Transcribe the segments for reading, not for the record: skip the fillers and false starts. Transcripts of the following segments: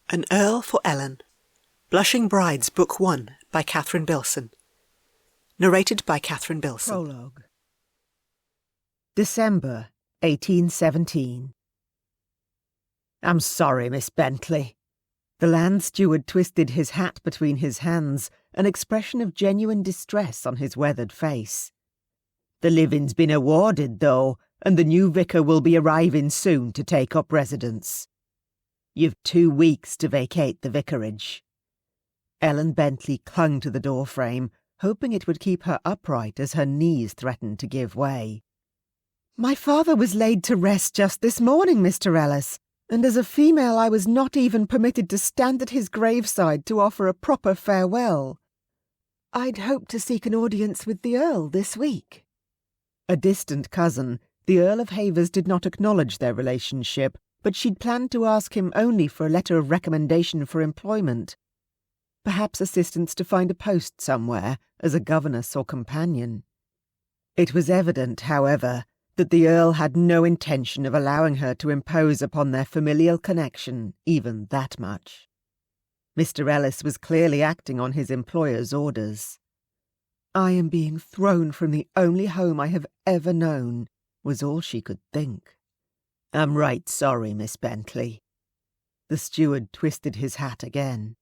An Earl for Ellen. Blushing Brides, Book 1, by Catherine Bilson. Narrated by Catherine Bilson. Prologue. December 1817. "I'm sorry, Miss Bentley." The land steward twisted his hat between his hands, an expression of genuine distress on his weathered face. "The living's been awarded, though, and the new vicar will be arriving soon to take up residence. You've 2 weeks to vacate the vicarage." Ellen Bentley clung to the doorframe, hoping it would keep her upright as her knees threatened to give way. "My father was laid to rest just this morning, Mr. Ellis, and as a female I was not even permitted to stand at his graveside to offer a proper farewell. I'd hoped to seek an audience with the Earl this week." A distant cousin, the Earl of Havers did not acknowledge their relationship, but she'd planned to ask him only for a letter of recommendation for employment. Perhaps assistance to find a post somewhere, as a governess or companion. It was evident, however, that the Earl had no intention of allowing her to impose upon their familial connection even that much. Mr. Ellis was clearly acting on his employer's orders. "I am being thrown from the only home I have ever known," was all she could think. "I'm right sorry, Miss Bentley." The steward twisted his hat again.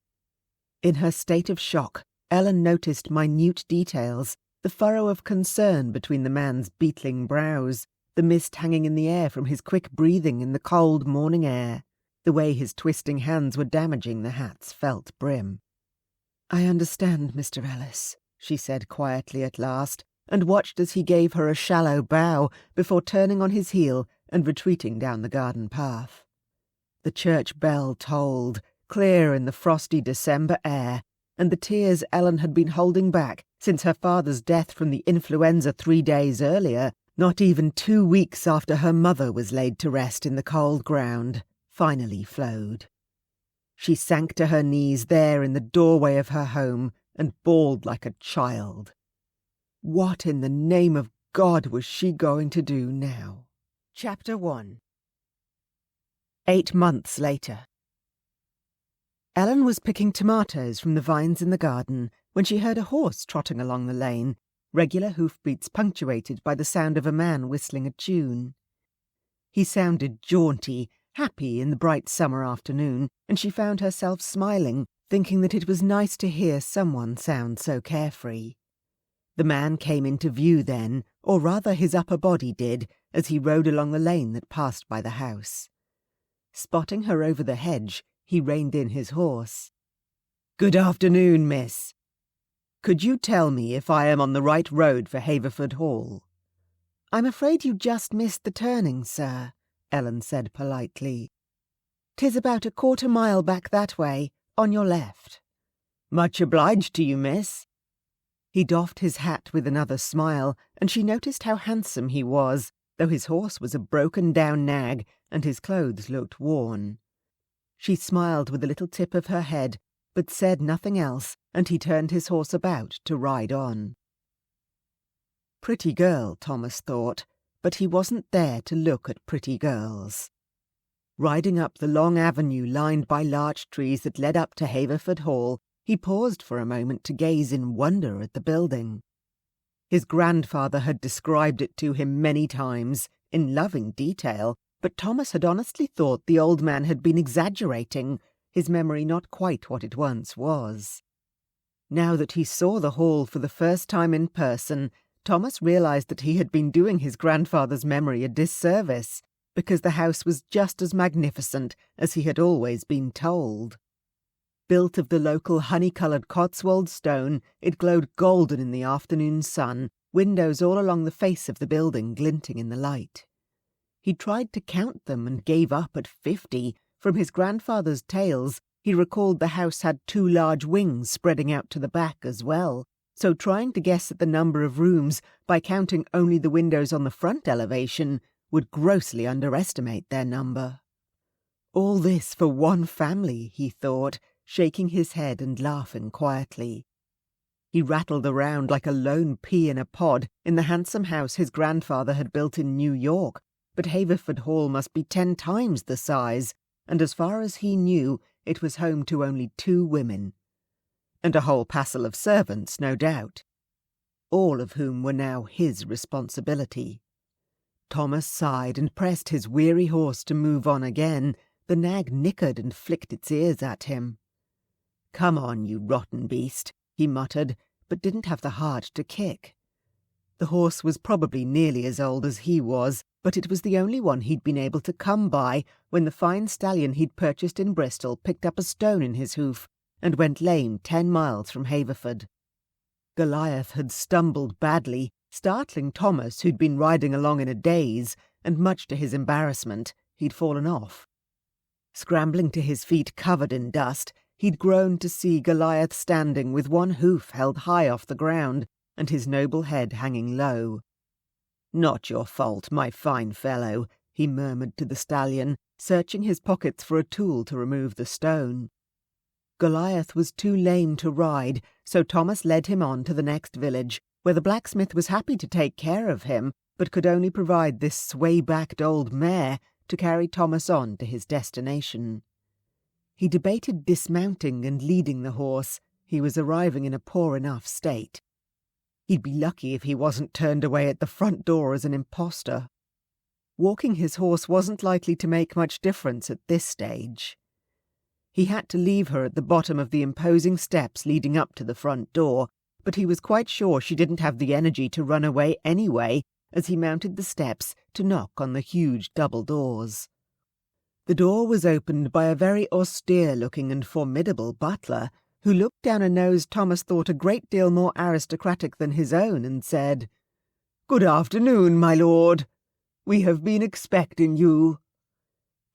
In her state of shock, Ellen noticed minute details, the furrow of concern between the man's beetling brows, the mist hanging in the air from his quick breathing in the cold morning air, the way his twisting hands were damaging the hat's felt brim. "I understand, Mr. Ellis," she said quietly at last, and watched as he gave her a shallow bow before turning on his heel and retreating down the garden path. The church bell tolled, clear in the frosty December air, and the tears Ellen had been holding back since her father's death from the influenza 3 days earlier, not even 2 weeks after her mother was laid to rest in the cold ground, finally flowed. She sank to her knees there in the doorway of her home and bawled like a child. What in the name of God was she going to do now? Chapter 1. 8 months later. Ellen was picking tomatoes from the vines in the garden when she heard a horse trotting along the lane, regular hoofbeats punctuated by the sound of a man whistling a tune. He sounded jaunty, happy in the bright summer afternoon, and she found herself smiling, thinking that it was nice to hear someone sound so carefree. The man came into view then, or rather his upper body did, as he rode along the lane that passed by the house. Spotting her over the hedge, he reined in his horse. "Good afternoon, miss. Could you tell me if I am on the right road for Haverford Hall?" "I'm afraid you just missed the turning, sir," Ellen said politely. "'Tis about a 1/4 mile back that way, on your left." "Much obliged to you, miss." He doffed his hat with another smile, and she noticed how handsome he was, though his horse was a broken-down nag and his clothes looked worn. She smiled with a little tip of her head, but said nothing else, and he turned his horse about to ride on. Pretty girl, Thomas thought, but he wasn't there to look at pretty girls. Riding up the long avenue lined by larch trees that led up to Haverford Hall, he paused for a moment to gaze in wonder at the building. His grandfather had described it to him many times, in loving detail, but Thomas had honestly thought the old man had been exaggerating, his memory not quite what it once was. Now that he saw the hall for the first time in person, Thomas realized that he had been doing his grandfather's memory a disservice, because the house was just as magnificent as he had always been told. Built of the local honey-coloured Cotswold stone, it glowed golden in the afternoon sun, windows all along the face of the building glinting in the light. He tried to count them and gave up at 50. From his grandfather's tales, he recalled the house had 2 large wings spreading out to the back as well, so trying to guess at the number of rooms by counting only the windows on the front elevation would grossly underestimate their number. All this for one family, he thought, shaking his head and laughing quietly. He rattled around like a lone pea in a pod in the handsome house his grandfather had built in New York, but Haverford Hall must be 10 times the size, and as far as he knew, it was home to only 2 women, and a whole passel of servants, no doubt, all of whom were now his responsibility. Thomas sighed and pressed his weary horse to move on again. The nag nickered and flicked its ears at him. "Come on, you rotten beast," he muttered, but didn't have the heart to kick. The horse was probably nearly as old as he was, but it was the only one he'd been able to come by when the fine stallion he'd purchased in Bristol picked up a stone in his hoof and went lame 10 miles from Haverford. Goliath had stumbled badly, startling Thomas, who'd been riding along in a daze, and much to his embarrassment, he'd fallen off. Scrambling to his feet covered in dust, he'd groaned to see Goliath standing with one hoof held high off the ground and his noble head hanging low. "Not your fault, my fine fellow," he murmured to the stallion, searching his pockets for a tool to remove the stone. Goliath was too lame to ride, so Thomas led him on to the next village, where the blacksmith was happy to take care of him, but could only provide this sway-backed old mare to carry Thomas on to his destination. He debated dismounting and leading the horse. He was arriving in a poor enough state. He'd be lucky if he wasn't turned away at the front door as an impostor. Walking his horse wasn't likely to make much difference at this stage. He had to leave her at the bottom of the imposing steps leading up to the front door, but he was quite sure she didn't have the energy to run away anyway as he mounted the steps to knock on the huge double doors. The door was opened by a very austere-looking and formidable butler, who looked down a nose Thomas thought a great deal more aristocratic than his own, and said, "Good afternoon, my lord. We have been expecting you."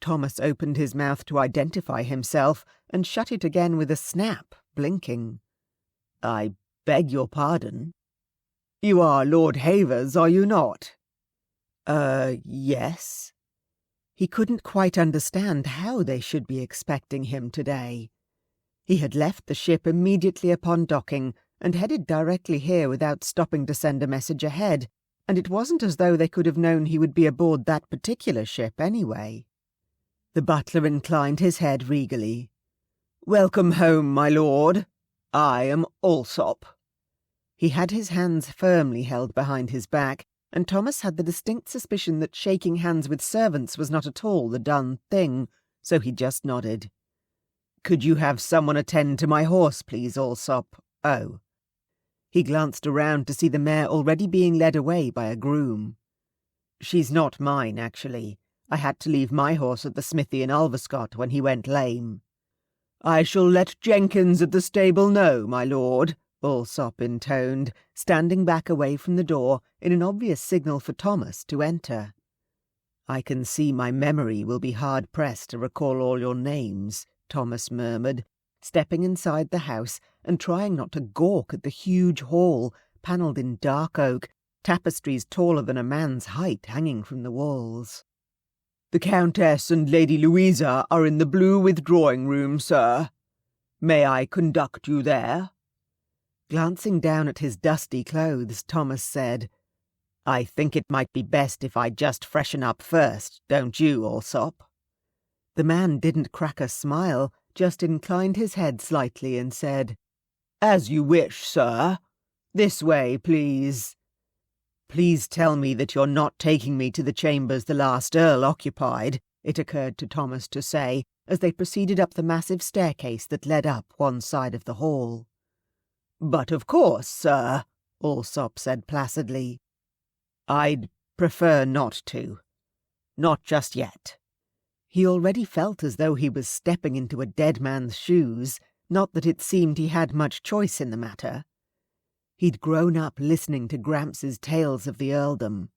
Thomas opened his mouth to identify himself, and shut it again with a snap, blinking. "I beg your pardon." "You are Lord Havers, are you not?" Yes." He couldn't quite understand how they should be expecting him today. He had left the ship immediately upon docking and headed directly here without stopping to send a message ahead, and it wasn't as though they could have known he would be aboard that particular ship anyway. The butler inclined his head regally. "Welcome home, my lord. I am Alsop." He had his hands firmly held behind his back, and Thomas had the distinct suspicion that shaking hands with servants was not at all the done thing, so he just nodded. "Could you have someone attend to my horse, please, Alsop? Oh." He glanced around to see the mare already being led away by a groom. "She's not mine, actually. I had to leave my horse at the smithy in Ulverscott when he went lame." "I shall let Jenkins at the stable know, my lord," Alsop intoned, standing back away from the door in an obvious signal for Thomas to enter. "I can see my memory will be hard-pressed to recall all your names," Thomas murmured, stepping inside the house and trying not to gawk at the huge hall, panelled in dark oak, tapestries taller than a man's height hanging from the walls. "The Countess and Lady Louisa are in the blue withdrawing-room, sir. May I conduct you there?" Glancing down at his dusty clothes, Thomas said, "I think it might be best if I just freshen up first, don't you, Alsop?" The man didn't crack a smile, just inclined his head slightly and said, "As you wish, sir. This way, please." "Please tell me that you're not taking me to the chambers the last Earl occupied," it occurred to Thomas to say, as they proceeded up the massive staircase that led up one side of the hall. "But of course, sir," Alsop said placidly. "I'd prefer not to. Not just yet." He already felt as though he was stepping into a dead man's shoes, not that it seemed he had much choice in the matter. He'd grown up listening to Gramps' tales of the earldom,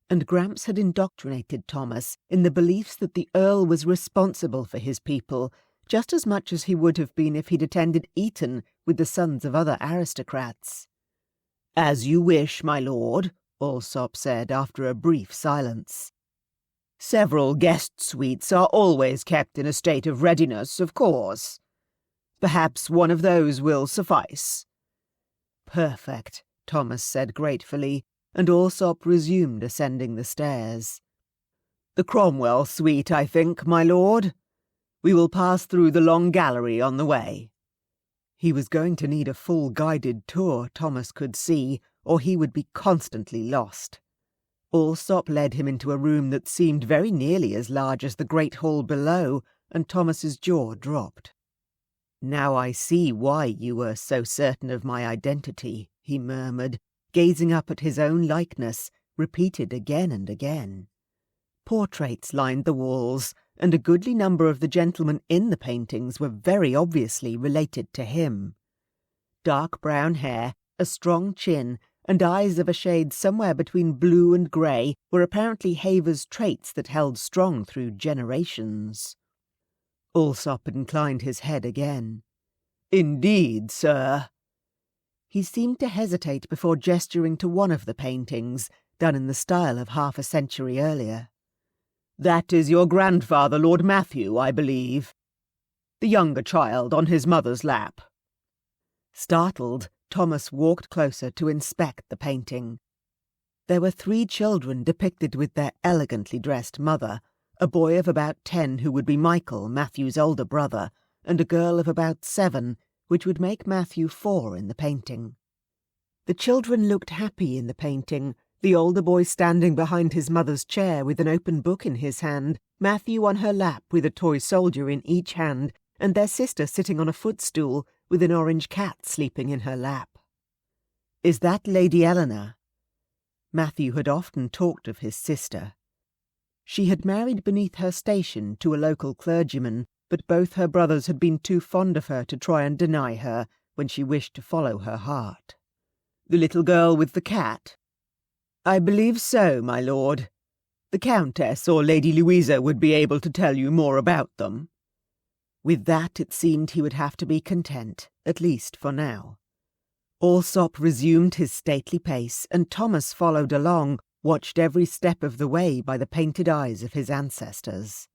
and Gramps had indoctrinated Thomas in the beliefs that the Earl was responsible for his people, just as much as he would have been if he'd attended Eton with the sons of other aristocrats. "As you wish, my lord," Alsop said after a brief silence. "Several guest suites are always kept in a state of readiness, of course. Perhaps one of those will suffice." "Perfect," Thomas said gratefully, and Alsop resumed ascending the stairs. "The Cromwell suite, I think, my lord. We will pass through the long gallery on the way." He was going to need a full guided tour, Thomas could see, or he would be constantly lost. Allsop led him into a room that seemed very nearly as large as the great hall below, and Thomas's jaw dropped. "Now I see why you were so certain of my identity," he murmured, gazing up at his own likeness, repeated again and again. Portraits lined the walls, and a goodly number of the gentlemen in the paintings were very obviously related to him. Dark brown hair, a strong chin, and eyes of a shade somewhere between blue and grey were apparently Haver's traits that held strong through generations. Allsop inclined his head again. "Indeed, sir." He seemed to hesitate before gesturing to one of the paintings, done in the style of half a century earlier. "That is your grandfather, Lord Matthew, I believe. The younger child on his mother's lap." Startled, Thomas walked closer to inspect the painting. There were 3 children depicted with their elegantly dressed mother, a boy of about 10 who would be Michael, Matthew's older brother, and a girl of about 7, which would make Matthew 4 in the painting. The children looked happy in the painting, the older boy standing behind his mother's chair with an open book in his hand, Matthew on her lap with a toy soldier in each hand, and their sister sitting on a footstool with an orange cat sleeping in her lap. "Is that Lady Eleanor?" Matthew had often talked of his sister. She had married beneath her station to a local clergyman, but both her brothers had been too fond of her to try and deny her when she wished to follow her heart. "The little girl with the cat?" "I believe so, my lord. The countess or Lady Louisa would be able to tell you more about them." With that it seemed he would have to be content, at least for now. Allsop resumed his stately pace, and Thomas followed along, watched every step of the way by the painted eyes of his ancestors.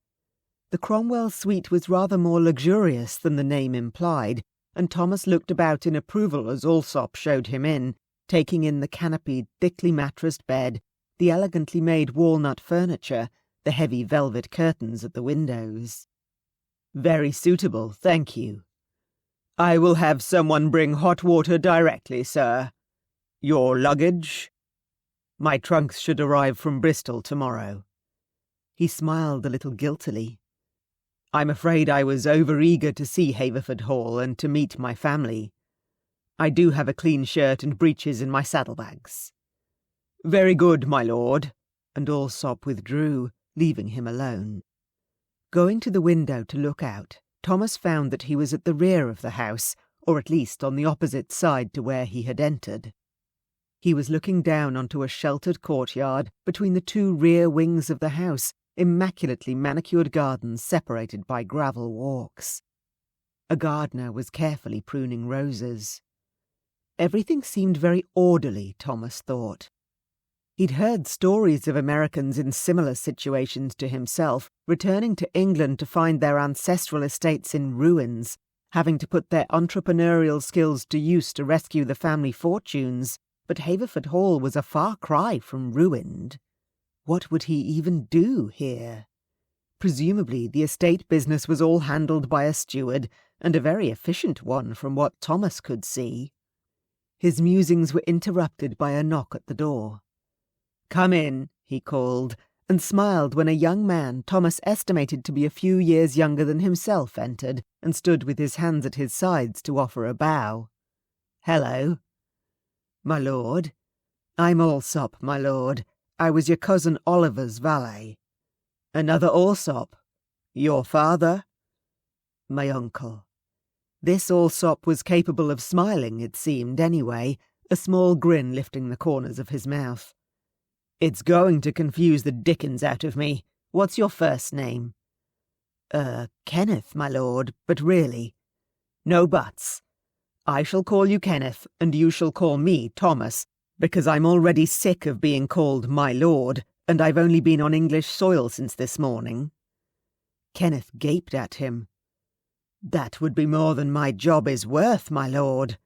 The Cromwell suite was rather more luxurious than the name implied, and Thomas looked about in approval as Allsop showed him in, taking in the canopied, thickly mattressed bed, the elegantly made walnut furniture, the heavy velvet curtains at the windows. "Very suitable, thank you." "I will have someone bring hot water directly, sir. Your luggage?" "My trunks should arrive from Bristol tomorrow." He smiled a little guiltily. "I'm afraid I was over-eager to see Haverford Hall and to meet my family. I do have a clean shirt and breeches in my saddlebags." "Very good, my lord," and Allsop withdrew, leaving him alone. Going to the window to look out, Thomas found that he was at the rear of the house, or at least on the opposite side to where he had entered. He was looking down onto a sheltered courtyard between the 2 rear wings of the house, immaculately manicured gardens separated by gravel walks. A gardener was carefully pruning roses. Everything seemed very orderly, Thomas thought. He'd heard stories of Americans in similar situations to himself, returning to England to find their ancestral estates in ruins, having to put their entrepreneurial skills to use to rescue the family fortunes, but Haverford Hall was a far cry from ruined. What would he even do here? Presumably the estate business was all handled by a steward, and a very efficient one from what Thomas could see. His musings were interrupted by a knock at the door. "Come in," he called, and smiled when a young man Thomas estimated to be a few years younger than himself entered, and stood with his hands at his sides to offer a bow. "Hello." "My lord." "I'm Allsop, my lord. I was your cousin Oliver's valet." "Another Allsop? Your father?" "My uncle." This Allsop was capable of smiling, it seemed, anyway, a small grin lifting the corners of his mouth. "It's going to confuse the dickens out of me. What's your first name?" Kenneth, my lord, but really—" "No buts. I shall call you Kenneth, and you shall call me Thomas, because I'm already sick of being called my lord, and I've only been on English soil since this morning." Kenneth gaped at him. "That would be more than my job is worth, my lord."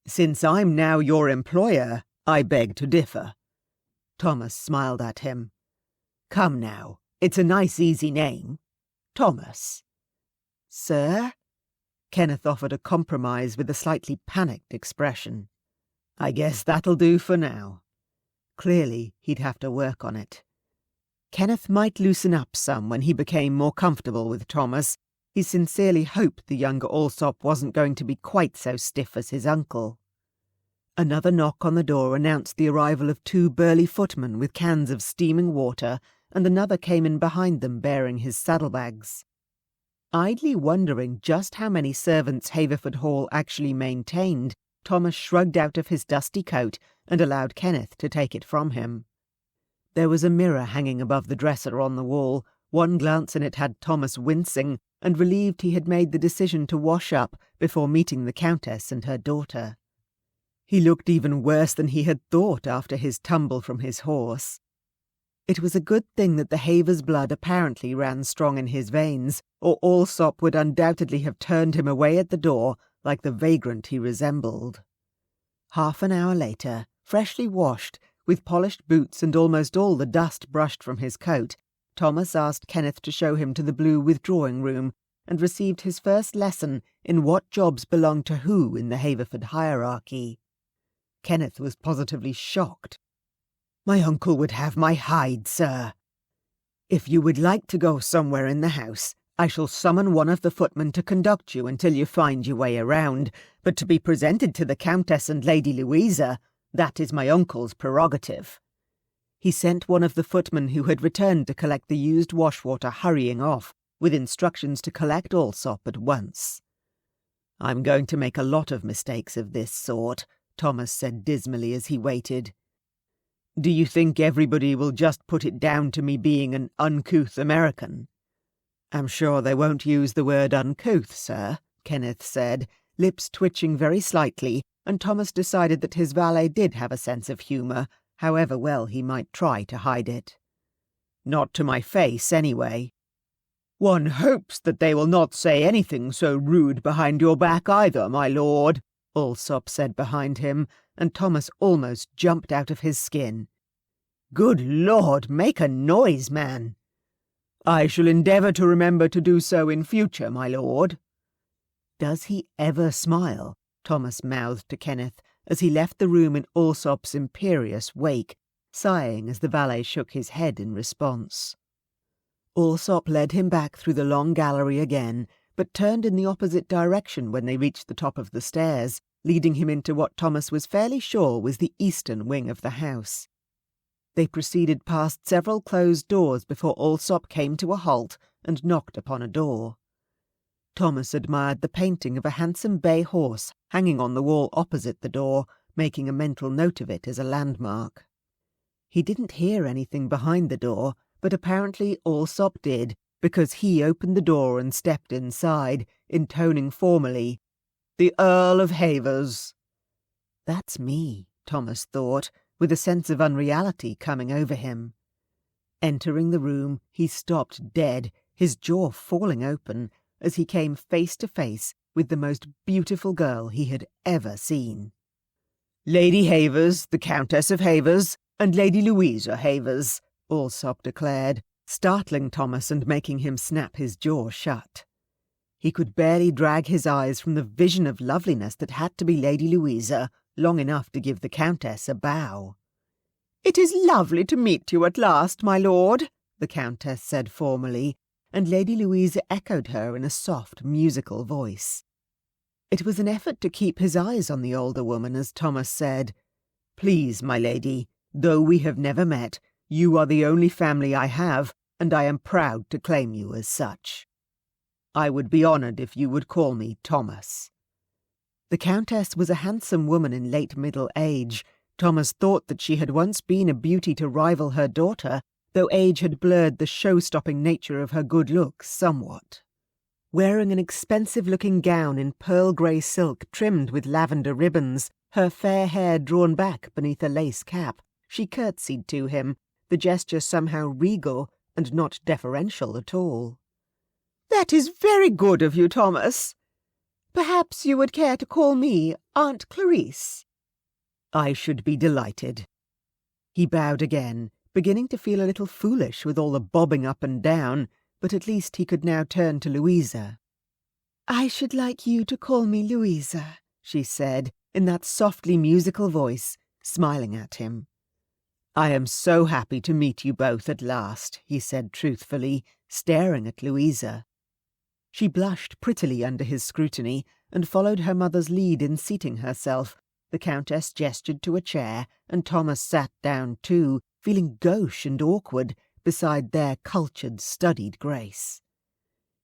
"Since I'm now your employer, I beg to differ." Thomas smiled at him. "Come now, it's a nice easy name. Thomas." "Sir?" Kenneth offered a compromise with a slightly panicked expression. "I guess that'll do for now." Clearly, he'd have to work on it. Kenneth might loosen up some when he became more comfortable with Thomas. He sincerely hoped the younger Alsop wasn't going to be quite so stiff as his uncle. Another knock on the door announced the arrival of 2 burly footmen with cans of steaming water, and another came in behind them bearing his saddlebags. Idly wondering just how many servants Haverford Hall actually maintained, Thomas shrugged out of his dusty coat and allowed Kenneth to take it from him. There was a mirror hanging above the dresser on the wall. One glance in it had Thomas wincing and relieved he had made the decision to wash up before meeting the countess and her daughter. He looked even worse than he had thought after his tumble from his horse. It was a good thing that the Havers' blood apparently ran strong in his veins, or Alsop would undoubtedly have turned him away at the door like the vagrant he resembled. Half an hour later, freshly washed, with polished boots and almost all the dust brushed from his coat, Thomas asked Kenneth to show him to the blue withdrawing room, and received his first lesson in what jobs belonged to who in the Haverford hierarchy. Kenneth was positively shocked. "My uncle would have my hide, sir. If you would like to go somewhere in the house, I shall summon one of the footmen to conduct you until you find your way around, but to be presented to the Countess and Lady Louisa, that is my uncle's prerogative." He sent one of the footmen who had returned to collect the used washwater hurrying off, with instructions to collect Alsop at once. "I'm going to make a lot of mistakes of this sort," Thomas said dismally as he waited. "Do you think everybody will just put it down to me being an uncouth American?" "I'm sure they won't use the word uncouth, sir," Kenneth said, lips twitching very slightly, and Thomas decided that his valet did have a sense of humour, however well he might try to hide it. "Not to my face, anyway." "One hopes that they will not say anything so rude behind your back either, my lord," Alsop said behind him, and Thomas almost jumped out of his skin. "Good Lord, make a noise, man." "I shall endeavour to remember to do so in future, my lord." "Does he ever smile?" Thomas mouthed to Kenneth as he left the room in Alsop's imperious wake, sighing as the valet shook his head in response. Alsop led him back through the long gallery again, but turned in the opposite direction when they reached the top of the stairs, leading him into what Thomas was fairly sure was the eastern wing of the house. They proceeded past several closed doors before Alsop came to a halt and knocked upon a door. Thomas admired the painting of a handsome bay horse hanging on the wall opposite the door, making a mental note of it as a landmark. He didn't hear anything behind the door, but apparently Alsop did, because he opened the door and stepped inside, intoning formally, "The Earl of Havers." "That's me," Thomas thought, with a sense of unreality coming over him. Entering the room, he stopped dead, his jaw falling open, as he came face to face with the most beautiful girl he had ever seen. "Lady Havers, the Countess of Havers, and Lady Louisa Havers," Alsop declared, startling Thomas and making him snap his jaw shut. He could barely drag his eyes from the vision of loveliness that had to be Lady Louisa long enough to give the Countess a bow. "It is lovely to meet you at last, my lord," the Countess said formally, and Lady Louisa echoed her in a soft, musical voice. It was an effort to keep his eyes on the older woman as Thomas said, "Please, my lady, though we have never met, you are the only family I have, and I am proud to claim you as such. I would be honoured if you would call me Thomas." The Countess was a handsome woman in late middle age. Thomas thought that she had once been a beauty to rival her daughter, though age had blurred the show-stopping nature of her good looks somewhat. Wearing an expensive-looking gown in pearl-grey silk trimmed with lavender ribbons, her fair hair drawn back beneath a lace cap, she curtsied to him, the gesture somehow regal and not deferential at all. "That is very good of you, Thomas. Perhaps you would care to call me Aunt Clarice." "I should be delighted." He bowed again, beginning to feel a little foolish with all the bobbing up and down, but at least he could now turn to Louisa. "I should like you to call me Louisa," she said, in that softly musical voice, smiling at him. "I am so happy to meet you both at last," he said truthfully, staring at Louisa. She blushed prettily under his scrutiny and followed her mother's lead in seating herself. The Countess gestured to a chair, and Thomas sat down too, feeling gauche and awkward beside their cultured, studied Grace.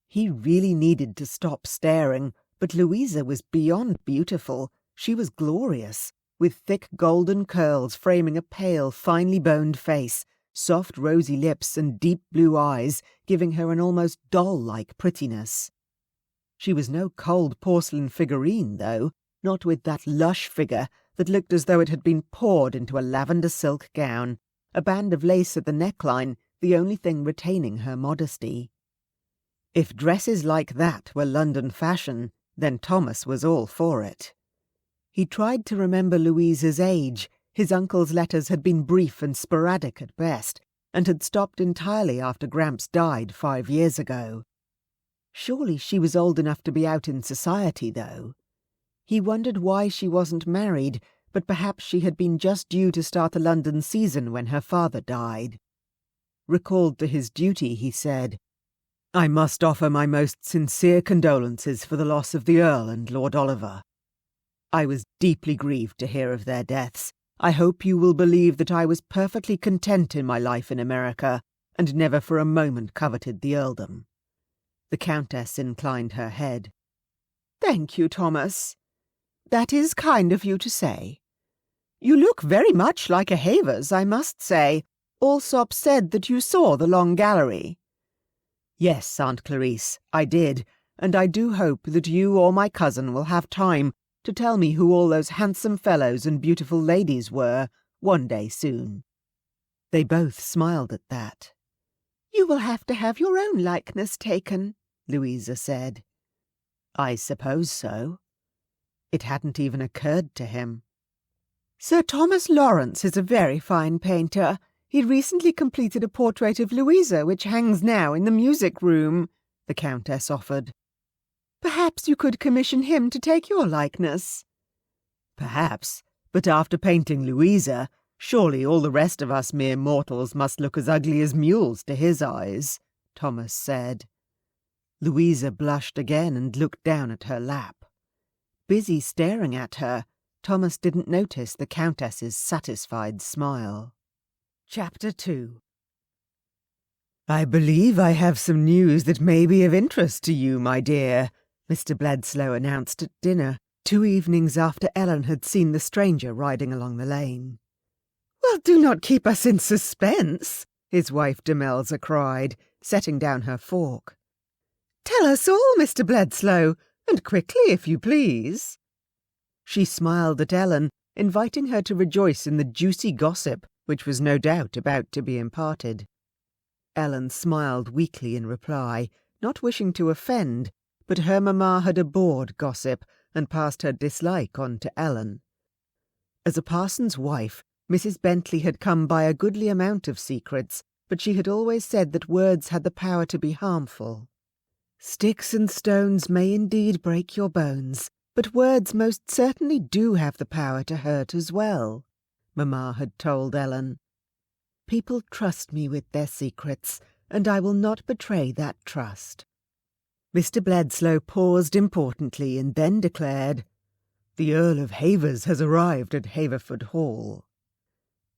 He really needed to stop staring, but Louisa was beyond beautiful. She was glorious, with thick golden curls framing a pale, finely boned face, soft rosy lips and deep blue eyes giving her an almost doll-like prettiness. She was no cold porcelain figurine, though, not with that lush figure that looked as though it had been poured into a lavender silk gown, a band of lace at the neckline, the only thing retaining her modesty. If dresses like that were London fashion, then Thomas was all for it. He tried to remember Louisa's age. His uncle's letters had been brief and sporadic at best, and had stopped entirely after Gramps died 5 years ago. Surely she was old enough to be out in society, though. He wondered why she wasn't married, but perhaps she had been just due to start the London season when her father died. Recalled to his duty, he said, "I must offer my most sincere condolences for the loss of the Earl and Lord Oliver. I was deeply grieved to hear of their deaths. I hope you will believe that I was perfectly content in my life in America, and never for a moment coveted the earldom." The Countess inclined her head. "Thank you, Thomas. That is kind of you to say. You look very much like a Havers, I must say. Alsop said that you saw the Long Gallery." "Yes, Aunt Clarice, I did, and I do hope that you or my cousin will have time to tell me who all those handsome fellows and beautiful ladies were, one day soon." They both smiled at that. "You will have to have your own likeness taken," Louisa said. "I suppose so." It hadn't even occurred to him. "Sir Thomas Lawrence is a very fine painter. He recently completed a portrait of Louisa, which hangs now in the music room," the Countess offered. "Perhaps you could commission him to take your likeness." "Perhaps, but after painting Louisa, surely all the rest of us mere mortals must look as ugly as mules to his eyes," Thomas said. Louisa blushed again and looked down at her lap. Busy staring at her, Thomas didn't notice the Countess's satisfied smile. Chapter 2. "I believe I have some news that may be of interest to you, my dear," Mr. Bledsoe announced at dinner, 2 evenings after Ellen had seen the stranger riding along the lane. "Well, do not keep us in suspense," his wife Demelza cried, setting down her fork. "Tell us all, Mr. Bledsoe, and quickly, if you please." She smiled at Ellen, inviting her to rejoice in the juicy gossip which was no doubt about to be imparted. Ellen smiled weakly in reply, not wishing to offend, but her mamma had abhorred gossip and passed her dislike on to Ellen. As a parson's wife, Mrs. Bentley had come by a goodly amount of secrets, but she had always said that words had the power to be harmful. "Sticks and stones may indeed break your bones, but words most certainly do have the power to hurt as well," Mamma had told Ellen. "People trust me with their secrets, and I will not betray that trust." Mr. Bledsoe paused importantly and then declared, "The Earl of Havers has arrived at Haverford Hall."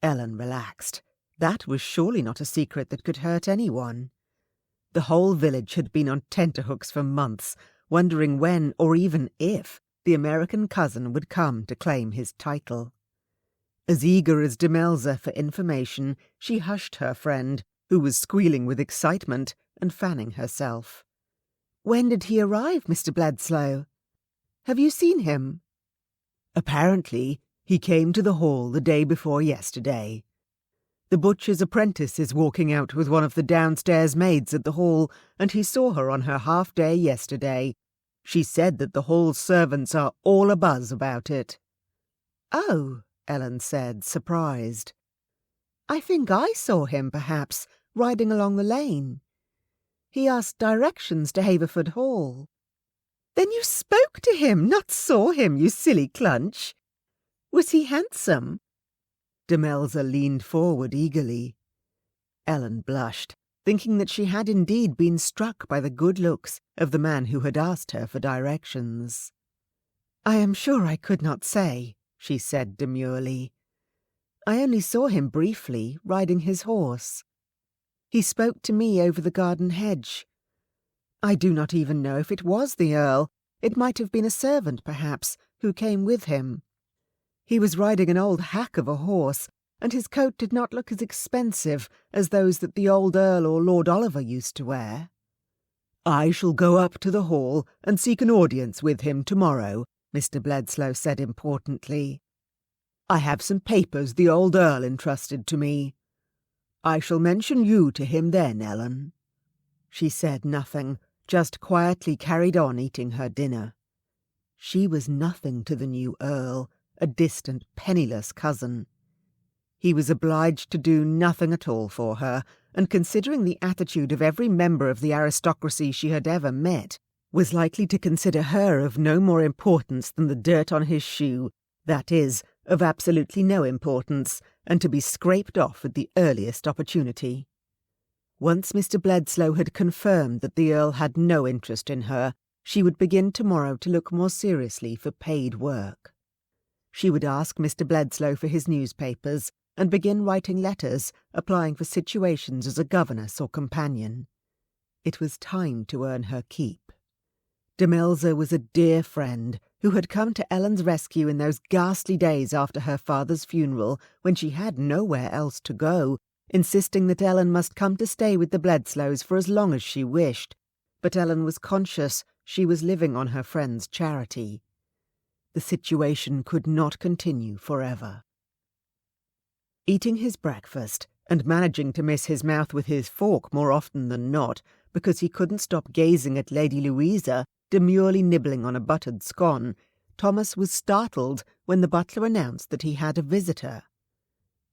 Ellen relaxed. That was surely not a secret that could hurt anyone. The whole village had been on tenterhooks for months, wondering when, or even if, the American cousin would come to claim his title. As eager as Demelza for information, she hushed her friend, who was squealing with excitement and fanning herself. "When did he arrive, Mr. Bledsoe? Have you seen him?" "Apparently, he came to the hall the day before yesterday. The butcher's apprentice is walking out with one of the downstairs maids at the hall, and he saw her on her half-day yesterday. She said that the hall's servants are all abuzz about it." "Oh," Ellen said, surprised. "I think I saw him, perhaps, riding along the lane. He asked directions to Haverford Hall." Then you spoke to him, not saw him, you silly clunch. Was he handsome? Demelza leaned forward eagerly. Ellen blushed, thinking that she had indeed been struck by the good looks of the man who had asked her for directions. "I am sure I could not say," she said demurely. "I only saw him briefly, riding his horse. He spoke to me over the garden hedge. I do not even know if it was the Earl. It might have been a servant, perhaps, who came with him. He was riding an old hack of a horse, and his coat did not look as expensive as those that the old Earl or Lord Oliver used to wear." "I shall go up to the hall and seek an audience with him tomorrow," Mr. Bledslow said importantly. "I have some papers the old Earl entrusted to me. I shall mention you to him then, Ellen." She said nothing, just quietly carried on eating her dinner. She was nothing to the new Earl, a distant, penniless cousin. He was obliged to do nothing at all for her, and considering the attitude of every member of the aristocracy she had ever met, was likely to consider her of no more importance than the dirt on his shoe, that is, of absolutely no importance, and to be scraped off at the earliest opportunity. Once Mr. Bledslow had confirmed that the Earl had no interest in her, she would begin tomorrow to look more seriously for paid work. She would ask Mr. Bledslow for his newspapers, and begin writing letters, applying for situations as a governess or companion. It was time to earn her keep. Demelza was a dear friend who had come to Ellen's rescue in those ghastly days after her father's funeral, when she had nowhere else to go, insisting that Ellen must come to stay with the Bledslows for as long as she wished, but Ellen was conscious she was living on her friend's charity. The situation could not continue forever. Eating his breakfast, and managing to miss his mouth with his fork more often than not, because he couldn't stop gazing at Lady Louisa, demurely nibbling on a buttered scone, Thomas was startled when the butler announced that he had a visitor.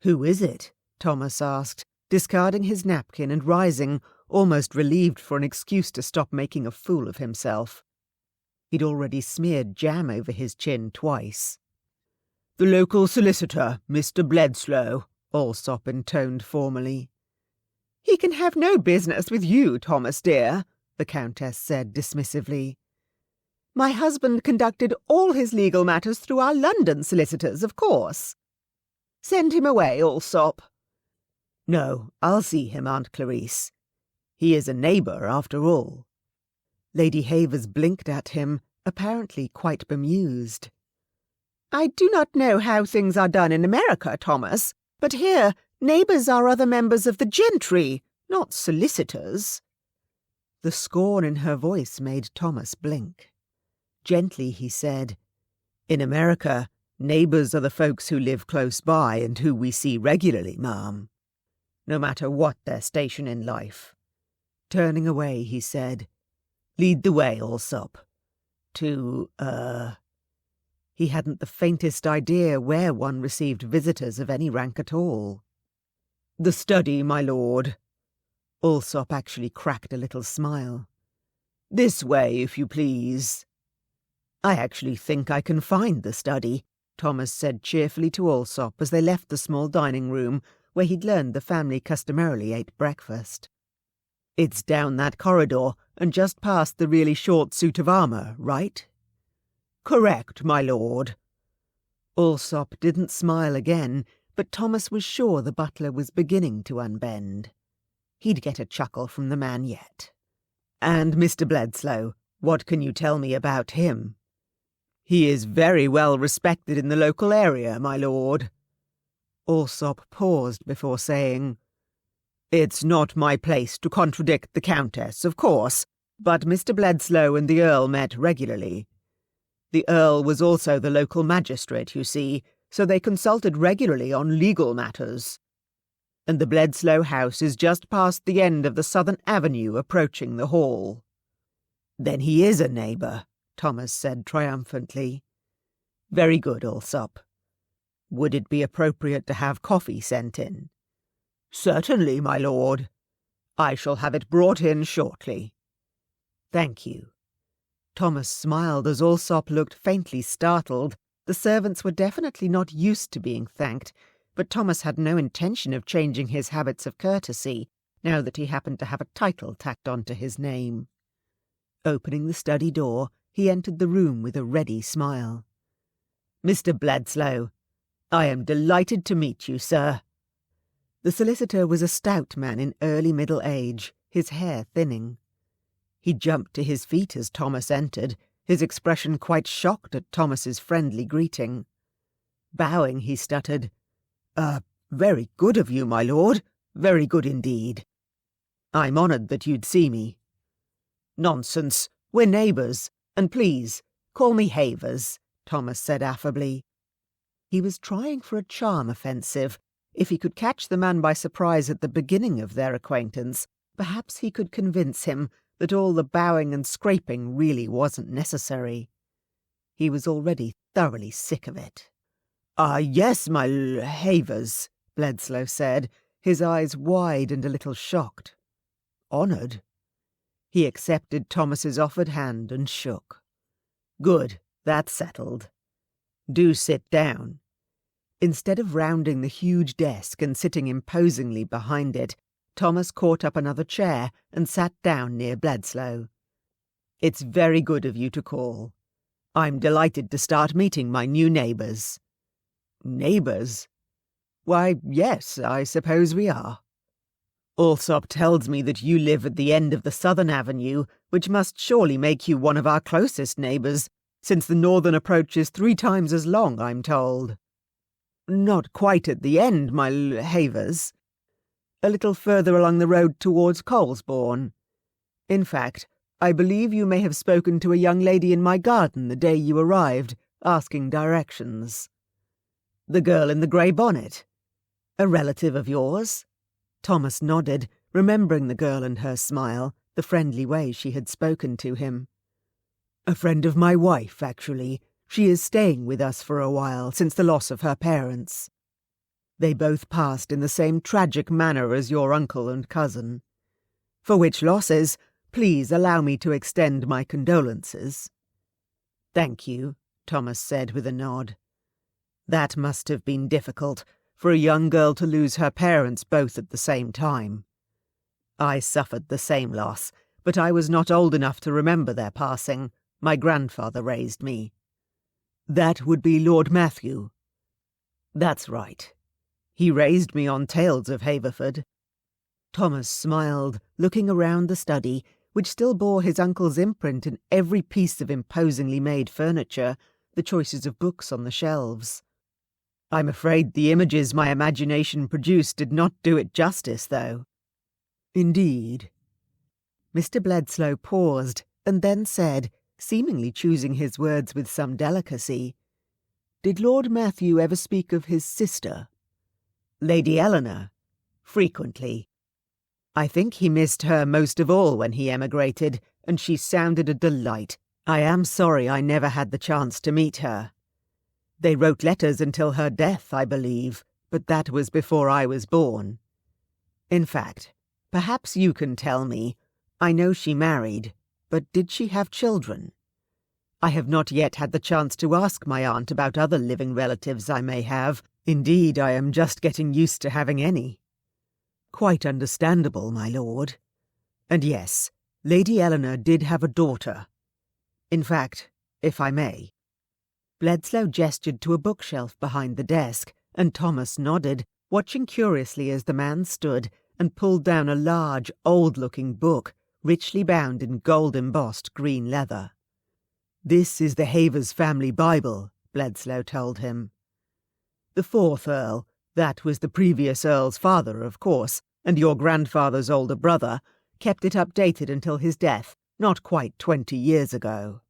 "Who is it?" Thomas asked, discarding his napkin and rising, almost relieved for an excuse to stop making a fool of himself. He'd already smeared jam over his chin twice. "The local solicitor, Mr. Bledslow," Allsop intoned formally. "He can have no business with you, Thomas dear," the Countess said dismissively. "My husband conducted all his legal matters through our London solicitors, of course. Send him away, Allsop." "No, I'll see him, Aunt Clarice. He is a neighbour, after all." Lady Havers blinked at him, apparently quite bemused. "I do not know how things are done in America, Thomas, but here neighbours are other members of the gentry, not solicitors." The scorn in her voice made Thomas blink. Gently he said, "In America, neighbours are the folks who live close by and who we see regularly, ma'am, no matter what their station in life." Turning away, he said, "Lead the way, Allsop. To, He hadn't the faintest idea where one received visitors of any rank at all. "The study, my lord." Allsop actually cracked a little smile. "This way, if you please." "I actually think I can find the study," Thomas said cheerfully to Allsop as they left the small dining room where he'd learned the family customarily ate breakfast. "It's down that corridor and just past the really short suit of armour, right?" "Correct, my lord." Allsop didn't smile again, but Thomas was sure the butler was beginning to unbend. He'd get a chuckle from the man yet. "And Mr. Bledslow, what can you tell me about him?" "He is very well respected in the local area, my lord." Allsop paused before saying, "It's not my place to contradict the Countess, of course, but Mr. Bledslow and the Earl met regularly. The Earl was also the local magistrate, you see, so they consulted regularly on legal matters. And the Bledslow house is just past the end of the southern avenue approaching the hall." "Then he is a neighbour," Thomas said triumphantly. "Very good, Allsop. Would it be appropriate to have coffee sent in?" "Certainly, my lord. I shall have it brought in shortly." "Thank you." Thomas smiled as Alsop looked faintly startled. The servants were definitely not used to being thanked, but Thomas had no intention of changing his habits of courtesy, now that he happened to have a title tacked onto his name. Opening the study door, he entered the room with a ready smile. "Mr. Bledsoe, I am delighted to meet you, sir." The solicitor was a stout man in early middle age, his hair thinning. He jumped to his feet as Thomas entered, his expression quite shocked at Thomas's friendly greeting. Bowing, he stuttered, "Very good of you, my lord. Very good indeed. I'm honoured that you'd see me." "Nonsense. We're neighbours, and please, call me Havers," Thomas said affably. He was trying for a charm offensive. If he could catch the man by surprise at the beginning of their acquaintance, perhaps he could convince him that all the bowing and scraping really wasn't necessary. He was already thoroughly sick of it. "Yes, my Havers," Bledsoe said, his eyes wide and a little shocked. "Honoured?" He accepted Thomas's offered hand and shook. "Good, that's settled. Do sit down." Instead of rounding the huge desk and sitting imposingly behind it, Thomas caught up another chair and sat down near Bledsoe. "It's very good of you to call. I'm delighted to start meeting my new neighbours." "Neighbours? Why, yes, I suppose we are. Alsop tells me that you live at the end of the southern avenue, which must surely make you one of our closest neighbours, since the northern approach is 3 times as long, I'm told." "Not quite at the end, my Havers. A little further along the road towards Colesbourne. In fact, I believe you may have spoken to a young lady in my garden the day you arrived, asking directions." "The girl in the grey bonnet? A relative of yours?" Thomas nodded, remembering the girl and her smile, the friendly way she had spoken to him. "A friend of my wife, actually. She is staying with us for a while, since the loss of her parents. They both passed in the same tragic manner as your uncle and cousin. For which losses, please allow me to extend my condolences." "Thank you," Thomas said with a nod. "That must have been difficult, for a young girl to lose her parents both at the same time. I suffered the same loss, but I was not old enough to remember their passing. My grandfather raised me." "That would be Lord Matthew." "That's right. He raised me on tales of Haverford." Thomas smiled, looking around the study, which still bore his uncle's imprint in every piece of imposingly made furniture, the choices of books on the shelves. "I'm afraid the images my imagination produced did not do it justice, though." "Indeed." Mr. Bledsoe paused, and then said, seemingly choosing his words with some delicacy, "Did Lord Matthew ever speak of his sister?" "Lady Eleanor? Frequently. I think he missed her most of all when he emigrated, and she sounded a delight. I am sorry I never had the chance to meet her. They wrote letters until her death, I believe, but that was before I was born. In fact, perhaps you can tell me. I know she married, but did she have children? I have not yet had the chance to ask my aunt about other living relatives I may have. Indeed, I am just getting used to having any." "Quite understandable, my lord. And yes, Lady Eleanor did have a daughter. In fact, if I may." Bledsoe gestured to a bookshelf behind the desk, and Thomas nodded, watching curiously as the man stood and pulled down a large, old-looking book, richly bound in gold-embossed green leather. "This is the Havers family Bible," Bledsoe told him. "The 4th Earl, that was the previous Earl's father, of course, and your grandfather's older brother, kept it updated until his death, not quite 20 years ago."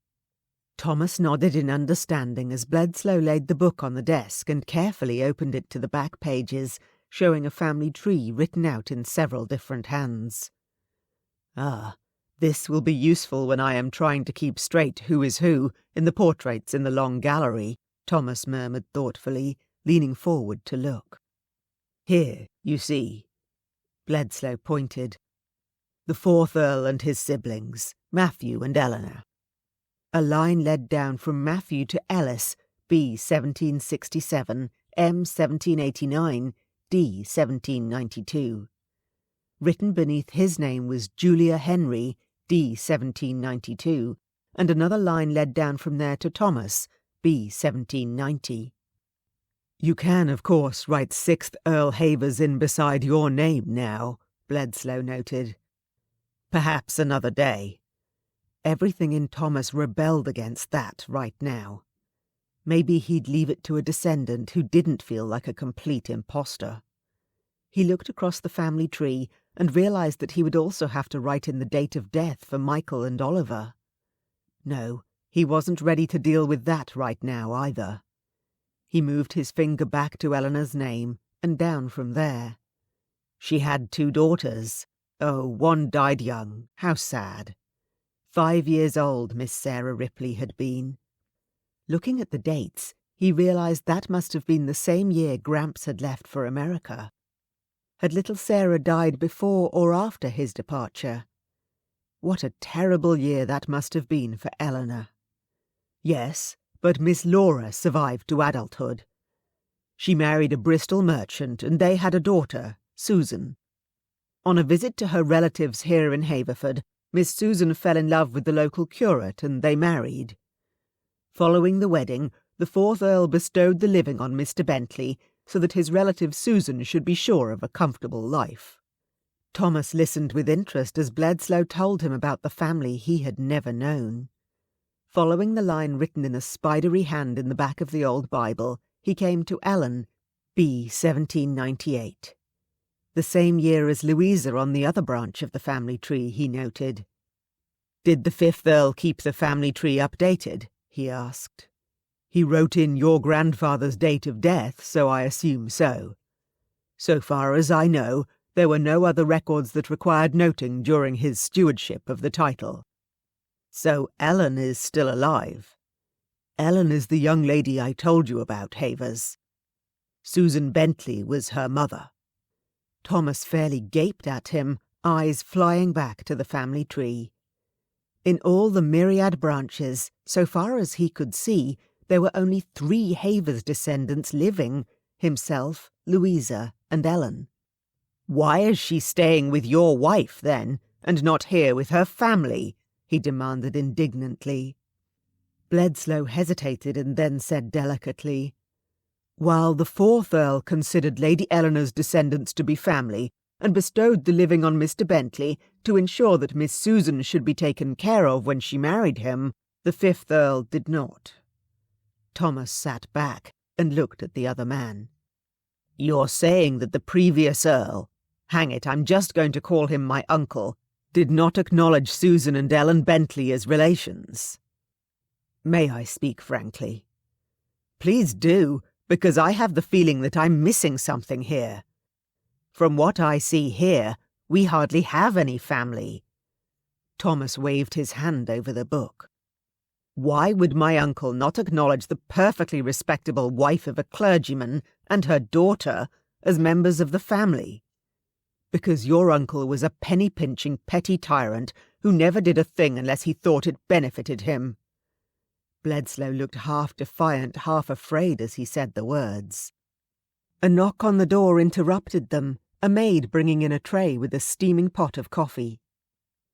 Thomas nodded in understanding as Bledsoe laid the book on the desk and carefully opened it to the back pages, showing a family tree written out in several different hands. "Ah, this will be useful when I am trying to keep straight who is who in the portraits in the long gallery," Thomas murmured thoughtfully, leaning forward to look. "Here, you see." Bledsoe pointed. "The 4th Earl and his siblings, Matthew and Eleanor." A line led down from Matthew to Ellis, B. 1767, M. 1789, D. 1792. Written beneath his name was Julia Henry, D. 1792, and another line led down from there to Thomas, B. 1790. "You can, of course, write 6th Earl Havers in beside your name now," Bledslow noted. "Perhaps another day." Everything in Thomas rebelled against that right now. Maybe he'd leave it to a descendant who didn't feel like a complete imposter. He looked across the family tree and realized that he would also have to write in the date of death for Michael and Oliver. No, he wasn't ready to deal with that right now either. He moved his finger back to Eleanor's name and down from there. She had 2 daughters. Oh, one died young. How sad. 5 years old Miss Sarah Ripley had been. Looking at the dates, he realized that must have been the same year Gramps had left for America. Had little Sarah died before or after his departure? What a terrible year that must have been for Eleanor. Yes, but Miss Laura survived to adulthood. She married a Bristol merchant and they had a daughter, Susan. On a visit to her relatives here in Haverford, Miss Susan fell in love with the local curate and they married. Following the wedding, the 4th Earl bestowed the living on Mr. Bentley so that his relative Susan should be sure of a comfortable life. Thomas listened with interest as Bledslow told him about the family he had never known. Following the line written in a spidery hand in the back of the old Bible, he came to Ellen, B. 1798. The same year as Louisa on the other branch of the family tree, he noted. "Did the 5th Earl keep the family tree updated?" he asked. "He wrote in your grandfather's date of death, so I assume so. So far as I know, there were no other records that required noting during his stewardship of the title. So Ellen is still alive. Ellen is the young lady I told you about, Havers. Susan Bentley was her mother." Thomas fairly gaped at him, eyes flying back to the family tree. In all the myriad branches, so far as he could see, there were only 3 Havers descendants living, himself, Louisa, and Ellen. "Why is she staying with your wife, then, and not here with her family?" he demanded indignantly. Bledslow hesitated and then said delicately, "While the 4th Earl considered Lady Eleanor's descendants to be family, and bestowed the living on Mr. Bentley to ensure that Miss Susan should be taken care of when she married him, the 5th Earl did not." Thomas sat back and looked at the other man. "You're saying that the previous Earl, hang it, I'm just going to call him my uncle, did not acknowledge Susan and Ellen Bentley as relations?" "May I speak frankly?" "Please do, because I have the feeling that I'm missing something here. From what I see here, we hardly have any family." Thomas waved his hand over the book. "Why would my uncle not acknowledge the perfectly respectable wife of a clergyman and her daughter as members of the family? Because your uncle was a penny-pinching petty tyrant who never did a thing unless he thought it benefited him." Bledslow looked half defiant, half afraid as he said the words. A knock on the door interrupted them, a maid bringing in a tray with a steaming pot of coffee.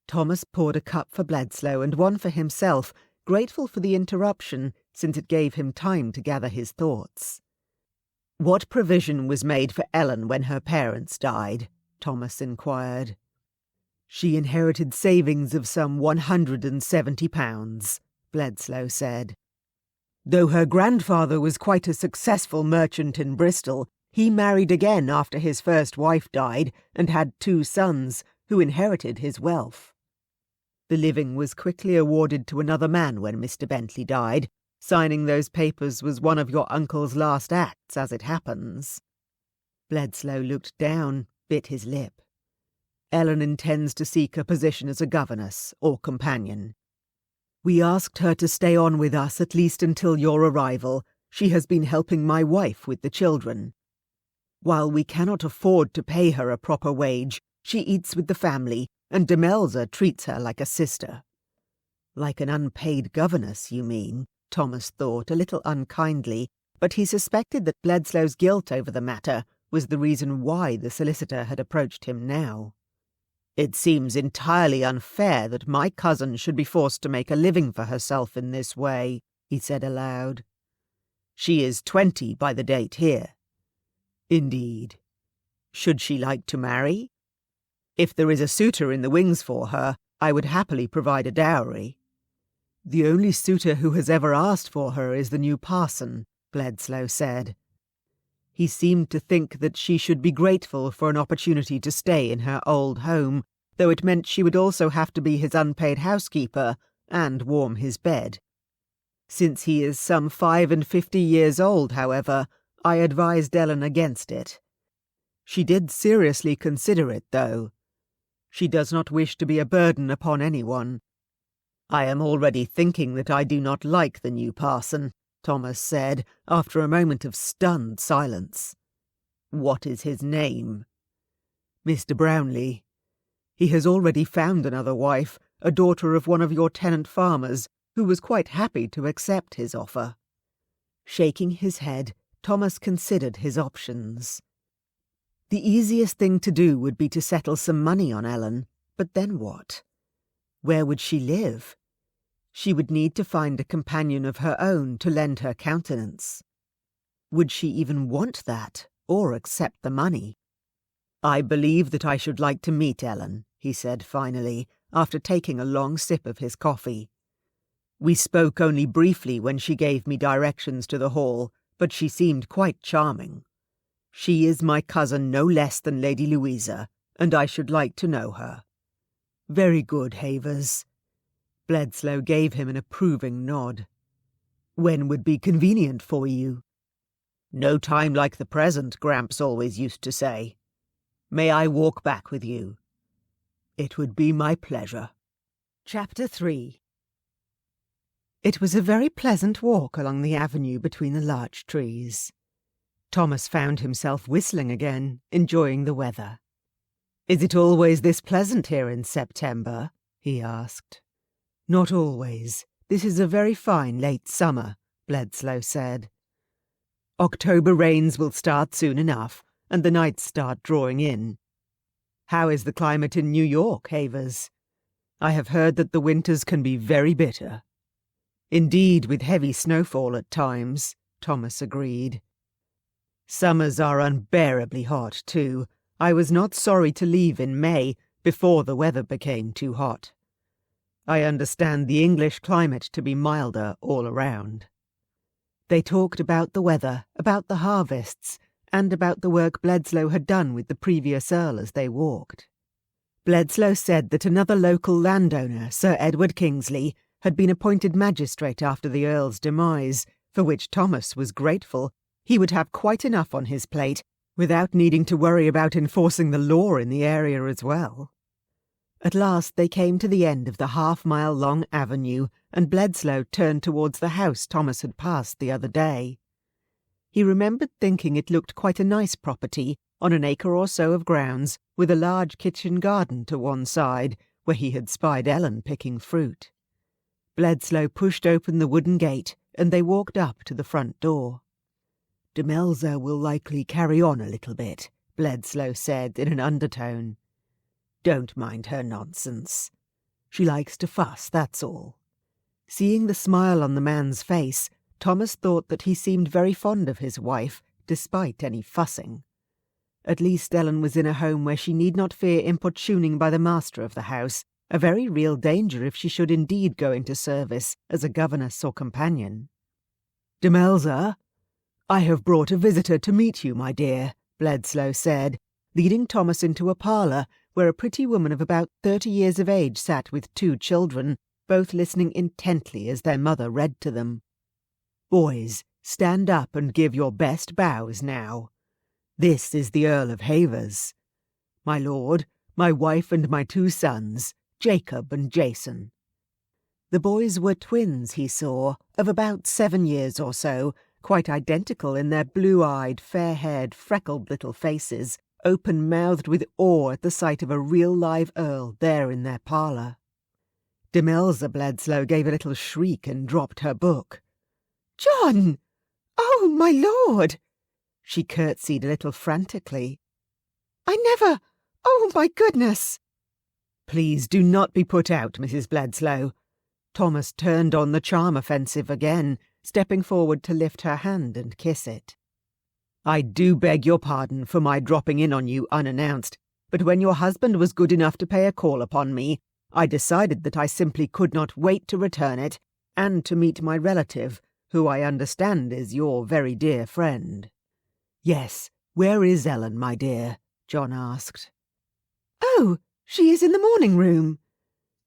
Thomas poured a cup for Bledslow and one for himself, grateful for the interruption, since it gave him time to gather his thoughts. "What provision was made for Ellen when her parents died?" Thomas inquired. "She inherited savings of some £170, Bledslow said. "Though her grandfather was quite a successful merchant in Bristol, he married again after his first wife died and had 2 sons, who inherited his wealth. The living was quickly awarded to another man when Mr. Bentley died. Signing those papers was one of your uncle's last acts, as it happens." Bledslow looked down, bit his lip. "Ellen intends to seek a position as a governess or companion. We asked her to stay on with us at least until your arrival. She has been helping my wife with the children. While we cannot afford to pay her a proper wage, she eats with the family, and Demelza treats her like a sister." Like an unpaid governess, you mean, Thomas thought, a little unkindly, but he suspected that Bledslow's guilt over the matter was the reason why the solicitor had approached him now. "It seems entirely unfair that my cousin should be forced to make a living for herself in this way," he said aloud. "She is 20 by the date here." "Indeed. Should she like to marry? If there is a suitor in the wings for her, I would happily provide a dowry." "The only suitor who has ever asked for her is the new parson," Bledsoe said. He seemed to think that she should be grateful for an opportunity to stay in her old home, though it meant she would also have to be his unpaid housekeeper and warm his bed. Since he is some 55 years old, however, I advised Ellen against it. She did seriously consider it, though. She does not wish to be a burden upon anyone. "I am already thinking that I do not like the new parson," Thomas said, after a moment of stunned silence. "What is his name?" "Mr. Brownlee. He has already found another wife, a daughter of one of your tenant farmers, who was quite happy to accept his offer." Shaking his head, Thomas considered his options. The easiest thing to do would be to settle some money on Ellen, but then what? Where would she live? She would need to find a companion of her own to lend her countenance. Would she even want that, or accept the money? "I believe that I should like to meet Ellen," he said finally, after taking a long sip of his coffee. "We spoke only briefly when she gave me directions to the hall, but she seemed quite charming. She is my cousin no less than Lady Louisa, and I should like to know her." "Very good, Havers." Bledsoe gave him an approving nod. "When would be convenient for you?" "No time like the present, Gramps always used to say. May I walk back with you?" "It would be my pleasure." Chapter 3. It was a very pleasant walk along the avenue between the larch trees. Thomas found himself whistling again, enjoying the weather. "Is it always this pleasant here in September?" he asked. "Not always. This is a very fine late summer," Bledsoe said. "October rains will start soon enough, and the nights start drawing in. How is the climate in New York, Havers? I have heard that the winters can be very bitter." "Indeed, with heavy snowfall at times," Thomas agreed. "Summers are unbearably hot, too. I was not sorry to leave in May, before the weather became too hot. I understand the English climate to be milder all around." They talked about the weather, about the harvests, and about the work Bledsoe had done with the previous Earl as they walked. Bledsoe said that another local landowner, Sir Edward Kingsley, had been appointed magistrate after the Earl's demise, for which Thomas was grateful. He would have quite enough on his plate, without needing to worry about enforcing the law in the area as well. At last they came to the end of the half-mile-long avenue, and Bledsoe turned towards the house Thomas had passed the other day. He remembered thinking it looked quite a nice property, on an acre or so of grounds, with a large kitchen garden to one side, where he had spied Ellen picking fruit. Bledsoe pushed open the wooden gate, and they walked up to the front door. "Demelza will likely carry on a little bit," Bledsoe said in an undertone. "Don't mind her nonsense. She likes to fuss, that's all." Seeing the smile on the man's face, Thomas thought that he seemed very fond of his wife, despite any fussing. At least Ellen was in a home where she need not fear importuning by the master of the house, a very real danger if she should indeed go into service as a governess or companion. "Demelza, I have brought a visitor to meet you, my dear," Bledsoe said, leading Thomas into a parlour where a pretty woman of about 30 years of age sat with 2 children, both listening intently as their mother read to them. "Boys, stand up and give your best bows now. This is the Earl of Havers. My lord, my wife and my 2 sons, Jacob and Jason." The boys were twins, he saw, of about 7 years or so, quite identical in their blue-eyed, fair-haired, freckled little faces, open-mouthed with awe at the sight of a real live Earl there in their parlour. Demelza Bledsoe gave a little shriek and dropped her book. "John! Oh, my lord!" She curtsied a little frantically. "I never... Oh, my goodness!" "Please do not be put out, Mrs. Bledsoe." Thomas turned on the charm offensive again, stepping forward to lift her hand and kiss it. "I do beg your pardon for my dropping in on you unannounced, but when your husband was good enough to pay a call upon me, I decided that I simply could not wait to return it and to meet my relative, who I understand is your very dear friend." "Yes, where is Ellen, my dear?" John asked. "Oh, she is in the morning room."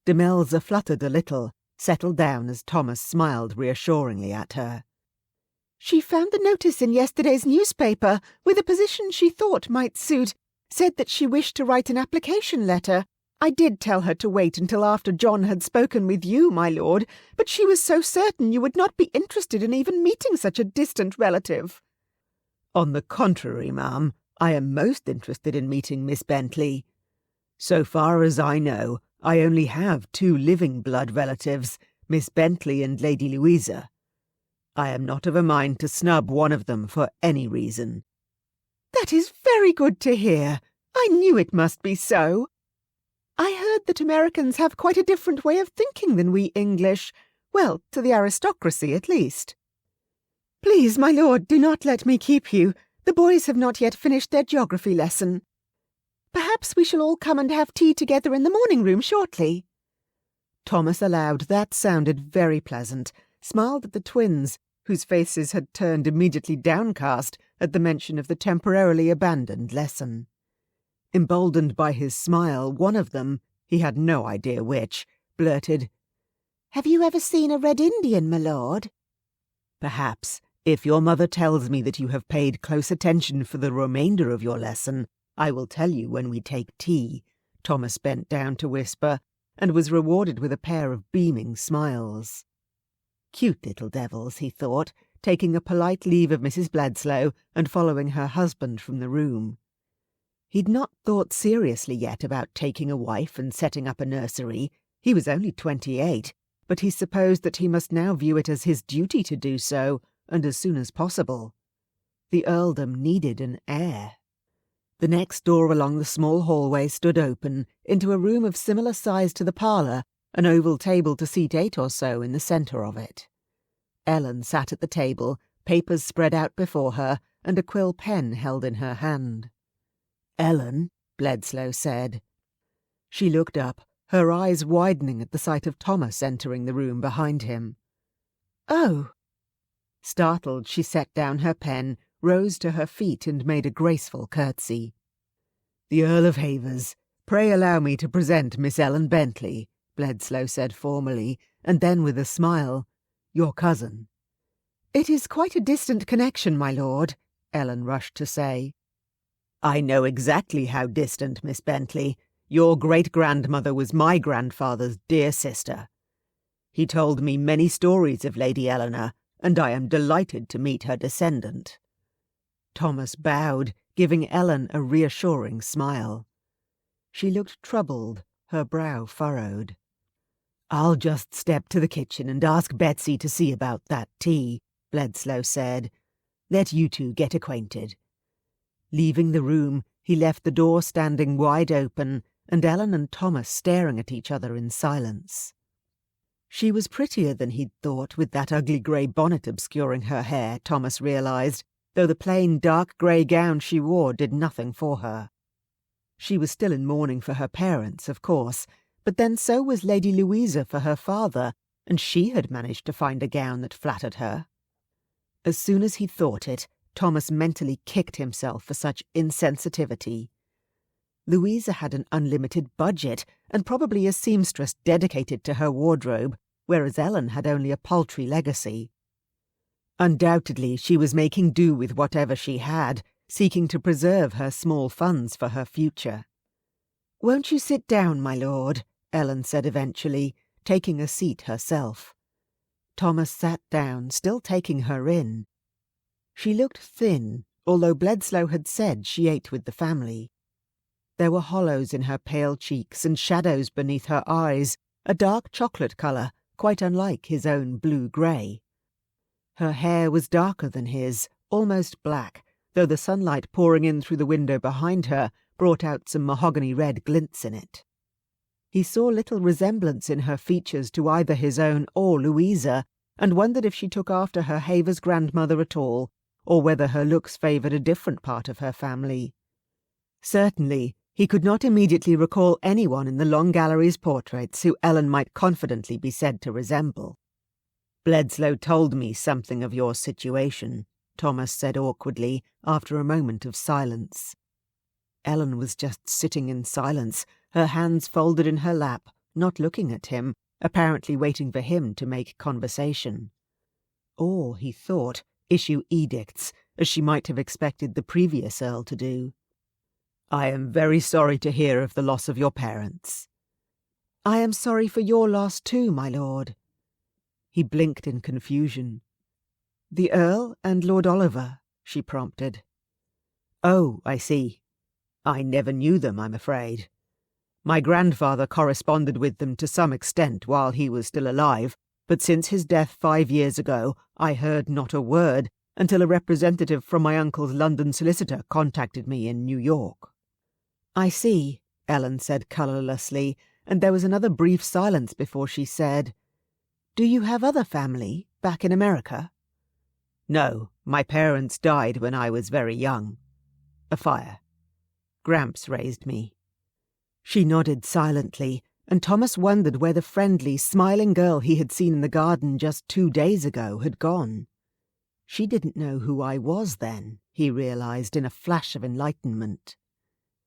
Demelza fluttered a little, settled down as Thomas smiled reassuringly at her. "She found the notice in yesterday's newspaper with a position she thought might suit, said that she wished to write an application letter. I did tell her to wait until after John had spoken with you, my lord, but she was so certain you would not be interested in even meeting such a distant relative." "On the contrary, ma'am, I am most interested in meeting Miss Bentley. So far as I know, I only have 2 living blood relatives, Miss Bentley and Lady Louisa. I am not of a mind to snub one of them for any reason." "That is very good to hear. I knew it must be so. I heard that Americans have quite a different way of thinking than we English. Well, to the aristocracy, at least." "Please, my lord, do not let me keep you. The boys have not yet finished their geography lesson. Perhaps we shall all come and have tea together in the morning room shortly." Thomas allowed that sounded very pleasant, smiled at the twins, whose faces had turned immediately downcast at the mention of the temporarily abandoned lesson. Emboldened by his smile, one of them, he had no idea which, blurted, "Have you ever seen a Red Indian, my lord?" "Perhaps, if your mother tells me that you have paid close attention for the remainder of your lesson, I will tell you when we take tea," Thomas bent down to whisper, and was rewarded with a pair of beaming smiles. Cute little devils, he thought, taking a polite leave of Mrs. Bledsoe and following her husband from the room. He'd not thought seriously yet about taking a wife and setting up a nursery. He was only 28, but he supposed that he must now view it as his duty to do so, and as soon as possible. The earldom needed an heir. The next door along the small hallway stood open into a room of similar size to the parlour, an oval table to seat 8 or so in the centre of it. Ellen sat at the table, papers spread out before her, and a quill pen held in her hand. "Ellen," Bledsoe said. She looked up, her eyes widening at the sight of Thomas entering the room behind him. "Oh!" Startled, she set down her pen, rose to her feet and made a graceful curtsy. "The Earl of Havers, pray allow me to present Miss Ellen Bentley," Bledsoe said formally, and then with a smile, "your cousin." "It is quite a distant connection, my lord," Ellen rushed to say. "I know exactly how distant, Miss Bentley. Your great-grandmother was my grandfather's dear sister. He told me many stories of Lady Eleanor, and I am delighted to meet her descendant." Thomas bowed, giving Ellen a reassuring smile. She looked troubled, her brow furrowed. "I'll just step to the kitchen and ask Betsy to see about that tea," Bledsoe said. "Let you two get acquainted." Leaving the room, he left the door standing wide open, and Ellen and Thomas staring at each other in silence. She was prettier than he'd thought, with that ugly grey bonnet obscuring her hair, Thomas realised, though the plain dark grey gown she wore did nothing for her. She was still in mourning for her parents, of course, but then so was Lady Louisa for her father, and she had managed to find a gown that flattered her. As soon as he thought it, Thomas mentally kicked himself for such insensitivity. Louisa had an unlimited budget, and probably a seamstress dedicated to her wardrobe, whereas Ellen had only a paltry legacy. Undoubtedly she was making do with whatever she had, seeking to preserve her small funds for her future. "Won't you sit down, my lord?" Ellen said eventually, taking a seat herself. Thomas sat down, still taking her in. She looked thin, although Bledsoe had said she ate with the family. There were hollows in her pale cheeks and shadows beneath her eyes, a dark chocolate colour, quite unlike his own blue-grey. Her hair was darker than his, almost black, though the sunlight pouring in through the window behind her brought out some mahogany-red glints in it. He saw little resemblance in her features to either his own or Louisa, and wondered if she took after her Havers grandmother at all, or whether her looks favoured a different part of her family. Certainly, he could not immediately recall anyone in the Long Gallery's portraits who Ellen might confidently be said to resemble. "Bledsoe told me something of your situation," Thomas said awkwardly, after a moment of silence. Ellen was just sitting in silence, her hands folded in her lap, not looking at him, apparently waiting for him to make conversation. Or, he thought, issue edicts, as she might have expected the previous Earl to do. "I am very sorry to hear of the loss of your parents." "I am sorry for your loss too, my lord." He blinked in confusion. "The Earl and Lord Oliver," she prompted. "Oh, I see. I never knew them, I'm afraid. My grandfather corresponded with them to some extent while he was still alive, but since his death 5 years ago, I heard not a word until a representative from my uncle's London solicitor contacted me in New York." "I see," Ellen said colourlessly, and there was another brief silence before she said, "Do you have other family back in America?" "No, my parents died when I was very young. A fire. Gramps raised me." She nodded silently, and Thomas wondered where the friendly, smiling girl he had seen in the garden just 2 days ago had gone. She didn't know who I was then, he realized in a flash of enlightenment.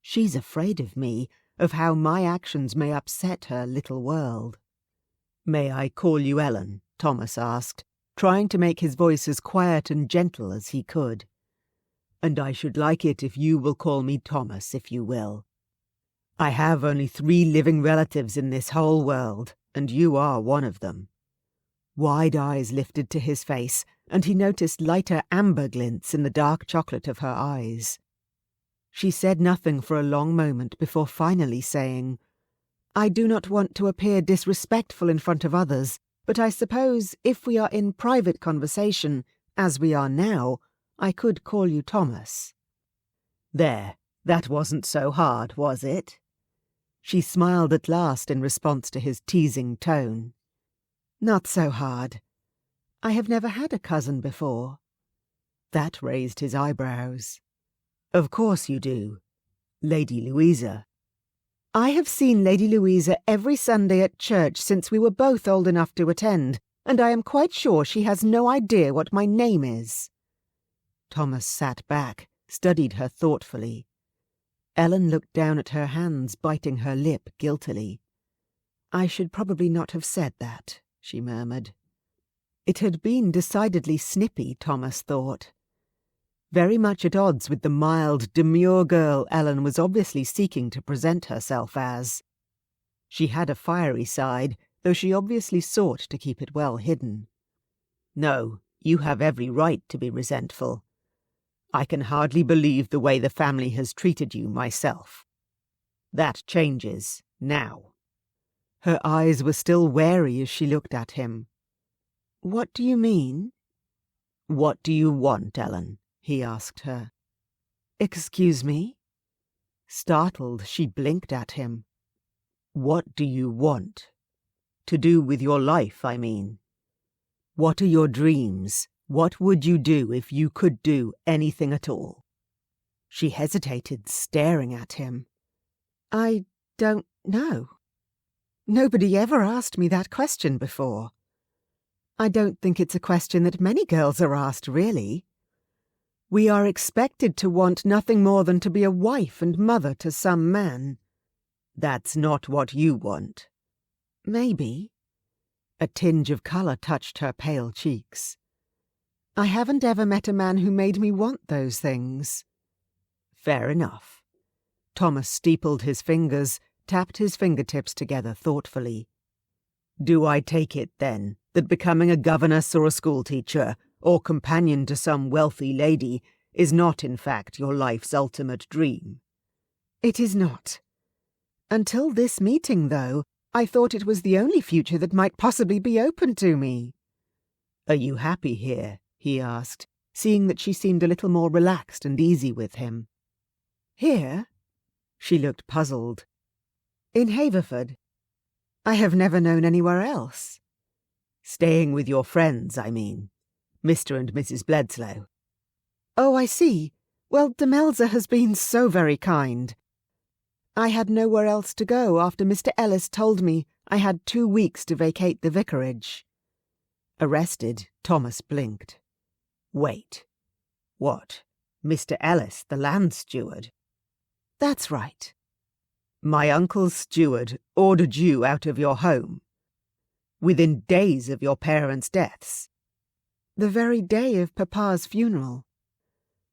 She's afraid of me, of how my actions may upset her little world. "May I call you Ellen?" Thomas asked, trying to make his voice as quiet and gentle as he could. "And I should like it if you will call me Thomas, if you will. I have only 3 living relatives in this whole world, and you are one of them." Wide eyes lifted to his face, and he noticed lighter amber glints in the dark chocolate of her eyes. She said nothing for a long moment before finally saying, "I do not want to appear disrespectful in front of others, but I suppose if we are in private conversation, as we are now, I could call you Thomas." "There, that wasn't so hard, was it?" She smiled at last in response to his teasing tone. "Not so hard. I have never had a cousin before." That raised his eyebrows. "Of course you do. Lady Louisa." "I have seen Lady Louisa every Sunday at church since we were both old enough to attend, and I am quite sure she has no idea what my name is." Thomas sat back, studied her thoughtfully. Ellen looked down at her hands, biting her lip guiltily. "I should probably not have said that," she murmured. It had been decidedly snippy, Thomas thought. Very much at odds with the mild, demure girl Ellen was obviously seeking to present herself as. She had a fiery side, though she obviously sought to keep it well hidden. "No, you have every right to be resentful. I can hardly believe the way the family has treated you myself. That changes now." Her eyes were still wary as she looked at him. "What do you mean?" "What do you want, Ellen?" he asked her. "Excuse me?" Startled, she blinked at him. "What do you want? To do with your life, I mean. What are your dreams? What would you do if you could do anything at all?" She hesitated, staring at him. "I don't know. Nobody ever asked me that question before. I don't think it's a question that many girls are asked, really. We are expected to want nothing more than to be a wife and mother to some man." "That's not what you want." "Maybe." A tinge of colour touched her pale cheeks. "I haven't ever met a man who made me want those things." "Fair enough." Thomas steepled his fingers, tapped his fingertips together thoughtfully. "Do I take it, then, that becoming a governess or a schoolteacher, or companion to some wealthy lady, is not in fact your life's ultimate dream?" "It is not. Until this meeting, though, I thought it was the only future that might possibly be open to me." "Are you happy here?" he asked, seeing that she seemed a little more relaxed and easy with him. "Here?" She looked puzzled. "In Haverford. I have never known anywhere else." "Staying with your friends, I mean. Mr. and Mrs. Bledsoe." "Oh, I see. Well, Demelza has been so very kind. I had nowhere else to go after Mr. Ellis told me I had 2 weeks to vacate the vicarage." Arrested, Thomas blinked. "Wait. What? Mr. Ellis, the land steward?" "That's right." "My uncle's steward ordered you out of your home? Within days of your parents' deaths?" "The very day of Papa's funeral.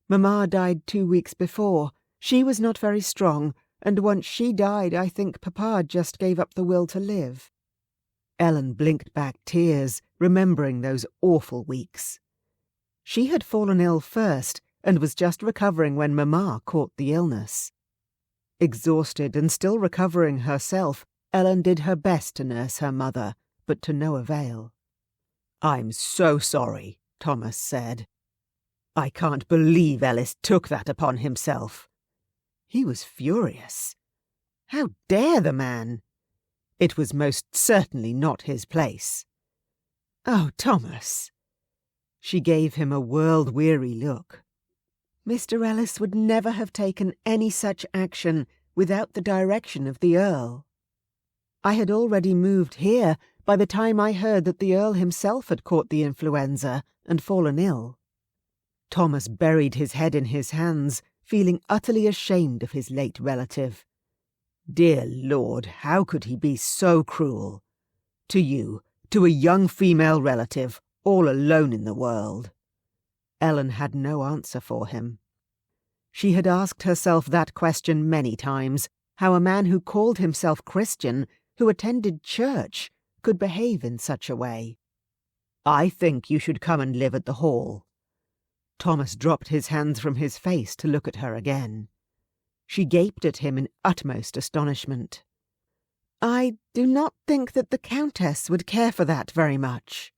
Mamma died 2 weeks before. She was not very strong, and once she died I think Papa just gave up the will to live." Ellen blinked back tears, remembering those awful weeks. She had fallen ill first, and was just recovering when Mamma caught the illness. Exhausted and still recovering herself, Ellen did her best to nurse her mother, but to no avail. "I'm so sorry," Thomas said. "I can't believe Ellis took that upon himself." He was furious. How dare the man? It was most certainly not his place. "Oh, Thomas." She gave him a world-weary look. "Mr. Ellis would never have taken any such action without the direction of the Earl. I had already moved here by the time I heard that the Earl himself had caught the influenza and fallen ill." Thomas buried his head in his hands, feeling utterly ashamed of his late relative. Dear Lord, how could he be so cruel? To you, to a young female relative, all alone in the world. Ellen had no answer for him. She had asked herself that question many times, how a man who called himself Christian, who attended church, could behave in such a way. "I think you should come and live at the Hall." Thomas dropped his hands from his face to look at her again. She gaped at him in utmost astonishment. "I do not think that the countess would care for that very much."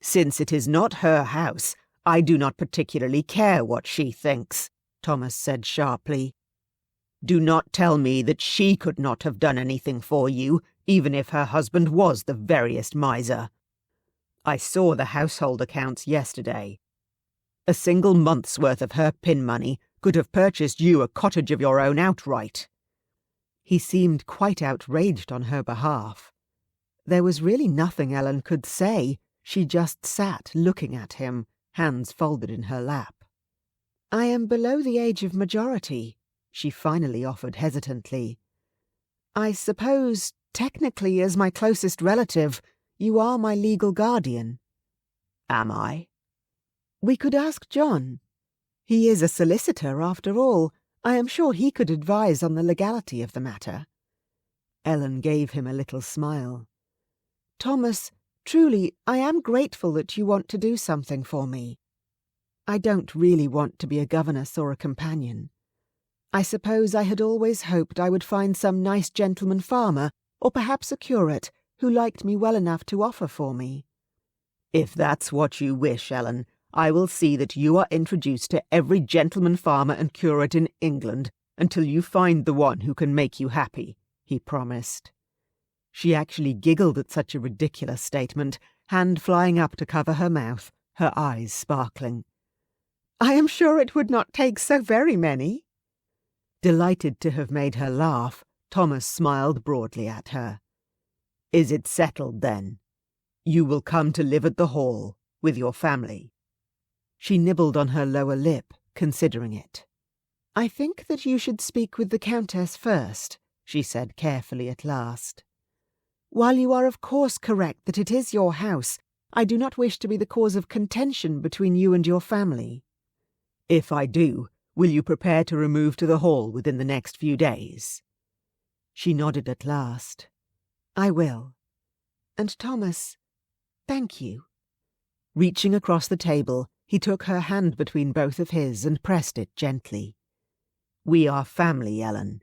"Since it is not her house, I do not particularly care what she thinks," Thomas said sharply. "Do not tell me that she could not have done anything for you, even if her husband was the veriest miser. I saw the household accounts yesterday. A single month's worth of her pin money could have purchased you a cottage of your own outright." He seemed quite outraged on her behalf. There was really nothing Ellen could say. She just sat looking at him, hands folded in her lap. "I am below the age of majority," she finally offered hesitantly. "I suppose, technically, as my closest relative, you are my legal guardian." "Am I?" "We could ask John. He is a solicitor, after all. I am sure he could advise on the legality of the matter." Ellen gave him a little smile. "Thomas, truly, I am grateful that you want to do something for me. I don't really want to be a governess or a companion. I suppose I had always hoped I would find some nice gentleman farmer, or perhaps a curate, who liked me well enough to offer for me." "If that's what you wish, Ellen, I will see that you are introduced to every gentleman farmer and curate in England until you find the one who can make you happy," he promised. She actually giggled at such a ridiculous statement, hand flying up to cover her mouth, her eyes sparkling. "I am sure it would not take so very many." Delighted to have made her laugh, Thomas smiled broadly at her. "Is it settled, then? You will come to live at the Hall, with your family?" She nibbled on her lower lip, considering it. "I think that you should speak with the countess first," she said carefully at last. "While you are of course correct that it is your house, I do not wish to be the cause of contention between you and your family." "If I do, will you prepare to remove to the Hall within the next few days?" She nodded at last. "I will. And Thomas, thank you." Reaching across the table, he took her hand between both of his and pressed it gently. "We are family, Ellen.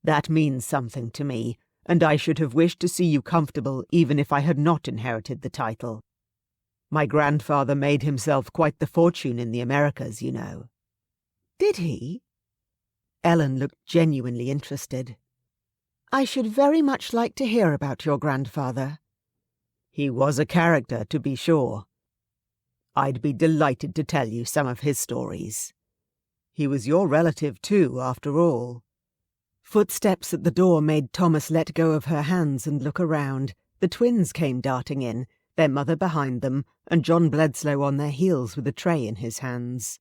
That means something to me, and I should have wished to see you comfortable even if I had not inherited the title. My grandfather made himself quite the fortune in the Americas, you know." "Did he?" Ellen looked genuinely interested. "I should very much like to hear about your grandfather." "He was a character, to be sure. I'd be delighted to tell you some of his stories. He was your relative, too, after all." Footsteps at the door made Thomas let go of her hands and look around. The twins came darting in, their mother behind them, and John Bledsoe on their heels with a tray in his hands.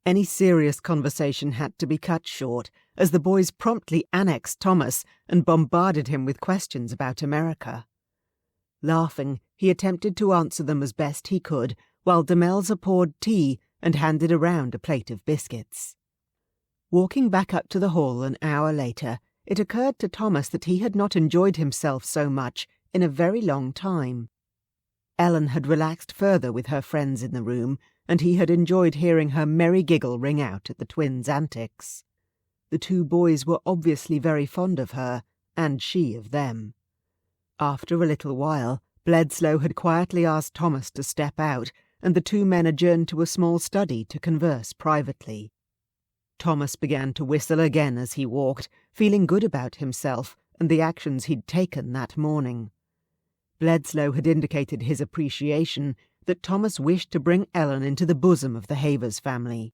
Any serious conversation had to be cut short, as the boys promptly annexed Thomas and bombarded him with questions about America. Laughing, he attempted to answer them as best he could, while Demelza poured tea and handed around a plate of biscuits. Walking back up to the hall an hour later, it occurred to Thomas that he had not enjoyed himself so much in a very long time. Ellen had relaxed further with her friends in the room, and he had enjoyed hearing her merry giggle ring out at the twins' antics. The two boys were obviously very fond of her, and she of them. After a little while, Bledsoe had quietly asked Thomas to step out, and the two men adjourned to a small study to converse privately. Thomas began to whistle again as he walked, feeling good about himself and the actions he'd taken that morning. Bledsoe had indicated his appreciation that Thomas wished to bring Ellen into the bosom of the Havers family.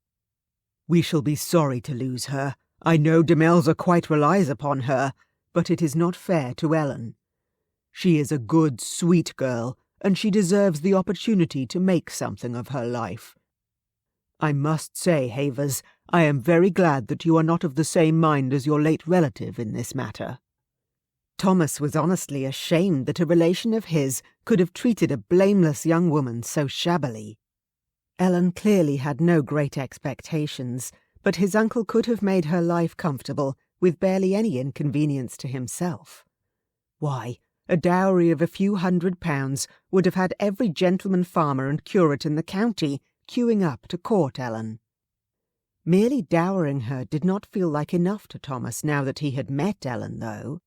"We shall be sorry to lose her. I know Demelza quite relies upon her, but it is not fair to Ellen. She is a good, sweet girl, and she deserves the opportunity to make something of her life. I must say, Havers, I am very glad that you are not of the same mind as your late relative in this matter." Thomas was honestly ashamed that a relation of his could have treated a blameless young woman so shabbily. Ellen clearly had no great expectations, but his uncle could have made her life comfortable with barely any inconvenience to himself. Why, a dowry of a few £100 would have had every gentleman farmer and curate in the county queuing up to court Ellen. Merely dowering her did not feel like enough to Thomas now that he had met Ellen, though.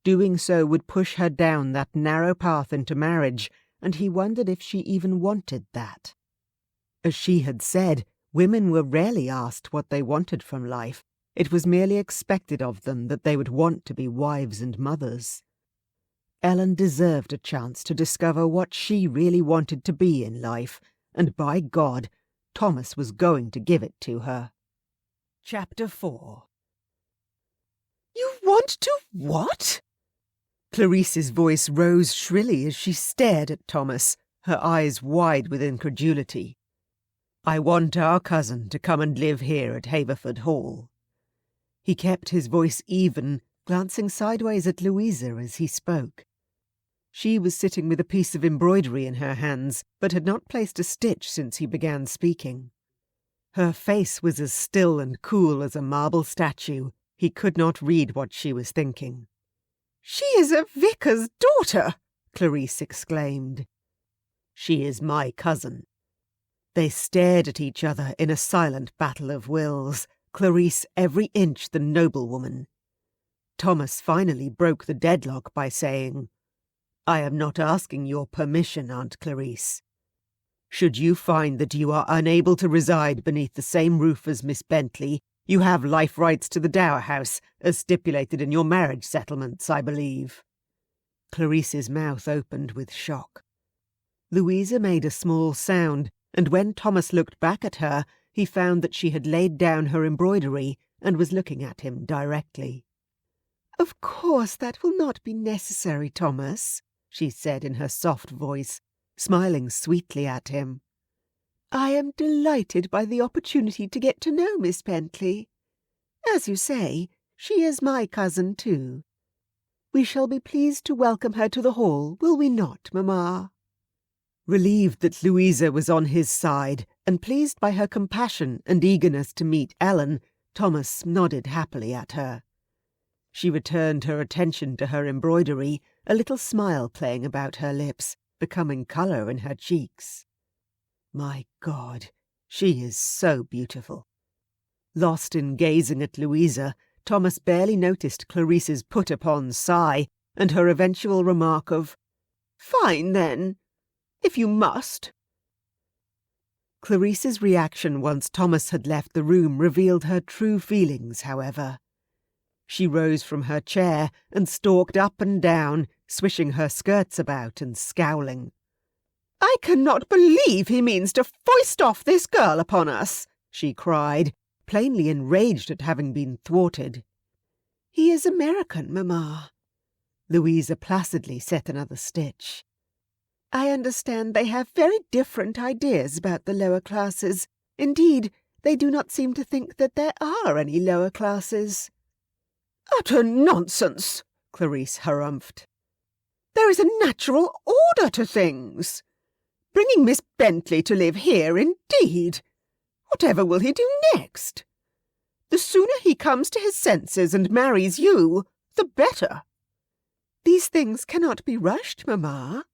Doing so would push her down that narrow path into marriage, and he wondered if she even wanted that. As she had said, women were rarely asked what they wanted from life. It was merely expected of them that they would want to be wives and mothers. Ellen deserved a chance to discover what she really wanted to be in life, and by God, Thomas was going to give it to her. Chapter 4. "You want to what?" Clarice's voice rose shrilly as she stared at Thomas, her eyes wide with incredulity. "I want our cousin to come and live here at Haverford Hall." He kept his voice even, glancing sideways at Louisa as he spoke. She was sitting with a piece of embroidery in her hands, but had not placed a stitch since he began speaking. Her face was as still and cool as a marble statue. He could not read what she was thinking. "She is a vicar's daughter!" Clarice exclaimed. "She is my cousin." They stared at each other in a silent battle of wills, Clarice every inch the noblewoman. Thomas finally broke the deadlock by saying, "I am not asking your permission, Aunt Clarice. Should you find that you are unable to reside beneath the same roof as Miss Bentley, you have life rights to the dower house, as stipulated in your marriage settlements, I believe." Clarice's mouth opened with shock. Louisa made a small sound, and when Thomas looked back at her, he found that she had laid down her embroidery and was looking at him directly. "Of course that will not be necessary, Thomas," she said in her soft voice, smiling sweetly at him. "I am delighted by the opportunity to get to know Miss Bentley. As you say, she is my cousin too. We shall be pleased to welcome her to the Hall, will we not, Mamma?" Relieved that Louisa was on his side, and pleased by her compassion and eagerness to meet Ellen, Thomas nodded happily at her. She returned her attention to her embroidery, a little smile playing about her lips, becoming colour in her cheeks. My God, she is so beautiful. Lost in gazing at Louisa, Thomas barely noticed Clarice's put-upon sigh and her eventual remark of, "Fine, then, if you must." Clarice's reaction once Thomas had left the room revealed her true feelings, however. She rose from her chair and stalked up and down, swishing her skirts about and scowling. "I cannot believe he means to foist off this girl upon us," she cried, plainly enraged at having been thwarted. "He is American, Mamma." Louisa placidly set another stitch. "I understand they have very different ideas about the lower classes. Indeed, they do not seem to think that there are any lower classes." "Utter nonsense!" Clarice harumphed. "There is a natural order to things. Bringing Miss Bentley to live here, indeed! Whatever will he do next? The sooner he comes to his senses and marries you, the better." "These things cannot be rushed, Mamma."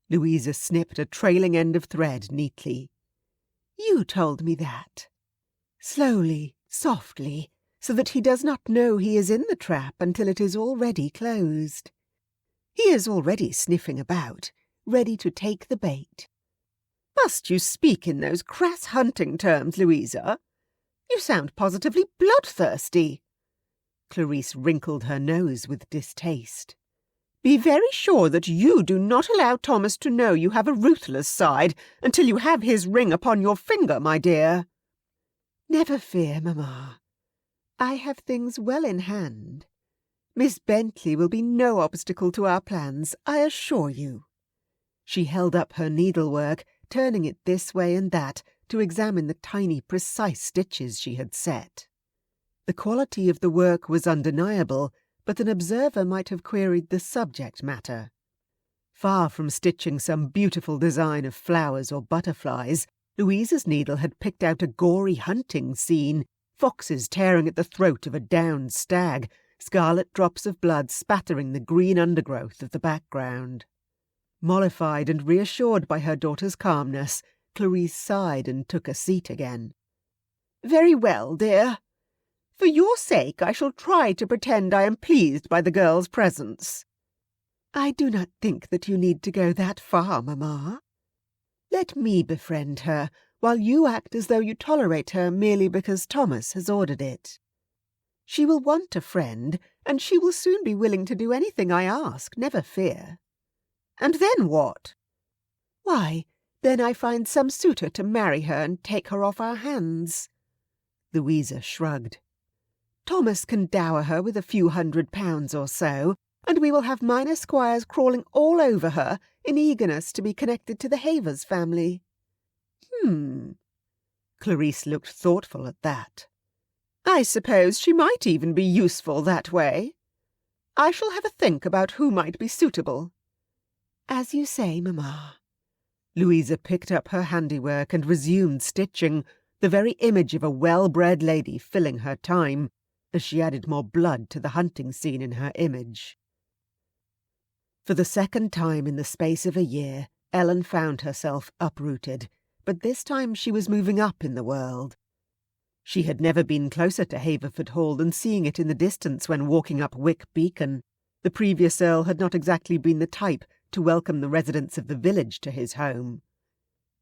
Louisa snipped a trailing end of thread neatly. "You told me that." Slowly, softly, so that he does not know he is in the trap until it is already closed. He is already sniffing about, ready to take the bait. "Must you speak in those crass hunting terms, Louisa? You sound positively bloodthirsty." Clarice wrinkled her nose with distaste. "Be very sure that you do not allow Thomas to know you have a ruthless side until you have his ring upon your finger, my dear." "Never fear, Mamma. I have things well in hand. Miss Bentley will be no obstacle to our plans, I assure you." She held up her needlework, turning it this way and that to examine the tiny, precise stitches she had set. The quality of the work was undeniable, but an observer might have queried the subject matter. Far from stitching some beautiful design of flowers or butterflies, Louisa's needle had picked out a gory hunting scene, foxes tearing at the throat of a downed stag, scarlet drops of blood spattering the green undergrowth of the background. Mollified and reassured by her daughter's calmness, Clarice sighed and took a seat again. "Very well, dear. For your sake I shall try to pretend I am pleased by the girl's presence." "I do not think that you need to go that far, Mamma. Let me befriend her, while you act as though you tolerate her merely because Thomas has ordered it. She will want a friend, and she will soon be willing to do anything I ask, never fear." "And then what?" "Why, then I find some suitor to marry her and take her off our hands." Louisa shrugged. "Thomas can dower her with a few £100 or so, and we will have minor squires crawling all over her in eagerness to be connected to the Havers family." Clarice looked thoughtful at that. "I suppose she might even be useful that way. I shall have a think about who might be suitable." "As you say, Mamma." Louisa picked up her handiwork and resumed stitching, the very image of a well-bred lady filling her time, as she added more blood to the hunting scene in her image. For the second time in the space of a year, Ellen found herself uprooted, but this time she was moving up in the world. She had never been closer to Haverford Hall than seeing it in the distance when walking up Wick Beacon. The previous Earl had not exactly been the type to welcome the residents of the village to his home.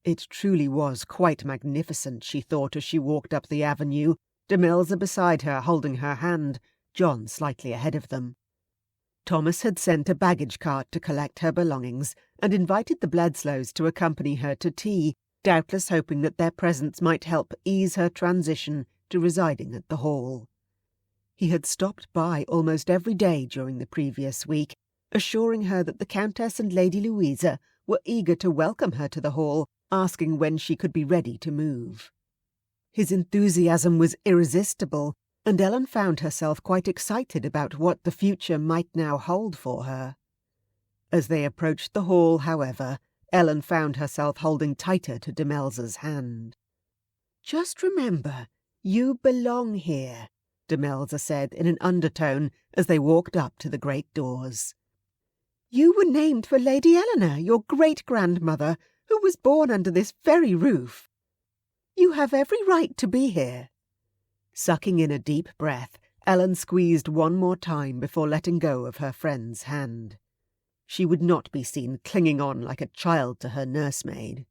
It truly was quite magnificent, she thought as she walked up the avenue, Demelza beside her holding her hand, John slightly ahead of them. Thomas had sent a baggage cart to collect her belongings and invited the Bledslows to accompany her to tea, doubtless hoping that their presence might help ease her transition to residing at the Hall. He had stopped by almost every day during the previous week, assuring her that the Countess and Lady Louisa were eager to welcome her to the Hall, asking when she could be ready to move. His enthusiasm was irresistible, and Ellen found herself quite excited about what the future might now hold for her. As they approached the Hall, however, Ellen found herself holding tighter to Demelza's hand. "Just remember, you belong here," Demelza said in an undertone as they walked up to the great doors. "You were named for Lady Eleanor, your great-grandmother, who was born under this very roof. You have every right to be here." Sucking in a deep breath, Ellen squeezed one more time before letting go of her friend's hand. She would not be seen clinging on like a child to her nursemaid.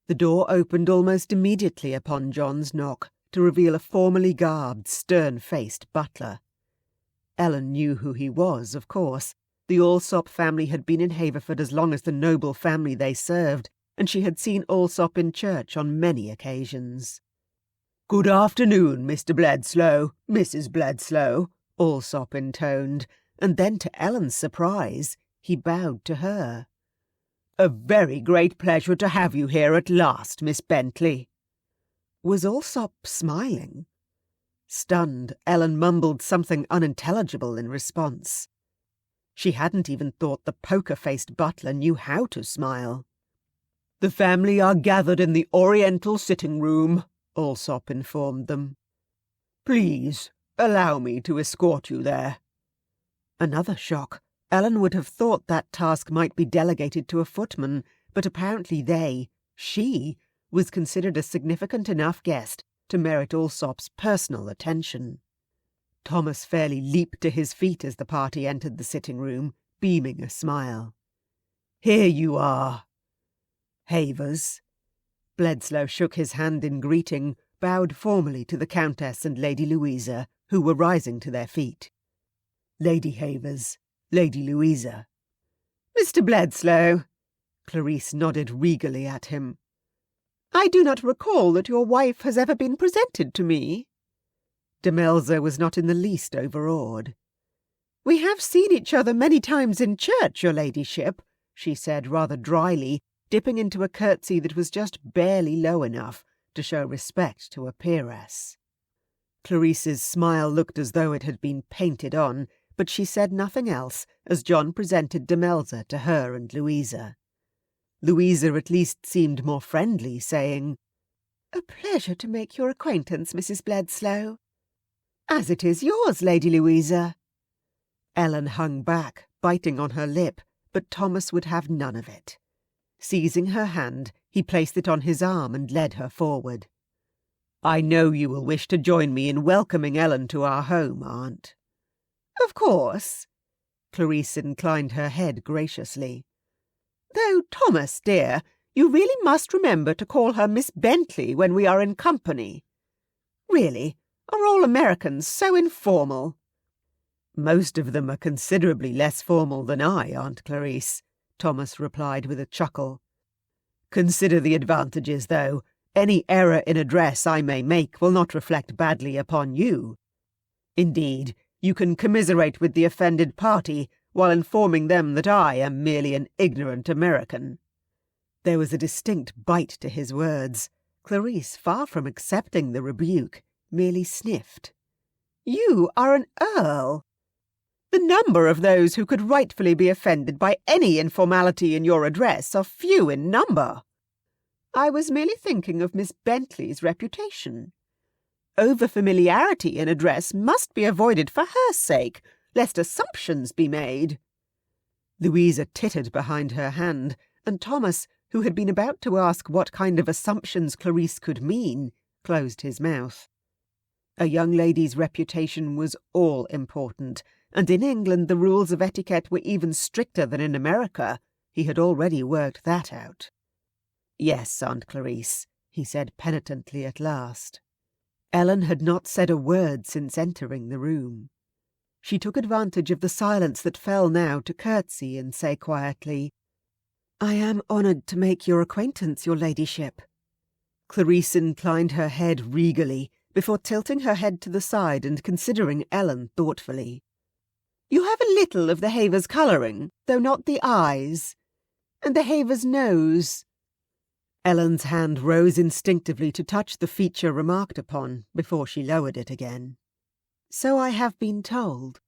The door opened almost immediately upon John's knock to reveal a formally garbed, stern-faced butler. Ellen knew who he was, of course. The Alsop family had been in Haverford as long as the noble family they served, and she had seen Alsop in church on many occasions. "Good afternoon, Mr. Bledslow, Mrs. Bledslow," Alsop intoned, and then to Ellen's surprise, he bowed to her. "A very great pleasure to have you here at last, Miss Bentley." Was Alsop smiling? Stunned, Ellen mumbled something unintelligible in response. She hadn't even thought the poker-faced butler knew how to smile. "The family are gathered in the Oriental sitting-room," Alsop informed them. "Please, allow me to escort you there." Another shock. Ellen would have thought that task might be delegated to a footman, but apparently she, was considered a significant enough guest to merit Alsop's personal attention. Thomas fairly leaped to his feet as the party entered the sitting-room, beaming a smile. "Here you are." "Havers." Bledslow shook his hand in greeting, bowed formally to the countess and Lady Louisa, who were rising to their feet. "Lady Havers, Lady Louisa." "Mr. Bledslow." Clarice nodded regally at him. "I do not recall that your wife has ever been presented to me." Demelza was not in the least overawed. "We have seen each other many times in church, your ladyship," she said rather dryly, dipping into a curtsy that was just barely low enough to show respect to a peeress. Clarice's smile looked as though it had been painted on, but she said nothing else as John presented Demelza to her and Louisa. Louisa at least seemed more friendly, saying, "A pleasure to make your acquaintance, Mrs. Bledslow." "As it is yours, Lady Louisa." Ellen hung back, biting on her lip, but Thomas would have none of it. Seizing her hand, he placed it on his arm and led her forward. "I know you will wish to join me in welcoming Ellen to our home, Aunt." "Of course." Clarice inclined her head graciously. "Though, Thomas, dear, you really must remember to call her Miss Bentley when we are in company. Really, are all Americans so informal?" "Most of them are considerably less formal than I, Aunt Clarice," Thomas replied with a chuckle. "Consider the advantages, though. Any error in address I may make will not reflect badly upon you. Indeed, you can commiserate with the offended party while informing them that I am merely an ignorant American." There was a distinct bite to his words. Clarice, far from accepting the rebuke, merely sniffed. "You are an earl. The number of those who could rightfully be offended by any informality in your address are few in number. I was merely thinking of Miss Bentley's reputation. Over-familiarity in address must be avoided for her sake, lest assumptions be made." Louisa tittered behind her hand, and Thomas, who had been about to ask what kind of assumptions Clarice could mean, closed his mouth. A young lady's reputation was all important, and in England the rules of etiquette were even stricter than in America. He had already worked that out. "Yes, Aunt Clarice," he said penitently at last. Ellen had not said a word since entering the room. She took advantage of the silence that fell now to curtsy and say quietly, "I am honoured to make your acquaintance, your ladyship." Clarice inclined her head regally, before tilting her head to the side and considering Ellen thoughtfully. "You have a little of the Havers colouring, though not the eyes. And the Havers nose." Ellen's hand rose instinctively to touch the feature remarked upon before she lowered it again. "So I have been told."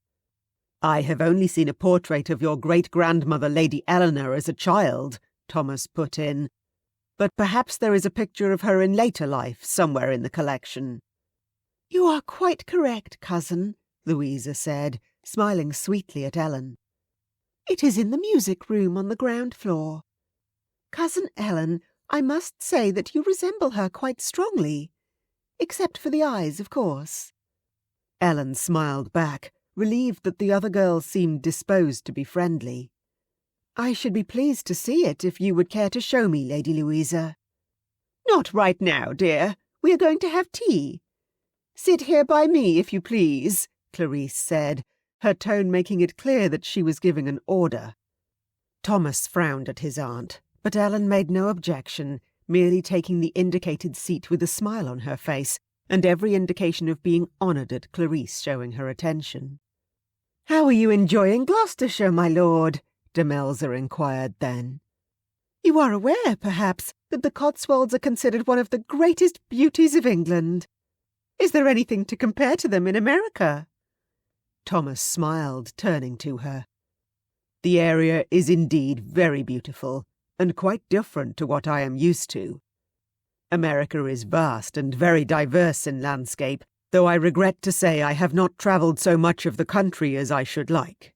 "I have only seen a portrait of your great-grandmother Lady Eleanor as a child," Thomas put in, "but perhaps there is a picture of her in later life somewhere in the collection." "You are quite correct, cousin," Louisa said, smiling sweetly at Ellen. "It is in the music-room on the ground floor. Cousin Ellen, I must say that you resemble her quite strongly, except for the eyes, of course." Ellen smiled back, relieved that the other girls seemed disposed to be friendly. "I should be pleased to see it if you would care to show me, Lady Louisa." "Not right now, dear. We are going to have tea. Sit here by me, if you please," Clarice said, her tone making it clear that she was giving an order. Thomas frowned at his aunt, but Ellen made no objection, merely taking the indicated seat with a smile on her face, and every indication of being honoured at Clarice showing her attention. "How are you enjoying Gloucestershire, my lord?" de Melzer inquired then. "You are aware, perhaps, that the Cotswolds are considered one of the greatest beauties of England. Is there anything to compare to them in America?" Thomas smiled, turning to her. "The area is indeed very beautiful, and quite different to what I am used to. America is vast and very diverse in landscape, though I regret to say I have not travelled so much of the country as I should like.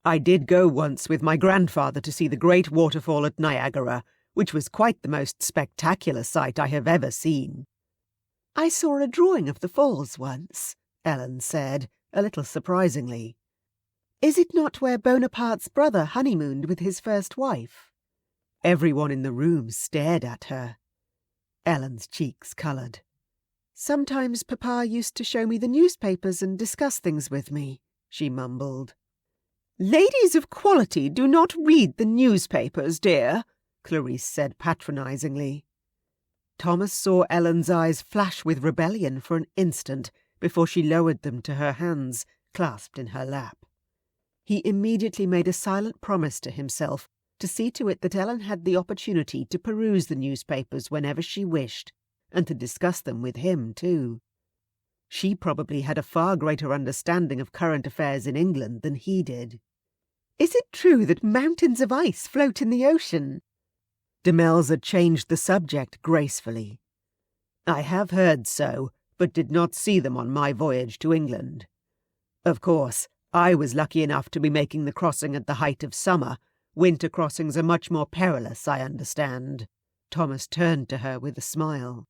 I did go once with my grandfather to see the great waterfall at Niagara, which was quite the most spectacular sight I have ever seen." "I saw a drawing of the falls once," Ellen said, a little surprisingly. "Is it not where Bonaparte's brother honeymooned with his first wife?" Everyone in the room stared at her. Ellen's cheeks coloured. "Sometimes Papa used to show me the newspapers and discuss things with me," she mumbled. "Ladies of quality do not read the newspapers, dear," Clarice said patronisingly. Thomas saw Ellen's eyes flash with rebellion for an instant before she lowered them to her hands, clasped in her lap. He immediately made a silent promise to himself to see to it that Ellen had the opportunity to peruse the newspapers whenever she wished, and to discuss them with him too. She probably had a far greater understanding of current affairs in England than he did. "Is it true that mountains of ice float in the ocean?" De Melzer changed the subject gracefully. "I have heard so, but did not see them on my voyage to England. Of course, I was lucky enough to be making the crossing at the height of summer. Winter crossings are much more perilous, I understand." Thomas turned to her with a smile.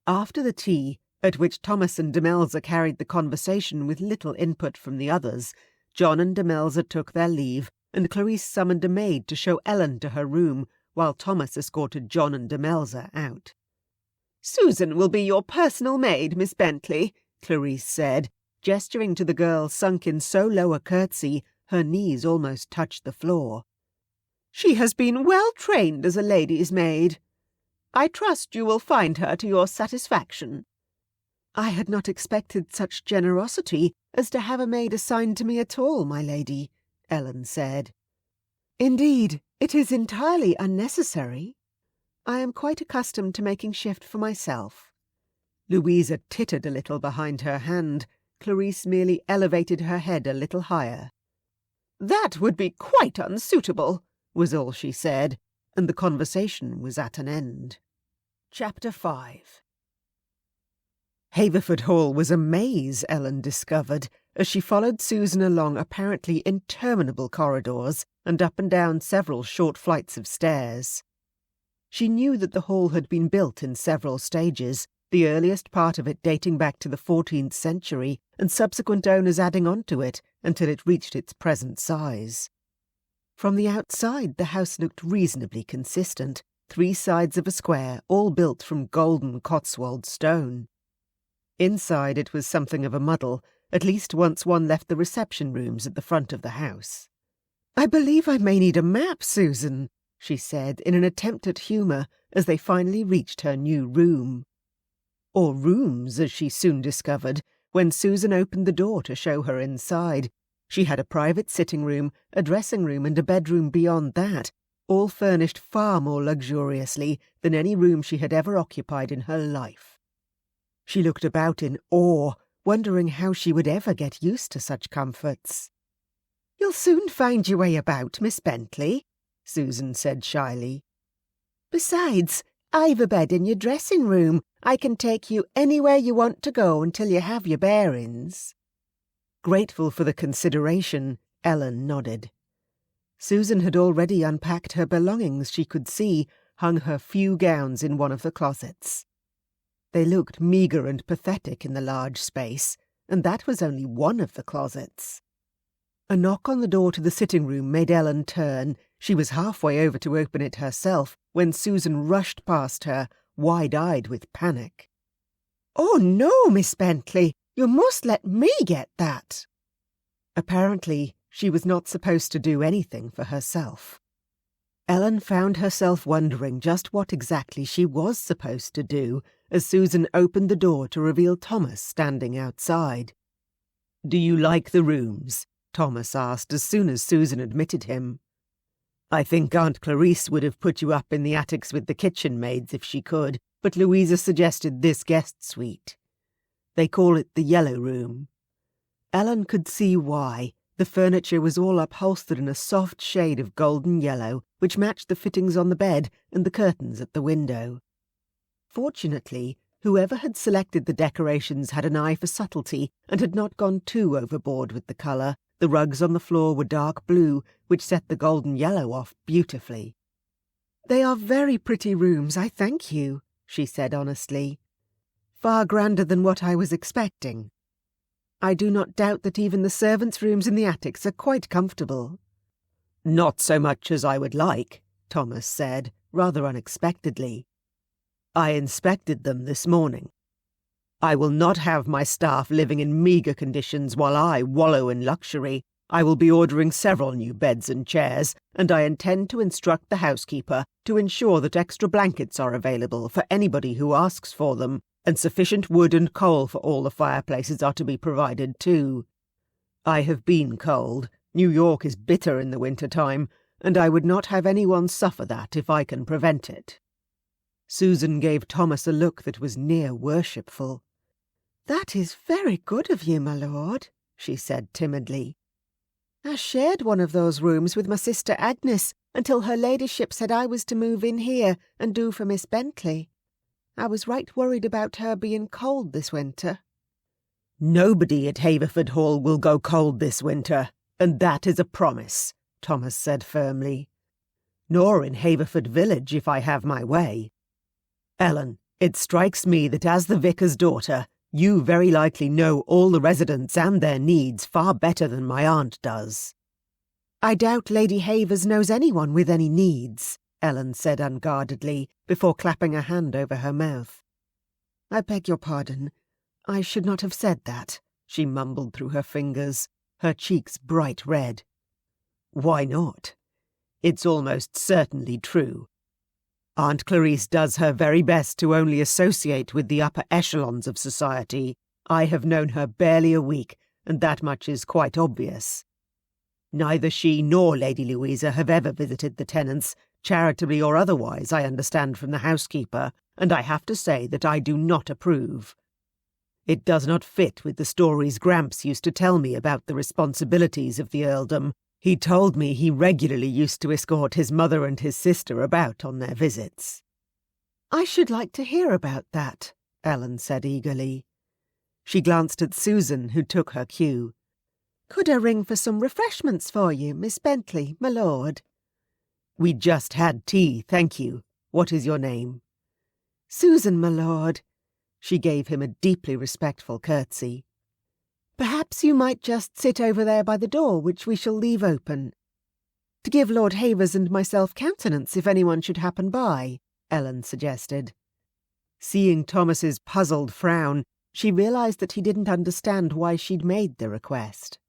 After the tea, at which Thomas and de Melzer carried the conversation with little input from the others, John and de Melzer took their leave, and Clarice summoned a maid to show Ellen to her room, while Thomas escorted John and de Melzer out. "Susan will be your personal maid, Miss Bentley," Clarice said, gesturing to the girl sunk in so low a curtsy her knees almost touched the floor. "She has been well trained as a lady's maid. I trust you will find her to your satisfaction." "I had not expected such generosity as to have a maid assigned to me at all, my lady," Ellen said. "Indeed, it is entirely unnecessary. I am quite accustomed to making shift for myself." Louisa tittered a little behind her hand. Clarice merely elevated her head a little higher. "That would be quite unsuitable," was all she said, and the conversation was at an end. Chapter 5. Haverford Hall was a maze, Ellen discovered, as she followed Susan along apparently interminable corridors and up and down several short flights of stairs. She knew that the hall had been built in several stages, the earliest part of it dating back to the 14th century, and subsequent owners adding on to it until it reached its present size. From the outside the house looked reasonably consistent, 3 sides of a square, all built from golden Cotswold stone. Inside it was something of a muddle, at least once one left the reception rooms at the front of the house. "I believe I may need a map, Susan," she said in an attempt at humour as they finally reached her new room. Or rooms, as she soon discovered, when Susan opened the door to show her inside. She had a private sitting room, a dressing room, and a bedroom beyond that, all furnished far more luxuriously than any room she had ever occupied in her life. She looked about in awe, wondering how she would ever get used to such comforts. "You'll soon find your way about, Miss Bentley," Susan said shyly. "Besides, I've a bed in your dressing room. I can take you anywhere you want to go until you have your bearings." Grateful for the consideration, Ellen nodded. Susan had already unpacked her belongings. She could see, hung her few gowns in one of the closets. They looked meagre and pathetic in the large space, and that was only one of the closets. A knock on the door to the sitting room made Ellen turn. She was halfway over to open it herself when Susan rushed past her, wide-eyed with panic. "Oh no, Miss Bentley, you must let me get that." Apparently, she was not supposed to do anything for herself. Ellen found herself wondering just what exactly she was supposed to do as Susan opened the door to reveal Thomas standing outside. "Do you like the rooms?" Thomas asked as soon as Susan admitted him. "I think Aunt Clarice would have put you up in the attics with the kitchen maids if she could, but Louisa suggested this guest suite. They call it the Yellow Room." Ellen could see why. The furniture was all upholstered in a soft shade of golden yellow, which matched the fittings on the bed and the curtains at the window. Fortunately, whoever had selected the decorations had an eye for subtlety and had not gone too overboard with the colour. The rugs on the floor were dark blue, which set the golden yellow off beautifully. "They are very pretty rooms, I thank you," she said honestly. "Far grander than what I was expecting. I do not doubt that even the servants' rooms in the attics are quite comfortable." "Not so much as I would like," Thomas said, rather unexpectedly. "I inspected them this morning. I will not have my staff living in meagre conditions while I wallow in luxury. I will be ordering several new beds and chairs, and I intend to instruct the housekeeper to ensure that extra blankets are available for anybody who asks for them, and sufficient wood and coal for all the fireplaces are to be provided too. I have been cold. New York is bitter in the winter time, and I would not have anyone suffer that if I can prevent it." Susan gave Thomas a look that was near worshipful. "That is very good of you, my lord," she said timidly. "I shared one of those rooms with my sister Agnes until her ladyship said I was to move in here and do for Miss Bentley. I was right worried about her being cold this winter." "Nobody at Haverford Hall will go cold this winter, and that is a promise," Thomas said firmly. "Nor in Haverford Village if I have my way. Ellen, it strikes me that as the vicar's daughter, you very likely know all the residents and their needs far better than my aunt does." "I doubt Lady Havers knows anyone with any needs," Ellen said unguardedly, before clapping a hand over her mouth. "I beg your pardon. I should not have said that," she mumbled through her fingers, her cheeks bright red. "Why not? It's almost certainly true. Aunt Clarice does her very best to only associate with the upper echelons of society. I have known her barely a week, and that much is quite obvious. Neither she nor Lady Louisa have ever visited the tenants, charitably or otherwise, I understand from the housekeeper, and I have to say that I do not approve. It does not fit with the stories Gramps used to tell me about the responsibilities of the earldom. He told me he regularly used to escort his mother and his sister about on their visits." "I should like to hear about that," Ellen said eagerly. She glanced at Susan, who took her cue. "Could I ring for some refreshments for you, Miss Bentley, my lord?" "We just had tea, thank you. What is your name?" "Susan, my lord." She gave him a deeply respectful curtsy. "Perhaps you might just sit over there by the door, which we shall leave open. To give Lord Havers and myself countenance if anyone should happen by," Ellen suggested. Seeing Thomas's puzzled frown, she realized that he didn't understand why she'd made the request.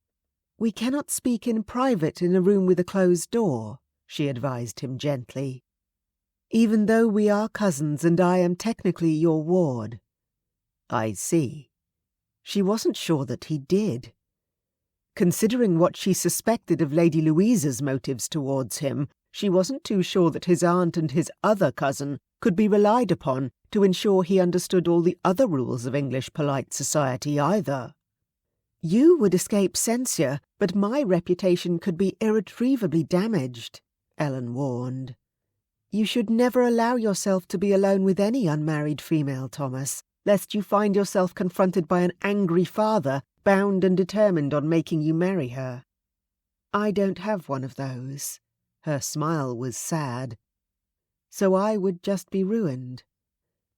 "We cannot speak in private in a room with a closed door," she advised him gently. "Even though we are cousins and I am technically your ward." "I see." She wasn't sure that he did. Considering what she suspected of Lady Louisa's motives towards him, she wasn't too sure that his aunt and his other cousin could be relied upon to ensure he understood all the other rules of English polite society either. "You would escape censure, but my reputation could be irretrievably damaged," Ellen warned. "You should never allow yourself to be alone with any unmarried female, Thomas, lest you find yourself confronted by an angry father, bound and determined on making you marry her. I don't have one of those." Her smile was sad. "So I would just be ruined.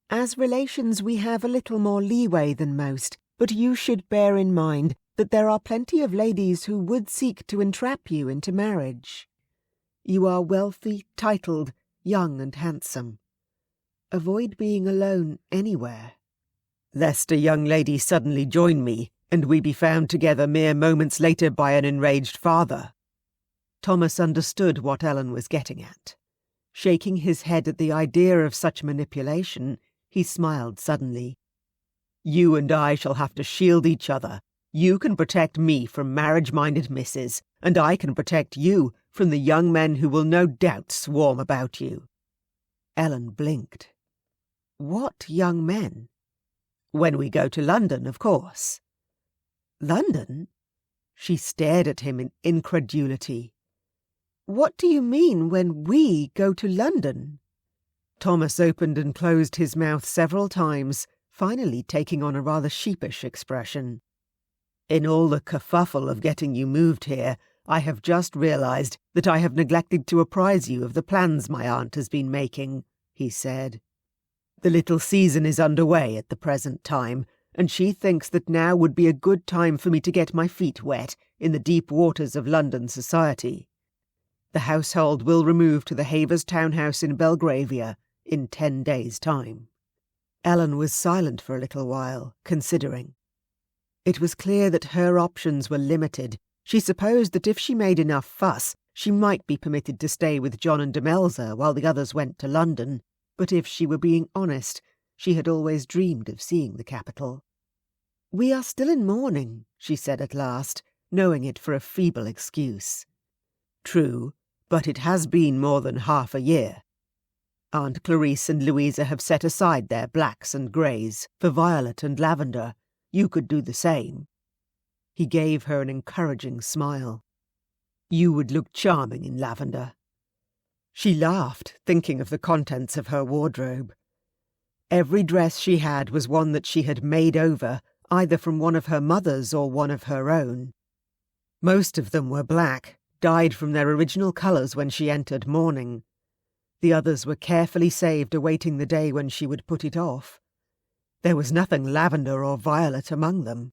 As relations we have a little more leeway than most, But you should bear in mind that there are plenty of ladies who would seek to entrap you into marriage. You are wealthy, titled, young and handsome. Avoid being alone anywhere. Lest a young lady suddenly join me, and we be found together mere moments later by an enraged father. Thomas understood what Ellen was getting at. Shaking his head at the idea of such manipulation, he smiled suddenly. You and I shall have to shield each other. You can protect me from marriage-minded misses, and I can protect you from the young men who will no doubt swarm about you. Ellen blinked. What young men? When we go to London, of course. London? She stared at him in incredulity. What do you mean when we go to London? Thomas opened and closed his mouth several times, finally taking on a rather sheepish expression. In all the kerfuffle of getting you moved here, I have just realised that I have neglected to apprise you of the plans my aunt has been making, he said. The little season is underway at the present time, and she thinks that now would be a good time for me to get my feet wet in the deep waters of London society. The household will remove to the Havers townhouse in Belgravia in 10 days' time. Ellen was silent for a little while, considering. It was clear that her options were limited. She supposed that if she made enough fuss, she might be permitted to stay with John and Demelza while the others went to London, but if she were being honest, she had always dreamed of seeing the capital. "We are still in mourning," she said at last, knowing it for a feeble excuse. True, but it has been more than half a year. Aunt Clarice and Louisa have set aside their blacks and greys for violet and lavender. You could do the same. He gave her an encouraging smile. You would look charming in lavender. She laughed, thinking of the contents of her wardrobe. Every dress she had was one that she had made over, either from one of her mother's or one of her own. Most of them were black, dyed from their original colours when she entered mourning. The others were carefully saved, awaiting the day when she would put it off. There was nothing lavender or violet among them.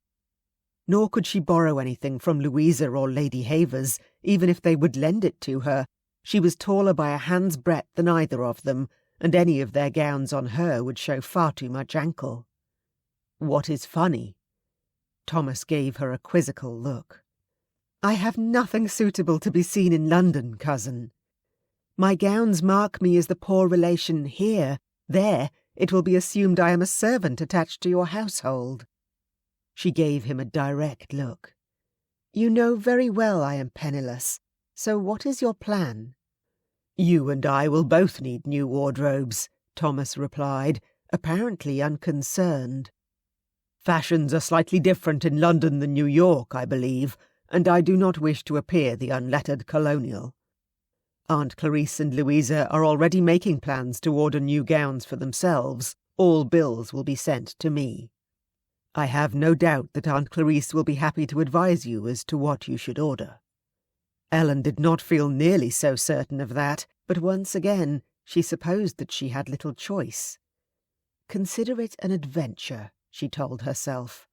Nor could she borrow anything from Louisa or Lady Havers, even if they would lend it to her. She was taller by a hand's breadth than either of them, and any of their gowns on her would show far too much ankle. What is funny? Thomas gave her a quizzical look. I have nothing suitable to be seen in London, cousin. My gowns mark me as the poor relation here. There, it will be assumed I am a servant attached to your household. She gave him a direct look. You know very well I am penniless, so what is your plan? You and I will both need new wardrobes, Thomas replied, apparently unconcerned. Fashions are slightly different in London than New York, I believe, and I do not wish to appear the unlettered colonial. Aunt Clarice and Louisa are already making plans to order new gowns for themselves. All bills will be sent to me. I have no doubt that Aunt Clarice will be happy to advise you as to what you should order. Ellen did not feel nearly so certain of that, but once again she supposed that she had little choice. Consider it an adventure, she told herself.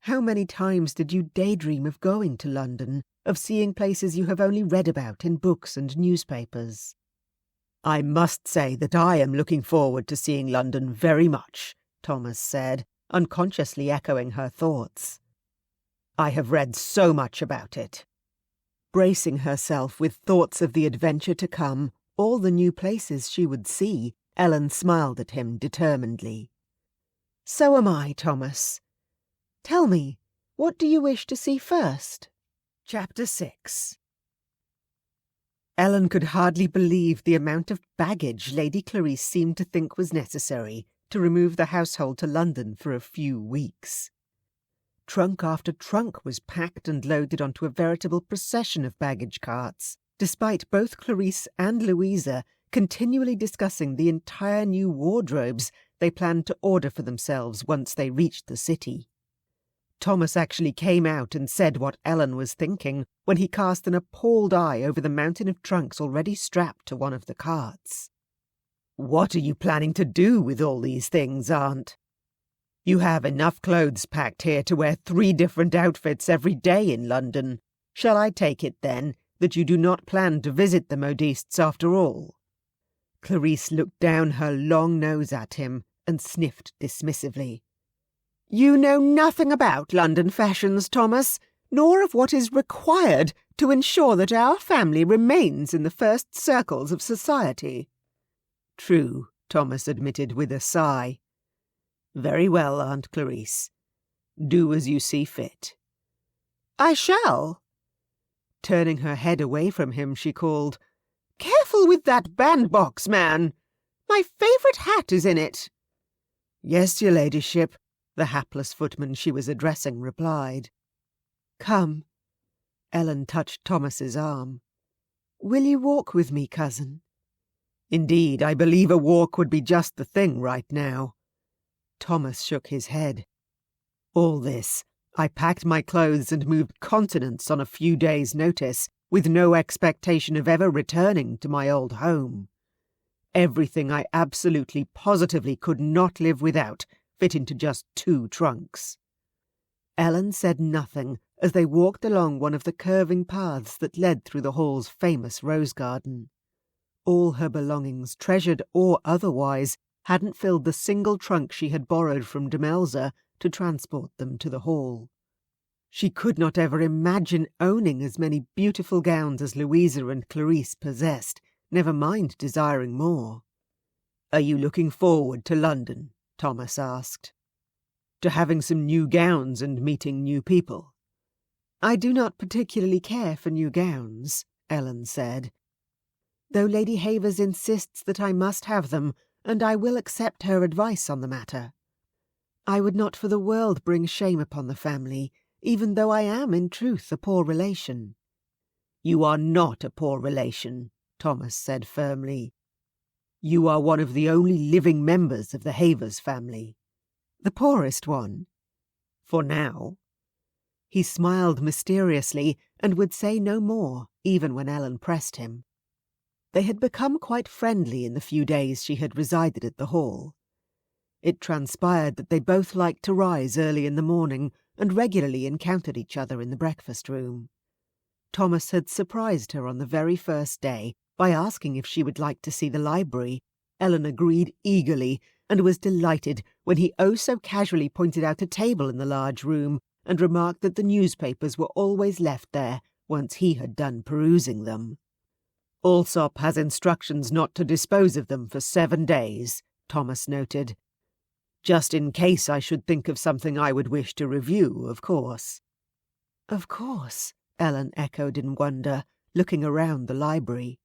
How many times did you daydream of going to London, of seeing places you have only read about in books and newspapers? I must say that I am looking forward to seeing London very much, Thomas said, unconsciously echoing her thoughts. I have read so much about it. Bracing herself with thoughts of the adventure to come, all the new places she would see, Ellen smiled at him determinedly. So am I, Thomas. Tell me, what do you wish to see first? Chapter 6. Ellen could hardly believe the amount of baggage Lady Clarice seemed to think was necessary to remove the household to London for a few weeks. Trunk after trunk was packed and loaded onto a veritable procession of baggage carts, despite both Clarice and Louisa continually discussing the entire new wardrobes they planned to order for themselves once they reached the city. Thomas actually came out and said what Ellen was thinking when he cast an appalled eye over the mountain of trunks already strapped to one of the carts. What are you planning to do with all these things, Aunt? You have enough clothes packed here to wear 3 different outfits every day in London. Shall I take it, then, that you do not plan to visit the modistes after all?" Clarisse looked down her long nose at him and sniffed dismissively. "You know nothing about London fashions, Thomas, nor of what is required to ensure that our family remains in the first circles of society." "True," Thomas admitted with a sigh. "Very well, Aunt Clarisse. Do as you see fit." "I shall." Turning her head away from him, she called, "Careful with that bandbox, man! My favourite hat is in it." "Yes, your ladyship," the hapless footman she was addressing replied. "Come." Ellen touched Thomas's arm. "Will you walk with me, cousin?" "Indeed, I believe a walk would be just the thing right now." Thomas shook his head. "All this, I packed my clothes and moved continents on a few days' notice, with no expectation of ever returning to my old home. Everything I absolutely positively could not live without fit into just 2 trunks." Ellen said nothing as they walked along one of the curving paths that led through the hall's famous rose garden. All her belongings, treasured or otherwise, hadn't filled the single trunk she had borrowed from Demelza to transport them to the hall. She could not ever imagine owning as many beautiful gowns as Louisa and Clarisse possessed, never mind desiring more. "Are you looking forward to London?" Thomas asked. "To having some new gowns and meeting new people?" "I do not particularly care for new gowns," Ellen said, "though Lady Havers insists that I must have them, and I will accept her advice on the matter. I would not for the world bring shame upon the family, even though I am in truth a poor relation." "You are not a poor relation," Thomas said firmly. "You are one of the only living members of the Havers family." "The poorest one?" "For now." He smiled mysteriously and would say no more, even when Ellen pressed him. They had become quite friendly in the few days she had resided at the hall. It transpired that they both liked to rise early in the morning and regularly encountered each other in the breakfast room. Thomas had surprised her on the very first day by asking if she would like to see the library. Ellen agreed eagerly and was delighted when he oh so casually pointed out a table in the large room and remarked that the newspapers were always left there once he had done perusing them. "Alsop has instructions not to dispose of them for 7 days," Thomas noted. "Just in case I should think of something I would wish to review, of course." "Of course," Ellen echoed in wonder, looking around the library.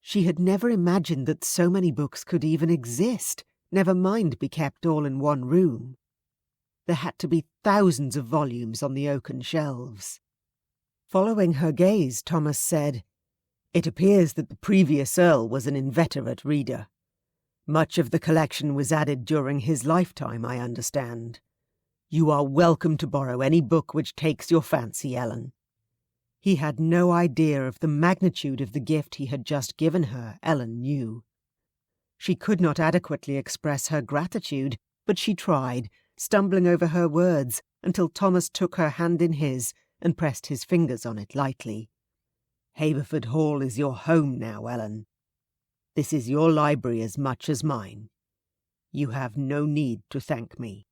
She had never imagined that so many books could even exist, never mind be kept all in one room. There had to be thousands of volumes on the oaken shelves. Following her gaze, Thomas said, "It appears that the previous Earl was an inveterate reader. Much of the collection was added during his lifetime, I understand. You are welcome to borrow any book which takes your fancy, Ellen." He had no idea of the magnitude of the gift he had just given her, Ellen knew. She could not adequately express her gratitude, but she tried, stumbling over her words until Thomas took her hand in his and pressed his fingers on it lightly. "Haverford Hall is your home now, Ellen. This is your library as much as mine. You have no need to thank me."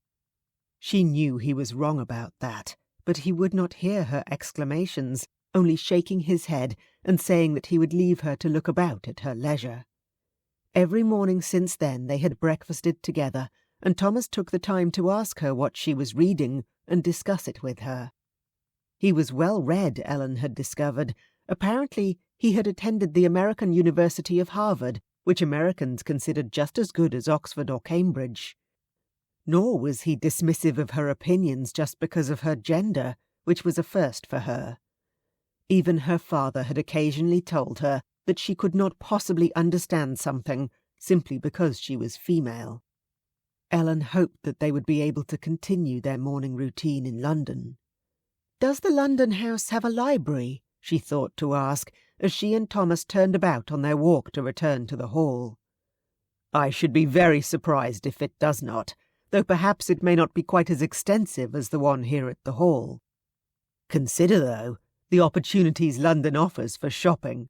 She knew he was wrong about that, but he would not hear her exclamations, only shaking his head and saying that he would leave her to look about at her leisure. Every morning since then they had breakfasted together, and Thomas took the time to ask her what she was reading and discuss it with her. He was well read, Ellen had discovered. Apparently he had attended the American University of Harvard, which Americans considered just as good as Oxford or Cambridge. Nor was he dismissive of her opinions just because of her gender, which was a first for her. Even her father had occasionally told her that she could not possibly understand something simply because she was female. Ellen hoped that they would be able to continue their morning routine in London. "Does the London house have a library?" she thought to ask, as she and Thomas turned about on their walk to return to the hall. "I should be very surprised if it does not. though perhaps it may not be quite as extensive as the one here at the Hall. Consider, though, the opportunities London offers for shopping.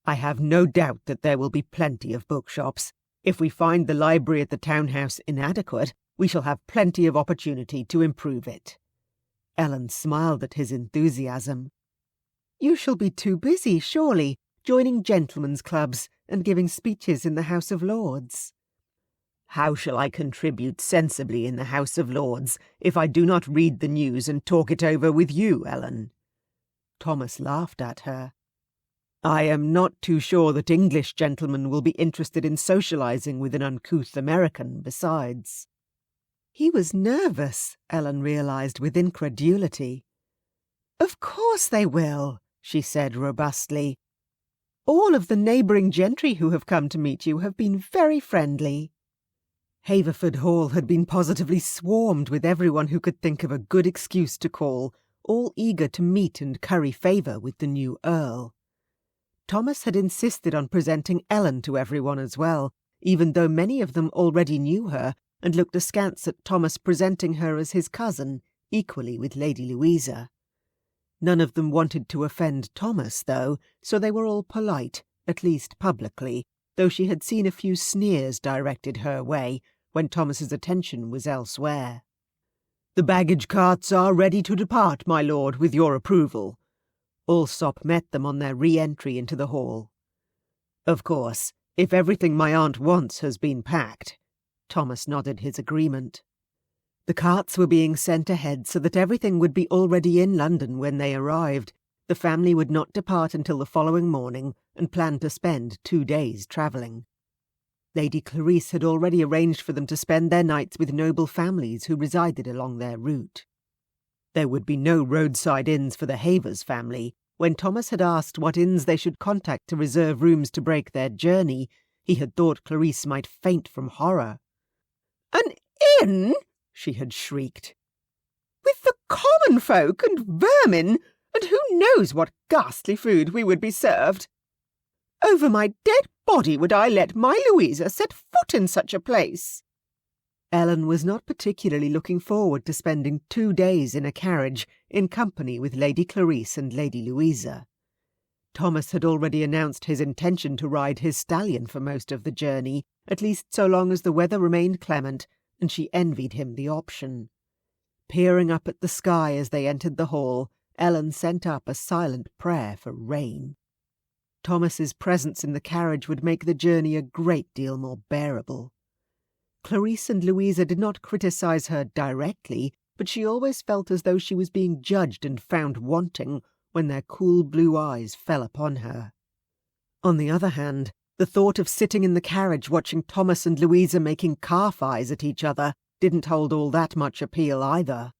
I have no doubt that there will be plenty of bookshops. If we find the library at the townhouse inadequate, we shall have plenty of opportunity to improve it." Ellen smiled at his enthusiasm. "You shall be too busy, surely, joining gentlemen's clubs and giving speeches in the House of Lords." "How shall I contribute sensibly in the House of Lords if I do not read the news and talk it over with you, Ellen?" Thomas laughed at her. "I am not too sure that English gentlemen will be interested in socializing with an uncouth American, besides." He was nervous, Ellen realized with incredulity. "Of course they will," she said robustly. "All of the neighbouring gentry who have come to meet you have been very friendly." Haverford Hall had been positively swarmed with everyone who could think of a good excuse to call, all eager to meet and curry favour with the new Earl. Thomas had insisted on presenting Ellen to everyone as well, even though many of them already knew her and looked askance at Thomas presenting her as his cousin, equally with Lady Louisa. None of them wanted to offend Thomas, though, so they were all polite, at least publicly, though she had seen a few sneers directed her way when Thomas's attention was elsewhere. "The baggage carts are ready to depart, my lord, with your approval." Allsop met them on their re-entry into the hall. "Of course, if everything my aunt wants has been packed." Thomas nodded his agreement. The carts were being sent ahead so that everything would be already in London when they arrived. The family would not depart until the following morning and planned to spend 2 days travelling. Lady Clarice had already arranged for them to spend their nights with noble families who resided along their route. There would be no roadside inns for the Havers family. When Thomas had asked what inns they should contact to reserve rooms to break their journey, he had thought Clarice might faint from horror. "An inn?" she had shrieked. "With the common folk and vermin, and who knows what ghastly food we would be served? Over my dead body would I let my Louisa set foot in such a place." Ellen was not particularly looking forward to spending 2 days in a carriage in company with Lady Clarice and Lady Louisa. Thomas had already announced his intention to ride his stallion for most of the journey, at least so long as the weather remained clement, and she envied him the option. Peering up at the sky as they entered the hall, Ellen sent up a silent prayer for rain. Thomas's presence in the carriage would make the journey a great deal more bearable. Clarice and Louisa did not criticize her directly, but she always felt as though she was being judged and found wanting when their cool blue eyes fell upon her. On the other hand, the thought of sitting in the carriage watching Thomas and Louisa making calf-eyes at each other didn't hold all that much appeal either.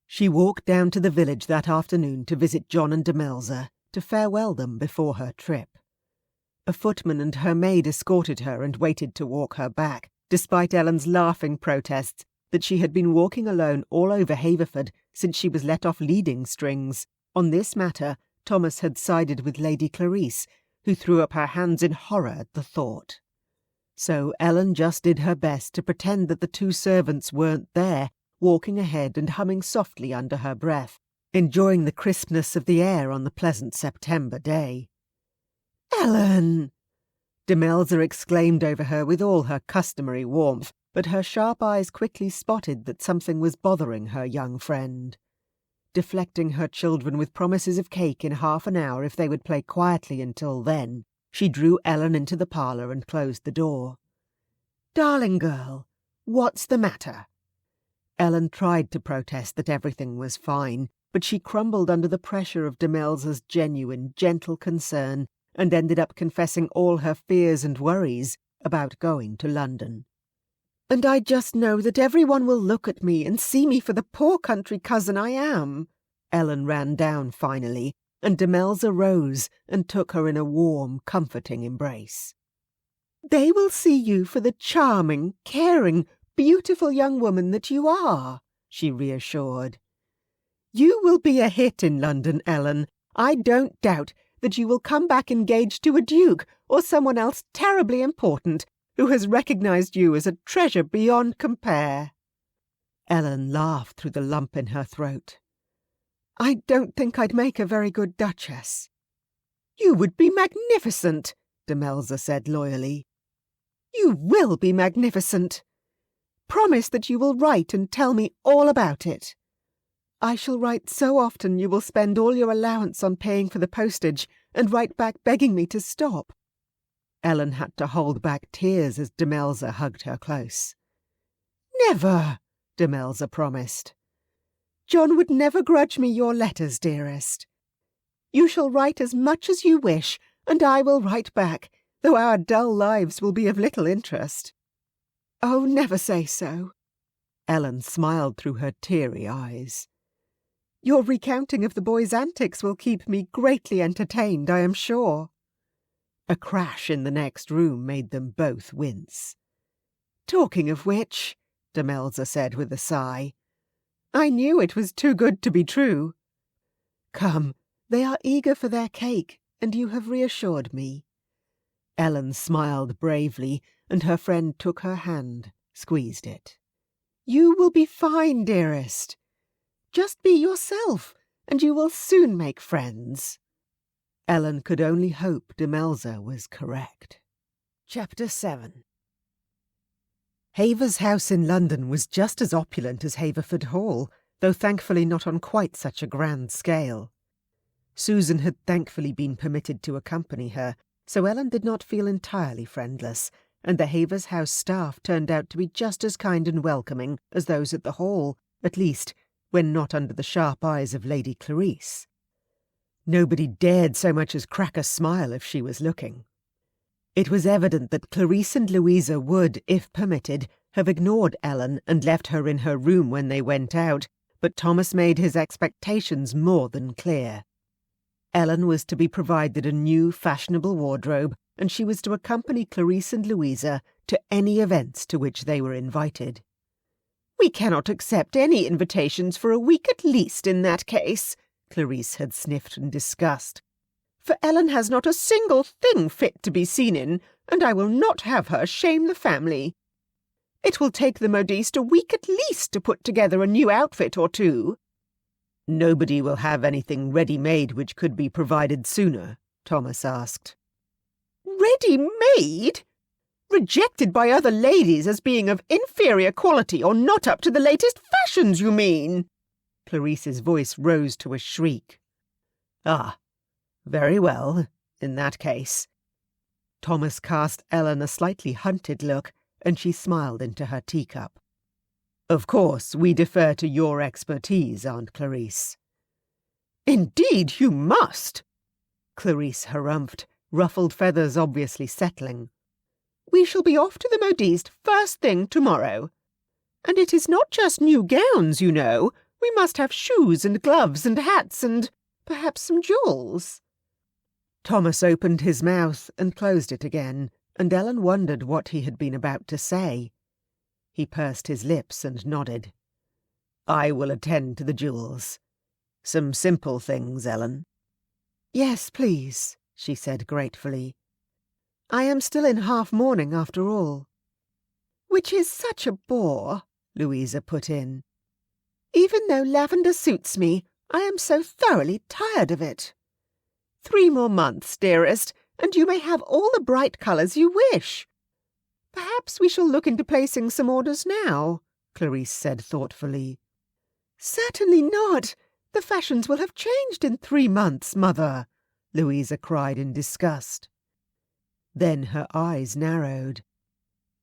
She walked down to the village that afternoon to visit John and Demelza, to farewell them before her trip. A footman and her maid escorted her and waited to walk her back, despite Ellen's laughing protests that she had been walking alone all over Haverford since she was let off leading strings. On this matter, Thomas had sided with Lady Clarice, who threw up her hands in horror at the thought. So Ellen just did her best to pretend that the 2 servants weren't there, walking ahead and humming softly under her breath, enjoying the crispness of the air on the pleasant September day. "Ellen!" Demelza exclaimed over her with all her customary warmth, but her sharp eyes quickly spotted that something was bothering her young friend. Deflecting her children with promises of cake in half an hour if they would play quietly until then, she drew Ellen into the parlour and closed the door. "Darling girl, what's the matter?" Ellen tried to protest that everything was fine, but she crumbled under the pressure of Demelza's genuine, gentle concern and ended up confessing all her fears and worries about going to London. "And I just know that everyone will look at me and see me for the poor country cousin I am." Ellen ran down finally, and Demelza rose and took her in a warm, comforting embrace. "They will see you for the charming, caring, beautiful young woman that you are," she reassured. "You will be a hit in London, Ellen. I don't doubt that you will come back engaged to a duke or someone else terribly important, who has recognised you as a treasure beyond compare." Ellen laughed through the lump in her throat. "I don't think I'd make a very good duchess." "You would be magnificent," Demelza said loyally. "You will be magnificent. Promise that you will write and tell me all about it." "I shall write so often you will spend all your allowance on paying for the postage and write back begging me to stop." Ellen had to hold back tears as Demelza hugged her close. "Never," Demelza promised. "John would never grudge me your letters, dearest. You shall write as much as you wish, and I will write back, though our dull lives will be of little interest." "Oh, never say so." Ellen smiled through her teary eyes. "Your recounting of the boy's antics will keep me greatly entertained, I am sure." A crash in the next room made them both wince. "Talking of which," Demelza said with a sigh, "I knew it was too good to be true." "Come, they are eager for their cake, and you have reassured me." Ellen smiled bravely, and her friend took her hand, squeezed it. "You will be fine, dearest. Just be yourself, and you will soon make friends." Ellen could only hope Demelza was correct. Chapter 7. Haver's house in London was just as opulent as Haverford Hall, though thankfully not on quite such a grand scale. Susan had thankfully been permitted to accompany her, so Ellen did not feel entirely friendless, and the Havers' house staff turned out to be just as kind and welcoming as those at the Hall, at least when not under the sharp eyes of Lady Clarice. Nobody dared so much as crack a smile if she was looking. It was evident that Clarice and Louisa would, if permitted, have ignored Ellen and left her in her room when they went out, but Thomas made his expectations more than clear. Ellen was to be provided a new fashionable wardrobe, and she was to accompany Clarice and Louisa to any events to which they were invited. "We cannot accept any invitations for a week at least in that case," Clarice had sniffed in disgust. "For Ellen has not a single thing fit to be seen in, and I will not have her shame the family. It will take the modiste a week at least to put together a new outfit or two." "Nobody will have anything ready-made which could be provided sooner?" Thomas asked. "Ready-made? Rejected by other ladies as being of inferior quality or not up to the latest fashions, you mean?" Clarice's voice rose to a shriek. "Ah, very well, in that case." Thomas cast Ellen a slightly hunted look, and she smiled into her teacup. "Of course, we defer to your expertise, Aunt Clarice." "Indeed you must," Clarice harumphed, ruffled feathers obviously settling. "We shall be off to the modiste first thing tomorrow. And it is not just new gowns, you know. We must have shoes and gloves and hats and perhaps some jewels." Thomas opened his mouth and closed it again, and Ellen wondered what he had been about to say. He pursed his lips and nodded. "I will attend to the jewels. Some simple things, Ellen." "Yes, please," she said gratefully. "I am still in half-mourning after all." "Which is such a bore," Louisa put in. "Even though lavender suits me, I am so thoroughly tired of it." 3 more months, dearest, and you may have all the bright colours you wish. Perhaps we shall look into placing some orders now," Clarice said thoughtfully. "Certainly not. The fashions will have changed in 3 months, Mother," Louisa cried in disgust. Then her eyes narrowed.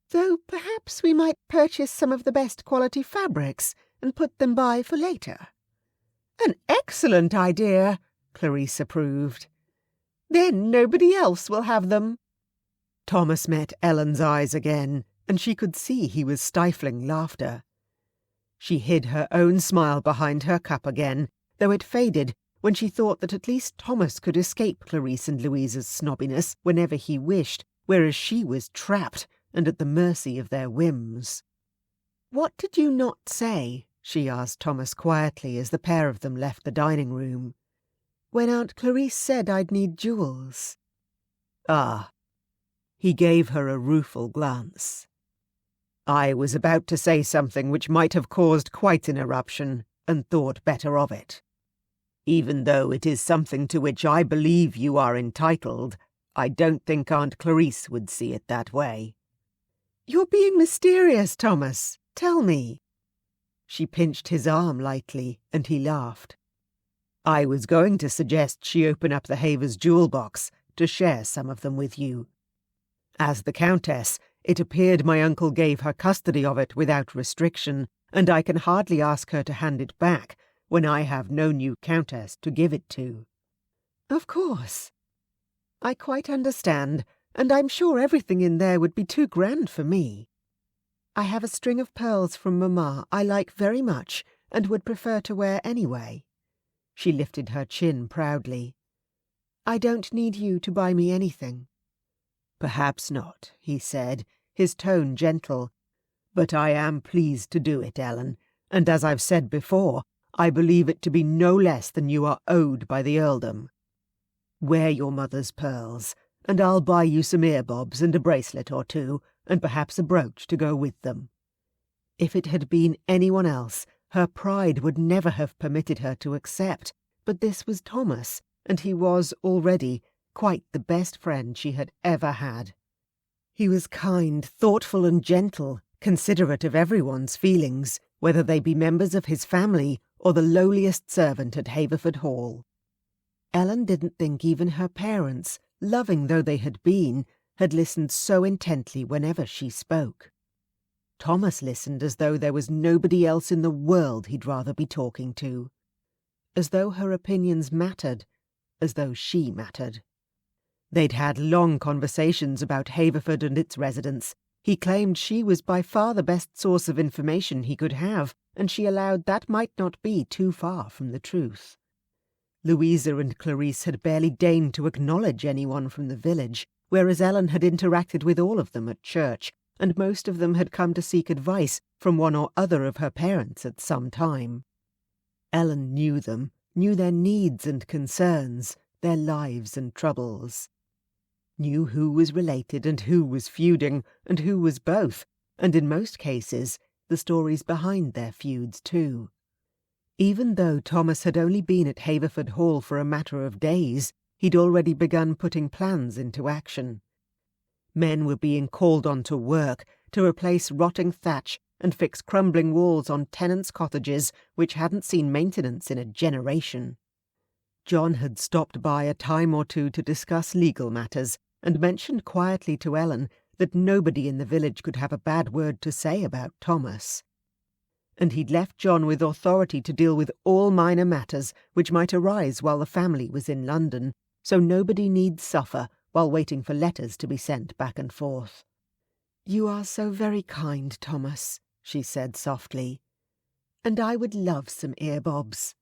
"Though perhaps we might purchase some of the best quality fabrics and put them by for later." "An excellent idea," Clarice approved. "Then nobody else will have them." Thomas met Ellen's eyes again, and she could see he was stifling laughter. She hid her own smile behind her cup again, though it faded when she thought that at least Thomas could escape Clarice and Louisa's snobbiness whenever he wished, whereas she was trapped and at the mercy of their whims. "What did you not say?" she asked Thomas quietly as the pair of them left the dining room. "When Aunt Clarice said I'd need jewels." "Ah, He gave her a rueful glance. "I was about to say something which might have caused quite an eruption, and thought better of it. Even though it is something to which I believe you are entitled, I don't think Aunt Clarice would see it that way." "You're being mysterious, Thomas. Tell me." She pinched his arm lightly, and he laughed. "I was going to suggest she open up the Havers' jewel box to share some of them with you. As the countess, it appeared my uncle gave her custody of it without restriction, and I can hardly ask her to hand it back when I have no new countess to give it to." "Of course. I quite understand, and I'm sure everything in there would be too grand for me. I have a string of pearls from Mamma I like very much and would prefer to wear anyway." She lifted her chin proudly. "I don't need you to buy me anything." "Perhaps not," he said, his tone gentle. "But I am pleased to do it, Ellen, and as I've said before, I believe it to be no less than you are owed by the earldom. Wear your mother's pearls, and I'll buy you some earbobs and a bracelet or two, and perhaps a brooch to go with them." If it had been anyone else, her pride would never have permitted her to accept, but this was Thomas, and he was, already, quite the best friend she had ever had. He was kind, thoughtful and gentle, considerate of everyone's feelings, whether they be members of his family or the lowliest servant at Haverford Hall. Ellen didn't think even her parents, loving though they had been, had listened so intently whenever she spoke. Thomas listened as though there was nobody else in the world he'd rather be talking to. As though her opinions mattered, as though she mattered. They'd had long conversations about Haverford and its residents. He claimed she was by far the best source of information he could have, and she allowed that might not be too far from the truth. Louisa and Clarice had barely deigned to acknowledge anyone from the village, whereas Ellen had interacted with all of them at church, and most of them had come to seek advice from one or other of her parents at some time. Ellen knew them, knew their needs and concerns, their lives and troubles. Knew who was related and who was feuding, and who was both, and in most cases the stories behind their feuds too. Even though Thomas had only been at Haverford Hall for a matter of days, he'd already begun putting plans into action. Men were being called on to work, to replace rotting thatch and fix crumbling walls on tenants' cottages which hadn't seen maintenance in a generation. John had stopped by a time or two to discuss legal matters, and mentioned quietly to Ellen that nobody in the village could have a bad word to say about Thomas. And he'd left John with authority to deal with all minor matters which might arise while the family was in London, so nobody need suffer while waiting for letters to be sent back and forth. "You are so very kind, Thomas," she said softly. "And I would love some earbobs."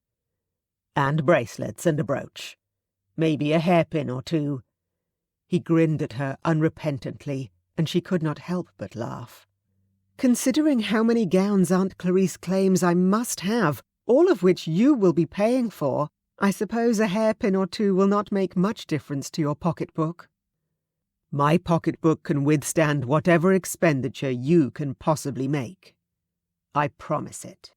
"And bracelets and a brooch. Maybe a hairpin or two." He grinned at her unrepentantly, and she could not help but laugh. "Considering how many gowns Aunt Clarice claims I must have, all of which you will be paying for, I suppose a hairpin or two will not make much difference to your pocketbook." "My pocketbook can withstand whatever expenditure you can possibly make. I promise it."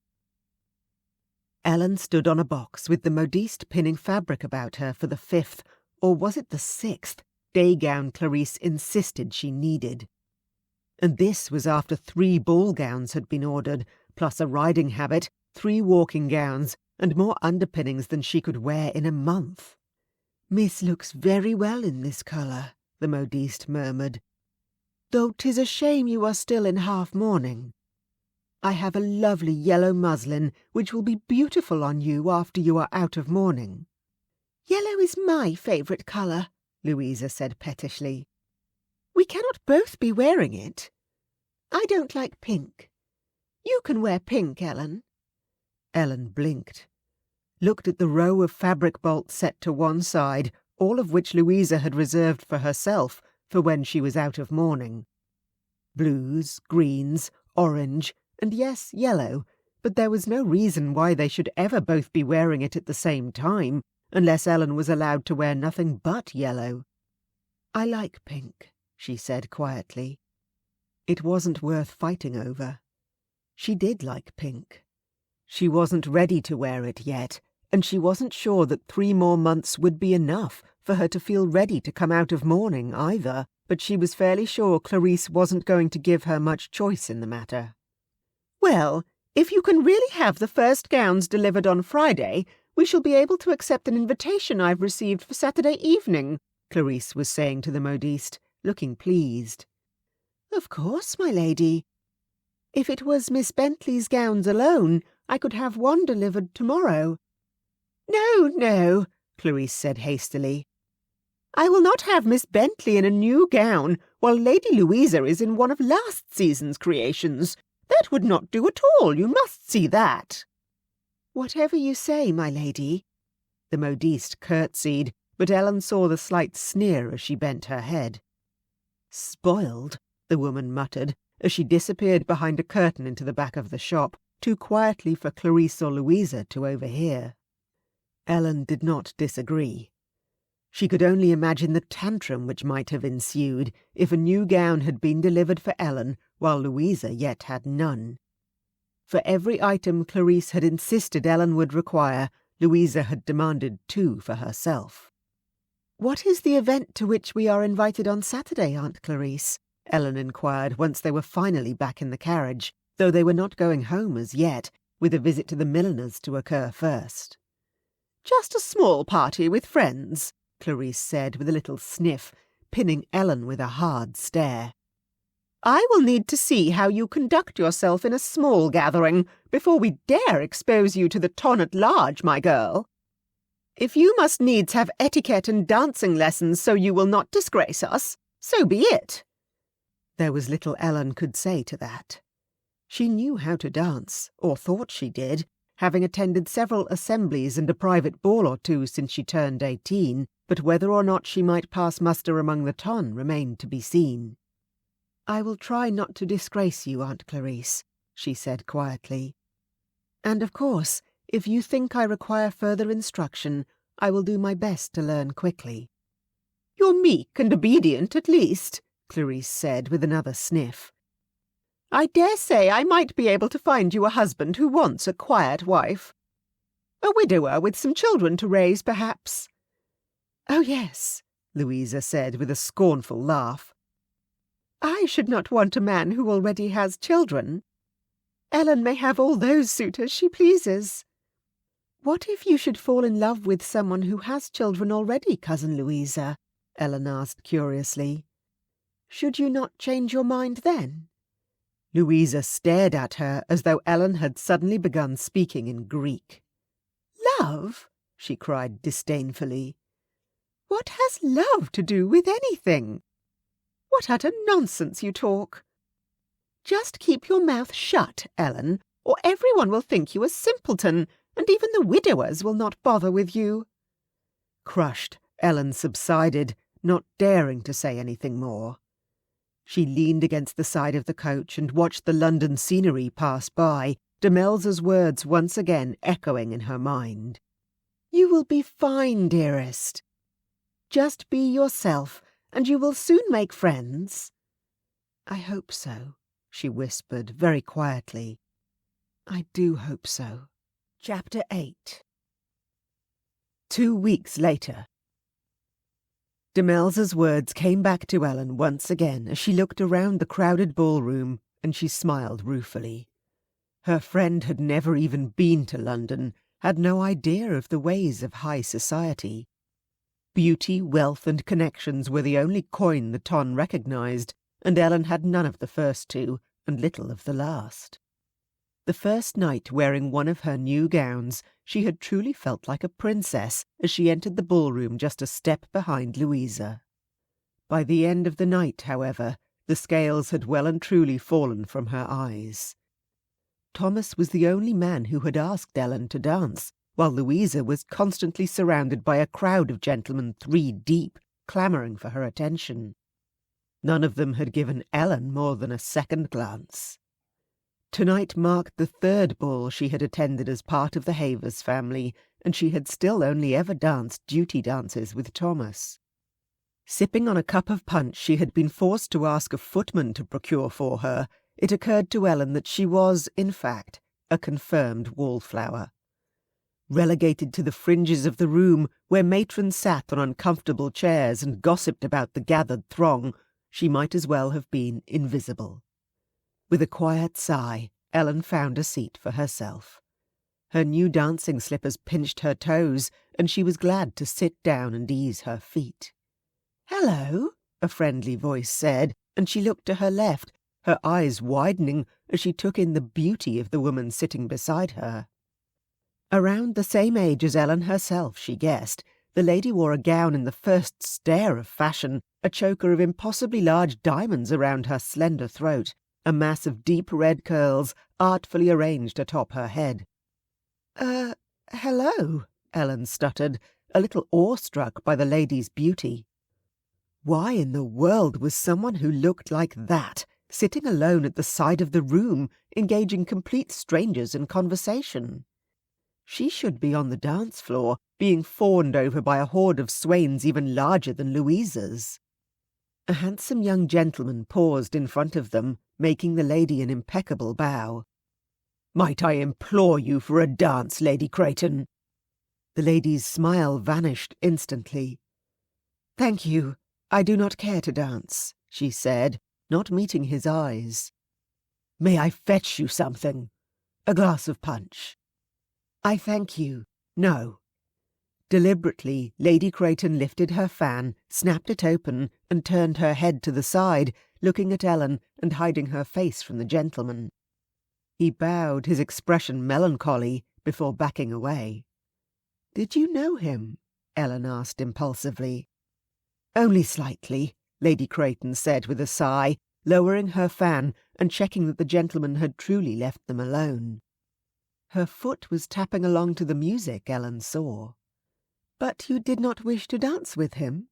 Ellen stood on a box with the modiste pinning fabric about her for the 5th, or was it the 6th, day gown Clarice insisted she needed. And this was after 3 ball gowns had been ordered, plus a riding habit, 3 walking gowns, and more underpinnings than she could wear in a month. "Miss looks very well in this colour," the modiste murmured, "though 'tis a shame you are still in half mourning. I have a lovely yellow muslin which will be beautiful on you after you are out of mourning." "Yellow is my favourite colour," Louisa said pettishly. "We cannot both be wearing it. I don't like pink. You can wear pink, Ellen." Ellen blinked, looked at the row of fabric bolts set to one side, all of which Louisa had reserved for herself for when she was out of mourning. Blues, greens, orange, and yes, yellow, but there was no reason why they should ever both be wearing it at the same time, unless Ellen was allowed to wear nothing but yellow. "I like pink," she said quietly. It wasn't worth fighting over. She did like pink. She wasn't ready to wear it yet, and she wasn't sure that 3 more months would be enough for her to feel ready to come out of mourning either, but she was fairly sure Clarisse wasn't going to give her much choice in the matter. "Well, if you can really have the first gowns delivered on Friday, we shall be able to accept an invitation I've received for Saturday evening," Clarisse was saying to the modiste, looking pleased. "Of course, my lady. If it was Miss Bentley's gowns alone, I could have one delivered tomorrow." "No, no," Clarisse said hastily. "I will not have Miss Bentley in a new gown while Lady Louisa is in one of last season's creations. That would not do at all, you must see that." "Whatever you say, my lady." The modiste curtsied, but Ellen saw the slight sneer as she bent her head. "Spoiled," the woman muttered, as she disappeared behind a curtain into the back of the shop, too quietly for Clarisse or Louisa to overhear. Ellen did not disagree. She could only imagine the tantrum which might have ensued if a new gown had been delivered for Ellen while Louisa yet had none. For every item Clarisse had insisted Ellen would require, Louisa had demanded 2 for herself. "What is the event to which we are invited on Saturday, Aunt Clarisse?" Ellen inquired once they were finally back in the carriage, though they were not going home as yet, with a visit to the milliner's to occur first. "Just a small party with friends," Clarisse said with a little sniff, pinning Ellen with a hard stare. "I will need to see how you conduct yourself in a small gathering before we dare expose you to the ton at large, my girl. If you must needs have etiquette and dancing lessons so you will not disgrace us, so be it." There was little Ellen could say to that. She knew how to dance, or thought she did, having attended several assemblies and a private ball or 2 since she turned 18, but whether or not she might pass muster among the ton remained to be seen. "I will try not to disgrace you, Aunt Clarisse," she said quietly. "And of course, if you think I require further instruction, I will do my best to learn quickly." "You're meek and obedient, at least," Clarisse said with another sniff. "I dare say I might be able to find you a husband who wants a quiet wife. A widower with some children to raise, perhaps." "Oh, yes," Louisa said with a scornful laugh. "I should not want a man who already has children. Ellen may have all those suitors she pleases." "What if you should fall in love with someone who has children already, Cousin Louisa?" Ellen asked curiously. "Should you not change your mind then?" Louisa stared at her as though Ellen had suddenly begun speaking in Greek. "Love?" she cried disdainfully. "What has love to do with anything? What utter nonsense you talk! Just keep your mouth shut, Ellen, or everyone will think you a simpleton, and even the widowers will not bother with you." Crushed, Ellen subsided, not daring to say anything more. She leaned against the side of the coach and watched the London scenery pass by, de Melz's words once again echoing in her mind. "You will be fine, dearest. Just be yourself, and you will soon make friends." "I hope so," she whispered very quietly. "I do hope so." Chapter 8. 2 weeks later. De Melz's words came back to Ellen once again as she looked around the crowded ballroom, and she smiled ruefully. Her friend had never even been to London, had no idea of the ways of high society. Beauty, wealth, and connections were the only coin the ton recognised, and Ellen had none of the first 2, and little of the last. The first night wearing one of her new gowns, she had truly felt like a princess as she entered the ballroom just a step behind Louisa. By the end of the night, however, the scales had well and truly fallen from her eyes. Thomas was the only man who had asked Ellen to dance, while Louisa was constantly surrounded by a crowd of gentlemen 3 deep, clamouring for her attention. None of them had given Ellen more than a second glance. Tonight marked the 3rd ball she had attended as part of the Havers family, and she had still only ever danced duty dances with Thomas. Sipping on a cup of punch she had been forced to ask a footman to procure for her, it occurred to Ellen that she was, in fact, a confirmed wallflower. Relegated to the fringes of the room where matrons sat on uncomfortable chairs and gossiped about the gathered throng, she might as well have been invisible. With a quiet sigh, Ellen found a seat for herself. Her new dancing slippers pinched her toes, and she was glad to sit down and ease her feet. "Hello," a friendly voice said, and she looked to her left, her eyes widening as she took in the beauty of the woman sitting beside her. Around the same age as Ellen herself, she guessed, the lady wore a gown in the first stare of fashion, a choker of impossibly large diamonds around her slender throat, a mass of deep red curls artfully arranged atop her head. Hello," Ellen stuttered, a little awestruck by the lady's beauty. Why in the world was someone who looked like that sitting alone at the side of the room, engaging complete strangers in conversation? She should be on the dance floor, being fawned over by a horde of swains even larger than Louisa's. A handsome young gentleman paused in front of them, making the lady an impeccable bow. "Might I implore you for a dance, Lady Creighton?" The lady's smile vanished instantly. "Thank you. I do not care to dance," she said, not meeting his eyes. "May I fetch you something? A glass of punch?" "I thank you. No." Deliberately, Lady Creighton lifted her fan, snapped it open, and turned her head to the side, looking at Ellen and hiding her face from the gentleman. He bowed, his expression melancholy, before backing away. "Did you know him?" Ellen asked impulsively. "Only slightly," Lady Creighton said with a sigh, lowering her fan and checking that the gentleman had truly left them alone. Her foot was tapping along to the music, Ellen saw. "But you did not wish to dance with him?"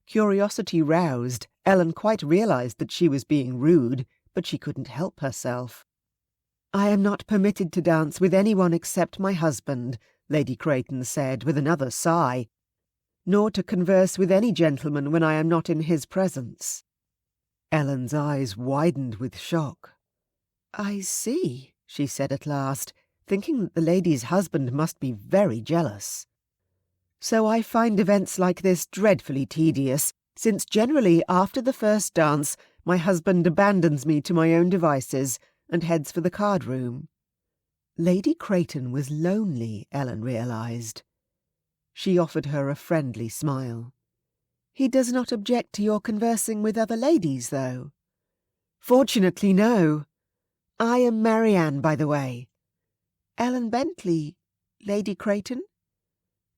Curiosity roused, Ellen quite realized that she was being rude, but she couldn't help herself. "I am not permitted to dance with anyone except my husband," Lady Creighton said with another sigh, "nor to converse with any gentleman when I am not in his presence." Ellen's eyes widened with shock. "I see," she said at last, thinking that the lady's husband must be very jealous. "So I find events like this dreadfully tedious, since generally after the first dance my husband abandons me to my own devices and heads for the card-room." Lady Creighton was lonely, Ellen realized. She offered her a friendly smile. "He does not object to your conversing with other ladies, though?" "Fortunately, no. I am Marianne, by the way." "Ellen Bentley, Lady Creighton?"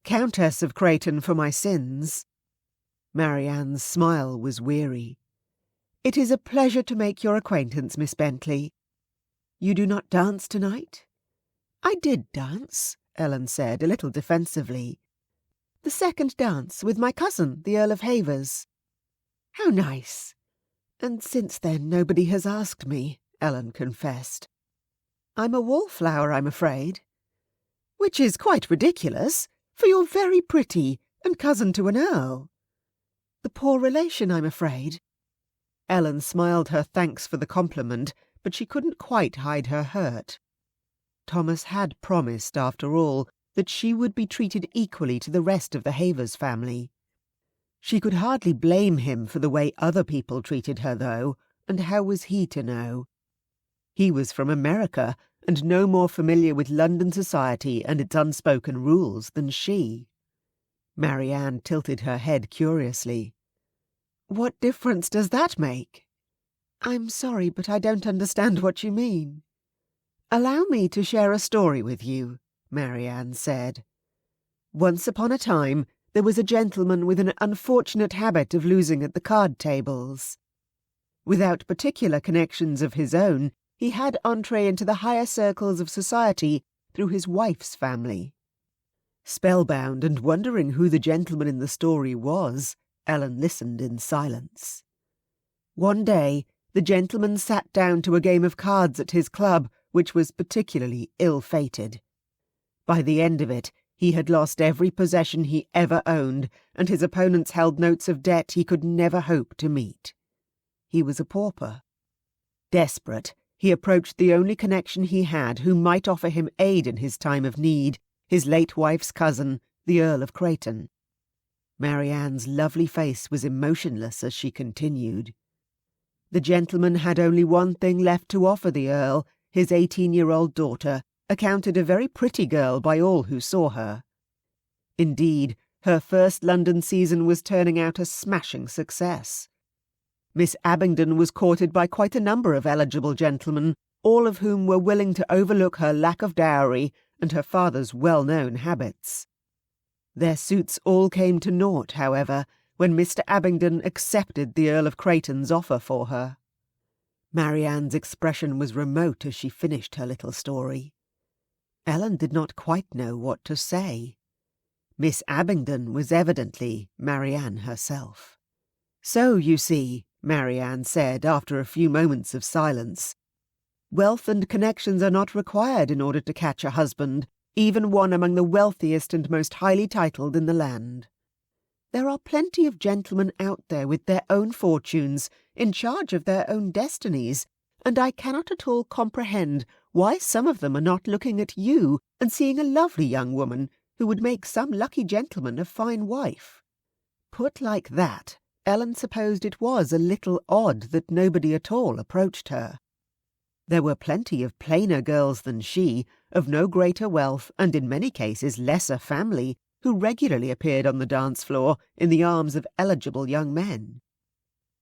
"Countess of Creighton for my sins." Marianne's smile was weary. "It is a pleasure to make your acquaintance, Miss Bentley. You do not dance tonight?" "I did dance," Ellen said, a little defensively. "The second dance with my cousin, the Earl of Havers." "How nice." "And since then nobody has asked me," Ellen confessed. "I'm a wallflower, I'm afraid." "Which is quite ridiculous, for you're very pretty and cousin to an earl." "The poor relation, I'm afraid." Ellen smiled her thanks for the compliment, but she couldn't quite hide her hurt. Thomas had promised, after all, that she would be treated equally to the rest of the Havers family. She could hardly blame him for the way other people treated her, though, and how was he to know? He was from America, and no more familiar with London society and its unspoken rules than she. Marianne tilted her head curiously. "What difference does that make?" "I'm sorry, but I don't understand what you mean." "Allow me to share a story with you," Marianne said. "Once upon a time there was a gentleman with an unfortunate habit of losing at the card tables. Without particular connections of his own, he had entree into the higher circles of society through his wife's family." Spellbound and wondering who the gentleman in the story was, Ellen listened in silence. One day, the gentleman sat down to a game of cards at his club, which was particularly ill-fated. By the end of it, He had lost every possession he ever owned, and his opponents held notes of debt he could never hope to meet. He was a pauper. Desperate, he approached the only connection he had who might offer him aid in his time of need, his late wife's cousin, the Earl of Cretan. Marianne's lovely face was emotionless as she continued. The gentleman had only one thing left to offer the Earl, his 18-year-old daughter, accounted a very pretty girl by all who saw her. Indeed, her first London season was turning out a smashing success. Miss Abingdon was courted by quite a number of eligible gentlemen, all of whom were willing to overlook her lack of dowry and her father's well-known habits. Their suits all came to naught, however, when Mr. Abingdon accepted the Earl of Cretan's offer for her. Marianne's expression was remote as she finished her little story. Ellen did not quite know what to say. Miss Abingdon was evidently Marianne herself. "So, you see," Marianne said after a few moments of silence, "wealth and connections are not required in order to catch a husband, even one among the wealthiest and most highly titled in the land. There are plenty of gentlemen out there with their own fortunes, in charge of their own destinies, and I cannot at all comprehend why some of them are not looking at you and seeing a lovely young woman who would make some lucky gentleman a fine wife." Put like that, Ellen supposed it was a little odd that nobody at all approached her. There were plenty of plainer girls than she, of no greater wealth and in many cases lesser family, who regularly appeared on the dance-floor in the arms of eligible young men.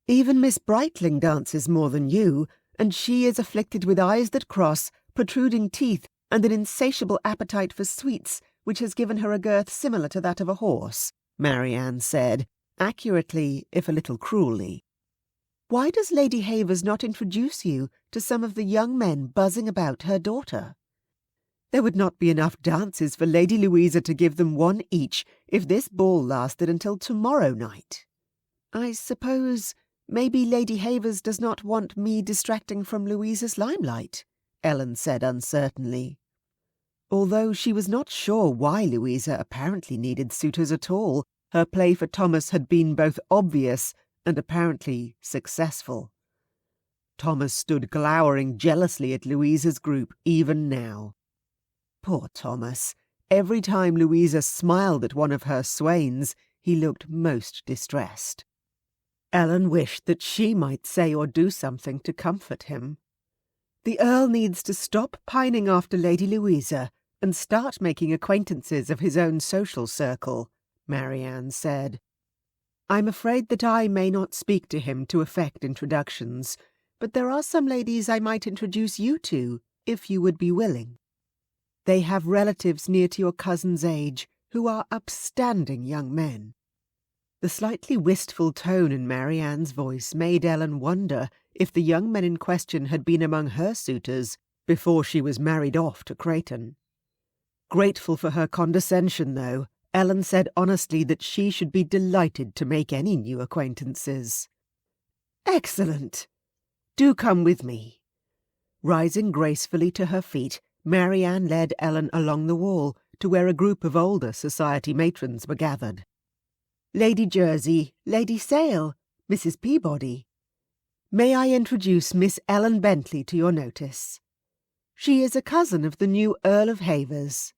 "Even Miss Brightling dances more than you, and she is afflicted with eyes that cross, protruding teeth, and an insatiable appetite for sweets, which has given her a girth similar to that of a horse," Marianne said, accurately if a little cruelly. "Why does Lady Havers not introduce you to some of the young men buzzing about her daughter? There would not be enough dances for Lady Louisa to give them one each if this ball lasted until tomorrow night. I suppose maybe Lady Havers does not want me distracting from Louisa's limelight," Ellen said uncertainly. Although she was not sure why Louisa apparently needed suitors at all, her play for Thomas had been both obvious and apparently successful. Thomas stood glowering jealously at Louisa's group even now. Poor Thomas. Every time Louisa smiled at one of her swains, he looked most distressed. Ellen wished that she might say or do something to comfort him. "The Earl needs to stop pining after Lady Louisa and start making acquaintances of his own social circle," Marianne said. "I'm afraid that I may not speak to him to effect introductions, but there are some ladies I might introduce you to, if you would be willing. They have relatives near to your cousin's age, who are upstanding young men." The slightly wistful tone in Marianne's voice made Ellen wonder if the young men in question had been among her suitors before she was married off to Cretan. Grateful for her condescension, though, Ellen said honestly that she should be delighted to make any new acquaintances. "Excellent! Do come with me." Rising gracefully to her feet, Marianne led Ellen along the wall to where a group of older society matrons were gathered. "Lady Jersey, Lady Sale, Mrs. Peabody. May I introduce Miss Ellen Bentley to your notice? She is a cousin of the new Earl of Havers."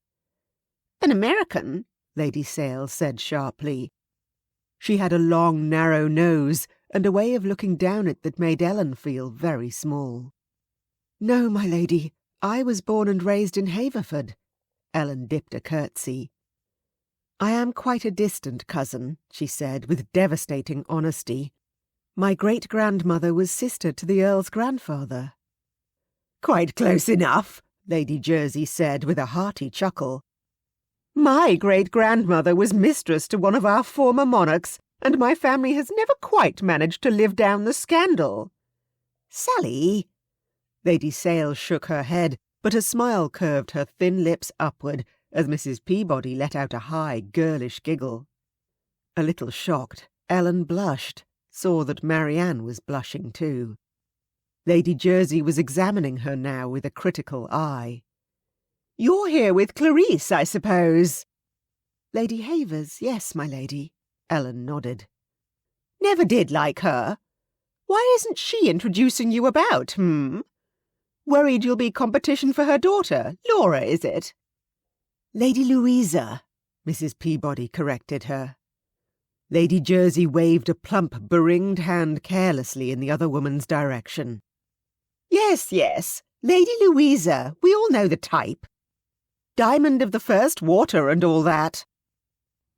"An American?" Lady Sale said sharply. She had a long, narrow nose and a way of looking down it that made Ellen feel very small. "No, my lady, I was born and raised in Haverford." Ellen dipped a curtsy. "I am quite a distant cousin," she said with devastating honesty. "My great-grandmother was sister to the Earl's grandfather." "Quite close enough," Lady Jersey said with a hearty chuckle. "My great-grandmother was mistress to one of our former monarchs, and my family has never quite managed to live down the scandal." "Sally!" Lady Sale shook her head, but a smile curved her thin lips upward as Mrs. Peabody let out a high, girlish giggle. A little shocked, Ellen blushed, saw that Marianne was blushing too. Lady Jersey was examining her now with a critical eye. "You're here with Clarice, I suppose?" Lady Havers, yes, my lady. Ellen nodded. Never did like her. Why isn't she introducing you about, Worried you'll be competition for her daughter, Laura, is it? Lady Louisa, Mrs. Peabody corrected her. Lady Jersey waved a plump, beringed hand carelessly in the other woman's direction. Yes, yes, Lady Louisa, we all know the type. Diamond of the first water and all that.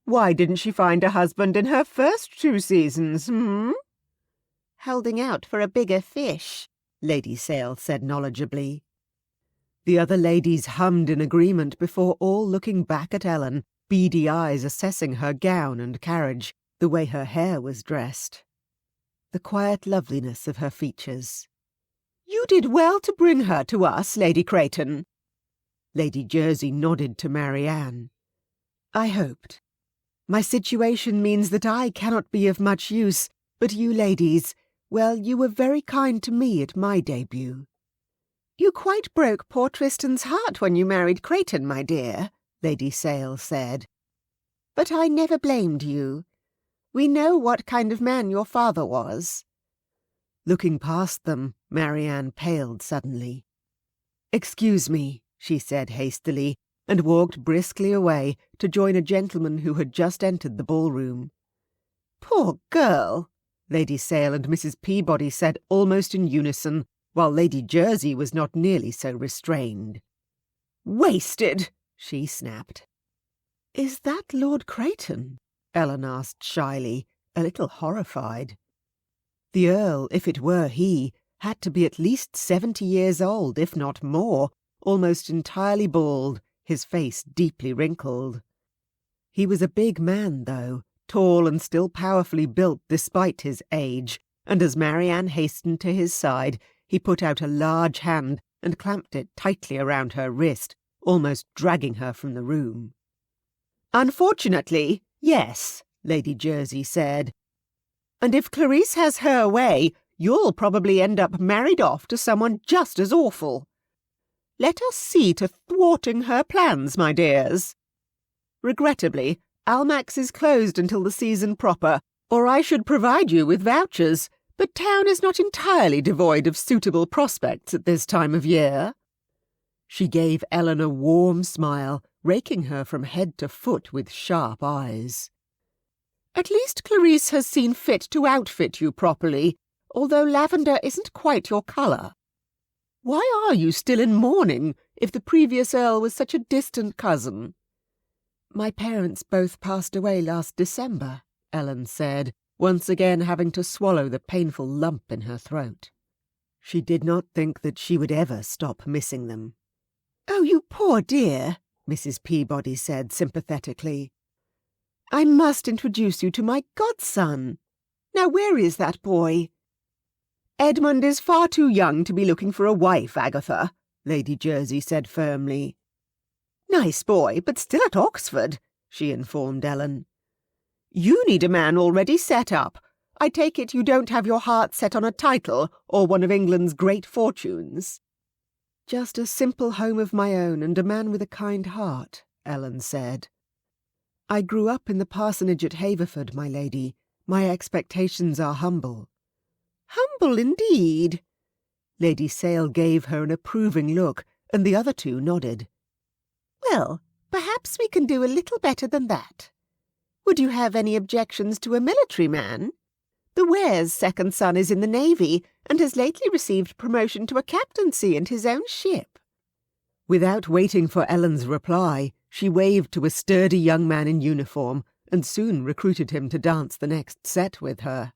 Why didn't she find a husband in her first 2 seasons, Holding out for a bigger fish, Lady Sale said knowledgeably. The other ladies hummed in agreement before all looking back at Ellen, beady eyes assessing her gown and carriage, the way her hair was dressed. The quiet loveliness of her features. You did well to bring her to us, Lady Creighton. Lady Jersey nodded to Marianne. I hoped. My situation means that I cannot be of much use, but you ladies, well, you were very kind to me at my debut. You quite broke poor Tristan's heart when you married Creighton, my dear, Lady Sale said. But I never blamed you. We know what kind of man your father was. Looking past them, Marianne paled suddenly. Excuse me, she said hastily, and walked briskly away to join a gentleman who had just entered the ballroom. Poor girl, Lady Sale and Mrs. Peabody said almost in unison, while Lady Jersey was not nearly so restrained. Wasted, she snapped. Is that Lord Creighton? Ellen asked shyly, a little horrified. The Earl, if it were he, had to be at least 70 years old, if not more, almost entirely bald, his face deeply wrinkled. He was a big man, though, tall and still powerfully built despite his age, and as Marianne hastened to his side, he put out a large hand and clamped it tightly around her wrist, almost dragging her from the room. Unfortunately, yes, Lady Jersey said. And if Clarice has her way, you'll probably end up married off to someone just as awful. Let us see to thwarting her plans, my dears. Regrettably, Almack's is closed until the season proper, or I should provide you with vouchers, but town is not entirely devoid of suitable prospects at this time of year. She gave Ellen a warm smile, raking her from head to foot with sharp eyes. At least Clarice has seen fit to outfit you properly, although lavender isn't quite your colour. Why are you still in mourning, if the previous Earl was such a distant cousin? My parents both passed away last December, Ellen said, once again having to swallow the painful lump in her throat. She did not think that she would ever stop missing them. Oh, you poor dear, Mrs. Peabody said sympathetically. I must introduce you to my godson. Now where is that boy? Edmund is far too young to be looking for a wife, Agatha, Lady Jersey said firmly. Nice boy, but still at Oxford, she informed Ellen. You need a man already set up. I take it you don't have your heart set on a title or one of England's great fortunes. Just a simple home of my own and a man with a kind heart, Ellen said. I grew up in the parsonage at Haverford, my lady. My expectations are humble. Humble indeed. Lady Sale gave her an approving look, and the other two nodded. Well, perhaps we can do a little better than that. Would you have any objections to a military man? The Ware's second son is in the Navy, and has lately received promotion to a captaincy in his own ship. Without waiting for Ellen's reply, she waved to a sturdy young man in uniform, and soon recruited him to dance the next set with her.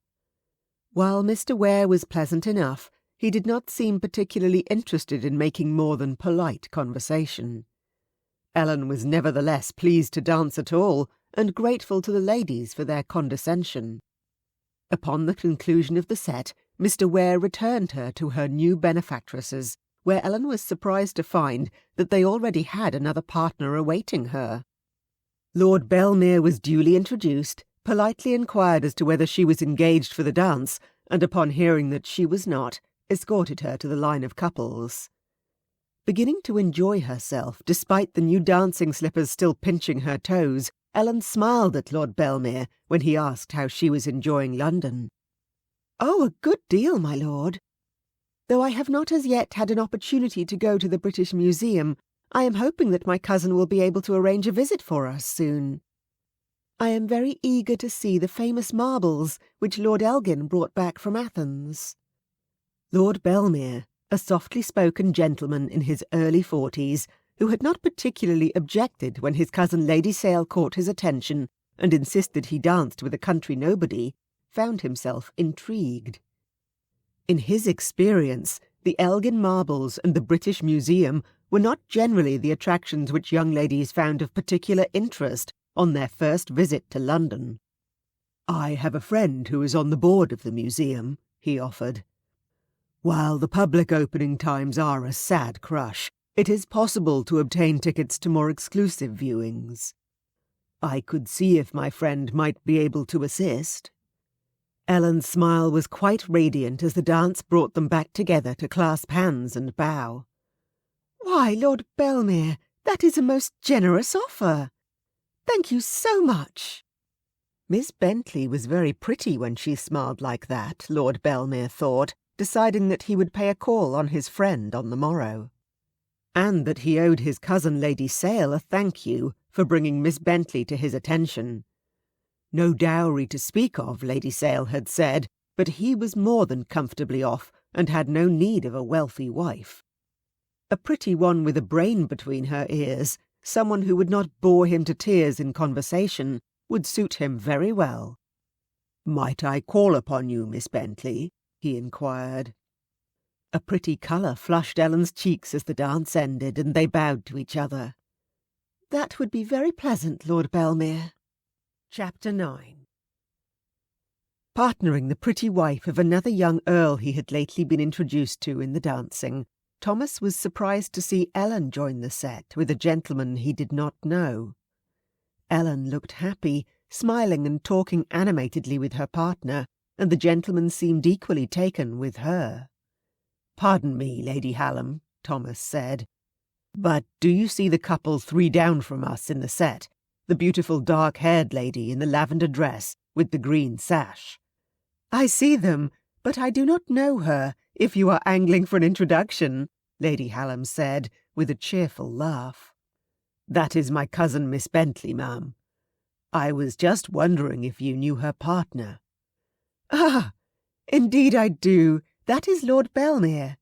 While Mr. Ware was pleasant enough, he did not seem particularly interested in making more than polite conversation. Ellen was nevertheless pleased to dance at all, and grateful to the ladies for their condescension. Upon the conclusion of the set, Mr. Ware returned her to her new benefactresses, where Ellen was surprised to find that they already had another partner awaiting her. Lord Belmere was duly introduced, politely inquired as to whether she was engaged for the dance, and upon hearing that she was not, escorted her to the line of couples. Beginning to enjoy herself, despite the new dancing slippers still pinching her toes, Ellen smiled at Lord Belmere when he asked how she was enjoying London. "Oh, a good deal, my lord. Though I have not as yet had an opportunity to go to the British Museum, I am hoping that my cousin will be able to arrange a visit for us soon. I am very eager to see the famous marbles which Lord Elgin brought back from Athens." Lord Belmere, a softly-spoken gentleman in his early 40s, who had not particularly objected when his cousin Lady Sale caught his attention and insisted he danced with a country nobody, found himself intrigued. In his experience, the Elgin marbles and the British Museum were not generally the attractions which young ladies found of particular interest on their first visit to London. "I have a friend who is on the board of the museum," he offered. "While the public opening times are a sad crush, it is possible to obtain tickets to more exclusive viewings. I could see if my friend might be able to assist." Ellen's smile was quite radiant as the dance brought them back together to clasp hands and bow. "Why, Lord Belmere, that is a most generous offer. Thank you so much." Miss Bentley was very pretty when she smiled like that, Lord Belmere thought, deciding that he would pay a call on his friend on the morrow. And that he owed his cousin Lady Sale a thank you for bringing Miss Bentley to his attention. No dowry to speak of, Lady Sale had said, but he was more than comfortably off and had no need of a wealthy wife. A pretty one with a brain between her ears, someone who would not bore him to tears in conversation, would suit him very well. "Might I call upon you, Miss Bentley?" he inquired. A pretty colour flushed Ellen's cheeks as the dance ended, and they bowed to each other. "That would be very pleasant, Lord Belmere." Chapter 9. Partnering the pretty wife of another young earl he had lately been introduced to in the dancing, Thomas was surprised to see Ellen join the set with a gentleman he did not know. Ellen looked happy, smiling and talking animatedly with her partner, and the gentleman seemed equally taken with her. "Pardon me, Lady Hallam," Thomas said, "but do you see the couple 3 down from us in the set, the beautiful dark-haired lady in the lavender dress with the green sash?" "I see them, but I do not know her, if you are angling for an introduction," Lady Hallam said, with a cheerful laugh. "That is my cousin Miss Bentley, ma'am. I was just wondering if you knew her partner." "Ah, indeed I do. That is Lord Belmere.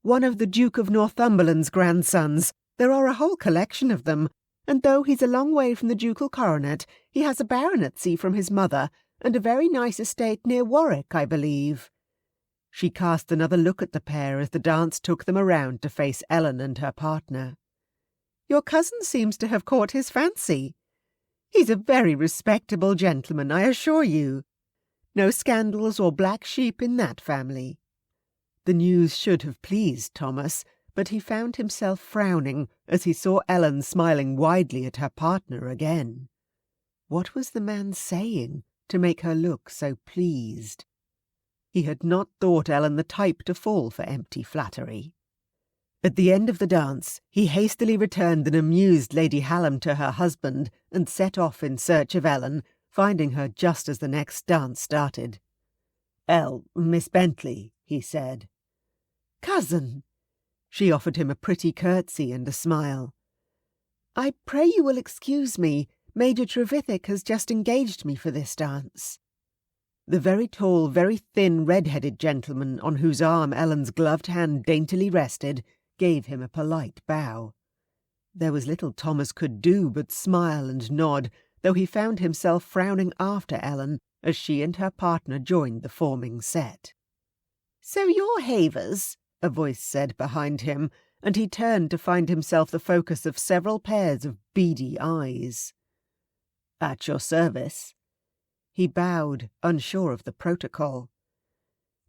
One of the Duke of Northumberland's grandsons. There are a whole collection of them, and though he's a long way from the ducal coronet, he has a baronetcy from his mother, and a very nice estate near Warwick, I believe." She cast another look at the pair as the dance took them around to face Ellen and her partner. "Your cousin seems to have caught his fancy. He's a very respectable gentleman, I assure you. No scandals or black sheep in that family." The news should have pleased Thomas, but he found himself frowning as he saw Ellen smiling widely at her partner again. What was the man saying to make her look so pleased? He had not thought Ellen the type to fall for empty flattery. At the end of the dance, he hastily returned an amused Lady Hallam to her husband and set off in search of Ellen, finding her just as the next dance started. "Miss Bentley," he said. "Cousin." She offered him a pretty curtsy and a smile. "I pray you will excuse me. Major Trevithick has just engaged me for this dance." The very tall, very thin, red-headed gentleman on whose arm Ellen's gloved hand daintily rested gave him a polite bow. There was little Thomas could do but smile and nod, though he found himself frowning after Ellen as she and her partner joined the forming set. "So you're Havers," a voice said behind him, and he turned to find himself the focus of several pairs of beady eyes. "At your service." He bowed, unsure of the protocol.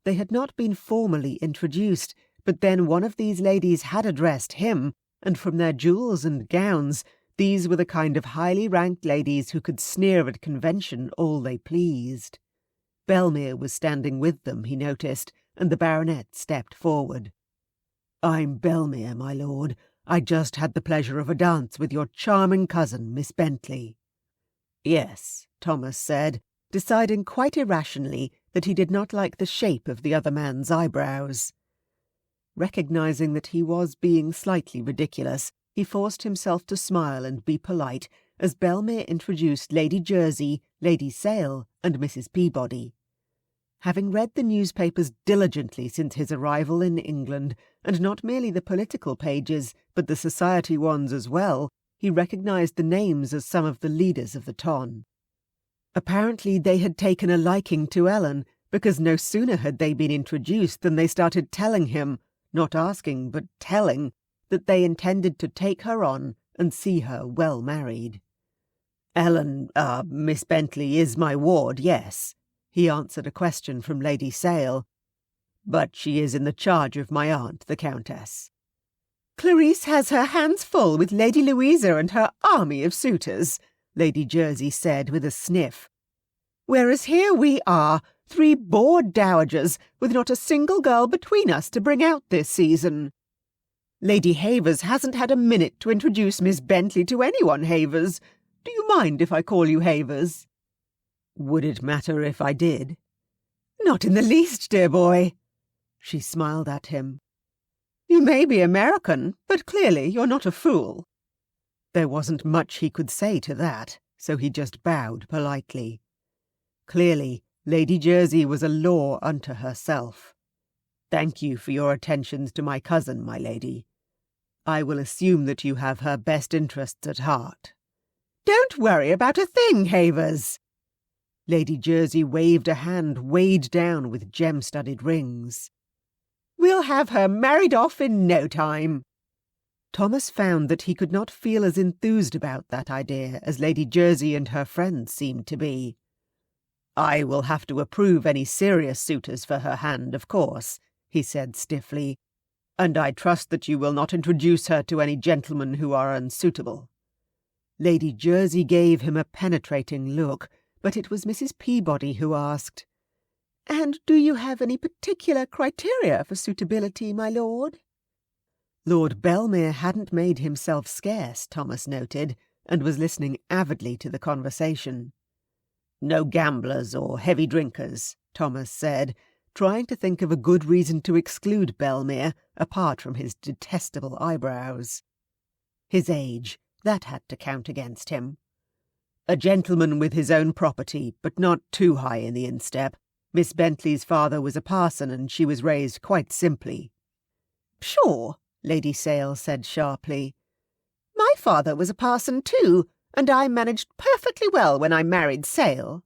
They had not been formally introduced, but then one of these ladies had addressed him, and from their jewels and gowns, these were the kind of highly ranked ladies who could sneer at convention all they pleased. Belmere was standing with them, he noticed, and the baronet stepped forward. "I'm Belmere, my lord. I just had the pleasure of a dance with your charming cousin, Miss Bentley." Yes, Thomas said, deciding quite irrationally that he did not like the shape of the other man's eyebrows. Recognizing that he was being slightly ridiculous, he forced himself to smile and be polite as Belmere introduced Lady Jersey, Lady Sale, and Mrs. Peabody. Having read the newspapers diligently since his arrival in England, and not merely the political pages, but the society ones as well, he recognized the names as some of the leaders of the ton. Apparently they had taken a liking to Ellen, because no sooner had they been introduced than they started telling him, not asking but telling, that they intended to take her on and see her well married. "Ellen, Miss Bentley is my ward, yes," he answered a question from Lady Sale. "But she is in the charge of my aunt, the countess." "Clarice has her hands full with Lady Louisa and her army of suitors," Lady Jersey said with a sniff. "Whereas here we are, 3 bored dowagers, with not a single girl between us to bring out this season. Lady Havers hasn't had a minute to introduce Miss Bentley to anyone, Havers. Do you mind if I call you Havers?" "Would it matter if I did?" "Not in the least, dear boy." She smiled at him. "You may be American, but clearly you're not a fool." There wasn't much he could say to that, so he just bowed politely. Clearly, Lady Jersey was a law unto herself. "Thank you for your attentions to my cousin, my lady. I will assume that you have her best interests at heart." "Don't worry about a thing, Havers." Lady Jersey waved a hand weighed down with gem-studded rings. "We'll have her married off in no time." Thomas found that he could not feel as enthused about that idea as Lady Jersey and her friends seemed to be. "I will have to approve any serious suitors for her hand, of course," he said stiffly, "and I trust that you will not introduce her to any gentlemen who are unsuitable." Lady Jersey gave him a penetrating look, but it was Mrs. Peabody who asked, "And do you have any particular criteria for suitability, my lord?" Lord Belmere hadn't made himself scarce, Thomas noted, and was listening avidly to the conversation. "No gamblers or heavy drinkers," Thomas said, trying to think of a good reason to exclude Belmere, apart from his detestable eyebrows. His age, that had to count against him. "A gentleman with his own property, but not too high in the instep. Miss Bentley's father was a parson, and she was raised quite simply." "Pshaw!" Lady Sale said sharply. "My father was a parson too, and I managed perfectly well when I married Sale."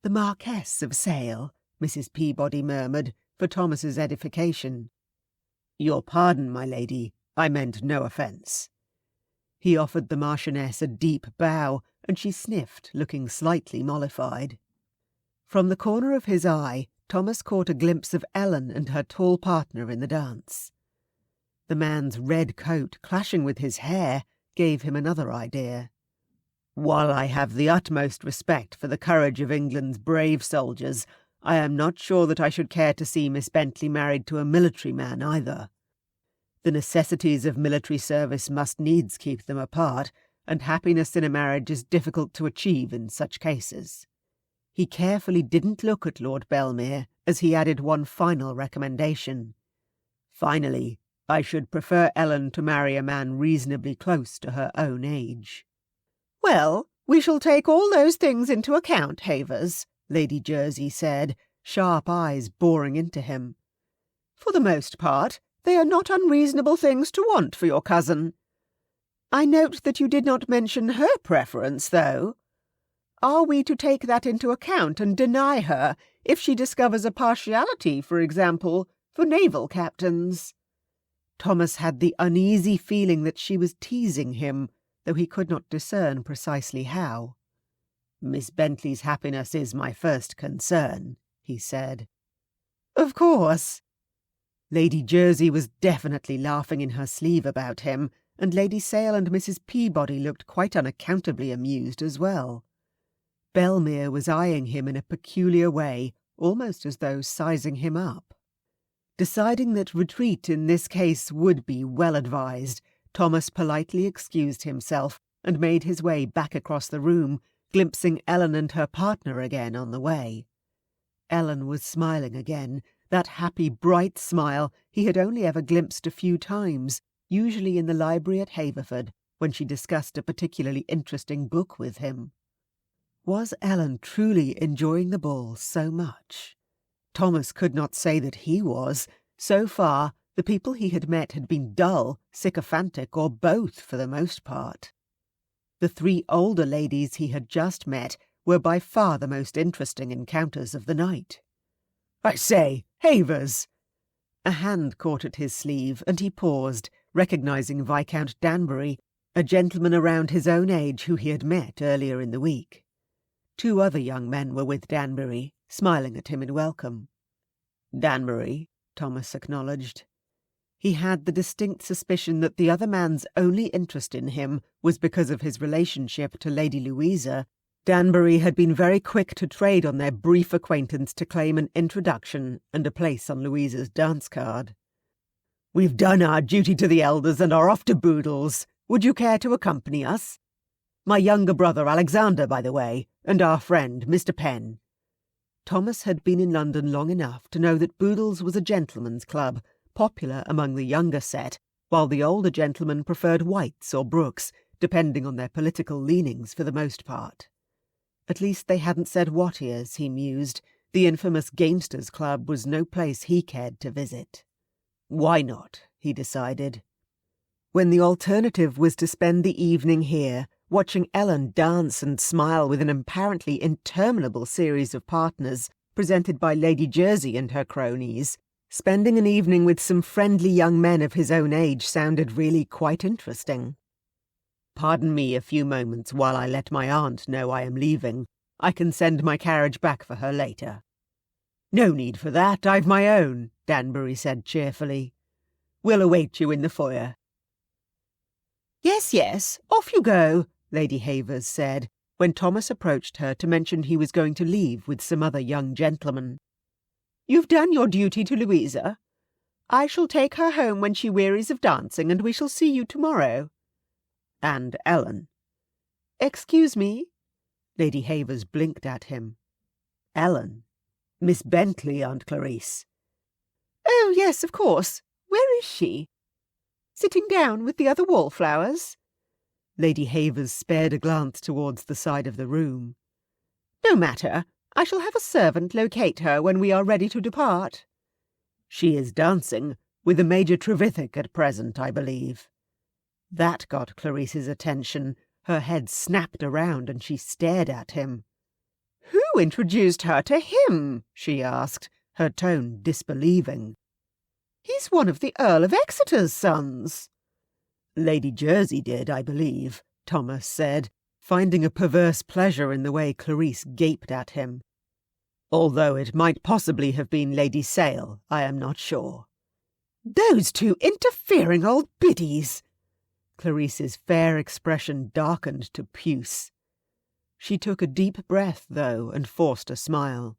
"The Marquess of Sale," Mrs. Peabody murmured, for Thomas's edification. "Your pardon, my lady, I meant no offence." He offered the Marchioness a deep bow, and she sniffed, looking slightly mollified. From the corner of his eye, Thomas caught a glimpse of Ellen and her tall partner in the dance. The man's red coat clashing with his hair gave him another idea. "While I have the utmost respect for the courage of England's brave soldiers, I am not sure that I should care to see Miss Bentley married to a military man either. The necessities of military service must needs keep them apart, and happiness in a marriage is difficult to achieve in such cases." He carefully didn't look at Lord Belmere as he added one final recommendation. "Finally, I should prefer Ellen to marry a man reasonably close to her own age." "Well, we shall take all those things into account, Havers," Lady Jersey said, sharp eyes boring into him. "For the most part, they are not unreasonable things to want for your cousin. I note that you did not mention her preference, though. Are we to take that into account and deny her if she discovers a partiality, for example, for naval captains?" Thomas had the uneasy feeling that she was teasing him, though he could not discern precisely how. "Miss Bentley's happiness is my first concern," he said. "Of course." Lady Jersey was definitely laughing in her sleeve about him, and Lady Sale and Mrs. Peabody looked quite unaccountably amused as well. Belmere was eyeing him in a peculiar way, almost as though sizing him up. Deciding that retreat in this case would be well advised, Thomas politely excused himself and made his way back across the room, glimpsing Ellen and her partner again on the way. Ellen was smiling again, that happy, bright smile he had only ever glimpsed a few times, usually in the library at Haverford, when she discussed a particularly interesting book with him. Was Ellen truly enjoying the ball so much? Thomas could not say that he was. So far, the people he had met had been dull, sycophantic, or both for the most part. The 3 older ladies he had just met were by far the most interesting encounters of the night. "I say, Havers!" A hand caught at his sleeve, and he paused, recognising Viscount Danbury, a gentleman around his own age who he had met earlier in the week. 2 other young men were with Danbury, smiling at him in welcome. "Danbury," Thomas acknowledged. He had the distinct suspicion that the other man's only interest in him was because of his relationship to Lady Louisa. Danbury had been very quick to trade on their brief acquaintance to claim an introduction and a place on Louisa's dance card. "We've done our duty to the elders and are off to Boodle's. Would you care to accompany us? My younger brother Alexander, by the way, and our friend Mr. Penn." Thomas had been in London long enough to know that Boodle's was a gentleman's club, popular among the younger set, while the older gentlemen preferred White's or Brooks, depending on their political leanings for the most part. At least they hadn't said Watier's, he mused. The infamous Gamesters' Club was no place he cared to visit. Why not, he decided. When the alternative was to spend the evening here, watching Ellen dance and smile with an apparently interminable series of partners presented by Lady Jersey and her cronies, spending an evening with some friendly young men of his own age sounded really quite interesting. "Pardon me a few moments while I let my aunt know I am leaving. I can send my carriage back for her later." "No need for that, I've my own," Danbury said cheerfully. "We'll await you in the foyer." Yes, off you go," Lady Havers said, when Thomas approached her to mention he was going to leave with some other young gentlemen. "You've done your duty to Louisa. I shall take her home when she wearies of dancing, and we shall see you tomorrow." "And Ellen." "Excuse me?" Lady Havers blinked at him. "Ellen. Miss Bentley, Aunt Clarice." "Oh, yes, of course. Where is she?" "Sitting down with the other wallflowers?" Lady Havers spared a glance towards the side of the room. "No matter. I shall have a servant locate her when we are ready to depart." "She is dancing with a Major Trevithick at present, I believe." That got Clarice's attention. Her head snapped around and she stared at him. "Who introduced her to him?" she asked, her tone disbelieving. "He's one of the Earl of Exeter's sons." "Lady Jersey did, I believe," Thomas said, finding a perverse pleasure in the way Clarice gaped at him. "Although it might possibly have been Lady Sale, I am not sure." "Those 2 interfering old biddies!" Clarice's fair expression darkened to puce. She took a deep breath, though, and forced a smile.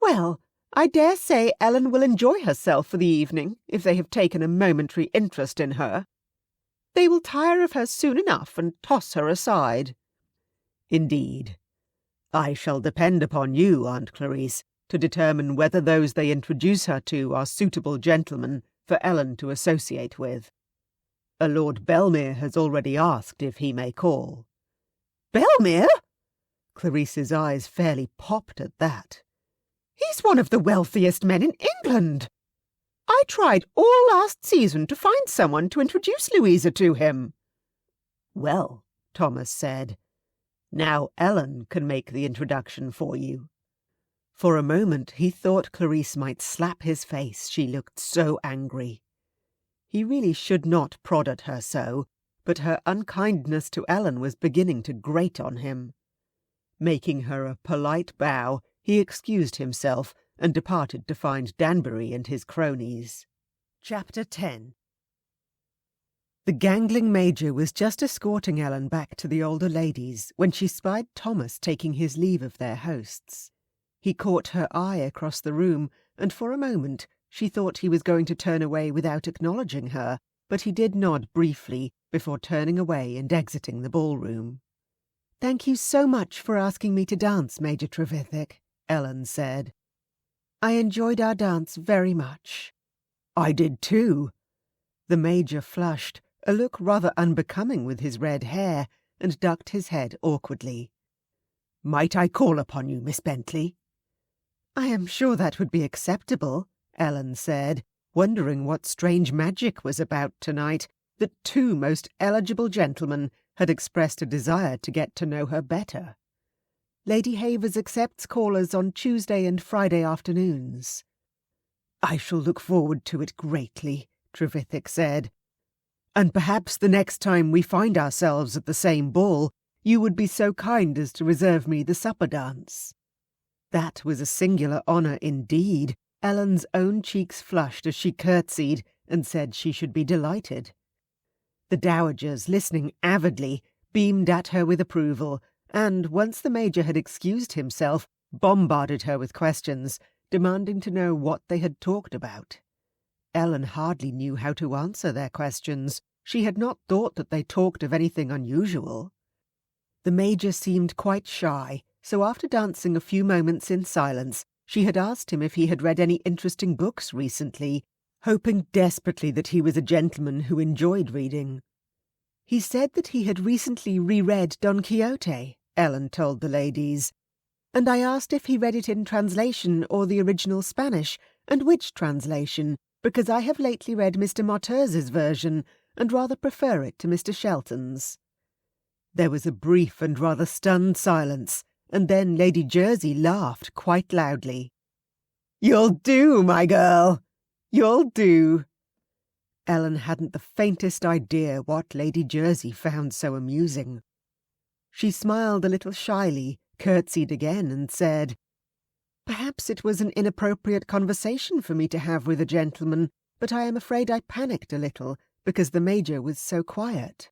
"Well, I dare say Ellen will enjoy herself for the evening, if they have taken a momentary interest in her. They will tire of her soon enough and toss her aside." "Indeed. I shall depend upon you, Aunt Clarice, to determine whether those they introduce her to are suitable gentlemen for Ellen to associate with. A Lord Belmere has already asked if he may call." "Belmere?" Clarice's eyes fairly popped at that. "He's one of the wealthiest men in England. I tried all last season to find someone to introduce Louisa to him." "Well," Thomas said, "now Ellen can make the introduction for you." For a moment he thought Clarice might slap his face, she looked so angry. He really should not prod at her so, but her unkindness to Ellen was beginning to grate on him. Making her a polite bow, he excused himself and departed to find Danbury and his cronies. Chapter 10. The gangling Major was just escorting Ellen back to the older ladies when she spied Thomas taking his leave of their hosts. He caught her eye across the room, and for a moment she thought he was going to turn away without acknowledging her, but he did nod briefly before turning away and exiting the ballroom. "Thank you so much for asking me to dance, Major Trevithick," Ellen said. "I enjoyed our dance very much." "I did too." The Major flushed, a look rather unbecoming with his red hair, and ducked his head awkwardly. "Might I call upon you, Miss Bentley?" "I am sure that would be acceptable," Ellen said, wondering what strange magic was about tonight, that two most eligible gentlemen had expressed a desire to get to know her better. "Lady Havers accepts callers on Tuesday and Friday afternoons." "I shall look forward to it greatly," Trevithick said. "And perhaps the next time we find ourselves at the same ball, you would be so kind as to reserve me the supper dance." That was a singular honour indeed. Ellen's own cheeks flushed as she curtsied and said she should be delighted. The dowagers, listening avidly, beamed at her with approval, and, once the Major had excused himself, bombarded her with questions, demanding to know what they had talked about. Ellen hardly knew how to answer their questions. She had not thought that they talked of anything unusual. The Major seemed quite shy, so after dancing a few moments in silence, she had asked him if he had read any interesting books recently, hoping desperately that he was a gentleman who enjoyed reading. He said that he had recently reread Don Quixote, Ellen told the ladies, and I asked if he read it in translation or the original Spanish, and which translation, because I have lately read Mr. Marteuse's version, and rather prefer it to Mr. Shelton's. There was a brief and rather stunned silence, and then Lady Jersey laughed quite loudly. "You'll do, my girl! You'll do!" Ellen hadn't the faintest idea what Lady Jersey found so amusing. She smiled a little shyly, curtsied again, and said, "Perhaps it was an inappropriate conversation for me to have with a gentleman, but I am afraid I panicked a little, because the Major was so quiet."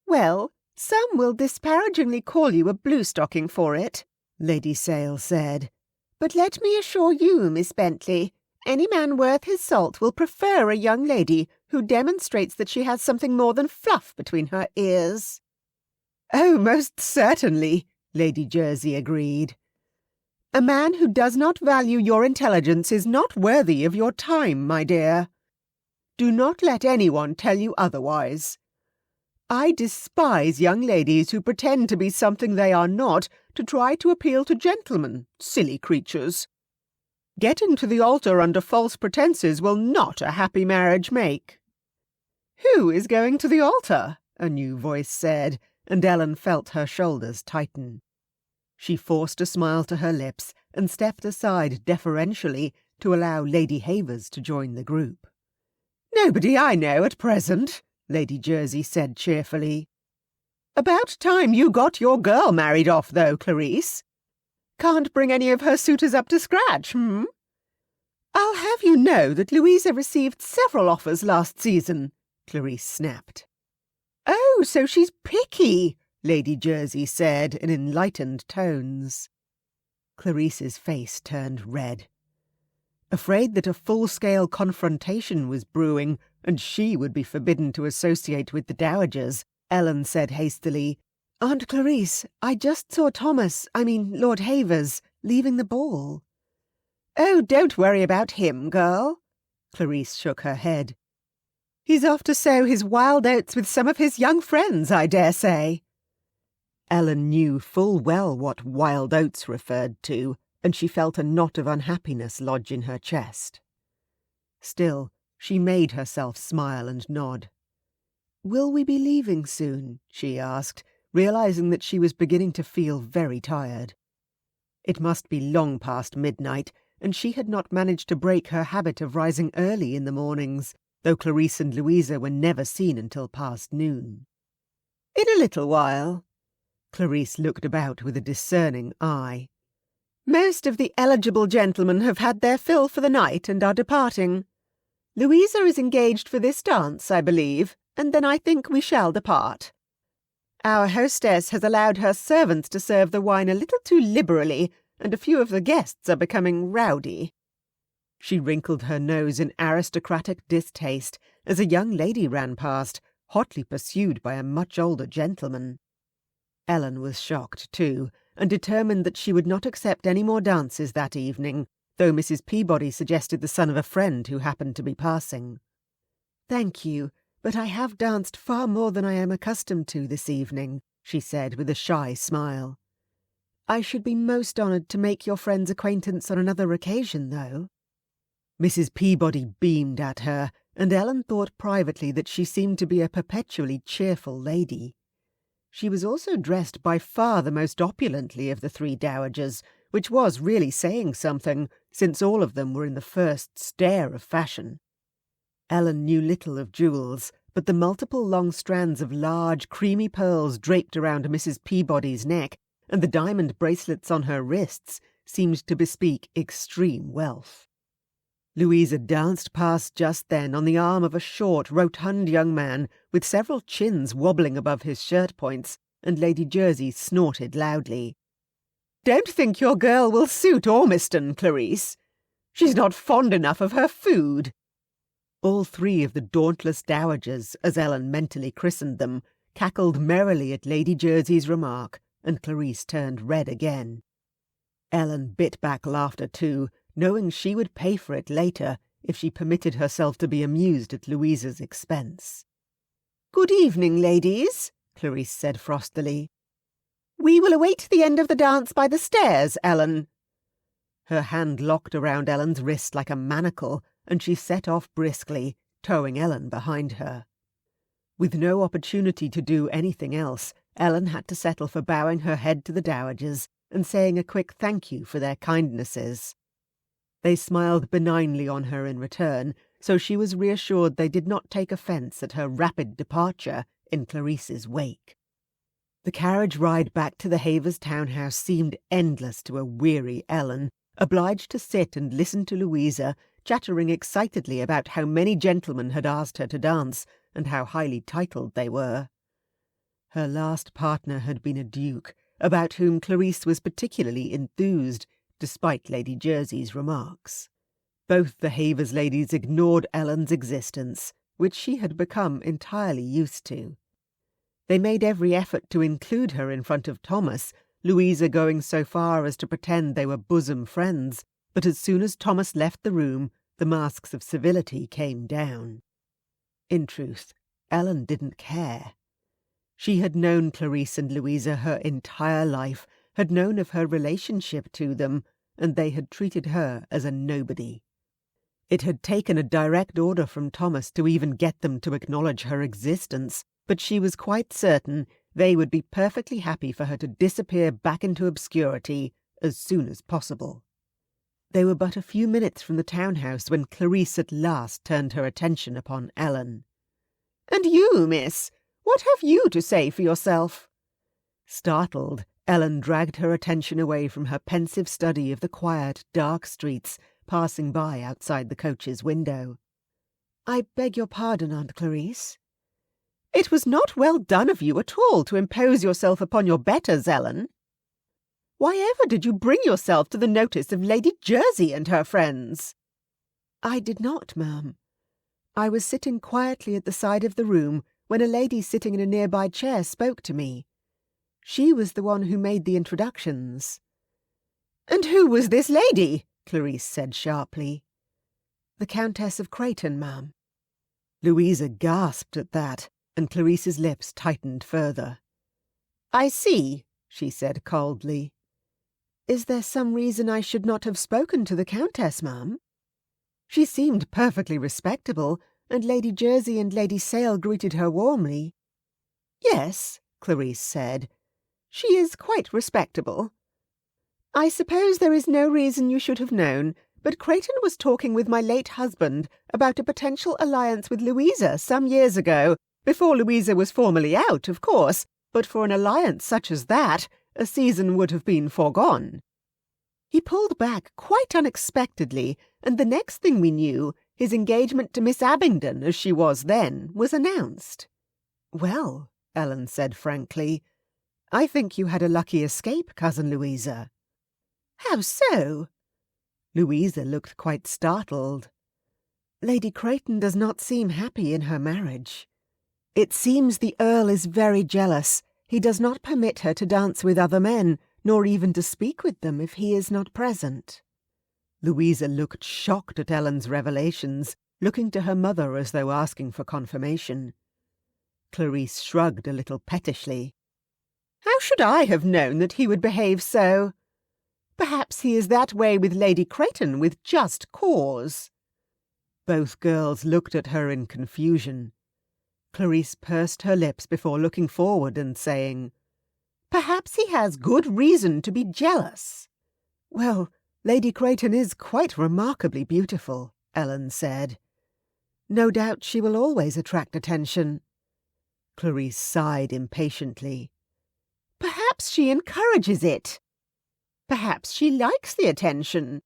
"Well, some will disparagingly call you a blue-stocking for it," Lady Sale said. "But let me assure you, Miss Bentley, any man worth his salt will prefer a young lady who demonstrates that she has something more than fluff between her ears." "Oh, most certainly," Lady Jersey agreed. "A man who does not value your intelligence is not worthy of your time, my dear. Do not let anyone tell you otherwise. I despise young ladies who pretend to be something they are not to try to appeal to gentlemen, silly creatures. Getting to the altar under false pretences will not a happy marriage make." "Who is going to the altar?" a new voice said, and Ellen felt her shoulders tighten. She forced a smile to her lips and stepped aside deferentially to allow Lady Havers to join the group. "Nobody I know at present," Lady Jersey said cheerfully. "About time you got your girl married off, though, Clarice. Can't bring any of her suitors up to scratch, "I'll have you know that Louisa received several offers last season," Clarice snapped. "Oh, so she's picky," Lady Jersey said in enlightened tones. Clarice's face turned red. Afraid that a full-scale confrontation was brewing, and she would be forbidden to associate with the dowagers, Ellen said hastily, "Aunt Clarice, I just saw Lord Havers, leaving the ball." "Oh, don't worry about him, girl." Clarice shook her head. "He's off to sow his wild oats with some of his young friends, I dare say." Ellen knew full well what wild oats referred to, and she felt a knot of unhappiness lodge in her chest. Still, she made herself smile and nod. "Will we be leaving soon?" she asked, realizing that she was beginning to feel very tired. It must be long past midnight, and she had not managed to break her habit of rising early in the mornings, though Clarice and Louisa were never seen until past noon. "In a little while." Clarice looked about with a discerning eye. "Most of the eligible gentlemen have had their fill for the night and are departing. Louisa is engaged for this dance, I believe, and then I think we shall depart. Our hostess has allowed her servants to serve the wine a little too liberally, and a few of the guests are becoming rowdy." She wrinkled her nose in aristocratic distaste as a young lady ran past, hotly pursued by a much older gentleman. Ellen was shocked too, and determined that she would not accept any more dances that evening, though Mrs. Peabody suggested the son of a friend who happened to be passing. "Thank you, but I have danced far more than I am accustomed to this evening," she said with a shy smile. "I should be most honoured to make your friend's acquaintance on another occasion, though." Mrs. Peabody beamed at her, and Ellen thought privately that she seemed to be a perpetually cheerful lady. She was also dressed by far the most opulently of the three dowagers, which was really saying something, since all of them were in the first stare of fashion. Ellen knew little of jewels, but the multiple long strands of large, creamy pearls draped around Mrs. Peabody's neck and the diamond bracelets on her wrists seemed to bespeak extreme wealth. Louisa danced past just then on the arm of a short, rotund young man with several chins wobbling above his shirt-points, and Lady Jersey snorted loudly. "Don't think your girl will suit Ormiston, Clarice. She's not fond enough of her food." All three of the dauntless dowagers, as Ellen mentally christened them, cackled merrily at Lady Jersey's remark, and Clarice turned red again. Ellen bit back laughter too, knowing she would pay for it later if she permitted herself to be amused at Louisa's expense. "Good evening, ladies," Clarice said frostily. "We will await the end of the dance by the stairs, Ellen." Her hand locked around Ellen's wrist like a manacle, and she set off briskly, towing Ellen behind her. With no opportunity to do anything else, Ellen had to settle for bowing her head to the dowagers and saying a quick thank you for their kindnesses. They smiled benignly on her in return, so she was reassured they did not take offence at her rapid departure in Clarice's wake. The carriage ride back to the Havers' townhouse seemed endless to a weary Ellen, obliged to sit and listen to Louisa, chattering excitedly about how many gentlemen had asked her to dance, and how highly titled they were. Her last partner had been a duke, about whom Clarice was particularly enthused, despite Lady Jersey's remarks. Both the Havers ladies ignored Ellen's existence, which she had become entirely used to. They made every effort to include her in front of Thomas, Louisa going so far as to pretend they were bosom friends, but as soon as Thomas left the room, the masks of civility came down. In truth, Ellen didn't care. She had known Clarice and Louisa her entire life, had known of her relationship to them, and they had treated her as a nobody. It had taken a direct order from Thomas to even get them to acknowledge her existence, but she was quite certain they would be perfectly happy for her to disappear back into obscurity as soon as possible. They were but a few minutes from the townhouse when Clarice at last turned her attention upon Ellen. "And you, miss, what have you to say for yourself?" Startled, Ellen dragged her attention away from her pensive study of the quiet, dark streets passing by outside the coach's window. "I beg your pardon, Aunt Clarice." "It was not well done of you at all to impose yourself upon your betters, Ellen. Why ever did you bring yourself to the notice of Lady Jersey and her friends?" "I did not, ma'am. I was sitting quietly at the side of the room when a lady sitting in a nearby chair spoke to me. She was the one who made the introductions." "And who was this lady?" Clarice said sharply. "The Countess of Creighton, ma'am." Louisa gasped at that, and Clarice's lips tightened further. "I see," she said coldly. "Is there some reason I should not have spoken to the Countess, ma'am? She seemed perfectly respectable, and Lady Jersey and Lady Sale greeted her warmly." "Yes," Clarice said, "she is quite respectable. I suppose there is no reason you should have known, but Creighton was talking with my late husband about a potential alliance with Louisa some years ago, before Louisa was formally out, of course, but for an alliance such as that, a season would have been foregone. He pulled back quite unexpectedly, and the next thing we knew, his engagement to Miss Abingdon, as she was then, was announced." "Well," Ellen said frankly, "I think you had a lucky escape, Cousin Louisa." "How so?" Louisa looked quite startled. "Lady Creighton does not seem happy in her marriage. It seems the Earl is very jealous. He does not permit her to dance with other men, nor even to speak with them if he is not present." Louisa looked shocked at Ellen's revelations, looking to her mother as though asking for confirmation. Clarice shrugged a little pettishly. "How should I have known that he would behave so? Perhaps he is that way with Lady Creighton with just cause." Both girls looked at her in confusion. Clarice pursed her lips before looking forward and saying, "Perhaps he has good reason to be jealous." "Well, Lady Creighton is quite remarkably beautiful," Ellen said. "No doubt she will always attract attention." Clarice sighed impatiently. "Perhaps she encourages it. Perhaps she likes the attention.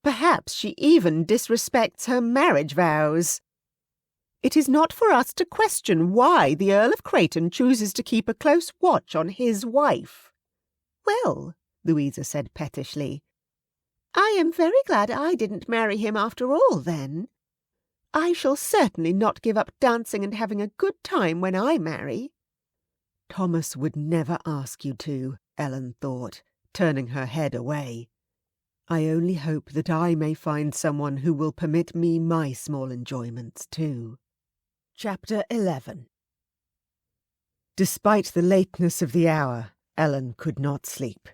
Perhaps she even disrespects her marriage vows. It is not for us to question why the Earl of Creighton chooses to keep a close watch on his wife." "Well," Louisa said pettishly, "I am very glad I didn't marry him after all, then. I shall certainly not give up dancing and having a good time when I marry." "Thomas would never ask you to," Ellen thought, turning her head away. "I only hope that I may find someone who will permit me my small enjoyments too." Chapter 11. Despite the lateness of the hour, Ellen could not sleep.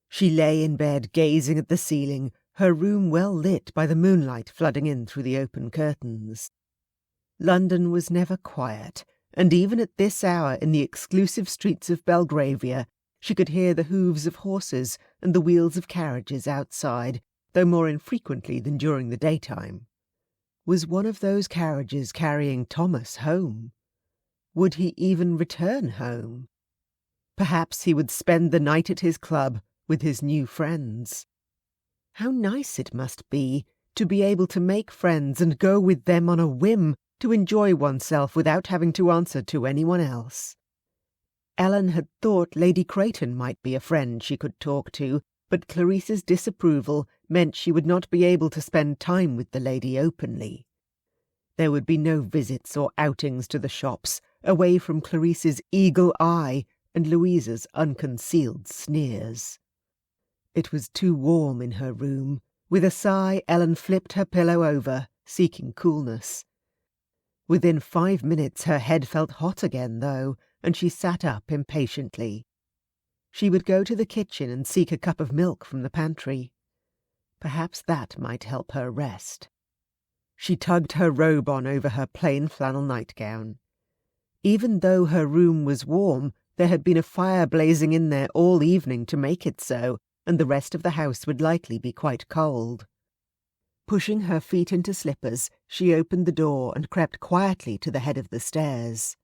She lay in bed gazing at the ceiling, her room well lit by the moonlight flooding in through the open curtains. London was never quiet, and even at this hour in the exclusive streets of Belgravia she could hear the hoofs of horses and the wheels of carriages outside, though more infrequently than during the daytime. Was one of those carriages carrying Thomas home? Would he even return home? Perhaps he would spend the night at his club with his new friends. How nice it must be to be able to make friends and go with them on a whim, to enjoy oneself without having to answer to anyone else. Ellen had thought Lady Creighton might be a friend she could talk to, but Clarice's disapproval meant she would not be able to spend time with the lady openly. There would be no visits or outings to the shops, away from Clarice's eagle eye and Louisa's unconcealed sneers. It was too warm in her room. With a sigh, Ellen flipped her pillow over, seeking coolness. Within 5 minutes her head felt hot again, though, and she sat up impatiently. She would go to the kitchen and seek a cup of milk from the pantry. Perhaps that might help her rest. She tugged her robe on over her plain flannel nightgown. Even though her room was warm, there had been a fire blazing in there all evening to make it so, and the rest of the house would likely be quite cold. Pushing her feet into slippers, she opened the door and crept quietly to the head of the stairs.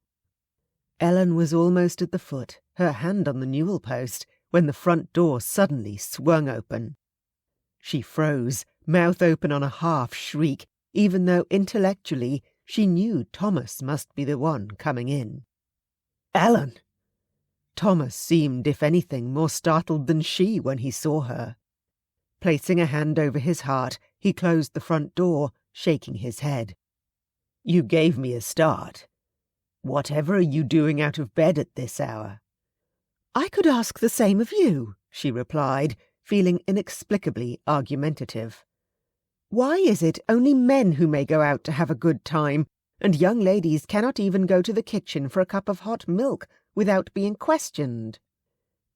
Ellen was almost at the foot, her hand on the newel post, when the front door suddenly swung open. She froze, mouth open on a half shriek, even though intellectually she knew Thomas must be the one coming in. "Ellen!" Thomas seemed, if anything, more startled than she when he saw her. Placing a hand over his heart, he closed the front door, shaking his head. "You gave me a start. Whatever are you doing out of bed at this hour?" "I could ask the same of you," she replied, feeling inexplicably argumentative. "Why is it only men who may go out to have a good time, and young ladies cannot even go to the kitchen for a cup of hot milk without being questioned?"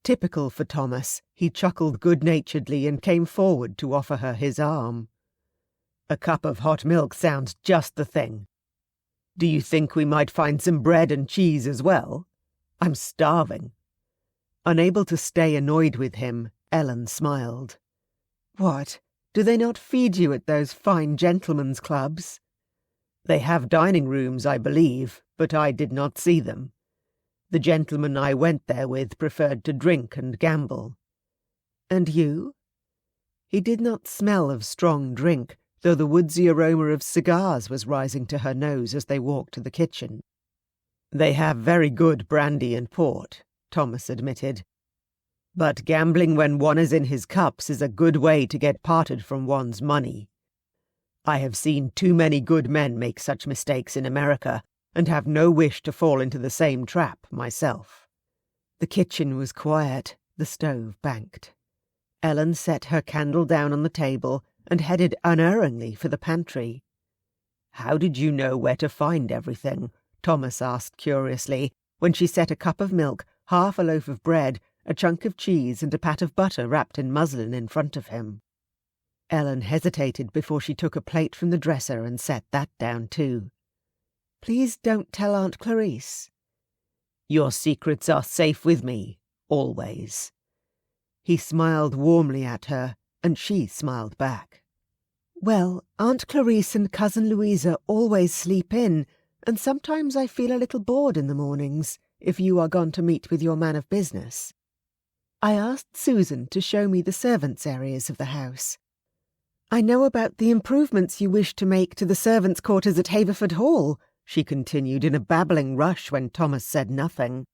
Typical for Thomas, he chuckled good-naturedly and came forward to offer her his arm. "A cup of hot milk sounds just the thing. Do you think we might find some bread and cheese as well? I'm starving." Unable to stay annoyed with him, Ellen smiled. "What, do they not feed you at those fine gentlemen's clubs?" "They have dining rooms, I believe, but I did not see them. The gentleman I went there with preferred to drink and gamble." "And you?" He did not smell of strong drink, though the woodsy aroma of cigars was rising to her nose as they walked to the kitchen. "They have very good brandy and port," Thomas admitted. "But gambling when one is in his cups is a good way to get parted from one's money. I have seen too many good men make such mistakes in America, and have no wish to fall into the same trap myself." The kitchen was quiet, the stove banked. Ellen set her candle down on the table and headed unerringly for the pantry. "How did you know where to find everything?" Thomas asked curiously, when she set a cup of milk, half a loaf of bread, a chunk of cheese and a pat of butter wrapped in muslin in front of him. Ellen hesitated before she took a plate from the dresser and set that down too. "Please don't tell Aunt Clarice." "Your secrets are safe with me, always." He smiled warmly at her, and she smiled back. "Well, Aunt Clarice and Cousin Louisa always sleep in, and sometimes I feel a little bored in the mornings, if you are gone to meet with your man of business. I asked Susan to show me the servants' areas of the house. I know about the improvements you wish to make to the servants' quarters at Haverford Hall," she continued in a babbling rush when Thomas said nothing.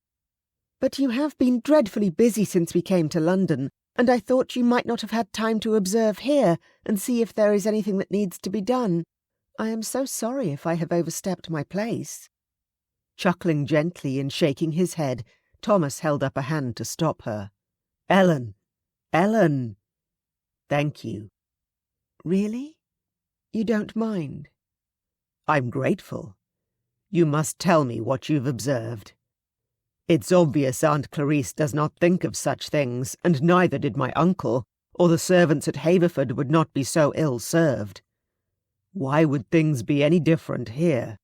"But you have been dreadfully busy since we came to London, and I thought you might not have had time to observe here and see if there is anything that needs to be done. I am so sorry if I have overstepped my place." Chuckling gently and shaking his head, Thomas held up a hand to stop her. "Ellen! Ellen!" "Thank you." "Really? You don't mind?" "I'm grateful. You must tell me what you've observed. It's obvious Aunt Clarice does not think of such things, and neither did my uncle, or the servants at Haverford would not be so ill-served. Why would things be any different here?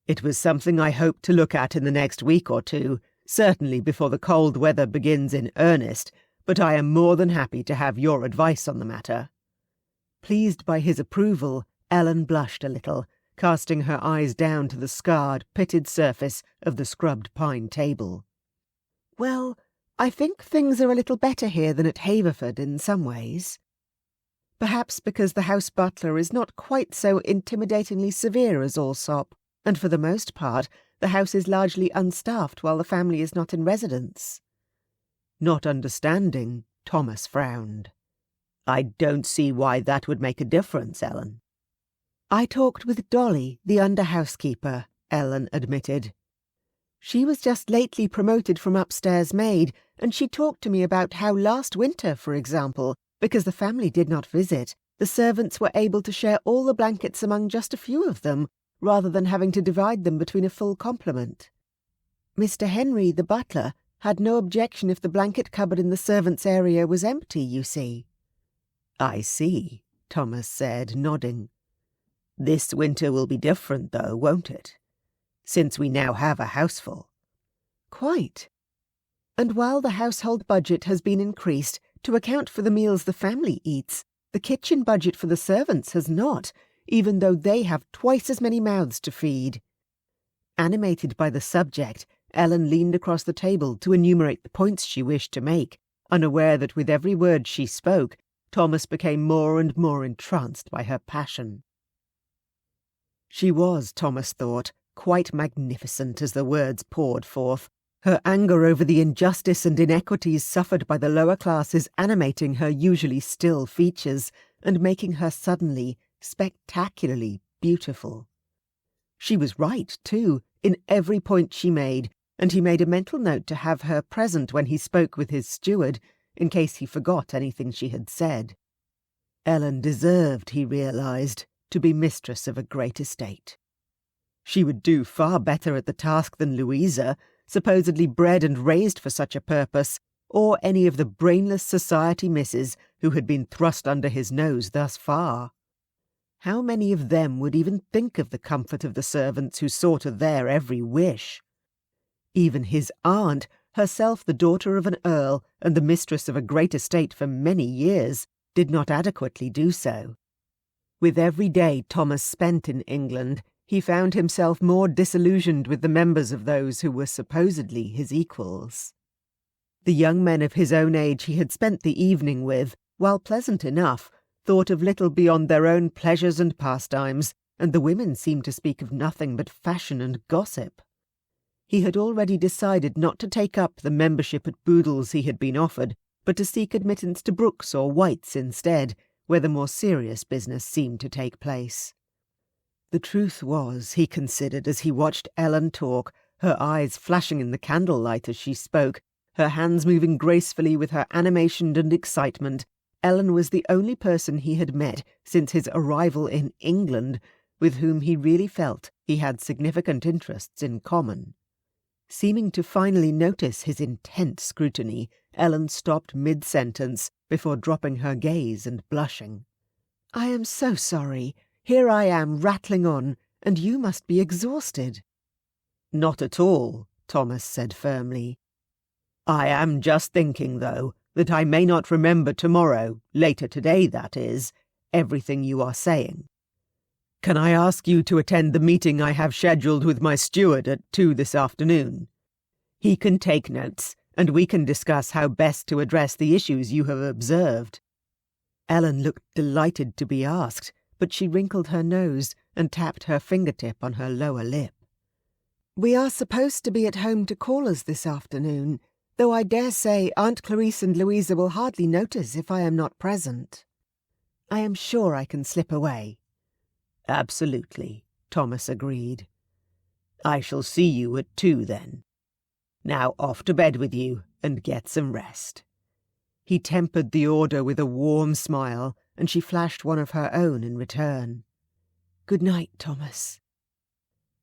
It was something I hoped to look at in the next week or two, certainly before the cold weather begins in earnest, but I am more than happy to have your advice on the matter." Pleased by his approval, Ellen blushed a little, casting her eyes down to the scarred, pitted surface of the scrubbed pine table. "Well, I think things are a little better here than at Haverford in some ways. Perhaps because the house butler is not quite so intimidatingly severe as Allsop, and for the most part the house is largely unstaffed while the family is not in residence." Not understanding, Thomas frowned. "I don't see why that would make a difference, Ellen." "I talked with Dolly, the under-housekeeper," Ellen admitted. "She was just lately promoted from upstairs maid, and she talked to me about how last winter, for example, because the family did not visit, the servants were able to share all the blankets among just a few of them, rather than having to divide them between a full complement. Mr. Henry, the butler, had no objection if the blanket cupboard in the servants' area was empty, you see." "I see," Thomas said, nodding. "This winter will be different, though, won't it? Since we now have a houseful." "Quite. And while the household budget has been increased to account for the meals the family eats, the kitchen budget for the servants has not, even though they have twice as many mouths to feed." Animated by the subject, Ellen leaned across the table to enumerate the points she wished to make, unaware that with every word she spoke, Thomas became more and more entranced by her passion. She was, Thomas thought, quite magnificent as the words poured forth, her anger over the injustice and inequities suffered by the lower classes animating her usually still features and making her suddenly, spectacularly beautiful. She was right, too, in every point she made, and he made a mental note to have her present when he spoke with his steward, in case he forgot anything she had said. Ellen deserved, he realized, to be mistress of a great estate. She would do far better at the task than Louisa, supposedly bred and raised for such a purpose, or any of the brainless society misses who had been thrust under his nose thus far. How many of them would even think of the comfort of the servants who saw to their every wish? Even his aunt, herself the daughter of an earl and the mistress of a great estate for many years, did not adequately do so. With every day Thomas spent in England, he found himself more disillusioned with the members of those who were supposedly his equals. The young men of his own age he had spent the evening with, while pleasant enough, thought of little beyond their own pleasures and pastimes, and the women seemed to speak of nothing but fashion and gossip. He had already decided not to take up the membership at Boodle's he had been offered, but to seek admittance to Brooks or White's instead, where the more serious business seemed to take place. The truth was, he considered as he watched Ellen talk, her eyes flashing in the candlelight as she spoke, her hands moving gracefully with her animation and excitement. Ellen was the only person he had met since his arrival in England with whom he really felt he had significant interests in common. Seeming to finally notice his intense scrutiny, Ellen stopped mid-sentence before dropping her gaze and blushing. "I am so sorry. Here I am rattling on, and you must be exhausted." "Not at all," Thomas said firmly. "I am just thinking, though, that I may not remember tomorrow, later today, that is, everything you are saying. Can I ask you to attend the meeting I have scheduled with my steward at 2 this afternoon? He can take notes, and we can discuss how best to address the issues you have observed." Ellen looked delighted to be asked, but she wrinkled her nose and tapped her fingertip on her lower lip. "We are supposed to be at home to callers this afternoon, though I dare say Aunt Clarice and Louisa will hardly notice if I am not present. I am sure I can slip away." "Absolutely," Thomas agreed. "I shall see you at 2 then. Now off to bed with you and get some rest." He tempered the order with a warm smile, and she flashed one of her own in return. "Good night, Thomas."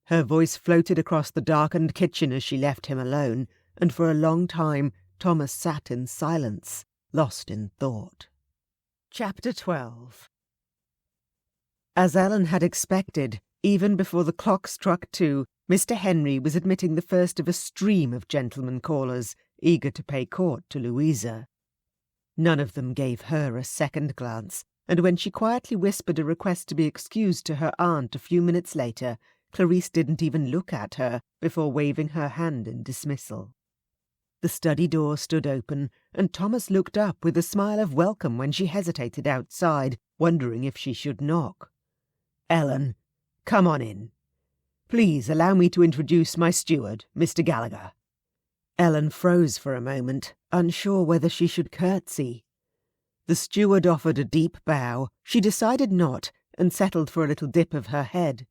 Her voice floated across the darkened kitchen as she left him alone, and for a long time Thomas sat in silence, lost in thought. Chapter 12. As Ellen had expected, even before the clock struck 2, Mr. Henry was admitting the first of a stream of gentlemen callers, eager to pay court to Louisa. None of them gave her a second glance, and when she quietly whispered a request to be excused to her aunt a few minutes later, Clarice didn't even look at her before waving her hand in dismissal. The study door stood open, and Thomas looked up with a smile of welcome when she hesitated outside, wondering if she should knock. "Ellen, come on in. Please allow me to introduce my steward, Mr. Gallagher." Ellen froze for a moment, unsure whether she should curtsy. The steward offered a deep bow. She decided not, and settled for a little dip of her head.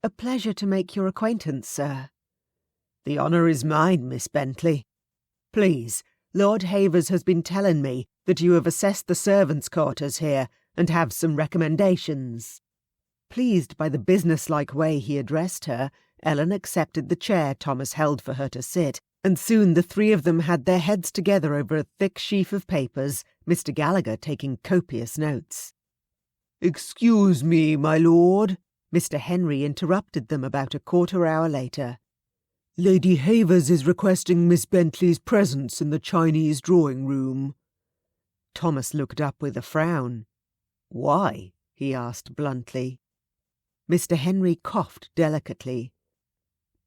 "A pleasure to make your acquaintance, sir." "The honour is mine, Miss Bentley. Please, Lord Havers has been telling me that you have assessed the servants' quarters here and have some recommendations." Pleased by the businesslike way he addressed her, Ellen accepted the chair Thomas held for her to sit, and soon the three of them had their heads together over a thick sheaf of papers, Mr. Gallagher taking copious notes. "Excuse me, my lord," Mr. Henry interrupted them about a quarter-hour later. "Lady Havers is requesting Miss Bentley's presence in the Chinese drawing-room." Thomas looked up with a frown. "Why?" he asked bluntly. Mr. Henry coughed delicately.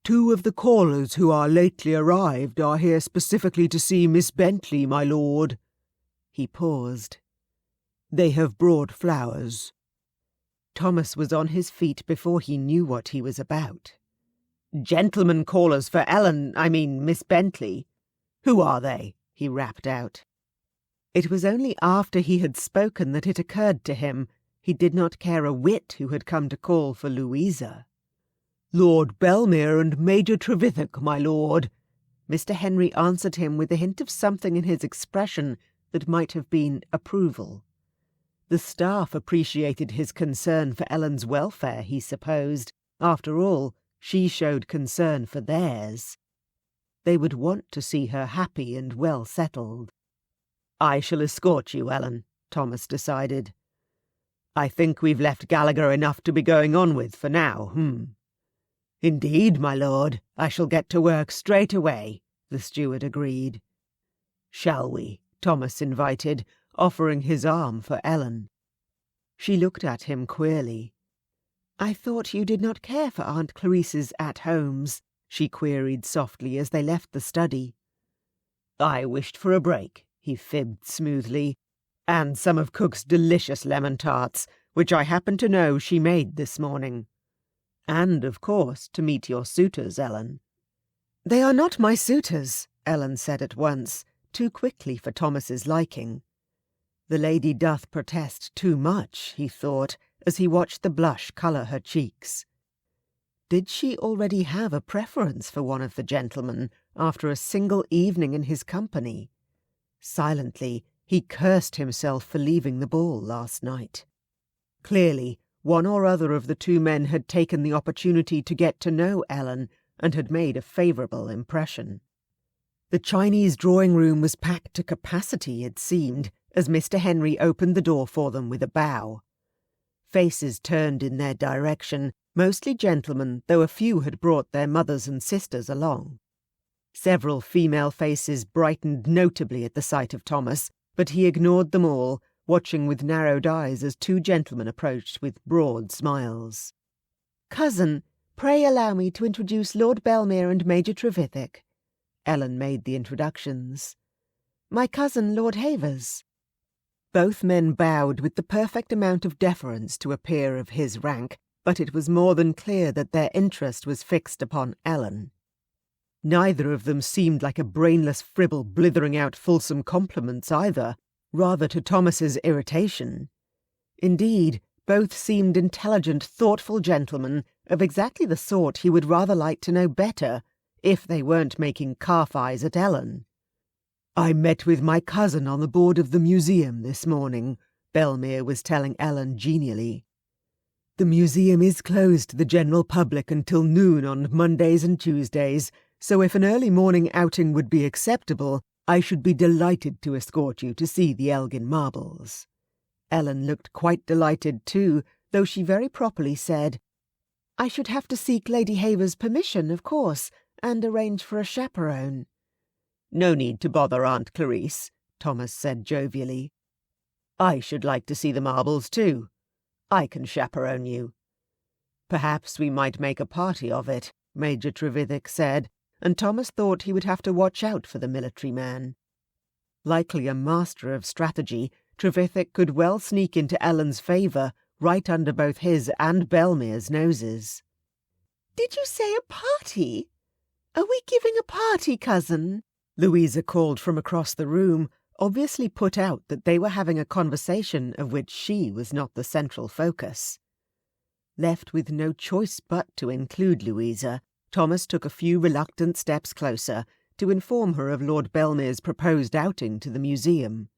"2 of the callers who are lately arrived are here specifically to see Miss Bentley, my lord." He paused. "They have brought flowers." Thomas was on his feet before he knew what he was about. "Gentlemen callers for Miss Bentley. Who are they?" he rapped out. It was only after he had spoken that it occurred to him he did not care a whit who had come to call for Louisa. "Lord Belmere and Major Trevithick, my lord." Mr. Henry answered him with a hint of something in his expression that might have been approval. The staff appreciated his concern for Ellen's welfare, he supposed. After all, she showed concern for theirs. They would want to see her happy and well settled. "I shall escort you, Ellen," Thomas decided. "I think we've left Gallagher enough to be going on with for now, "Indeed, my lord, I shall get to work straight away," the steward agreed. "Shall we?" Thomas invited, offering his arm for Ellen. She looked at him queerly. "I thought you did not care for Aunt Clarice's at-homes," she queried softly as they left the study. "I wished for a break," he fibbed smoothly, "and some of Cook's delicious lemon tarts, which I happen to know she made this morning. And, of course, to meet your suitors, Ellen." "They are not my suitors," Ellen said at once, too quickly for Thomas's liking. The lady doth protest too much, he thought, as he watched the blush colour her cheeks. Did she already have a preference for one of the gentlemen after a single evening in his company? Silently, he cursed himself for leaving the ball last night. Clearly, one or other of the two men had taken the opportunity to get to know Ellen and had made a favourable impression. The Chinese drawing-room was packed to capacity, it seemed, as Mr. Henry opened the door for them with a bow. Faces turned in their direction, mostly gentlemen, though a few had brought their mothers and sisters along. Several female faces brightened notably at the sight of Thomas, but he ignored them all, watching with narrowed eyes as two gentlemen approached with broad smiles. "Cousin, pray allow me to introduce Lord Belmere and Major Trevithick." Ellen made the introductions. "My cousin, Lord Havers." Both men bowed with the perfect amount of deference to a peer of his rank, but it was more than clear that their interest was fixed upon Ellen. Neither of them seemed like a brainless fribble blithering out fulsome compliments either, rather to Thomas's irritation. Indeed, both seemed intelligent, thoughtful gentlemen of exactly the sort he would rather like to know better, if they weren't making calf eyes at Ellen. "I met with my cousin on the board of the museum this morning," Belmere was telling Ellen genially. "The museum is closed to the general public until noon on Mondays and Tuesdays, so if an early morning outing would be acceptable, I should be delighted to escort you to see the Elgin marbles." Ellen looked quite delighted too, though she very properly said, "I should have to seek Lady Havers' permission, of course, and arrange for a chaperone." "No need to bother Aunt Clarice," Thomas said jovially. "I should like to see the marbles too. I can chaperone you." "Perhaps we might make a party of it," Major Trevithick said, and Thomas thought he would have to watch out for the military man. Likely a master of strategy, Trevithick could well sneak into Ellen's favour, right under both his and Belmere's noses. "Did you say a party? Are we giving a party, cousin?" Louisa called from across the room, obviously put out that they were having a conversation of which she was not the central focus. Left with no choice but to include Louisa, Thomas took a few reluctant steps closer to inform her of Lord Belmere's proposed outing to the museum.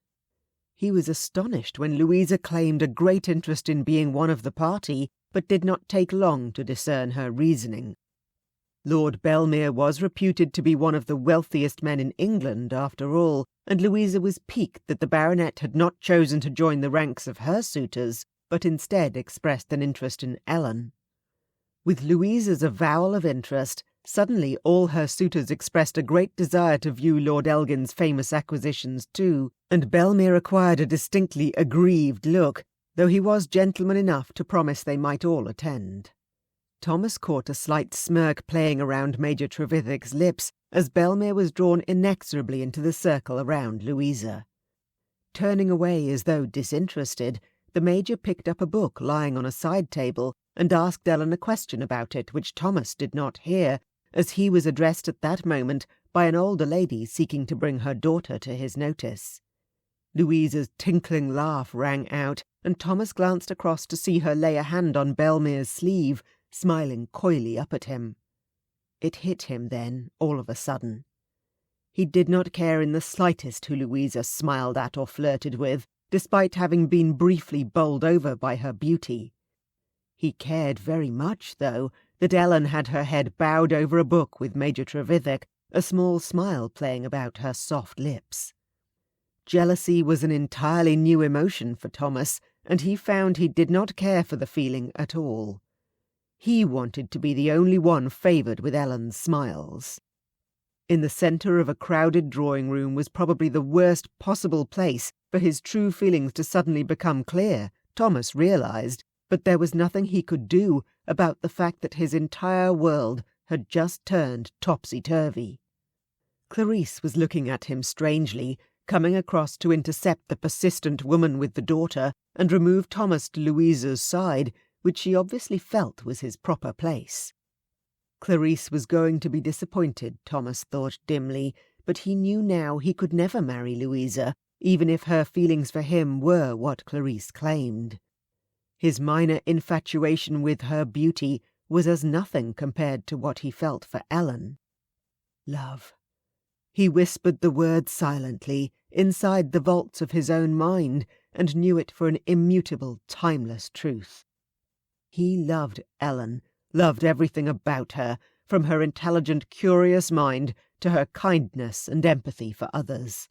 He was astonished when Louisa claimed a great interest in being one of the party, but did not take long to discern her reasoning. Lord Belmere was reputed to be one of the wealthiest men in England, after all, and Louisa was piqued that the baronet had not chosen to join the ranks of her suitors, but instead expressed an interest in Ellen. With Louisa's avowal of interest, suddenly all her suitors expressed a great desire to view Lord Elgin's famous acquisitions too, and Belmere acquired a distinctly aggrieved look, though he was gentleman enough to promise they might all attend. Thomas caught a slight smirk playing around Major Trevithick's lips as Belmere was drawn inexorably into the circle around Louisa. Turning away as though disinterested, the Major picked up a book lying on a side table and asked Ellen a question about it which Thomas did not hear, as he was addressed at that moment by an older lady seeking to bring her daughter to his notice. Louisa's tinkling laugh rang out, and Thomas glanced across to see her lay a hand on Belmere's sleeve, smiling coyly up at him. It hit him then, all of a sudden. He did not care in the slightest who Louisa smiled at or flirted with, despite having been briefly bowled over by her beauty. He cared very much, though, that Ellen had her head bowed over a book with Major Trevithick, a small smile playing about her soft lips. Jealousy was an entirely new emotion for Thomas, and he found he did not care for the feeling at all. He wanted to be the only one favoured with Ellen's smiles. In the centre of a crowded drawing-room was probably the worst possible place for his true feelings to suddenly become clear, Thomas realised, but there was nothing he could do about the fact that his entire world had just turned topsy-turvy. Clarice was looking at him strangely, coming across to intercept the persistent woman with the daughter and remove Thomas to Louisa's side, which she obviously felt was his proper place. Clarice was going to be disappointed, Thomas thought dimly, but he knew now he could never marry Louisa, even if her feelings for him were what Clarice claimed. His minor infatuation with her beauty was as nothing compared to what he felt for Ellen. Love. He whispered the word silently inside the vaults of his own mind, and knew it for an immutable, timeless truth. He loved Ellen, loved everything about her, from her intelligent, curious mind to her kindness and empathy for others.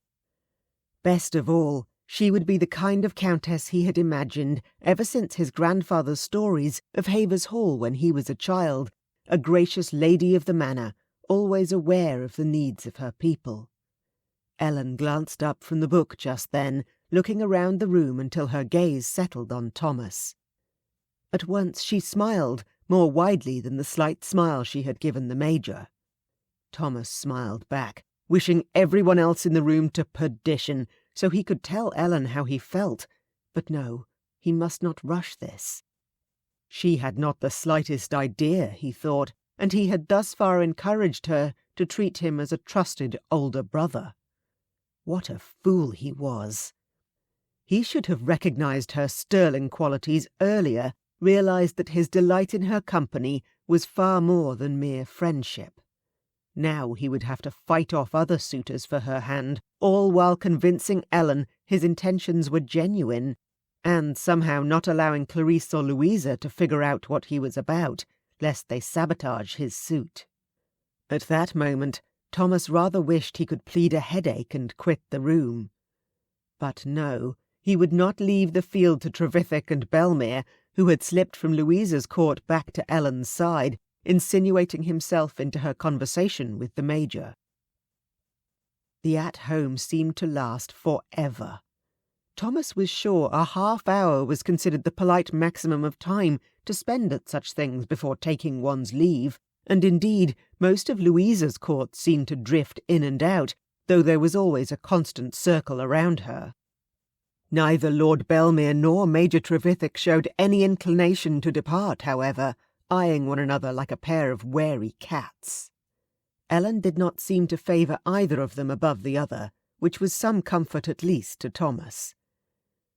Best of all, she would be the kind of countess he had imagined ever since his grandfather's stories of Havers Hall when he was a child, a gracious lady of the manor, always aware of the needs of her people. Ellen glanced up from the book just then, looking around the room until her gaze settled on Thomas. At once she smiled, more widely than the slight smile she had given the Major. Thomas smiled back, wishing everyone else in the room to perdition, so he could tell Ellen how he felt. But no, he must not rush this. She had not the slightest idea, he thought, and he had thus far encouraged her to treat him as a trusted older brother. What a fool he was! He should have recognized her sterling qualities earlier, realized that his delight in her company was far more than mere friendship. Now he would have to fight off other suitors for her hand, all while convincing Ellen his intentions were genuine, and somehow not allowing Clarice or Louisa to figure out what he was about, lest they sabotage his suit. At that moment, Thomas rather wished he could plead a headache and quit the room. But no, he would not leave the field to Trevithick and Belmere, who had slipped from Louisa's court back to Ellen's side, insinuating himself into her conversation with the Major. The at-home seemed to last forever. Thomas was sure a half-hour was considered the polite maximum of time to spend at such things before taking one's leave, and indeed most of Louisa's court seemed to drift in and out, though there was always a constant circle around her. Neither Lord Belmere nor Major Trevithick showed any inclination to depart, however, eyeing one another like a pair of wary cats. Ellen did not seem to favour either of them above the other, which was some comfort at least to Thomas.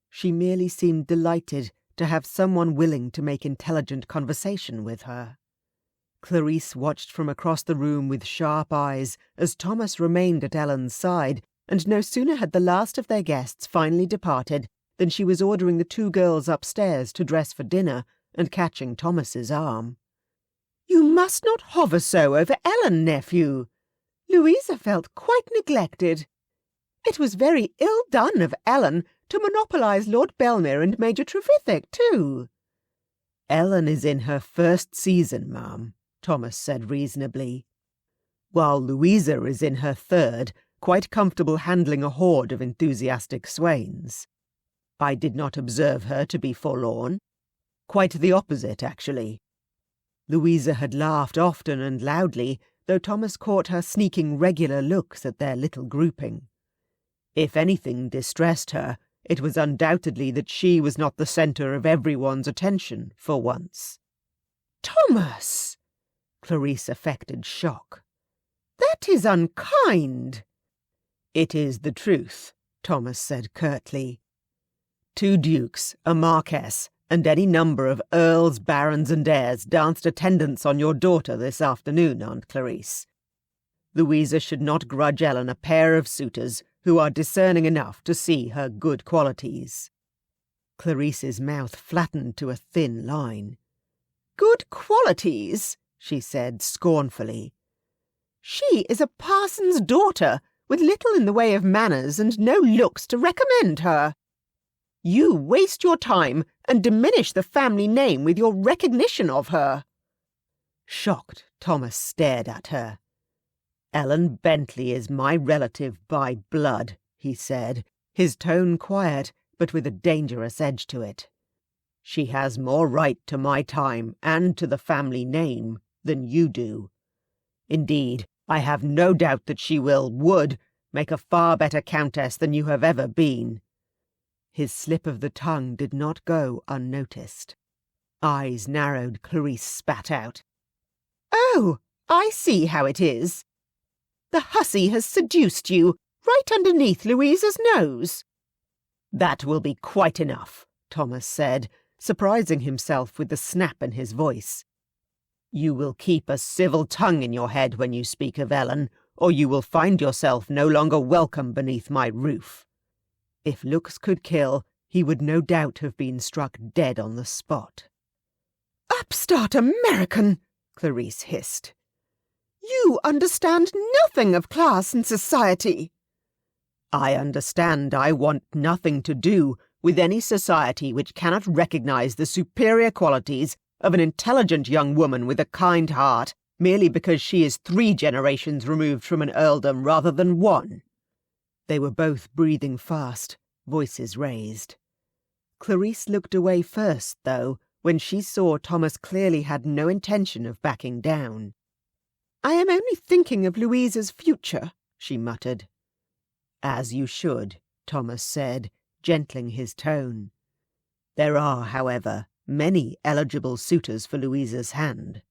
She merely seemed delighted to have someone willing to make intelligent conversation with her. Clarice watched from across the room with sharp eyes as Thomas remained at Ellen's side, and no sooner had the last of their guests finally departed than she was ordering the two girls upstairs to dress for dinner and catching Thomas's arm. "You must not hover so over Ellen, nephew. Louisa felt quite neglected. It was very ill done of Ellen to monopolise Lord Belmere and Major Trevithick, too." "Ellen is in her first season, ma'am," Thomas said reasonably, "while Louisa is in her third, quite comfortable handling a horde of enthusiastic swains. I did not observe her to be forlorn. Quite the opposite, actually." Louisa had laughed often and loudly, though Thomas caught her sneaking regular looks at their little grouping. If anything distressed her, it was undoubtedly that she was not the centre of everyone's attention for once. "Thomas!" Clarice affected shock. "That is unkind." "It is the truth," Thomas said curtly. "Two dukes, a marquess, and any number of earls, barons, and heirs danced attendance on your daughter this afternoon, Aunt Clarice. Louisa should not grudge Ellen a pair of suitors who are discerning enough to see her good qualities." Clarice's mouth flattened to a thin line. "Good qualities," she said scornfully. "She is a parson's daughter, with little in the way of manners and no looks to recommend her. You waste your time and diminish the family name with your recognition of her." Shocked, Thomas stared at her. "Ellen Bentley is my relative by blood," he said, his tone quiet, but with a dangerous edge to it. "She has more right to my time and to the family name than you do. Indeed, I have no doubt that she would make a far better countess than you have ever been." His slip of the tongue did not go unnoticed. Eyes narrowed, Clarice spat out. "Oh, I see how it is. The hussy has seduced you, right underneath Louisa's nose." "That will be quite enough," Thomas said, surprising himself with the snap in his voice. You will keep a civil tongue in your head when you speak of Ellen, or you will find yourself no longer welcome beneath my roof." If looks could kill, he would no doubt have been struck dead on the spot. "Upstart American!" Clarice hissed. "You understand nothing of class and society." "I understand I want nothing to do with any society which cannot recognize the superior qualities of an intelligent young woman with a kind heart merely because she is 3 generations removed from an earldom rather than 1. They were both breathing fast, voices raised. Clarice looked away first, though, when she saw Thomas clearly had no intention of backing down. "I am only thinking of Louisa's future," she muttered. "As you should," Thomas said, gentling his tone. "There are, however, many eligible suitors for Louisa's hand.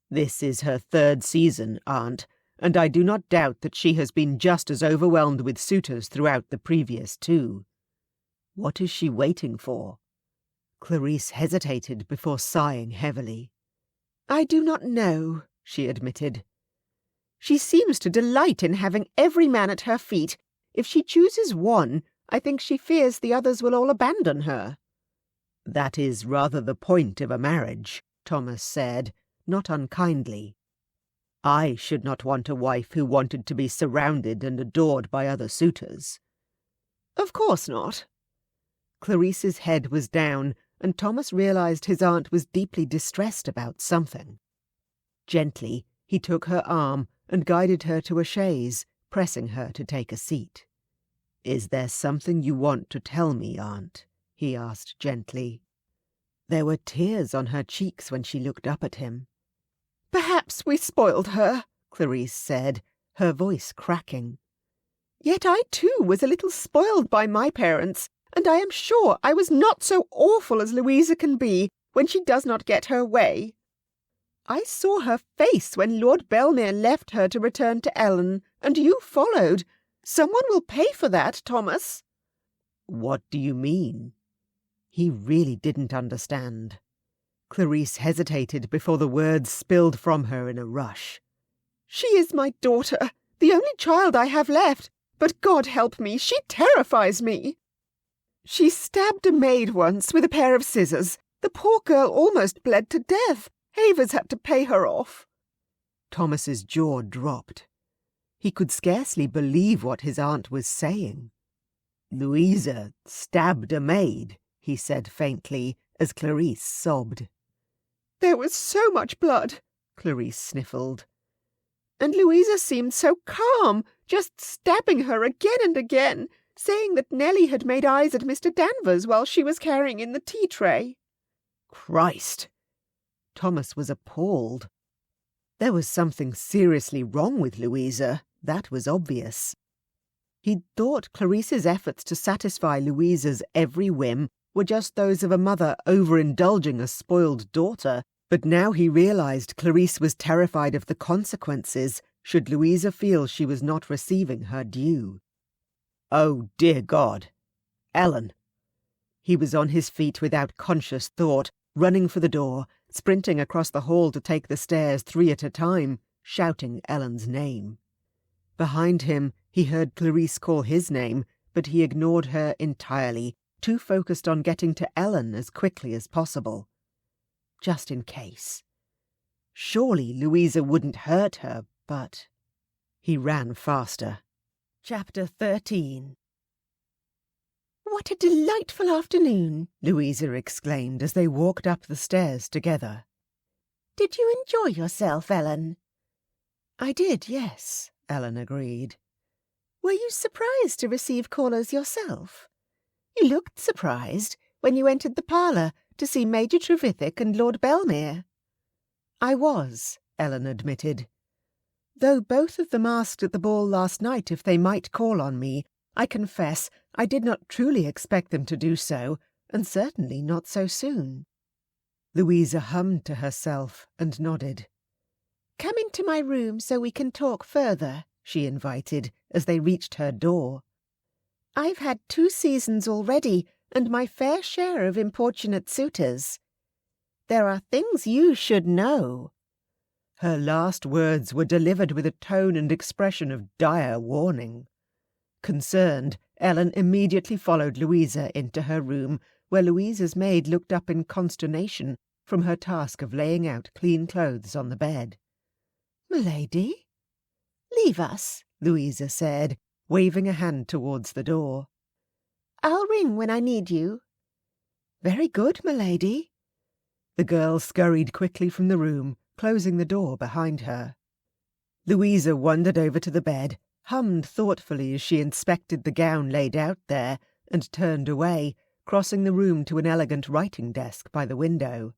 This is her 3rd season, aunt, and I do not doubt that she has been just as overwhelmed with suitors throughout the previous 2. What is she waiting for?" Clarice hesitated before sighing heavily. "I do not know," she admitted. "She seems to delight in having every man at her feet. If she chooses one, I think she fears the others will all abandon her." "That is rather the point of a marriage," Thomas said, not unkindly. "I should not want a wife who wanted to be surrounded and adored by other suitors." "Of course not." Clarice's head was down, and Thomas realized his aunt was deeply distressed about something. Gently, he took her arm and guided her to a chaise, pressing her to take a seat. "Is there something you want to tell me, aunt?" he asked gently. There were tears on her cheeks when she looked up at him. "Perhaps we spoiled her," Clarice said, her voice cracking. "Yet I too was a little spoiled by my parents, and I am sure I was not so awful as Louisa can be when she does not get her way. I saw her face when Lord Belmere left her to return to Ellen, and you followed. Someone will pay for that, Thomas." "What do you mean?" He really didn't understand. Clarice hesitated before the words spilled from her in a rush. "She is my daughter, the only child I have left, but God help me, she terrifies me. She stabbed a maid once with a pair of scissors. The poor girl almost bled to death. Havers had to pay her off." Thomas's jaw dropped. He could scarcely believe what his aunt was saying. "Louisa stabbed a maid," he said faintly, as Clarice sobbed. "There was so much blood," Clarice sniffled. "And Louisa seemed so calm, just stabbing her again and again, saying that Nellie had made eyes at Mr. Danvers while she was carrying in the tea-tray." Christ! Thomas was appalled. There was something seriously wrong with Louisa, that was obvious. He'd thought Clarice's efforts to satisfy Louisa's every whim were just those of a mother overindulging a spoiled daughter, but now he realized Clarice was terrified of the consequences should Louisa feel she was not receiving her due. "Oh, dear God! Ellen!" He was on his feet without conscious thought, running for the door, sprinting across the hall to take the stairs 3 at a time, shouting Ellen's name. Behind him, he heard Clarice call his name, but he ignored her entirely, too focused on getting to Ellen as quickly as possible. Just in case. Surely Louisa wouldn't hurt her, but... He ran faster. Chapter 13. "What a delightful afternoon," Louisa exclaimed as they walked up the stairs together. "Did you enjoy yourself, Ellen?" "I did, yes," Ellen agreed. "Were you surprised to receive callers yourself? You looked surprised when you entered the parlour to see Major Trevithick and Lord Belmere." "I was," Ellen admitted. "Though both of them asked at the ball last night if they might call on me, I confess I did not truly expect them to do so, and certainly not so soon." Louisa hummed to herself and nodded. "Come into my room so we can talk further," she invited as they reached her door. "I've had 2 seasons already, and my fair share of importunate suitors. There are things you should know." Her last words were delivered with a tone and expression of dire warning. Concerned, Ellen immediately followed Louisa into her room, where Louisa's maid looked up in consternation from her task of laying out clean clothes on the bed. "Milady?" "Leave us," Louisa said, waving a hand towards the door. "I'll ring when I need you." "Very good, milady." The girl scurried quickly from the room, closing the door behind her. Louisa wandered over to the bed, hummed thoughtfully as she inspected the gown laid out there, and turned away, crossing the room to an elegant writing desk by the window.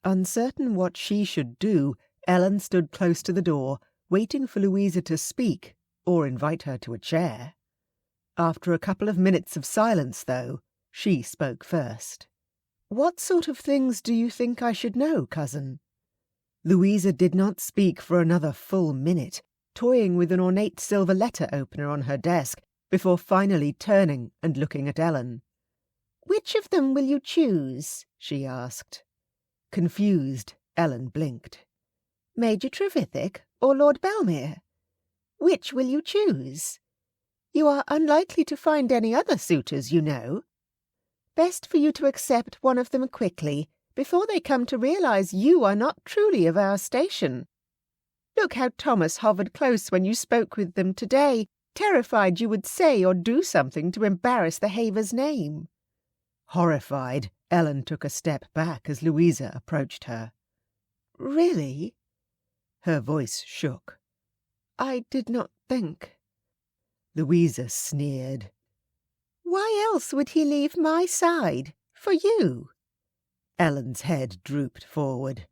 Uncertain what she should do, Ellen stood close to the door, waiting for Louisa to speak or invite her to a chair. After a couple of minutes of silence, though, she spoke first. "What sort of things do you think I should know, cousin?" Louisa did not speak for another full minute, toying with an ornate silver letter opener on her desk, before finally turning and looking at Ellen. "Which of them will you choose?" she asked. Confused, Ellen blinked. "Major Trevithick or Lord Belmere? Which will you choose? You are unlikely to find any other suitors, you know. Best for you to accept one of them quickly, before they come to realize you are not truly of our station. Look how Thomas hovered close when you spoke with them today, terrified you would say or do something to embarrass the Haver's name." Horrified, Ellen took a step back as Louisa approached her. "Really?" Her voice shook. "I did not think." Louisa sneered. "Why else would he leave my side? For you?" Ellen's head drooped forward.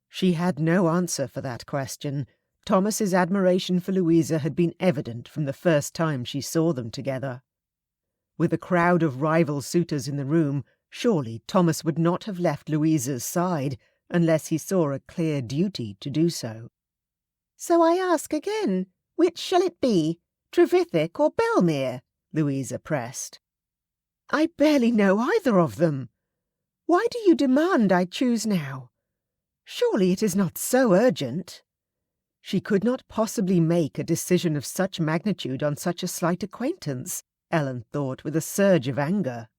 She had no answer for that question. Thomas's admiration for Louisa had been evident from the first time she saw them together. With a crowd of rival suitors in the room, surely Thomas would not have left Louisa's side unless he saw a clear duty to do so. "So I ask again, which shall it be, Trevithick or Belmere?" Louisa pressed. "I barely know either of them. Why do you demand I choose now? Surely it is not so urgent." She could not possibly make a decision of such magnitude on such a slight acquaintance, Ellen thought with a surge of anger.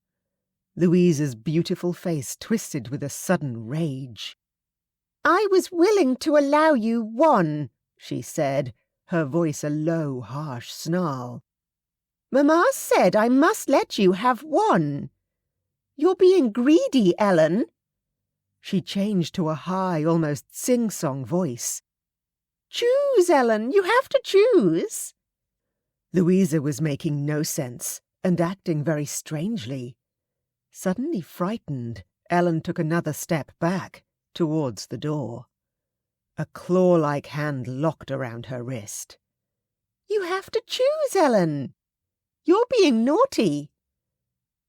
Louisa's beautiful face twisted with a sudden rage. "I was willing to allow you one," she said, her voice a low, harsh snarl. "Mamma said I must let you have one. You're being greedy, Ellen." She changed to a high, almost sing-song voice. "Choose, Ellen, you have to choose." Louisa was making no sense and acting very strangely. Suddenly frightened, Ellen took another step back, towards the door. A claw-like hand locked around her wrist. "You have to choose, Ellen. You're being naughty."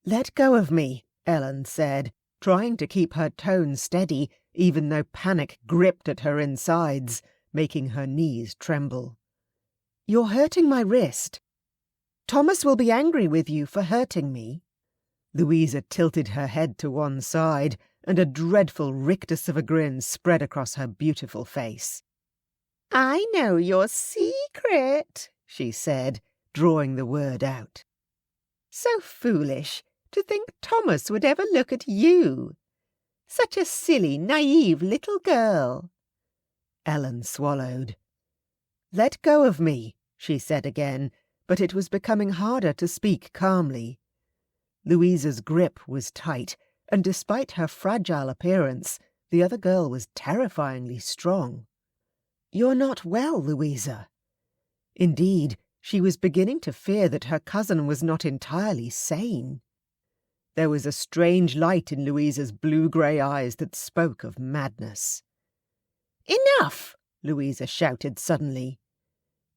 "Let go of me," Ellen said, trying to keep her tone steady, even though panic gripped at her insides, making her knees tremble. "You're hurting my wrist. Thomas will be angry with you for hurting me." Louisa tilted her head to one side, and a dreadful rictus of a grin spread across her beautiful face. "I know your secret," she said, drawing the word out. "So foolish to think Thomas would ever look at you. Such a silly, naive little girl." Ellen swallowed. "Let go of me," she said again, but it was becoming harder to speak calmly. Louisa's grip was tight, and despite her fragile appearance, the other girl was terrifyingly strong. "You're not well, Louisa." Indeed, she was beginning to fear that her cousin was not entirely sane. There was a strange light in Louisa's blue-grey eyes that spoke of madness. "Enough!" Louisa shouted suddenly.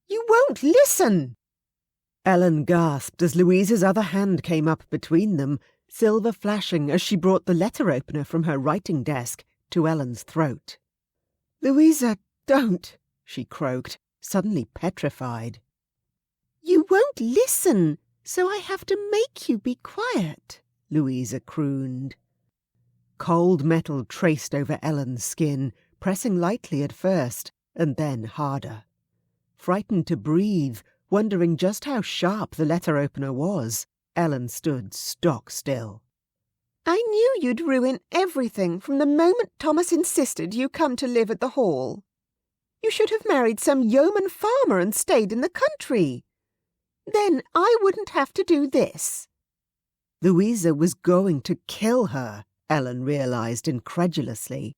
"You won't listen!" Ellen gasped as Louisa's other hand came up between them, silver flashing as she brought the letter opener from her writing desk to Ellen's throat. "Louisa, don't!" she croaked, suddenly petrified. "You won't listen, so I have to make you be quiet," Louisa crooned. Cold metal traced over Ellen's skin, pressing lightly at first, and then harder. Frightened to breathe, wondering just how sharp the letter opener was, Ellen stood stock still. "I knew you'd ruin everything from the moment Thomas insisted you come to live at the Hall. You should have married some yeoman farmer and stayed in the country. Then I wouldn't have to do this." Louisa was going to kill her, Ellen realised incredulously.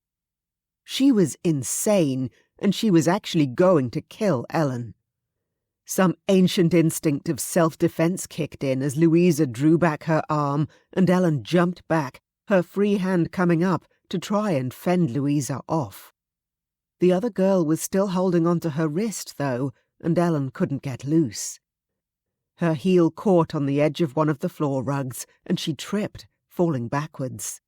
She was insane, and she was actually going to kill Ellen. Some ancient instinct of self-defence kicked in as Louisa drew back her arm and Ellen jumped back, her free hand coming up to try and fend Louisa off. The other girl was still holding onto her wrist, though, and Ellen couldn't get loose. Her heel caught on the edge of one of the floor rugs, and she tripped, falling backwards.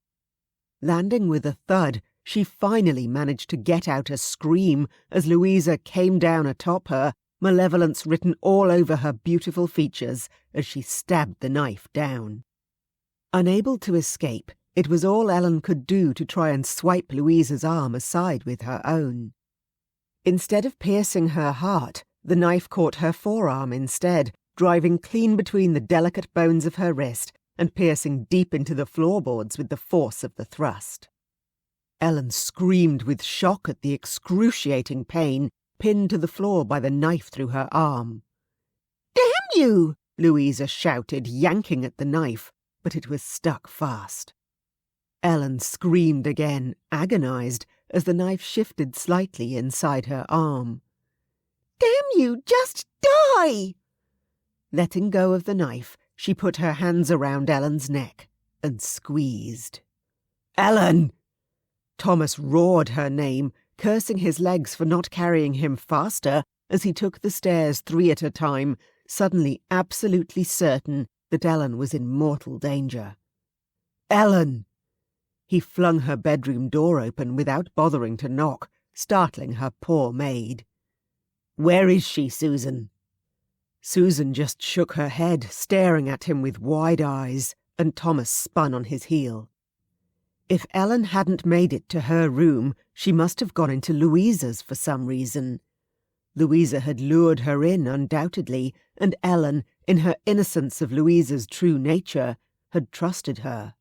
Landing with a thud, she finally managed to get out a scream as Louisa came down atop her, malevolence written all over her beautiful features as she stabbed the knife down. Unable to escape, it was all Ellen could do to try and swipe Louisa's arm aside with her own. Instead of piercing her heart, the knife caught her forearm instead, driving clean between the delicate bones of her wrist and piercing deep into the floorboards with the force of the thrust. Ellen screamed with shock at the excruciating pain, pinned to the floor by the knife through her arm. "Damn you!" Louisa shouted, yanking at the knife, but it was stuck fast. Ellen screamed again, agonised, as the knife shifted slightly inside her arm. "Damn you, just die!" Letting go of the knife, she put her hands around Ellen's neck and squeezed. "Ellen!" Thomas roared her name, cursing his legs for not carrying him faster as he took the stairs 3 at a time, suddenly absolutely certain that Ellen was in mortal danger. "Ellen!" He flung her bedroom door open without bothering to knock, startling her poor maid. "Where is she, Susan?" Susan just shook her head, staring at him with wide eyes, and Thomas spun on his heel. If Ellen hadn't made it to her room, she must have gone into Louisa's for some reason. Louisa had lured her in, undoubtedly, and Ellen, in her innocence of Louisa's true nature, had trusted her.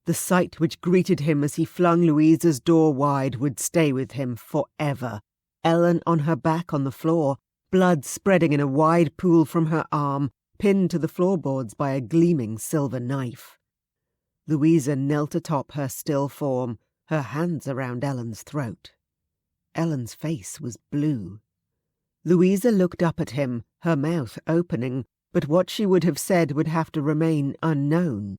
The sight which greeted him as he flung Louisa's door wide would stay with him forever. Ellen on her back on the floor, blood spreading in a wide pool from her arm, pinned to the floorboards by a gleaming silver knife. Louisa knelt atop her still form, her hands around Ellen's throat. Ellen's face was blue. Louisa looked up at him, her mouth opening, but what she would have said would have to remain unknown.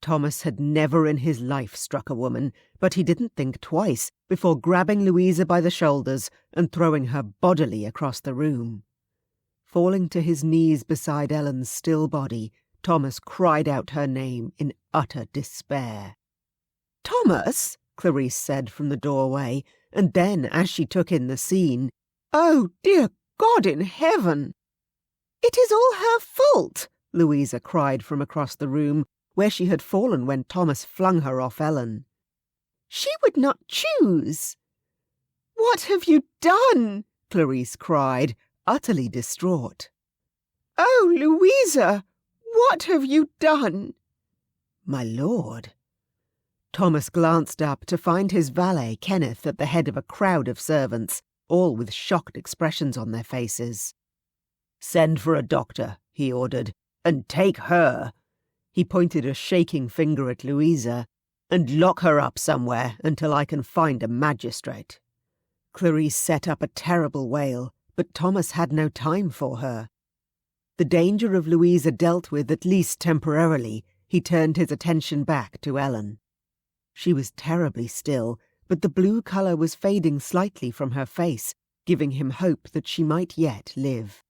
Thomas had never in his life struck a woman, but he didn't think twice before grabbing Louisa by the shoulders and throwing her bodily across the room. Falling to his knees beside Ellen's still body, Thomas cried out her name in utter despair. "Thomas," Clarice said from the doorway, and then, as she took in the scene, "Oh, dear God in heaven!" "It is all her fault," Louisa cried from across the room, where she had fallen when Thomas flung her off Ellen. "She would not choose." "What have you done?" Clarice cried, utterly distraught. "Oh, Louisa, what have you done?" "My lord." Thomas glanced up to find his valet, Kenneth, at the head of a crowd of servants, all with shocked expressions on their faces. "Send for a doctor," he ordered, "and take her," he pointed a shaking finger at Louisa, "and lock her up somewhere until I can find a magistrate." Clarice set up a terrible wail, but Thomas had no time for her. The danger of Louisa dealt with, at least temporarily, he turned his attention back to Ellen. She was terribly still, but the blue colour was fading slightly from her face, giving him hope that she might yet live.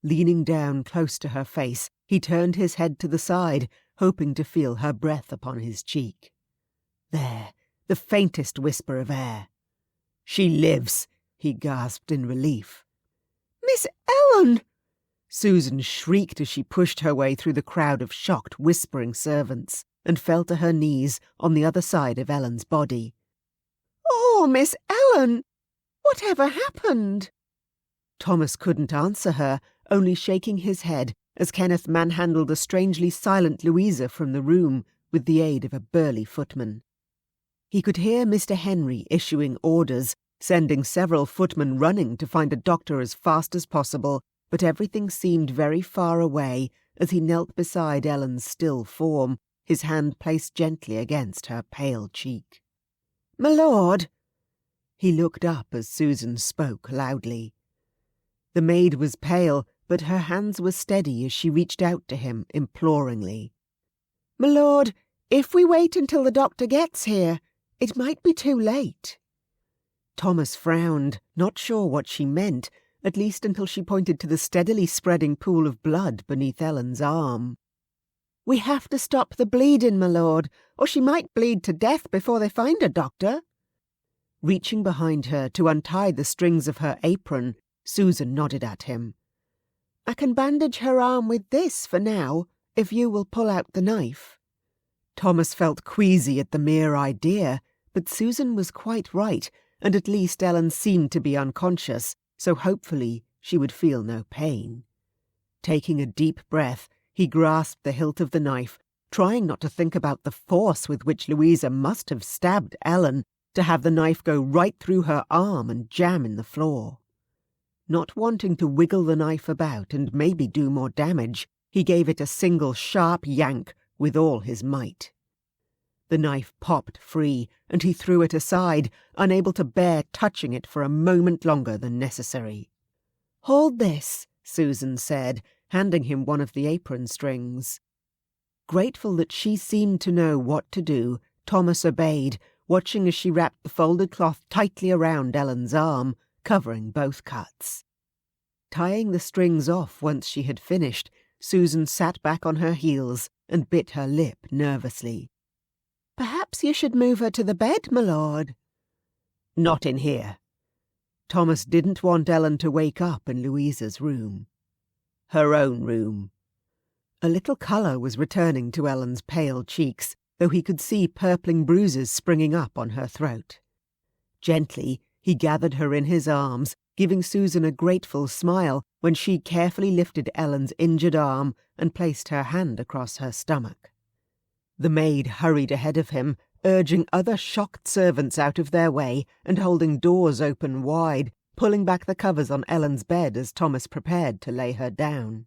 Leaning down close to her face, he turned his head to the side, hoping to feel her breath upon his cheek. There, the faintest whisper of air. "She lives," he gasped in relief. "Miss Ellen!" Susan shrieked as she pushed her way through the crowd of shocked, whispering servants and fell to her knees on the other side of Ellen's body. "Oh, Poor Miss Ellen! Whatever happened?" Thomas couldn't answer her, only shaking his head as Kenneth manhandled a strangely silent Louisa from the room with the aid of a burly footman. He could hear Mr. Henry issuing orders, sending several footmen running to find a doctor as fast as possible, but everything seemed very far away as he knelt beside Ellen's still form, his hand placed gently against her pale cheek. "My lord!" He looked up as Susan spoke loudly. The maid was pale, but her hands were steady as she reached out to him imploringly. "My lord, if we wait until the doctor gets here, it might be too late." Thomas frowned, not sure what she meant, at least until she pointed to the steadily spreading pool of blood beneath Ellen's arm. "We have to stop the bleeding, my lord, or she might bleed to death before they find a doctor." Reaching behind her to untie the strings of her apron, Susan nodded at him. "I can bandage her arm with this for now, if you will pull out the knife." Thomas felt queasy at the mere idea, but Susan was quite right, and at least Ellen seemed to be unconscious, so hopefully she would feel no pain. Taking a deep breath, he grasped the hilt of the knife, trying not to think about the force with which Louisa must have stabbed Ellen, to have the knife go right through her arm and jam in the floor. Not wanting to wiggle the knife about and maybe do more damage, he gave it a single sharp yank with all his might. The knife popped free, and he threw it aside, unable to bear touching it for a moment longer than necessary. "Hold this," Susan said, handing him one of the apron strings. Grateful that she seemed to know what to do, Thomas obeyed, watching as she wrapped the folded cloth tightly around Ellen's arm, covering both cuts. Tying the strings off once she had finished, Susan sat back on her heels and bit her lip nervously. "Perhaps you should move her to the bed, my lord." "Not in here." Thomas didn't want Ellen to wake up in Louisa's room. Her own room. A little colour was returning to Ellen's pale cheeks, though he could see purpling bruises springing up on her throat. Gently, he gathered her in his arms, giving Susan a grateful smile when she carefully lifted Ellen's injured arm and placed her hand across her stomach. The maid hurried ahead of him, urging other shocked servants out of their way and holding doors open wide, pulling back the covers on Ellen's bed as Thomas prepared to lay her down.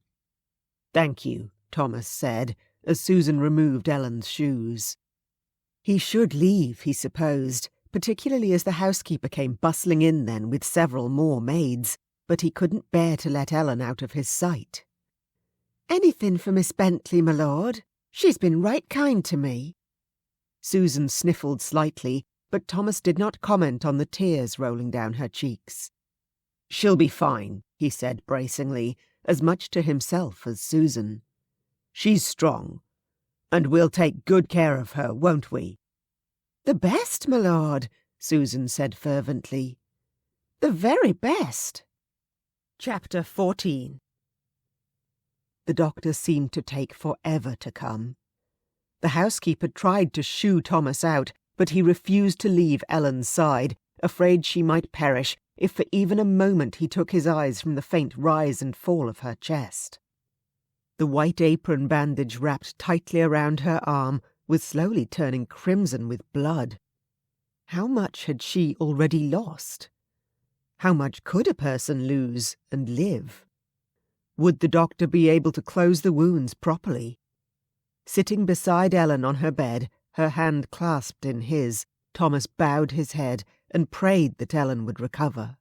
"Thank you," Thomas said, as Susan removed Ellen's shoes. He should leave, he supposed, particularly as the housekeeper came bustling in then with several more maids, but he couldn't bear to let Ellen out of his sight. "Anything for Miss Bentley, my lord? She's been right kind to me." Susan sniffled slightly, but Thomas did not comment on the tears rolling down her cheeks. "She'll be fine," he said bracingly, as much to himself as Susan. "She's strong, and we'll take good care of her, won't we?" "The best, my lord," Susan said fervently. "The very best." Chapter 14. The doctor seemed to take forever to come. The housekeeper tried to shoo Thomas out, but he refused to leave Ellen's side, afraid she might perish if for even a moment he took his eyes from the faint rise and fall of her chest. The white apron bandage wrapped tightly around her arm was slowly turning crimson with blood. How much had she already lost? How much could a person lose and live? Would the doctor be able to close the wounds properly? Sitting beside Ellen on her bed, her hand clasped in his, Thomas bowed his head and prayed that Ellen would recover.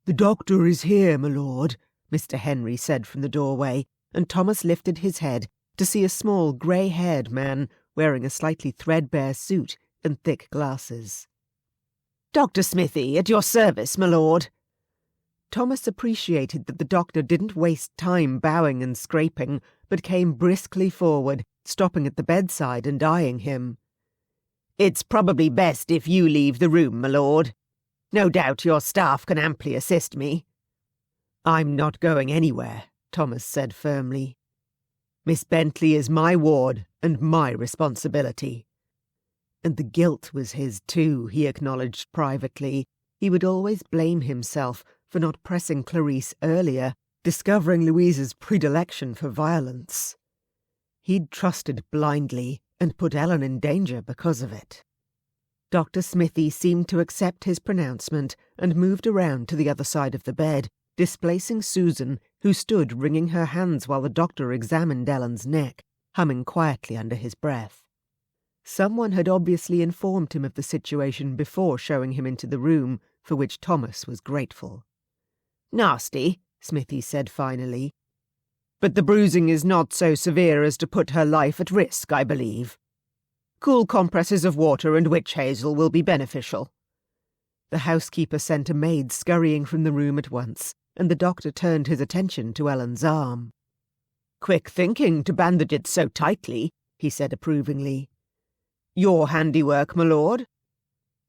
"The doctor is here, my lord," Mr. Henry said from the doorway, and Thomas lifted his head to see a small grey-haired man wearing a slightly threadbare suit and thick glasses. "Dr. Smithy, at your service, my lord." Thomas appreciated that the doctor didn't waste time bowing and scraping, but came briskly forward, stopping at the bedside and eyeing him. "It's probably best if you leave the room, my lord. No doubt your staff can amply assist me." "I'm not going anywhere," Thomas said firmly. "Miss Bentley is my ward and my responsibility." And the guilt was his too, he acknowledged privately. He would always blame himself for not pressing Clarice earlier, discovering Louisa's predilection for violence. He'd trusted blindly and put Ellen in danger because of it. Dr. Smithy seemed to accept his pronouncement and moved around to the other side of the bed, displacing Susan, who stood wringing her hands while the doctor examined Ellen's neck, humming quietly under his breath. Someone had obviously informed him of the situation before showing him into the room, for which Thomas was grateful. "Nasty," Smithy said finally. "But the bruising is not so severe as to put her life at risk, I believe. Cool compresses of water and witch hazel will be beneficial." The housekeeper sent a maid scurrying from the room at once, and the doctor turned his attention to Ellen's arm. "Quick thinking to bandage it so tightly," he said approvingly. "Your handiwork, my lord?"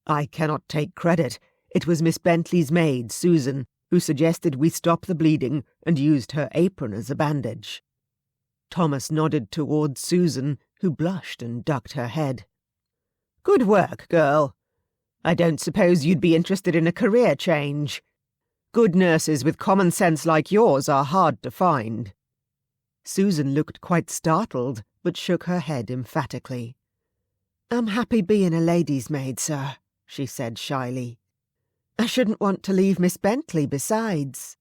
"I cannot take credit. It was Miss Bentley's maid, Susan, who suggested we stop the bleeding and used her apron as a bandage." Thomas nodded towards Susan, who blushed and ducked her head. "Good work, girl. I don't suppose you'd be interested in a career change. Good nurses with common sense like yours are hard to find." Susan looked quite startled, but shook her head emphatically. "I'm happy being a lady's maid, sir," she said shyly. "I shouldn't want to leave Miss Bentley besides."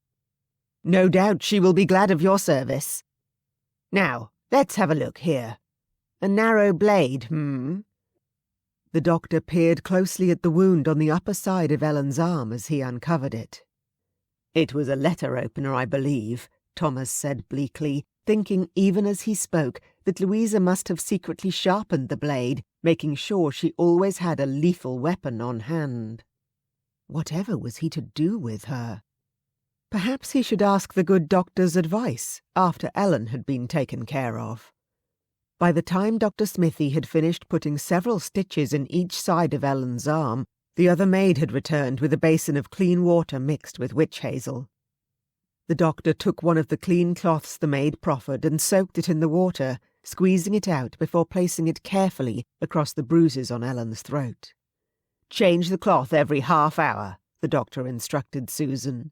"No doubt she will be glad of your service. Now, let's have a look here. A narrow blade, The doctor peered closely at the wound on the upper side of Ellen's arm as he uncovered it. "It was a letter opener, I believe," Thomas said bleakly, thinking even as he spoke that Louisa must have secretly sharpened the blade, making sure she always had a lethal weapon on hand. Whatever was he to do with her? Perhaps he should ask the good doctor's advice after Ellen had been taken care of. By the time Dr. Smithy had finished putting several stitches in each side of Ellen's arm, the other maid had returned with a basin of clean water mixed with witch hazel. The doctor took one of the clean cloths the maid proffered and soaked it in the water, squeezing it out before placing it carefully across the bruises on Ellen's throat. "Change the cloth every half-hour," the doctor instructed Susan.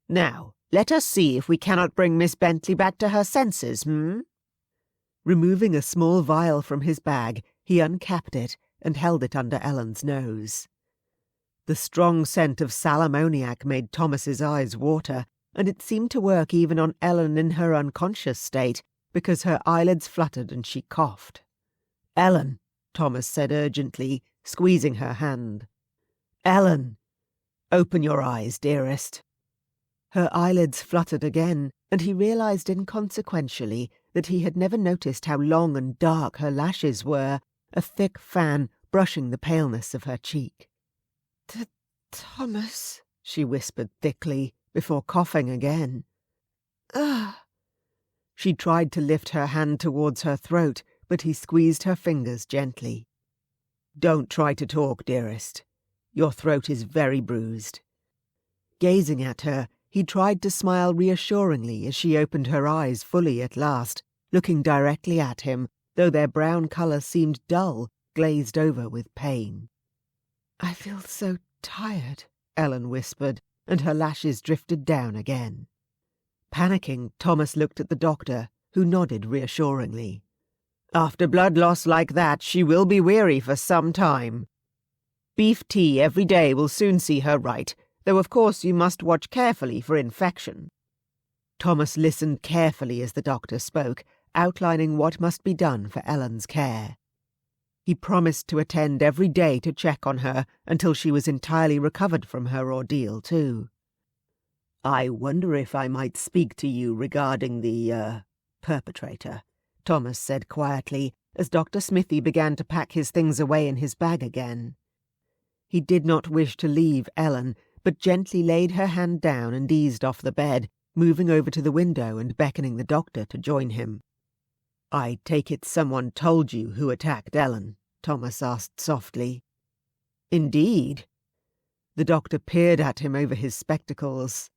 "Now, let us see if we cannot bring Miss Bentley back to her senses, Removing a small vial from his bag, he uncapped it and held it under Ellen's nose. The strong scent of sal ammoniac made Thomas's eyes water, and it seemed to work even on Ellen in her unconscious state, because her eyelids fluttered and she coughed. "Ellen," Thomas said urgently, squeezing her hand. "Ellen, open your eyes, dearest." Her eyelids fluttered again, and he realized inconsequentially that he had never noticed how long and dark her lashes were, a thick fan brushing the paleness of her cheek. "Thomas," she whispered thickly, before coughing again. "Ugh." She tried to lift her hand towards her throat, but he squeezed her fingers gently. "Don't try to talk, dearest. Your throat is very bruised." Gazing at her, he tried to smile reassuringly as she opened her eyes fully at last, looking directly at him, though their brown colour seemed dull, glazed over with pain. "I feel so tired," Ellen whispered, and her lashes drifted down again. Panicking, Thomas looked at the doctor, who nodded reassuringly. "After blood loss like that, she will be weary for some time. Beef tea every day will soon see her right, though of course you must watch carefully for infection." Thomas listened carefully as the doctor spoke, outlining what must be done for Ellen's care. He promised to attend every day to check on her until she was entirely recovered from her ordeal, too. "I wonder if I might speak to you regarding the, perpetrator," Thomas said quietly, as Dr. Smithy began to pack his things away in his bag again. He did not wish to leave Ellen, but gently laid her hand down and eased off the bed, moving over to the window and beckoning the doctor to join him. "I take it someone told you who attacked Ellen?" Thomas asked softly. "Indeed." The doctor peered at him over his spectacles.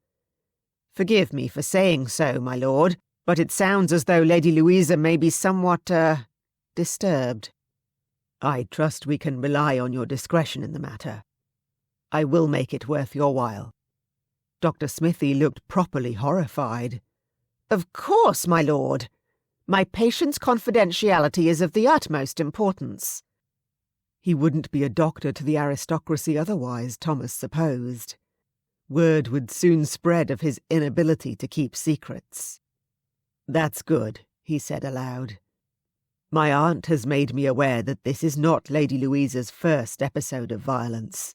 "Forgive me for saying so, my lord, but it sounds as though Lady Louisa may be somewhat, disturbed." I trust we can rely on your discretion in the matter. I will make it worth your while." Dr. Smithy looked properly horrified. "Of course, my lord. My patient's confidentiality is of the utmost importance." He wouldn't be a doctor to the aristocracy otherwise, Thomas supposed. Word would soon spread of his inability to keep secrets. "That's good," he said aloud. "My aunt has made me aware that this is not Lady Louisa's first episode of violence.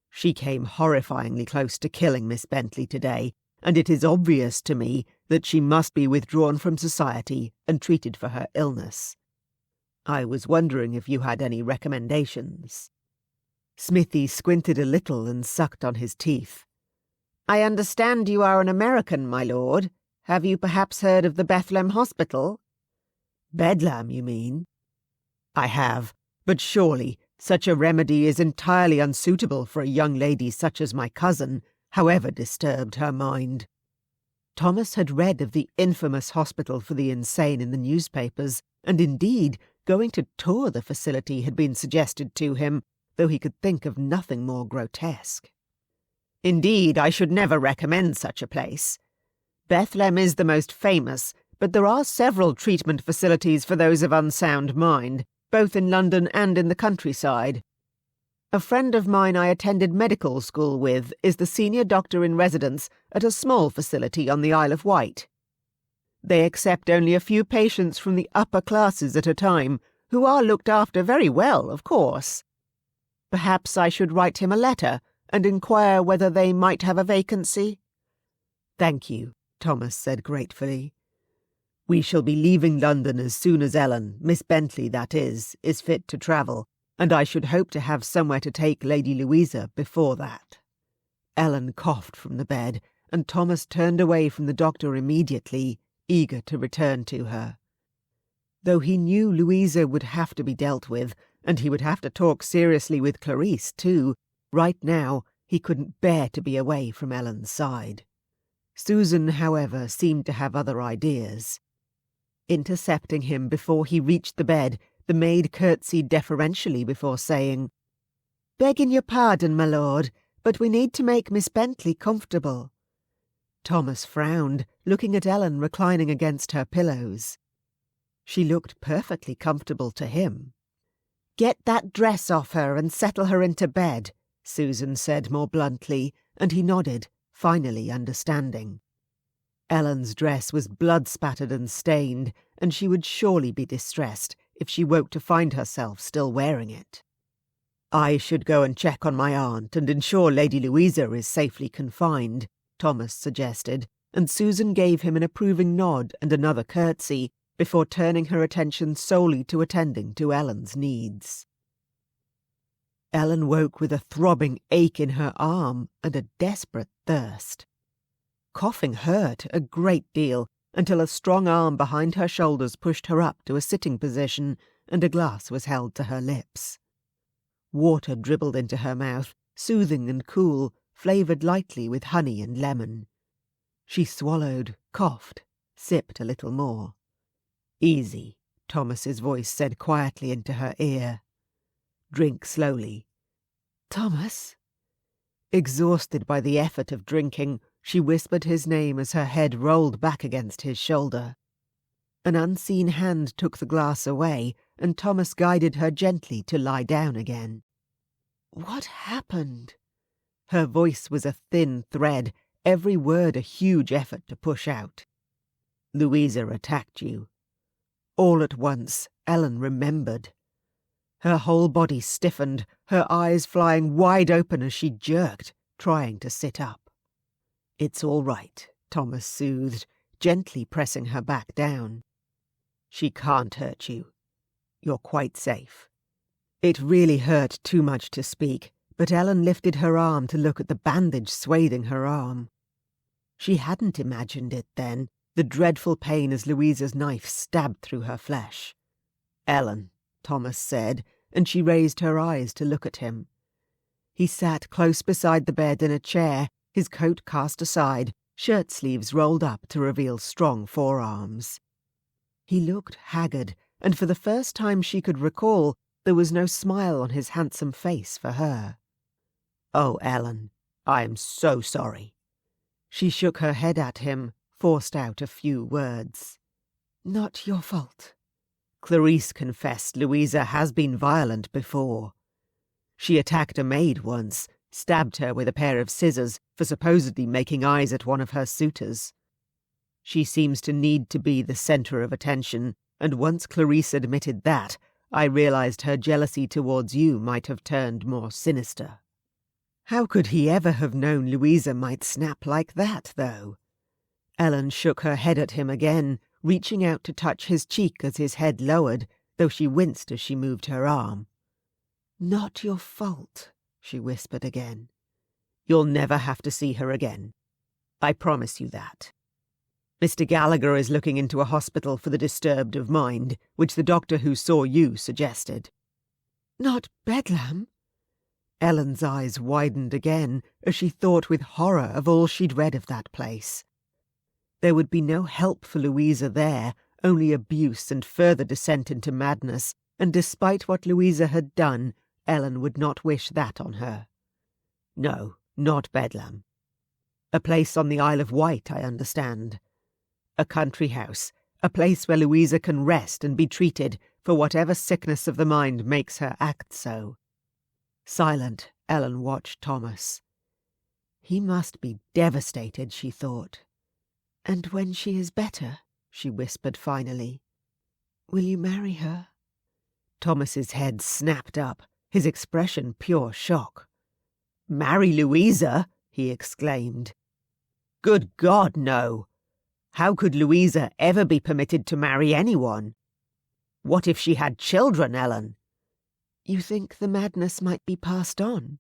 She came horrifyingly close to killing Miss Bentley today, and it is obvious to me that she must be withdrawn from society and treated for her illness. I was wondering if you had any recommendations." Smithy squinted a little and sucked on his teeth. "I understand you are an American, my lord. Have you perhaps heard of the Bethlehem Hospital?" "Bedlam, you mean?" "I have, but surely such a remedy is entirely unsuitable for a young lady such as my cousin, however disturbed her mind." Thomas had read of the infamous hospital for the insane in the newspapers, and indeed going to tour the facility had been suggested to him, though he could think of nothing more grotesque. "Indeed, I should never recommend such a place. Bethlehem is the most famous, but there are several treatment facilities for those of unsound mind, both in London and in the countryside. A friend of mine I attended medical school with is the senior doctor in residence at a small facility on the Isle of Wight. They accept only a few patients from the upper classes at a time, who are looked after very well, of course. Perhaps I should write him a letter and inquire whether they might have a vacancy." "Thank you," Thomas said gratefully. "We shall be leaving London as soon as Ellen, Miss Bentley that is fit to travel, and I should hope to have somewhere to take Lady Louisa before that." Ellen coughed from the bed, and Thomas turned away from the doctor immediately, eager to return to her. Though he knew Louisa would have to be dealt with, and he would have to talk seriously with Clarice too, right now he couldn't bear to be away from Ellen's side. Susan, however, seemed to have other ideas. Intercepting him before he reached the bed, the maid curtsied deferentially before saying, "Begging your pardon, my lord, but we need to make Miss Bentley comfortable." Thomas frowned, looking at Ellen reclining against her pillows. She looked perfectly comfortable to him. "Get that dress off her and settle her into bed," Susan said more bluntly, and he nodded, finally understanding. Ellen's dress was blood-spattered and stained, and she would surely be distressed if she woke to find herself still wearing it. "I should go and check on my aunt and ensure Lady Louisa is safely confined," Thomas suggested, and Susan gave him an approving nod and another curtsy before turning her attention solely to attending to Ellen's needs. Ellen woke with a throbbing ache in her arm and a desperate thirst. Coughing hurt a great deal until a strong arm behind her shoulders pushed her up to a sitting position and a glass was held to her lips. Water dribbled into her mouth, soothing and cool, flavoured lightly with honey and lemon. She swallowed, coughed, sipped a little more. "Easy," Thomas's voice said quietly into her ear. "Drink slowly." "Thomas?" Exhausted by the effort of drinking, she whispered his name as her head rolled back against his shoulder. An unseen hand took the glass away, and Thomas guided her gently to lie down again. "What happened?" Her voice was a thin thread, every word a huge effort to push out. "Louisa attacked you." All at once, Ellen remembered. Her whole body stiffened, her eyes flying wide open as she jerked, trying to sit up. "It's all right," Thomas soothed, gently pressing her back down. "She can't hurt you. You're quite safe." It really hurt too much to speak, but Ellen lifted her arm to look at the bandage swathing her arm. She hadn't imagined it then, the dreadful pain as Louisa's knife stabbed through her flesh. "Ellen," Thomas said, and she raised her eyes to look at him. He sat close beside the bed in a chair, his coat cast aside, shirt sleeves rolled up to reveal strong forearms. He looked haggard, and for the first time she could recall, There was no smile on his handsome face for her. "Oh, Ellen, I am so sorry." She shook her head at him, forced out a few words. "Not your fault." Clarice confessed Louisa has been violent before. She attacked a maid once, stabbed her with a pair of scissors for supposedly making eyes at one of her suitors. She seems to need to be the centre of attention, and once Clarice admitted that, I realized her jealousy towards you might have turned more sinister. How could he ever have known Louisa might snap like that, though? Ellen shook her head at him again, reaching out to touch his cheek as his head lowered, though she winced as she moved her arm. "Not your fault," she whispered again. "You'll never have to see her again. I promise you that. Mr. Gallagher is looking into a hospital for the disturbed of mind, which the doctor who saw you suggested." "Not Bedlam?" Ellen's eyes widened again as she thought with horror of all she'd read of that place. There would be no help for Louisa there, only abuse and further descent into madness, and despite what Louisa had done, Ellen would not wish that on her. "No, not Bedlam. A place on the Isle of Wight, I understand. A country house, a place where Louisa can rest and be treated for whatever sickness of the mind makes her act so." Silent, Ellen watched Thomas. He must be devastated, she thought. "And when she is better," she whispered finally, "will you marry her?" Thomas's head snapped up, his expression pure shock. "Marry Louisa?" he exclaimed. "Good God, no! How could Louisa ever be permitted to marry anyone? What if she had children, Ellen?" "You think the madness might be passed on?"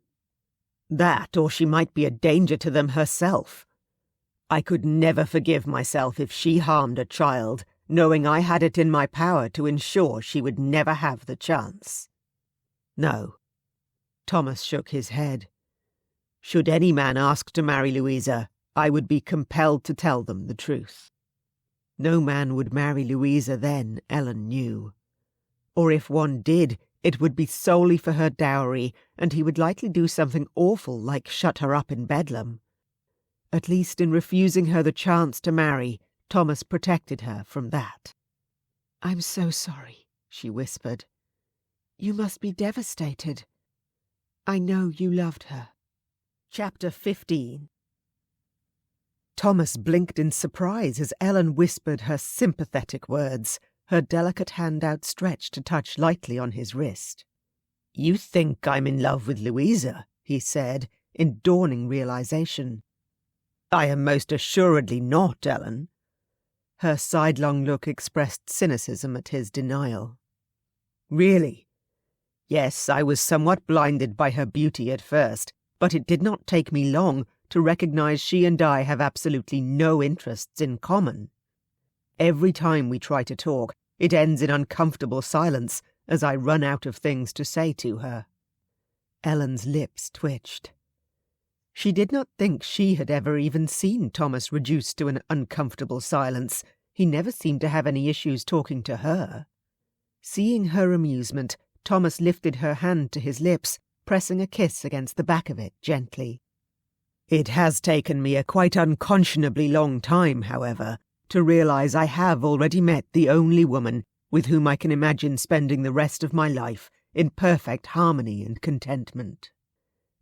"That, or she might be a danger to them herself. I could never forgive myself if she harmed a child, knowing I had it in my power to ensure she would never have the chance. No." Thomas shook his head. "Should any man ask to marry Louisa, I would be compelled to tell them the truth." No man would marry Louisa then, Ellen knew. Or if one did, it would be solely for her dowry, and he would likely do something awful like shut her up in Bedlam. At least in refusing her the chance to marry, Thomas protected her from that. "I'm so sorry," she whispered. "You must be devastated. I know you loved her." Chapter 15. Thomas blinked in surprise as Ellen whispered her sympathetic words, her delicate hand outstretched to touch lightly on his wrist. "You think I'm in love with Louisa," he said, in dawning realization. "I am most assuredly not, Ellen." Her sidelong look expressed cynicism at his denial. "Really? Yes, I was somewhat blinded by her beauty at first, but it did not take me long to recognize she and I have absolutely no interests in common. Every time we try to talk, it ends in uncomfortable silence as I run out of things to say to her." Ellen's lips twitched. She did not think she had ever even seen Thomas reduced to an uncomfortable silence. He never seemed to have any issues talking to her. Seeing her amusement, Thomas lifted her hand to his lips, pressing a kiss against the back of it gently. "It has taken me a quite unconscionably long time, however, to realize I have already met the only woman with whom I can imagine spending the rest of my life in perfect harmony and contentment."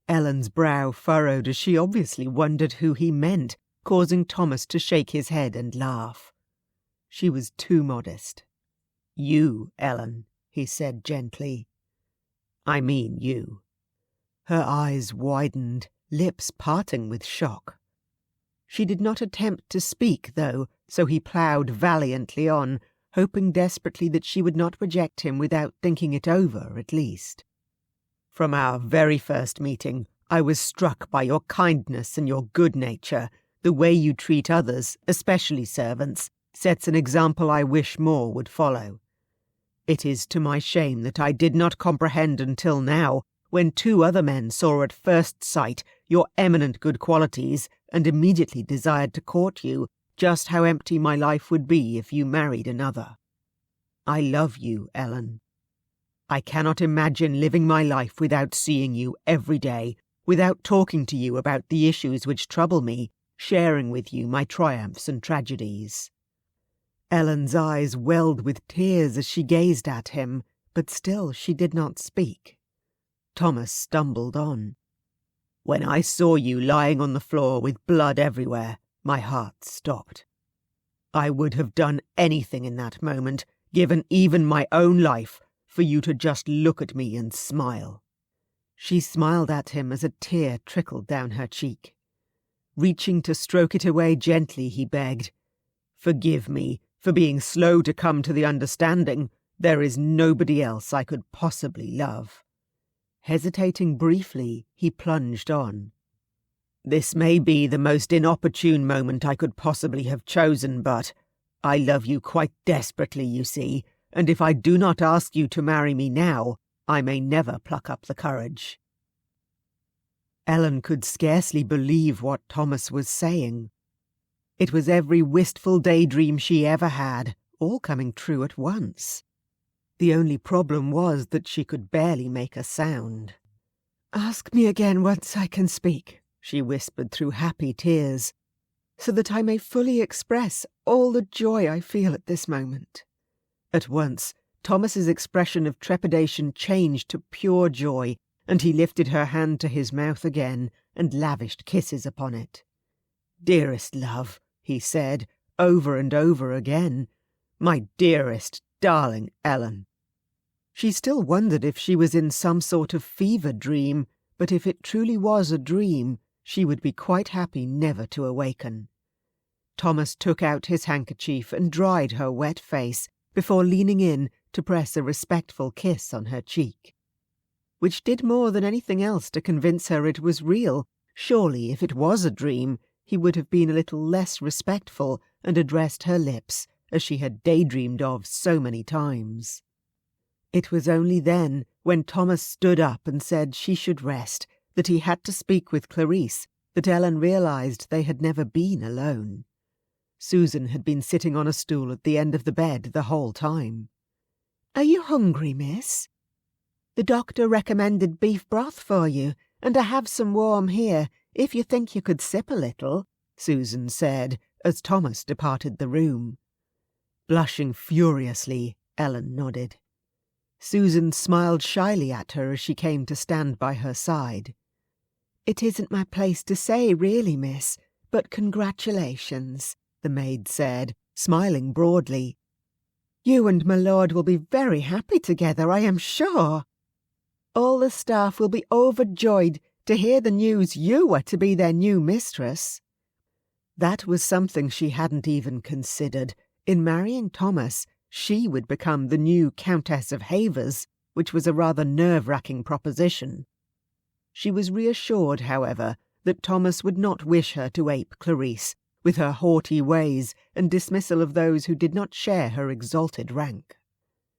Ellen's brow furrowed as she obviously wondered who he meant, causing Thomas to shake his head and laugh. She was too modest. "You, Ellen," he said gently. "I mean you." Her eyes widened, lips parting with shock. She did not attempt to speak, though, so he ploughed valiantly on, hoping desperately that she would not reject him without thinking it over, at least. "From our very first meeting, I was struck by your kindness and your good nature. The way you treat others, especially servants, sets an example I wish more would follow. It is to my shame that I did not comprehend until now, when 2 other men saw at first sight your eminent good qualities and immediately desired to court you, just how empty my life would be if you married another. I love you, Ellen. I cannot imagine living my life without seeing you every day, without talking to you about the issues which trouble me, sharing with you my triumphs and tragedies." Ellen's eyes welled with tears as she gazed at him, but still she did not speak. Thomas stumbled on. "When I saw you lying on the floor with blood everywhere, my heart stopped. I would have done anything in that moment, given even my own life, for you to just look at me and smile." She smiled at him as a tear trickled down her cheek. Reaching to stroke it away gently, he begged, "Forgive me for being slow to come to the understanding. There is nobody else I could possibly love." Hesitating briefly, he plunged on. "This may be the most inopportune moment I could possibly have chosen, but I love you quite desperately, you see, and if I do not ask you to marry me now, I may never pluck up the courage." Ellen could scarcely believe what Thomas was saying. It was every wistful daydream she ever had, all coming true at once. The only problem was that she could barely make a sound. "Ask me again once I can speak," she whispered through happy tears, "so that I may fully express all the joy I feel at this moment." At once, Thomas's expression of trepidation changed to pure joy, and he lifted her hand to his mouth again and lavished kisses upon it. "Dearest love," he said, over and over again, "my dearest, darling Ellen." She still wondered if she was in some sort of fever dream, but if it truly was a dream, she would be quite happy never to awaken. Thomas took out his handkerchief and dried her wet face before leaning in to press a respectful kiss on her cheek, which did more than anything else to convince her it was real. Surely, if it was a dream, he would have been a little less respectful and addressed her lips, as she had daydreamed of so many times. It was only then, when Thomas stood up and said she should rest, that he had to speak with Clarice, that Ellen realized they had never been alone. Susan had been sitting on a stool at the end of the bed the whole time. "Are you hungry, miss? The doctor recommended beef broth for you, and I have some warm here, if you think you could sip a little," Susan said, as Thomas departed the room. Blushing furiously, Ellen nodded. Susan smiled shyly at her as she came to stand by her side. "It isn't my place to say, really, miss, but congratulations," the maid said, smiling broadly. "You and my lord will be very happy together, I am sure. All the staff will be overjoyed to hear the news you are to be their new mistress." That was something she hadn't even considered. In marrying Thomas, she would become the new Countess of Havers, which was a rather nerve-wracking proposition. She was reassured, however, that Thomas would not wish her to ape Clarice, with her haughty ways and dismissal of those who did not share her exalted rank.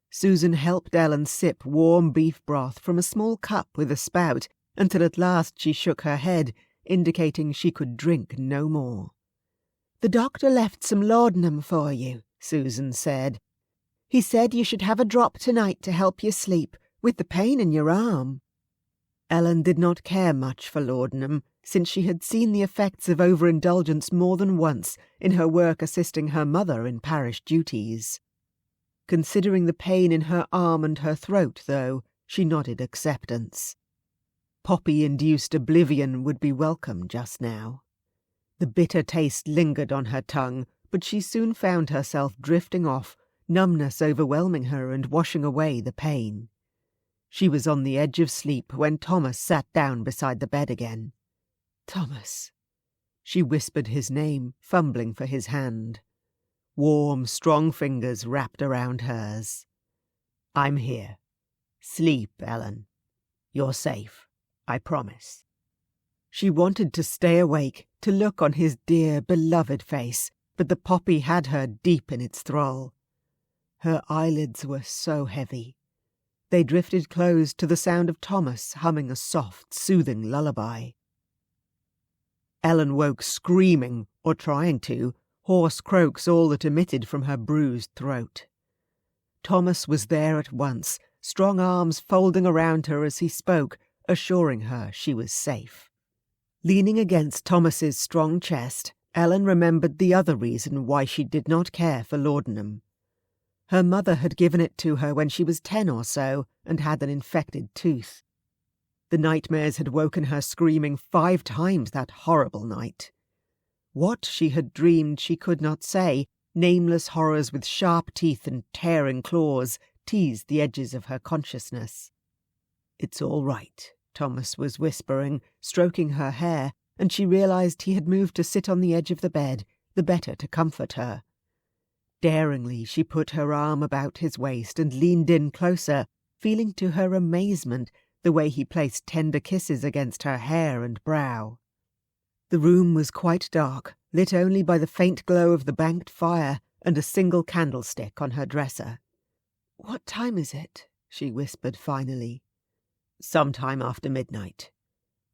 Susan helped Ellen sip warm beef broth from a small cup with a spout, until at last she shook her head, indicating she could drink no more. "The doctor left some laudanum for you," Susan said. "He said you should have a drop tonight to help you sleep, with the pain in your arm." Ellen did not care much for laudanum, since she had seen the effects of overindulgence more than once in her work assisting her mother in parish duties. Considering the pain in her arm and her throat, though, she nodded acceptance. Poppy-induced oblivion would be welcome just now. The bitter taste lingered on her tongue, but she soon found herself drifting off, numbness overwhelming her and washing away the pain. She was on the edge of sleep when Thomas sat down beside the bed again. "Thomas." She whispered his name, fumbling for his hand. Warm, strong fingers wrapped around hers. "I'm here. Sleep, Ellen. You're safe, I promise." She wanted to stay awake, to look on his dear, beloved face, but the poppy had her deep in its thrall. Her eyelids were so heavy. They drifted closed to the sound of Thomas humming a soft, soothing lullaby. Ellen woke screaming, or trying to, hoarse croaks all that emitted from her bruised throat. Thomas was there at once, strong arms folding around her as he spoke, assuring her she was safe. Leaning against Thomas's strong chest, Ellen remembered the other reason why she did not care for laudanum. Her mother had given it to her when she was 10 or so and had an infected tooth. The nightmares had woken her screaming 5 times that horrible night. What she had dreamed she could not say. Nameless horrors with sharp teeth and tearing claws teased the edges of her consciousness. "It's all right," Thomas was whispering, stroking her hair, and she realized he had moved to sit on the edge of the bed, the better to comfort her. Daringly she put her arm about his waist and leaned in closer, feeling to her amazement the way he placed tender kisses against her hair and brow. The room was quite dark, lit only by the faint glow of the banked fire and a single candlestick on her dresser. "What time is it?" she whispered finally. "Sometime after midnight.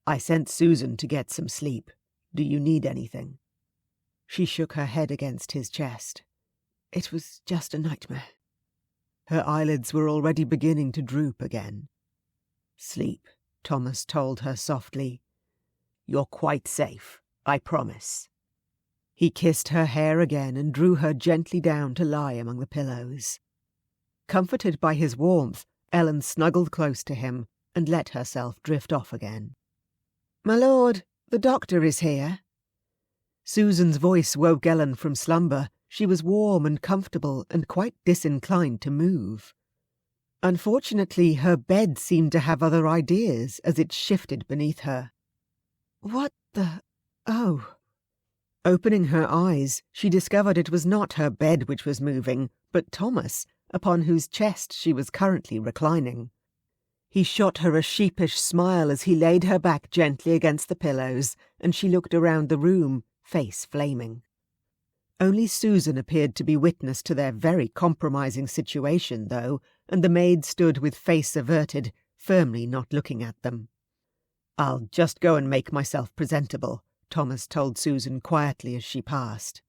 I sent Susan to get some sleep. Do you need anything?" She shook her head against his chest. "It was just a nightmare." Her eyelids were already beginning to droop again. "Sleep," Thomas told her softly. "You're quite safe, I promise." He kissed her hair again and drew her gently down to lie among the pillows. Comforted by his warmth, Ellen snuggled close to him and let herself drift off again. "My lord, the doctor is here." Susan's voice woke Ellen from slumber. She was warm and comfortable and quite disinclined to move. Unfortunately, her bed seemed to have other ideas as it shifted beneath her. "What the... oh." Opening her eyes, she discovered it was not her bed which was moving, but Thomas, upon whose chest she was currently reclining. He shot her a sheepish smile as he laid her back gently against the pillows, and she looked around the room, face flaming. Only Susan appeared to be witness to their very compromising situation, though, and the maid stood with face averted, firmly not looking at them. "I'll just go and make myself presentable," Thomas told Susan quietly as she passed.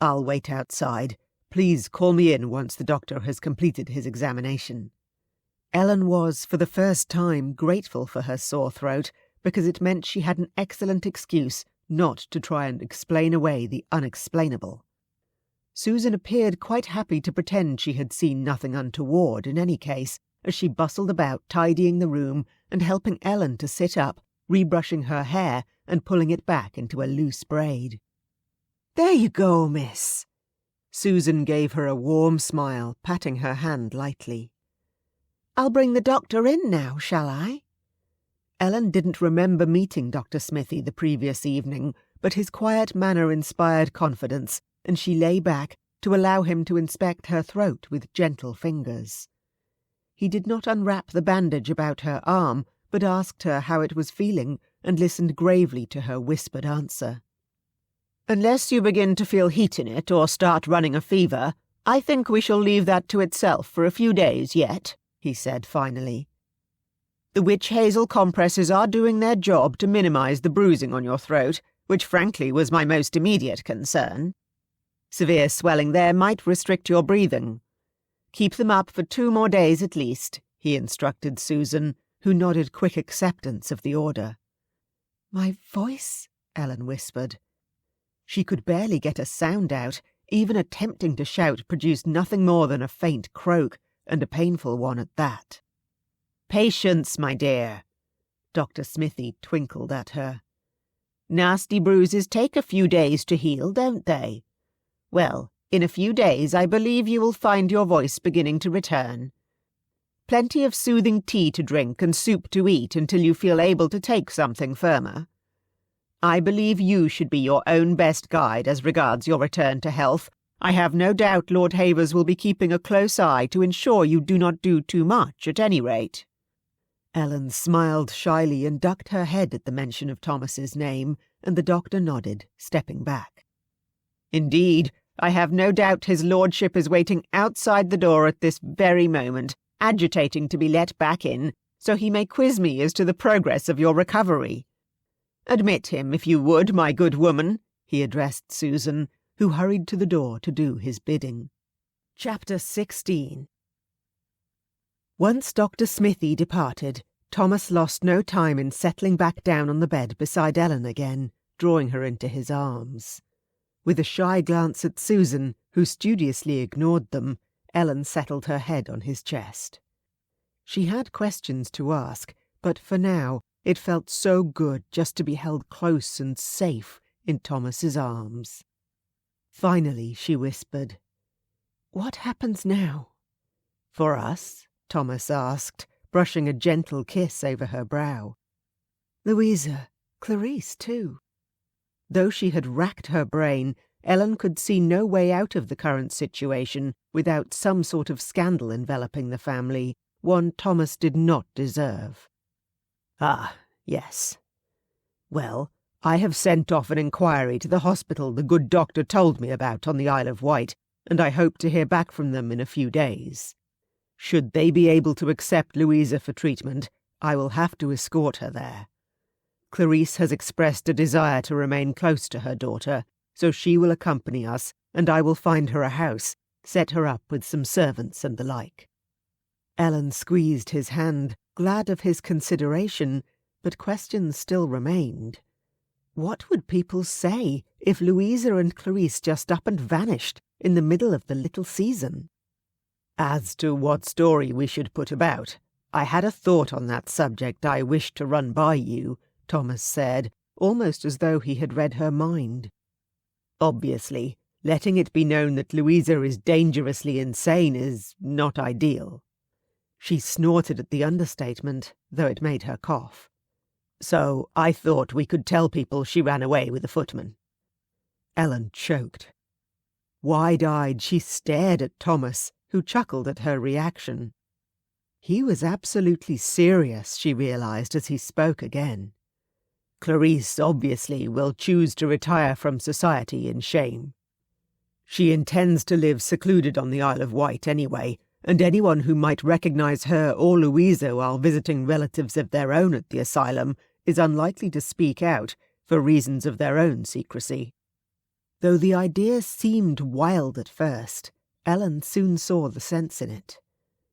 "I'll wait outside. Please call me in once the doctor has completed his examination." Ellen was, for the first time, grateful for her sore throat, because it meant she had an excellent excuse not to try and explain away the unexplainable. Susan appeared quite happy to pretend she had seen nothing untoward in any case, as she bustled about tidying the room and helping Ellen to sit up, rebrushing her hair and pulling it back into a loose braid. "There you go, miss." Susan gave her a warm smile, patting her hand lightly. "I'll bring the doctor in now, shall I?" Ellen didn't remember meeting Dr. Smithy the previous evening, but his quiet manner inspired confidence, and she lay back to allow him to inspect her throat with gentle fingers. He did not unwrap the bandage about her arm, but asked her how it was feeling and listened gravely to her whispered answer. "Unless you begin to feel heat in it or start running a fever, I think we shall leave that to itself for a few days yet," he said finally. "The witch hazel compresses are doing their job to minimize the bruising on your throat, which frankly was my most immediate concern. Severe swelling there might restrict your breathing. Keep them up for 2 more days at least," he instructed Susan, who nodded quick acceptance of the order. "My voice?" Ellen whispered. She could barely get a sound out. Even attempting to shout produced nothing more than a faint croak, and a painful one at that. "Patience, my dear." Dr. Smithy twinkled at her. "Nasty bruises take a few days to heal, don't they? Well, in a few days I believe you will find your voice beginning to return. Plenty of soothing tea to drink and soup to eat until you feel able to take something firmer. I believe you should be your own best guide as regards your return to health. I have no doubt Lord Havers will be keeping a close eye to ensure you do not do too much, at any rate." Ellen smiled shyly and ducked her head at the mention of Thomas's name, and the doctor nodded, stepping back. "Indeed, I have no doubt his lordship is waiting outside the door at this very moment, agitating to be let back in, so he may quiz me as to the progress of your recovery. Admit him, if you would, my good woman," he addressed Susan, who hurried to the door to do his bidding. Chapter 16. Once Dr. Smithy departed, Thomas lost no time in settling back down on the bed beside Ellen again, drawing her into his arms. With a shy glance at Susan, who studiously ignored them, Ellen settled her head on his chest. She had questions to ask, but for now it felt so good just to be held close and safe in Thomas's arms. Finally she whispered, "What happens now?" "For us?" Thomas asked, brushing a gentle kiss over her brow. "Louisa, Clarice too." Though she had racked her brain, Ellen could see no way out of the current situation without some sort of scandal enveloping the family, one Thomas did not deserve. "Ah, yes. Well, I have sent off an inquiry to the hospital the good doctor told me about on the Isle of Wight, and I hope to hear back from them in a few days. Should they be able to accept Louisa for treatment, I will have to escort her there. Clarice has expressed a desire to remain close to her daughter, so she will accompany us, and I will find her a house, set her up with some servants and the like." Ellen squeezed his hand, glad of his consideration, but questions still remained. What would people say if Louisa and Clarice just up and vanished in the middle of the little season? "As to what story we should put about, I had a thought on that subject I wished to run by you," Thomas said, almost as though he had read her mind. "Obviously, letting it be known that Louisa is dangerously insane is not ideal." She snorted at the understatement, though it made her cough. "So I thought we could tell people she ran away with a footman." Ellen choked. Wide-eyed, she stared at Thomas, who chuckled at her reaction. He was absolutely serious, she realized as he spoke again. "Clarice obviously will choose to retire from society in shame. She intends to live secluded on the Isle of Wight anyway, and anyone who might recognize her or Louisa while visiting relatives of their own at the asylum is unlikely to speak out for reasons of their own secrecy." Though the idea seemed wild at first, Ellen soon saw the sense in it.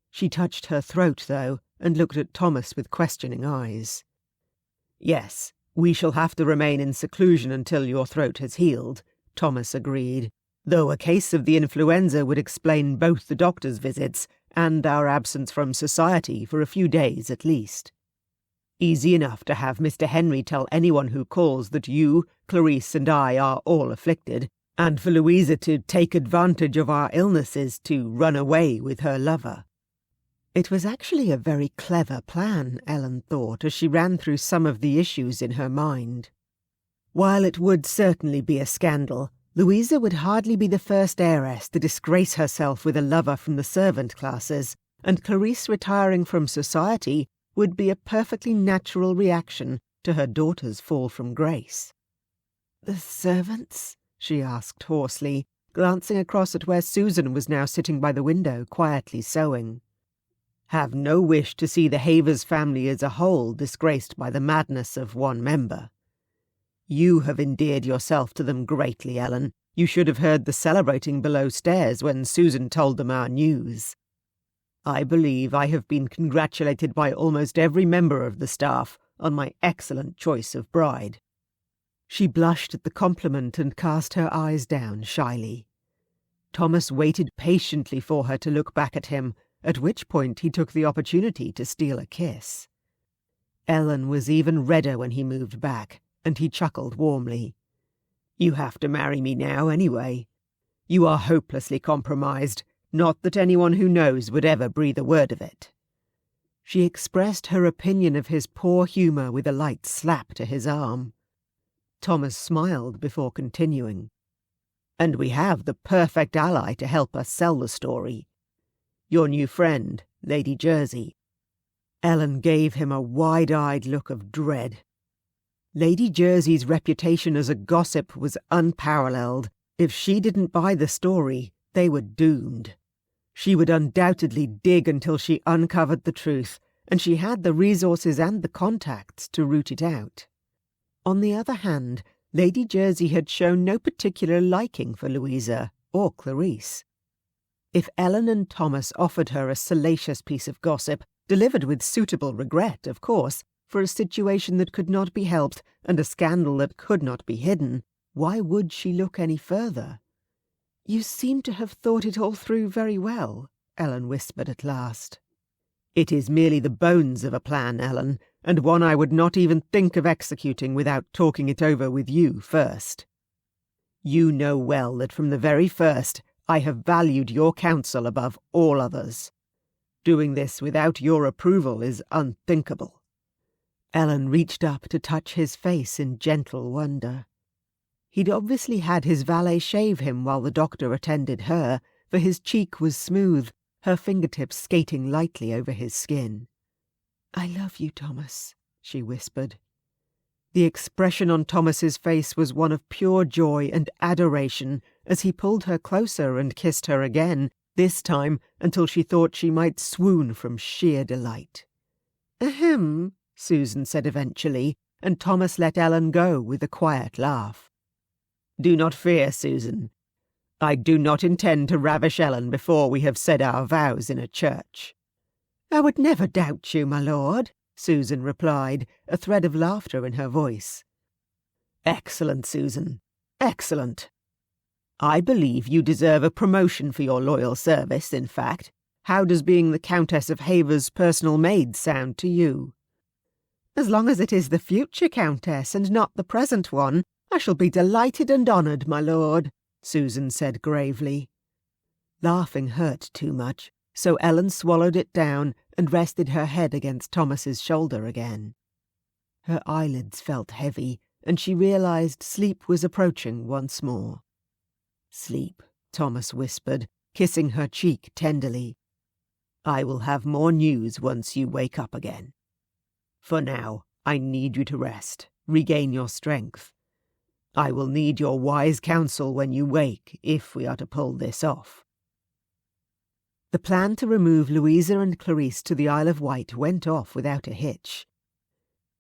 She touched her throat, though, and looked at Thomas with questioning eyes. "Yes, we shall have to remain in seclusion until your throat has healed," Thomas agreed, though a case of the influenza would explain both the doctor's visits and our absence from society for a few days at least. Easy enough to have Mr. Henry tell anyone who calls that you, Clarice, and I are all afflicted, and for Louisa to take advantage of our illnesses to run away with her lover. It was actually a very clever plan, Ellen thought, as she ran through some of the issues in her mind. While it would certainly be a scandal, Louisa would hardly be the first heiress to disgrace herself with a lover from the servant classes, and Clarice retiring from society would be a perfectly natural reaction to her daughter's fall from grace. "The servants?" she asked hoarsely, glancing across at where Susan was now sitting by the window, quietly sewing. "Have no wish to see the Havers family as a whole disgraced by the madness of one member. You have endeared yourself to them greatly, Ellen. You should have heard the celebrating below stairs when Susan told them our news. I believe I have been congratulated by almost every member of the staff on my excellent choice of bride." She blushed at the compliment and cast her eyes down shyly. Thomas waited patiently for her to look back at him, at which point he took the opportunity to steal a kiss. Ellen was even redder when he moved back, and he chuckled warmly. "You have to marry me now anyway. You are hopelessly compromised, not that anyone who knows would ever breathe a word of it." She expressed her opinion of his poor humour with a light slap to his arm. Thomas smiled before continuing. "And we have the perfect ally to help us sell the story. Your new friend, Lady Jersey." Ellen gave him a wide-eyed look of dread. Lady Jersey's reputation as a gossip was unparalleled. If she didn't buy the story, they were doomed. She would undoubtedly dig until she uncovered the truth, and she had the resources and the contacts to root it out. On the other hand, Lady Jersey had shown no particular liking for Louisa or Clarice. If Ellen and Thomas offered her a salacious piece of gossip, delivered with suitable regret, of course, for a situation that could not be helped and a scandal that could not be hidden, why would she look any further? "You seem to have thought it all through very well," Ellen whispered at last. "It is merely the bones of a plan, Ellen, and one I would not even think of executing without talking it over with you first. You know well that from the very first I have valued your counsel above all others. Doing this without your approval is unthinkable." Ellen reached up to touch his face in gentle wonder. He'd obviously had his valet shave him while the doctor attended her, for his cheek was smooth, her fingertips skating lightly over his skin. "I love you, Thomas," she whispered. The expression on Thomas's face was one of pure joy and adoration as he pulled her closer and kissed her again, this time until she thought she might swoon from sheer delight. "Ahem," Susan said eventually, and Thomas let Ellen go with a quiet laugh. "Do not fear, Susan. I do not intend to ravish Ellen before we have said our vows in a church." "I would never doubt you, my lord," Susan replied, a thread of laughter in her voice. "Excellent, Susan. Excellent. I believe you deserve a promotion for your loyal service, in fact. How does being the Countess of Haver's personal maid sound to you?" "As long as it is the future Countess and not the present one, I shall be delighted and honoured, my lord," Susan said gravely. Laughing hurt too much, so Ellen swallowed it down and rested her head against Thomas's shoulder again. Her eyelids felt heavy, and she realized sleep was approaching once more. "Sleep," Thomas whispered, kissing her cheek tenderly. "I will have more news once you wake up again. For now, I need you to rest, regain your strength. I will need your wise counsel when you wake, if we are to pull this off." The plan to remove Louisa and Clarice to the Isle of Wight went off without a hitch.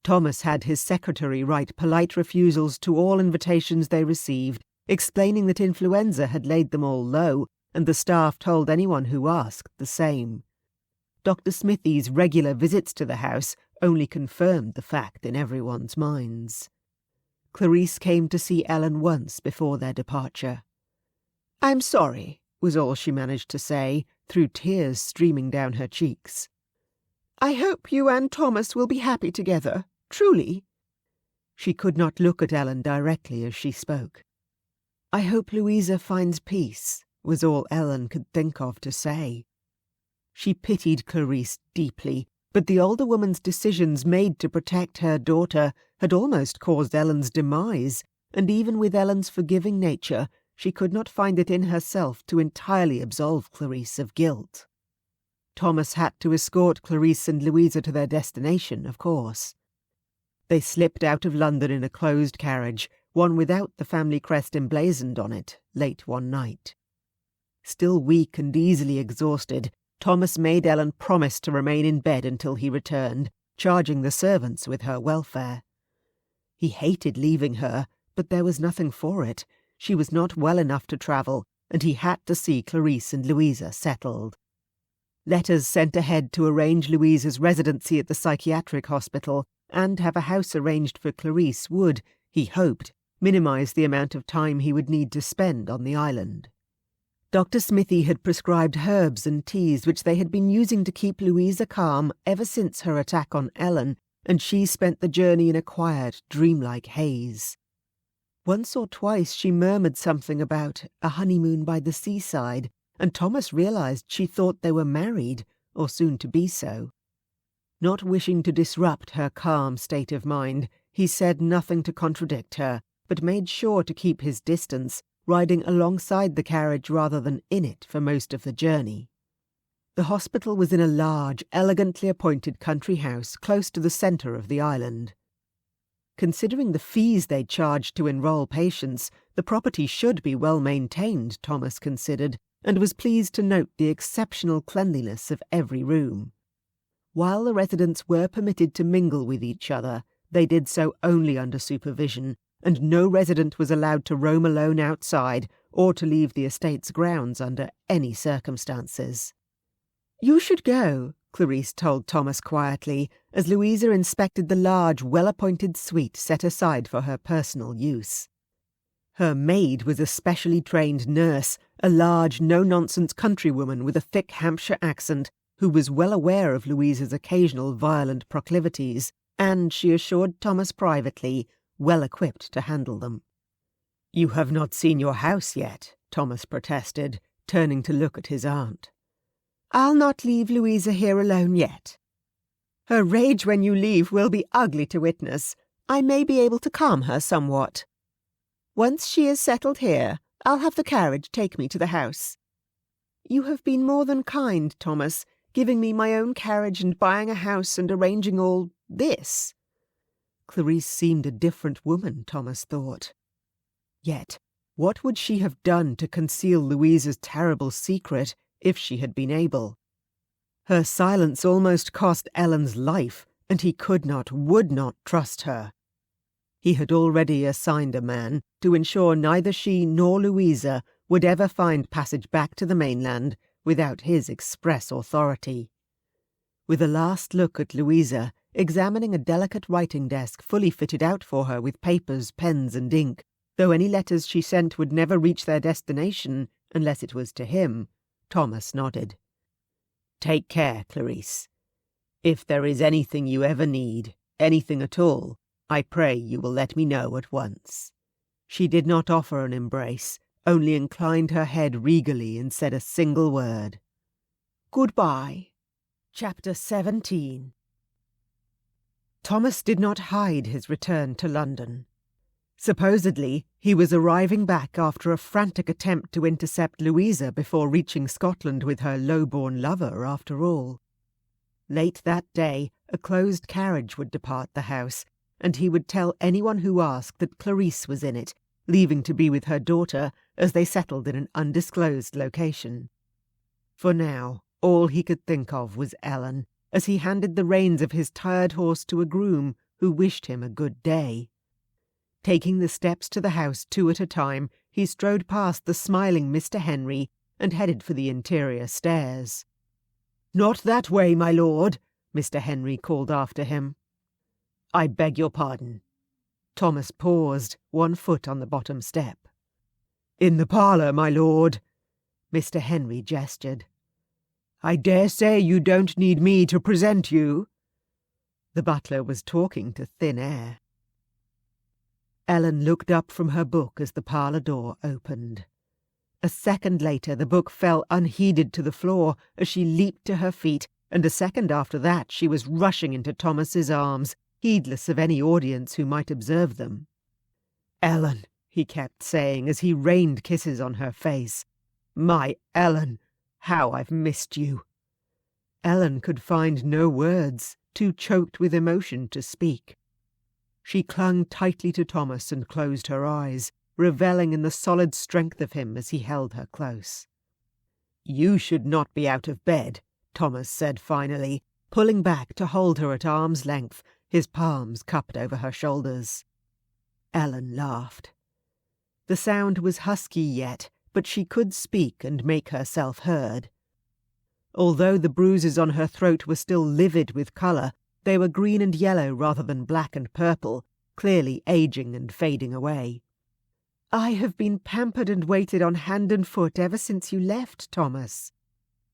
Thomas had his secretary write polite refusals to all invitations they received, explaining that influenza had laid them all low, and the staff told anyone who asked the same. Dr. Smithy's regular visits to the house only confirmed the fact in everyone's minds. Clarice came to see Ellen once before their departure. "I'm sorry," was all she managed to say, through tears streaming down her cheeks. "I hope you and Thomas will be happy together, truly." She could not look at Ellen directly as she spoke. "I hope Louisa finds peace," was all Ellen could think of to say. She pitied Clarice deeply, but the older woman's decisions made to protect her daughter had almost caused Ellen's demise, and even with Ellen's forgiving nature, she could not find it in herself to entirely absolve Clarice of guilt. Thomas had to escort Clarice and Louisa to their destination, of course. They slipped out of London in a closed carriage, one without the family crest emblazoned on it, late one night. Still weak and easily exhausted, Thomas made Ellen promise to remain in bed until he returned, charging the servants with her welfare. He hated leaving her, but there was nothing for it. She was not well enough to travel, and he had to see Clarice and Louisa settled. Letters sent ahead to arrange Louisa's residency at the psychiatric hospital and have a house arranged for Clarice would, he hoped, minimise the amount of time he would need to spend on the island. Dr. Smithy had prescribed herbs and teas which they had been using to keep Louisa calm ever since her attack on Ellen, and she spent the journey in a quiet, dreamlike haze. Once or twice she murmured something about a honeymoon by the seaside, and Thomas realised she thought they were married, or soon to be so. Not wishing to disrupt her calm state of mind, he said nothing to contradict her, but made sure to keep his distance, riding alongside the carriage rather than in it for most of the journey. The hospital was in a large, elegantly appointed country house close to the centre of the island. Considering the fees they charged to enrol patients, the property should be well maintained, Thomas considered, and was pleased to note the exceptional cleanliness of every room. While the residents were permitted to mingle with each other, they did so only under supervision, and no resident was allowed to roam alone outside or to leave the estate's grounds under any circumstances. "You should go," Clarice told Thomas quietly, as Louisa inspected the large, well-appointed suite set aside for her personal use. Her maid was a specially trained nurse, a large, no-nonsense countrywoman with a thick Hampshire accent, who was well aware of Louisa's occasional violent proclivities, and, she assured Thomas privately, well equipped to handle them. "You have not seen your house yet," Thomas protested, turning to look at his aunt. "I'll not leave Louisa here alone yet. Her rage when you leave will be ugly to witness. I may be able to calm her somewhat. Once she is settled here, I'll have the carriage take me to the house. You have been more than kind, Thomas, giving me my own carriage and buying a house and arranging all this." Clarice seemed a different woman, Thomas thought. Yet, what would she have done to conceal Louisa's terrible secret if she had been able? Her silence almost cost Ellen's life, and he could not, would not trust her. He had already assigned a man to ensure neither she nor Louisa would ever find passage back to the mainland without his express authority. With a last look at Louisa, examining a delicate writing desk fully fitted out for her with papers, pens and ink, though any letters she sent would never reach their destination unless it was to him, Thomas nodded. "Take care, Clarice. If there is anything you ever need, anything at all, I pray you will let me know at once." She did not offer an embrace, only inclined her head regally and said a single word. "Goodbye." Chapter 17. Thomas did not hide his return to London. Supposedly, he was arriving back after a frantic attempt to intercept Louisa before reaching Scotland with her low-born lover, after all. Late that day, a closed carriage would depart the house, and he would tell anyone who asked that Clarice was in it, leaving to be with her daughter as they settled in an undisclosed location. For now, all he could think of was Ellen, as he handed the reins of his tired horse to a groom who wished him a good day. Taking the steps to the house 2 at a time, he strode past the smiling Mr. Henry and headed for the interior stairs. "Not that way, my lord," Mr. Henry called after him. "I beg your pardon." Thomas paused, one foot on the bottom step. "In the parlour, my lord." Mr. Henry gestured. "I dare say you don't need me to present you." The butler was talking to thin air. Ellen looked up from her book as the parlour door opened. A second later the book fell unheeded to the floor as she leaped to her feet, and a second after that she was rushing into Thomas's arms, heedless of any audience who might observe them. "Ellen," he kept saying as he rained kisses on her face. "My Ellen, how I've missed you." Ellen could find no words, too choked with emotion to speak. She clung tightly to Thomas and closed her eyes, revelling in the solid strength of him as he held her close. "You should not be out of bed," Thomas said finally, pulling back to hold her at arm's length, his palms cupped over her shoulders. Ellen laughed. The sound was husky yet, but she could speak and make herself heard. Although the bruises on her throat were still livid with colour, they were green and yellow rather than black and purple, clearly aging and fading away. "I have been pampered and waited on hand and foot ever since you left, Thomas.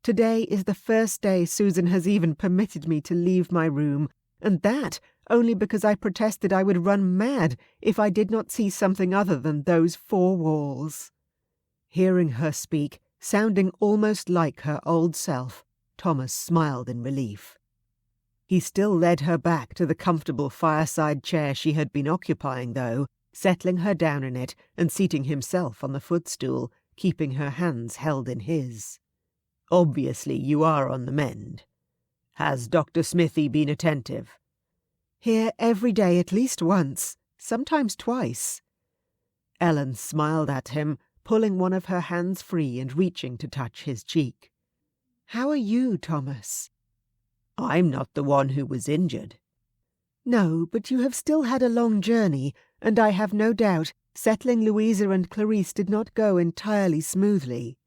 Today is the first day Susan has even permitted me to leave my room, and that only because I protested I would run mad if I did not see something other than those 4 walls." Hearing her speak, sounding almost like her old self, Thomas smiled in relief. He still led her back to the comfortable fireside chair she had been occupying, though, settling her down in it and seating himself on the footstool, keeping her hands held in his. "Obviously you are on the mend. Has Dr. Smithy been attentive?" "Here every day at least once, sometimes twice." Ellen smiled at him, pulling one of her hands free and reaching to touch his cheek. "How are you, Thomas?" "I'm not the one who was injured." "No, but you have still had a long journey, and I have no doubt settling Louisa and Clarice did not go entirely smoothly.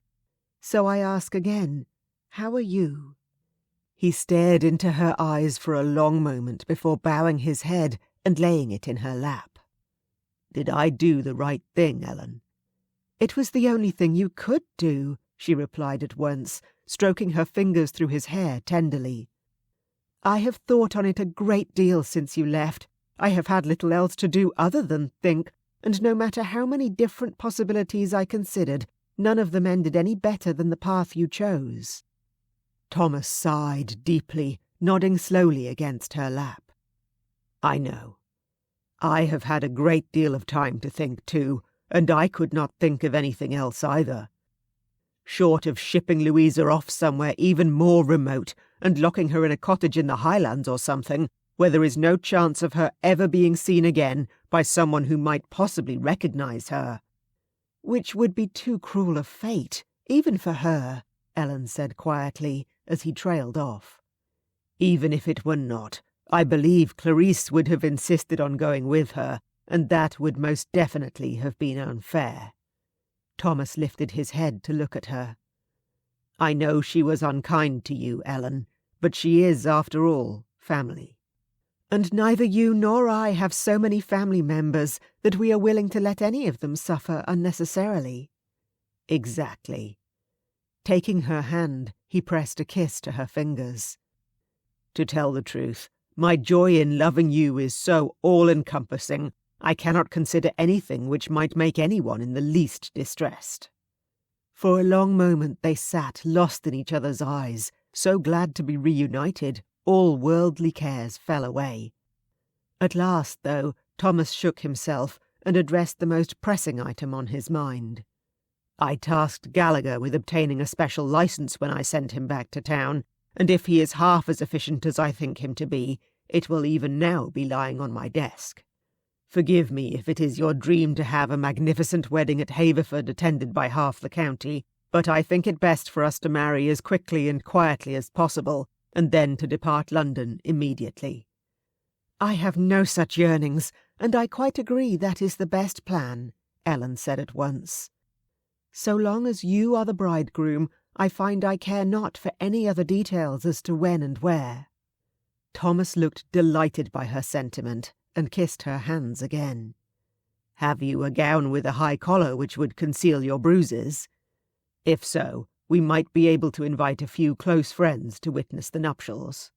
So I ask again, how are you?" He stared into her eyes for a long moment before bowing his head and laying it in her lap. "Did I do the right thing, Ellen?" "It was the only thing you could do," she replied at once, stroking her fingers through his hair tenderly. "I have thought on it a great deal since you left. I have had little else to do other than think, and no matter how many different possibilities I considered, none of them ended any better than the path you chose." Thomas sighed deeply, nodding slowly against her lap. "I know. I have had a great deal of time to think too, and I could not think of anything else either. Short of shipping Louisa off somewhere even more remote and locking her in a cottage in the Highlands or something, where there is no chance of her ever being seen again by someone who might possibly recognize her." "Which would be too cruel a fate, even for her," Ellen said quietly, as he trailed off. "Even if it were not, I believe Clarice would have insisted on going with her, and that would most definitely have been unfair." Thomas lifted his head to look at her. "I know she was unkind to you, Ellen, but she is, after all, family." "And neither you nor I have so many family members that we are willing to let any of them suffer unnecessarily." "Exactly." Taking her hand, he pressed a kiss to her fingers. "To tell the truth, my joy in loving you is so all-encompassing, I cannot consider anything which might make anyone in the least distressed." For a long moment they sat lost in each other's eyes, so glad to be reunited, all worldly cares fell away. At last, though, Thomas shook himself and addressed the most pressing item on his mind. "I tasked Gallagher with obtaining a special license when I sent him back to town, and if he is half as efficient as I think him to be, it will even now be lying on my desk. Forgive me if it is your dream to have a magnificent wedding at Haverford attended by half the county, but I think it best for us to marry as quickly and quietly as possible, and then to depart London immediately." "I have no such yearnings, and I quite agree that is the best plan," Ellen said at once. "So long as you are the bridegroom, I find I care not for any other details as to when and where." Thomas looked delighted by her sentiment, and kissed her hands again. "Have you a gown with a high collar which would conceal your bruises? If so, we might be able to invite a few close friends to witness the nuptials."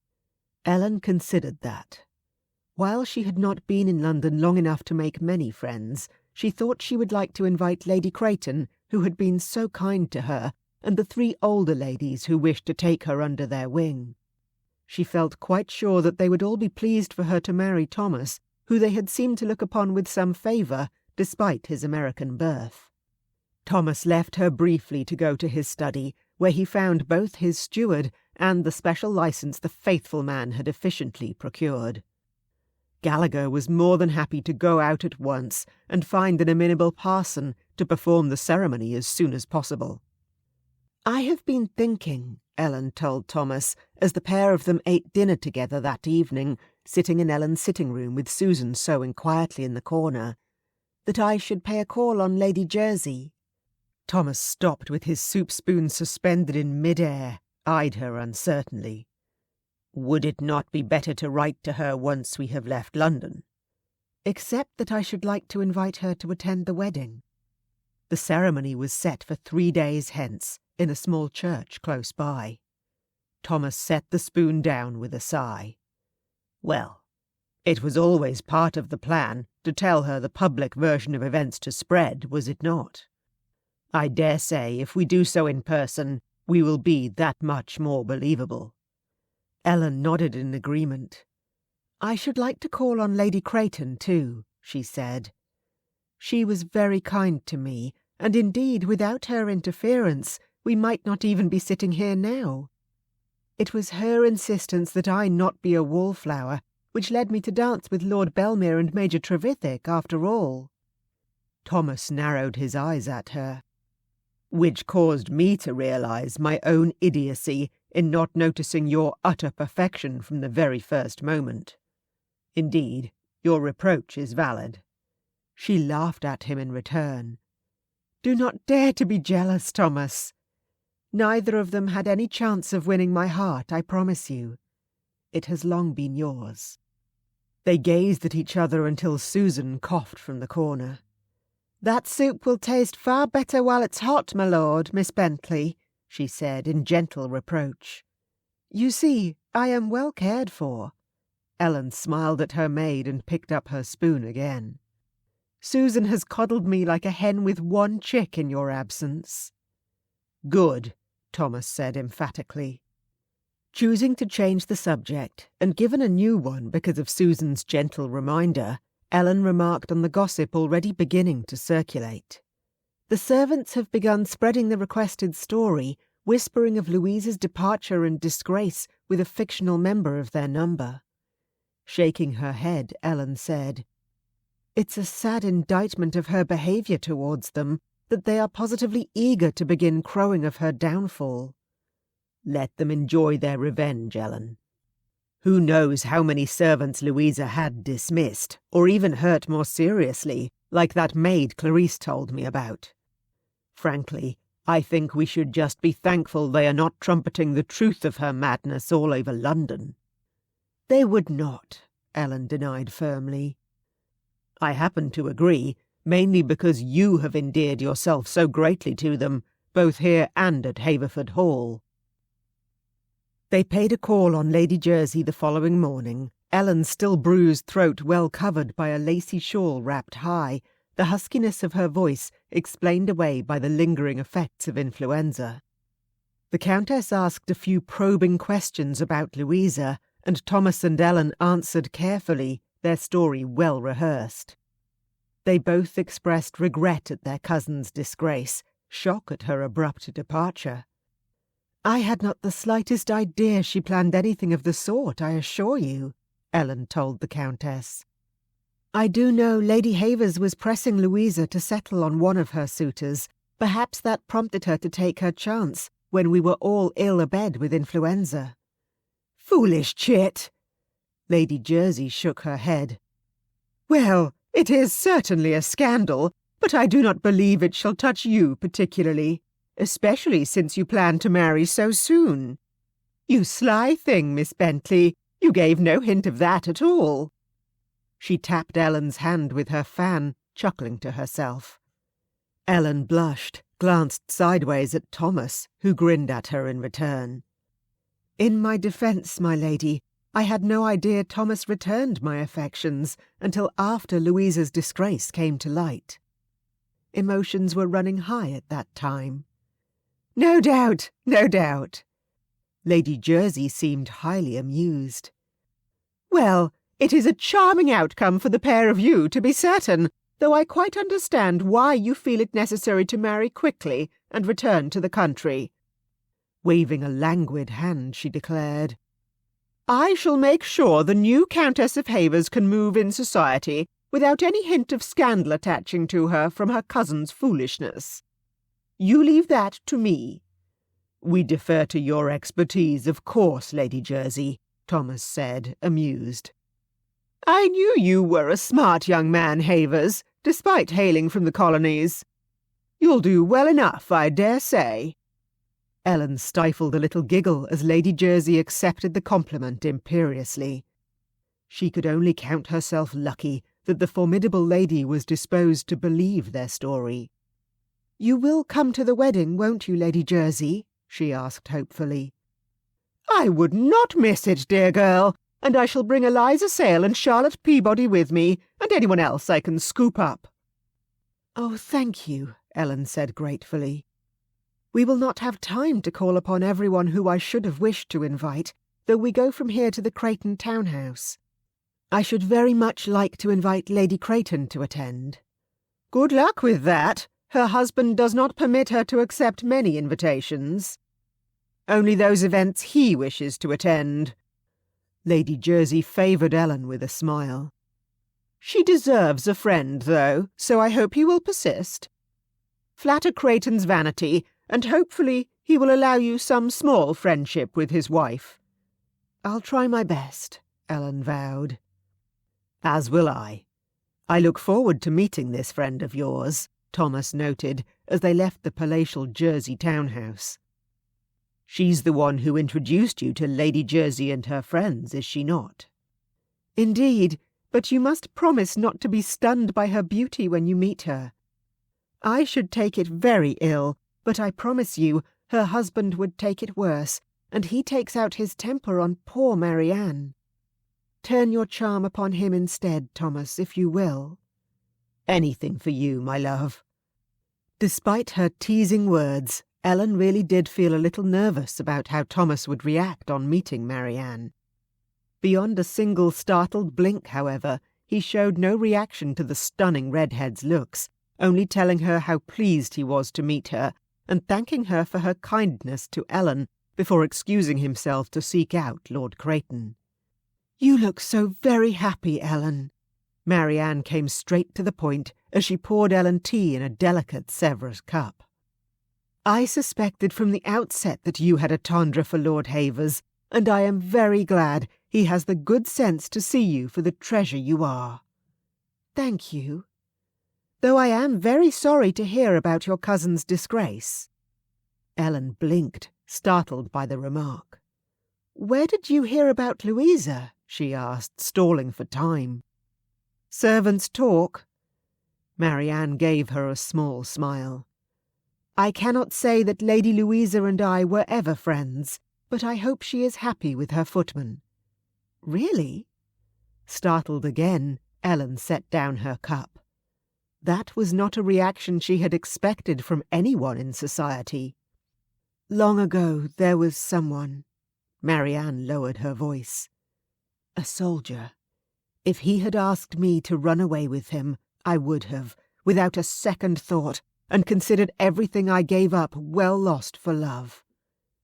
Ellen considered that. While she had not been in London long enough to make many friends, she thought she would like to invite Lady Creighton, who had been so kind to her, and the 3 older ladies who wished to take her under their wing. She felt quite sure that they would all be pleased for her to marry Thomas, who they had seemed to look upon with some favour, despite his American birth. Thomas left her briefly to go to his study, where he found both his steward and the special licence the faithful man had efficiently procured. Gallagher was more than happy to go out at once and find an amenable parson to perform the ceremony as soon as possible. "I have been thinking," Ellen told Thomas, as the pair of them ate dinner together that evening, sitting in Ellen's sitting-room with Susan sewing quietly in the corner, "that I should pay a call on Lady Jersey." Thomas stopped with his soup-spoon suspended in mid-air, eyed her uncertainly. "Would it not be better to write to her once we have left London?" "Except that I should like to invite her to attend the wedding." The ceremony was set for 3 days hence, in a small church close by. Thomas set the spoon down with a sigh. "Well, it was always part of the plan to tell her the public version of events to spread, was it not? I dare say if we do so in person, we will be that much more believable." Ellen nodded in agreement. "I should like to call on Lady Creighton too," she said. "She was very kind to me, and indeed without her interference we might not even be sitting here now. It was her insistence that I not be a wallflower which led me to dance with Lord Belmere and Major Trevithick after all." Thomas narrowed his eyes at her. "Which caused me to realise my own idiocy in not noticing your utter perfection from the very first moment. Indeed, your reproach is valid. She laughed at him in return. "Do not dare to be jealous, Thomas. Neither of them had any chance of winning my heart, I promise you. It has long been yours." They gazed at each other until Susan coughed from the corner. "That soup will taste far better while it's hot, my lord, Miss Bentley," she said in gentle reproach. "You see, I am well cared for." Ellen smiled at her maid and picked up her spoon again. "Susan has coddled me like a hen with one chick in your absence." "Good," Thomas said emphatically. Choosing to change the subject, and given a new one because of Susan's gentle reminder, Ellen remarked on the gossip already beginning to circulate. "The servants have begun spreading the requested story, whispering of Louisa's departure and disgrace with a fictional member of their number." Shaking her head, Ellen said, "It's a sad indictment of her behaviour towards them that they are positively eager to begin crowing of her downfall." "Let them enjoy their revenge, Ellen. Who knows how many servants Louisa had dismissed, or even hurt more seriously, like that maid Clarice told me about. Frankly, I think we should just be thankful they are not trumpeting the truth of her madness all over London." "They would not," Ellen denied firmly. "I happen to agree, mainly because you have endeared yourself so greatly to them, both here and at Haverford Hall." They paid a call on Lady Jersey the following morning, Ellen's still bruised throat well covered by a lacy shawl wrapped high, the huskiness of her voice explained away by the lingering effects of influenza. The Countess asked a few probing questions about Louisa, and Thomas and Ellen answered carefully, their story well rehearsed. They both expressed regret at their cousin's disgrace, shock at her abrupt departure. "I had not the slightest idea she planned anything of the sort, I assure you," Ellen told the Countess. "I do know Lady Havers was pressing Louisa to settle on one of her suitors. Perhaps that prompted her to take her chance when we were all ill abed with influenza." "Foolish chit!" Lady Jersey shook her head. "Well, it is certainly a scandal, but I do not believe it shall touch you particularly, especially since you plan to marry so soon. You sly thing, Miss Bentley, you gave no hint of that at all." She tapped Ellen's hand with her fan, chuckling to herself. Ellen blushed, glanced sideways at Thomas, who grinned at her in return. "In my defence, my lady, I had no idea Thomas returned my affections until after Louisa's disgrace came to light. Emotions were running high at that time." "No doubt, no doubt." Lady Jersey seemed highly amused. "Well, it is a charming outcome for the pair of you, to be certain, though I quite understand why you feel it necessary to marry quickly and return to the country." Waving a languid hand, she declared, "I shall make sure the new Countess of Havers can move in society without any hint of scandal attaching to her from her cousin's foolishness. You leave that to me." "We defer to your expertise, of course, Lady Jersey," Thomas said, amused. "I knew you were a smart young man, Havers, despite hailing from the colonies. You'll do well enough, I dare say." Ellen stifled a little giggle as Lady Jersey accepted the compliment imperiously. She could only count herself lucky that the formidable lady was disposed to believe their story. "You will come to the wedding, won't you, Lady Jersey?" she asked hopefully. "I would not miss it, dear girl, and I shall bring Eliza Sale and Charlotte Peabody with me, and anyone else I can scoop up." "Oh, thank you," Ellen said gratefully. "We will not have time to call upon everyone who I should have wished to invite, though we go from here to the Creighton townhouse. I should very much like to invite Lady Creighton to attend." "Good luck with that. Her husband does not permit her to accept many invitations. Only those events he wishes to attend." Lady Jersey favoured Ellen with a smile. "She deserves a friend, though, so I hope he will persist. Flatter Creighton's vanity, and hopefully he will allow you some small friendship with his wife." "I'll try my best," Ellen vowed. "As will I. "I look forward to meeting this friend of yours," Thomas noted as they left the palatial Jersey townhouse. "She's the one who introduced you to Lady Jersey and her friends, is she not?" "Indeed, but you must promise not to be stunned by her beauty when you meet her. I should take it very ill, but I promise you her husband would take it worse, and he takes out his temper on poor Marianne. Turn your charm upon him instead, Thomas, if you will." "Anything for you, my love." Despite her teasing words, Ellen really did feel a little nervous about how Thomas would react on meeting Marianne. Beyond a single startled blink, however, he showed no reaction to the stunning redhead's looks, only telling her how pleased he was to meet her, and thanking her for her kindness to Ellen before excusing himself to seek out Lord Creighton. "You look so very happy, Ellen." Marianne came straight to the point as she poured Ellen tea in a delicate Sèvres cup. "I suspected from the outset that you had a tendre for Lord Havers, and I am very glad he has the good sense to see you for the treasure you are." "Thank you. Though I am very sorry to hear about your cousin's disgrace." Ellen blinked, startled by the remark. "Where did you hear about Louisa?" she asked, stalling for time. "Servants' talk." Marianne gave her a small smile. "I cannot say that Lady Louisa and I were ever friends, but I hope she is happy with her footman." "Really?" Startled again, Ellen set down her cup. That was not a reaction she had expected from anyone in society. "Long ago there was someone." Marianne lowered her voice. "A soldier. If he had asked me to run away with him, I would have, without a second thought, and considered everything I gave up well lost for love.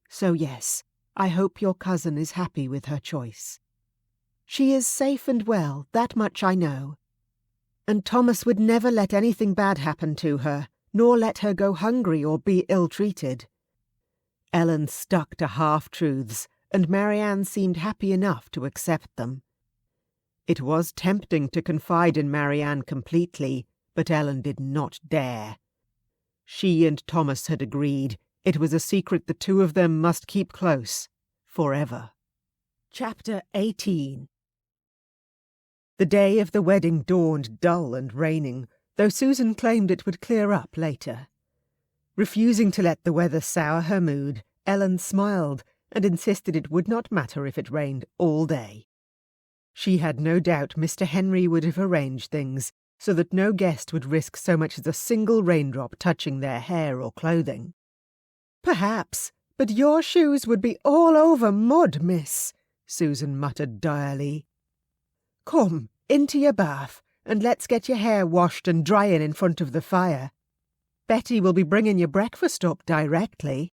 So yes, I hope your cousin is happy with her choice." "She is safe and well, that much I know. And Thomas would never let anything bad happen to her, nor let her go hungry or be ill-treated." Ellen stuck to half-truths, and Marianne seemed happy enough to accept them. It was tempting to confide in Marianne completely, but Ellen did not dare. She and Thomas had agreed it was a secret the two of them must keep close, forever. Chapter 18. The day of the wedding dawned dull and raining, though Susan claimed it would clear up later. Refusing to let the weather sour her mood, Ellen smiled and insisted it would not matter if it rained all day. She had no doubt Mr. Henry would have arranged things so that no guest would risk so much as a single raindrop touching their hair or clothing. "Perhaps, but your shoes would be all over mud, miss," Susan muttered direly. "Come, into your bath, and let's get your hair washed and drying in front of the fire. Betty will be bringing your breakfast up directly."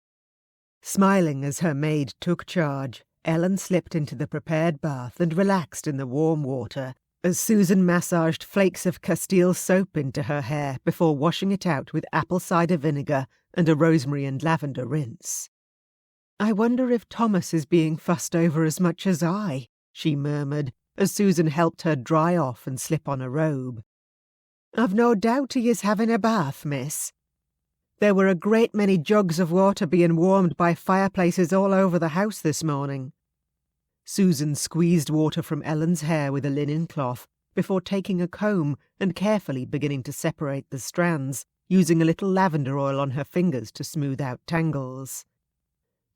Smiling as her maid took charge, Ellen slipped into the prepared bath and relaxed in the warm water as Susan massaged flakes of Castile soap into her hair before washing it out with apple cider vinegar and a rosemary and lavender rinse. "I wonder if Thomas is being fussed over as much as I," she murmured, as Susan helped her dry off and slip on a robe. "I've no doubt he is having a bath, miss. There were a great many jugs of water being warmed by fireplaces all over the house this morning." Susan squeezed water from Ellen's hair with a linen cloth before taking a comb and carefully beginning to separate the strands, using a little lavender oil on her fingers to smooth out tangles.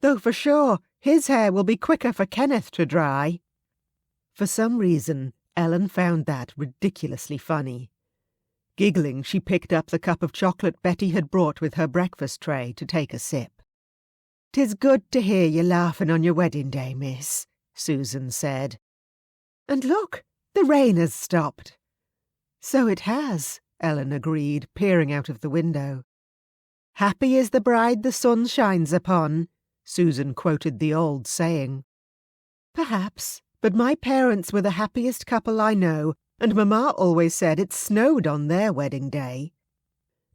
"Though for sure his hair will be quicker for Kenneth to dry." For some reason, Ellen found that ridiculously funny. Giggling, she picked up the cup of chocolate Betty had brought with her breakfast tray to take a sip. "'Tis good to hear you laughing on your wedding day, miss," Susan said. "And look, the rain has stopped." "So it has," Ellen agreed, peering out of the window. "Happy is the bride the sun shines upon," Susan quoted the old saying. "Perhaps, but my parents were the happiest couple I know, and Mamma always said it snowed on their wedding day.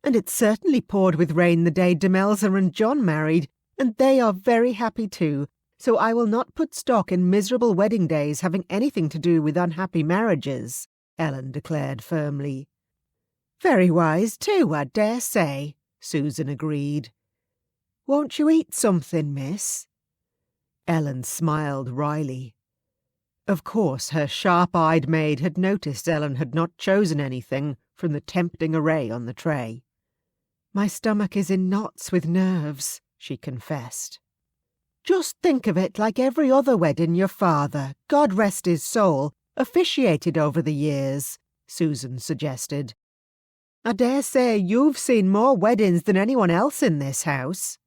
And it certainly poured with rain the day Demelza and John married, and they are very happy too, so I will not put stock in miserable wedding days having anything to do with unhappy marriages." Ellen declared firmly. Very wise too, I dare say, Susan agreed. Won't you eat something, miss? Ellen smiled wryly. Of course, her sharp-eyed maid had noticed Ellen had not chosen anything from the tempting array on the tray. My stomach is in knots with nerves, she confessed. Just think of it like every other wedding your father, God rest his soul, officiated over the years, Susan suggested. I dare say you've seen more weddings than anyone else in this house.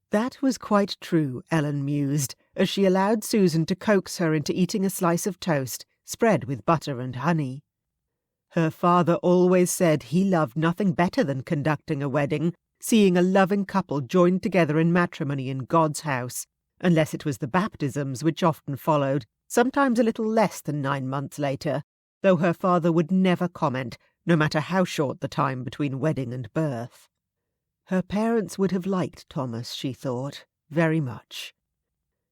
That was quite true, Ellen mused, as she allowed Susan to coax her into eating a slice of toast, spread with butter and honey. Her father always said he loved nothing better than conducting a wedding, seeing a loving couple joined together in matrimony in God's house, unless it was the baptisms which often followed, sometimes a little less than 9 months later, though her father would never comment, no matter how short the time between wedding and birth. Her parents would have liked Thomas, she thought, very much.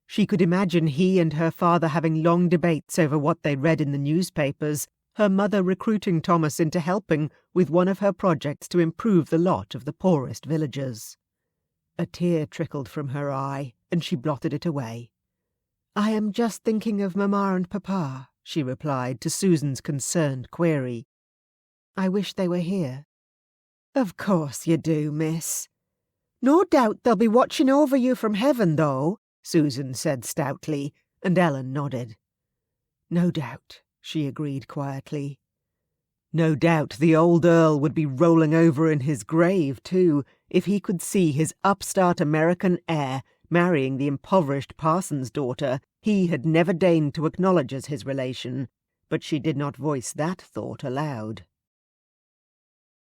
She could imagine he and her father having long debates over what they read in the newspapers, her mother recruiting Thomas into helping with one of her projects to improve the lot of the poorest villagers. A tear trickled from her eye, and she blotted it away. I am just thinking of Mamma and Papa, she replied to Susan's concerned query. I wish they were here. Of course you do, miss. No doubt they'll be watching over you from heaven, though, Susan said stoutly, and Ellen nodded. No doubt, she agreed quietly. No doubt the old Earl would be rolling over in his grave, too, if he could see his upstart American heir marrying the impoverished parson's daughter he had never deigned to acknowledge as his relation, but she did not voice that thought aloud.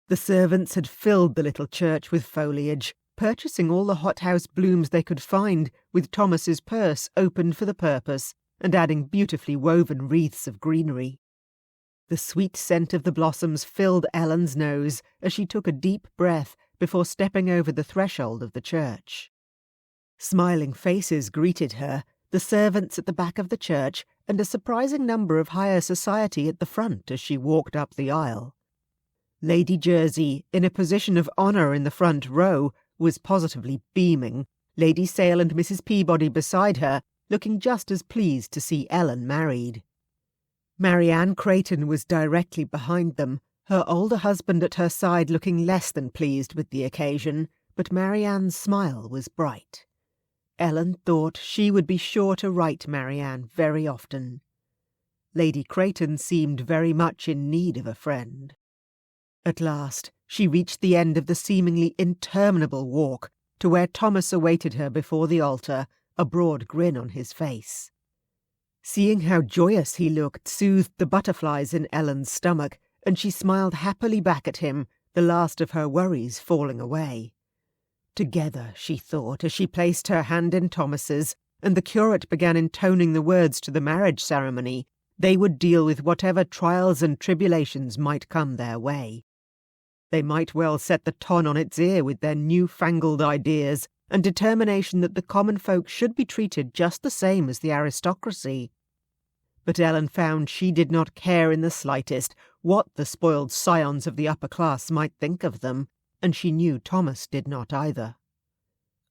The servants had filled the little church with foliage, purchasing all the hothouse blooms they could find, with Thomas's purse opened for the purpose, and adding beautifully woven wreaths of greenery. The sweet scent of the blossoms filled Ellen's nose as she took a deep breath before stepping over the threshold of the church. Smiling faces greeted her, the servants at the back of the church, and a surprising number of higher society at the front as she walked up the aisle. Lady Jersey, in a position of honour in the front row, was positively beaming, Lady Sale and Mrs. Peabody beside her, looking just as pleased to see Ellen married. Marianne Creighton was directly behind them, her older husband at her side looking less than pleased with the occasion, but Marianne's smile was bright. Ellen thought she would be sure to write Marianne very often. Lady Creighton seemed very much in need of a friend. At last, she reached the end of the seemingly interminable walk to where Thomas awaited her before the altar, a broad grin on his face. Seeing how joyous he looked soothed the butterflies in Ellen's stomach, and she smiled happily back at him, the last of her worries falling away. Together, she thought, as she placed her hand in Thomas's, and the curate began intoning the words to the marriage ceremony, they would deal with whatever trials and tribulations might come their way. They might well set the ton on its ear with their new-fangled ideas and determination that the common folk should be treated just the same as the aristocracy. But Ellen found she did not care in the slightest what the spoiled scions of the upper class might think of them, and she knew Thomas did not either.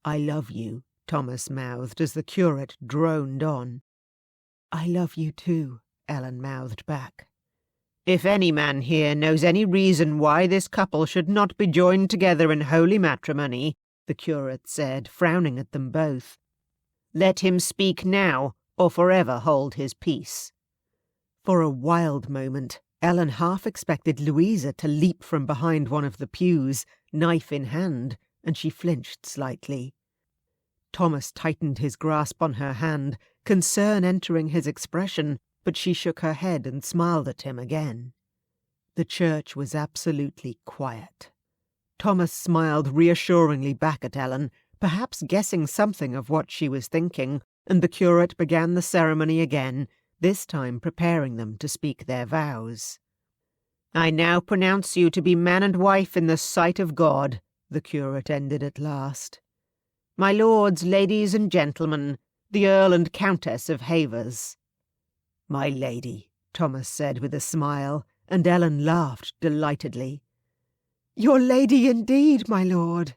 I love you, Thomas mouthed as the curate droned on. I love you too, Ellen mouthed back. If any man here knows any reason why this couple should not be joined together in holy matrimony, the curate said, frowning at them both, let him speak now, or forever hold his peace. For a wild moment, Ellen half expected Louisa to leap from behind one of the pews, knife in hand, and she flinched slightly. Thomas tightened his grasp on her hand, concern entering his expression, but she shook her head and smiled at him again. The church was absolutely quiet. Thomas smiled reassuringly back at Ellen, perhaps guessing something of what she was thinking, and the curate began the ceremony again, this time preparing them to speak their vows. I now pronounce you to be man and wife in the sight of God, the curate ended at last. My lords, ladies and gentlemen, the Earl and Countess of Havers. My lady, Thomas said with a smile, and Ellen laughed delightedly. "Your lady indeed, my lord."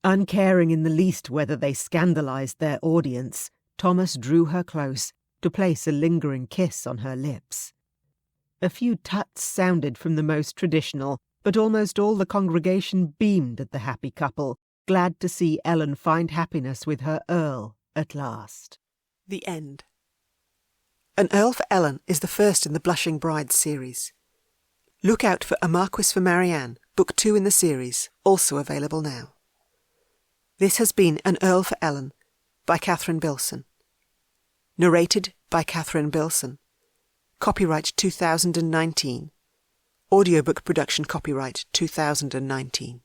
Uncaring in the least whether they scandalised their audience, Thomas drew her close to place a lingering kiss on her lips. A few tuts sounded from the most traditional, but almost all the congregation beamed at the happy couple, glad to see Ellen find happiness with her Earl at last. The End. An Earl for Ellen is the first in the Blushing Brides series. Look out for A Marquis for Marianne, Book 2 in the series, also available now. This has been An Earl for Ellen by Catherine Bilson. Narrated by Catherine Bilson. Copyright 2019. Audiobook production copyright 2019.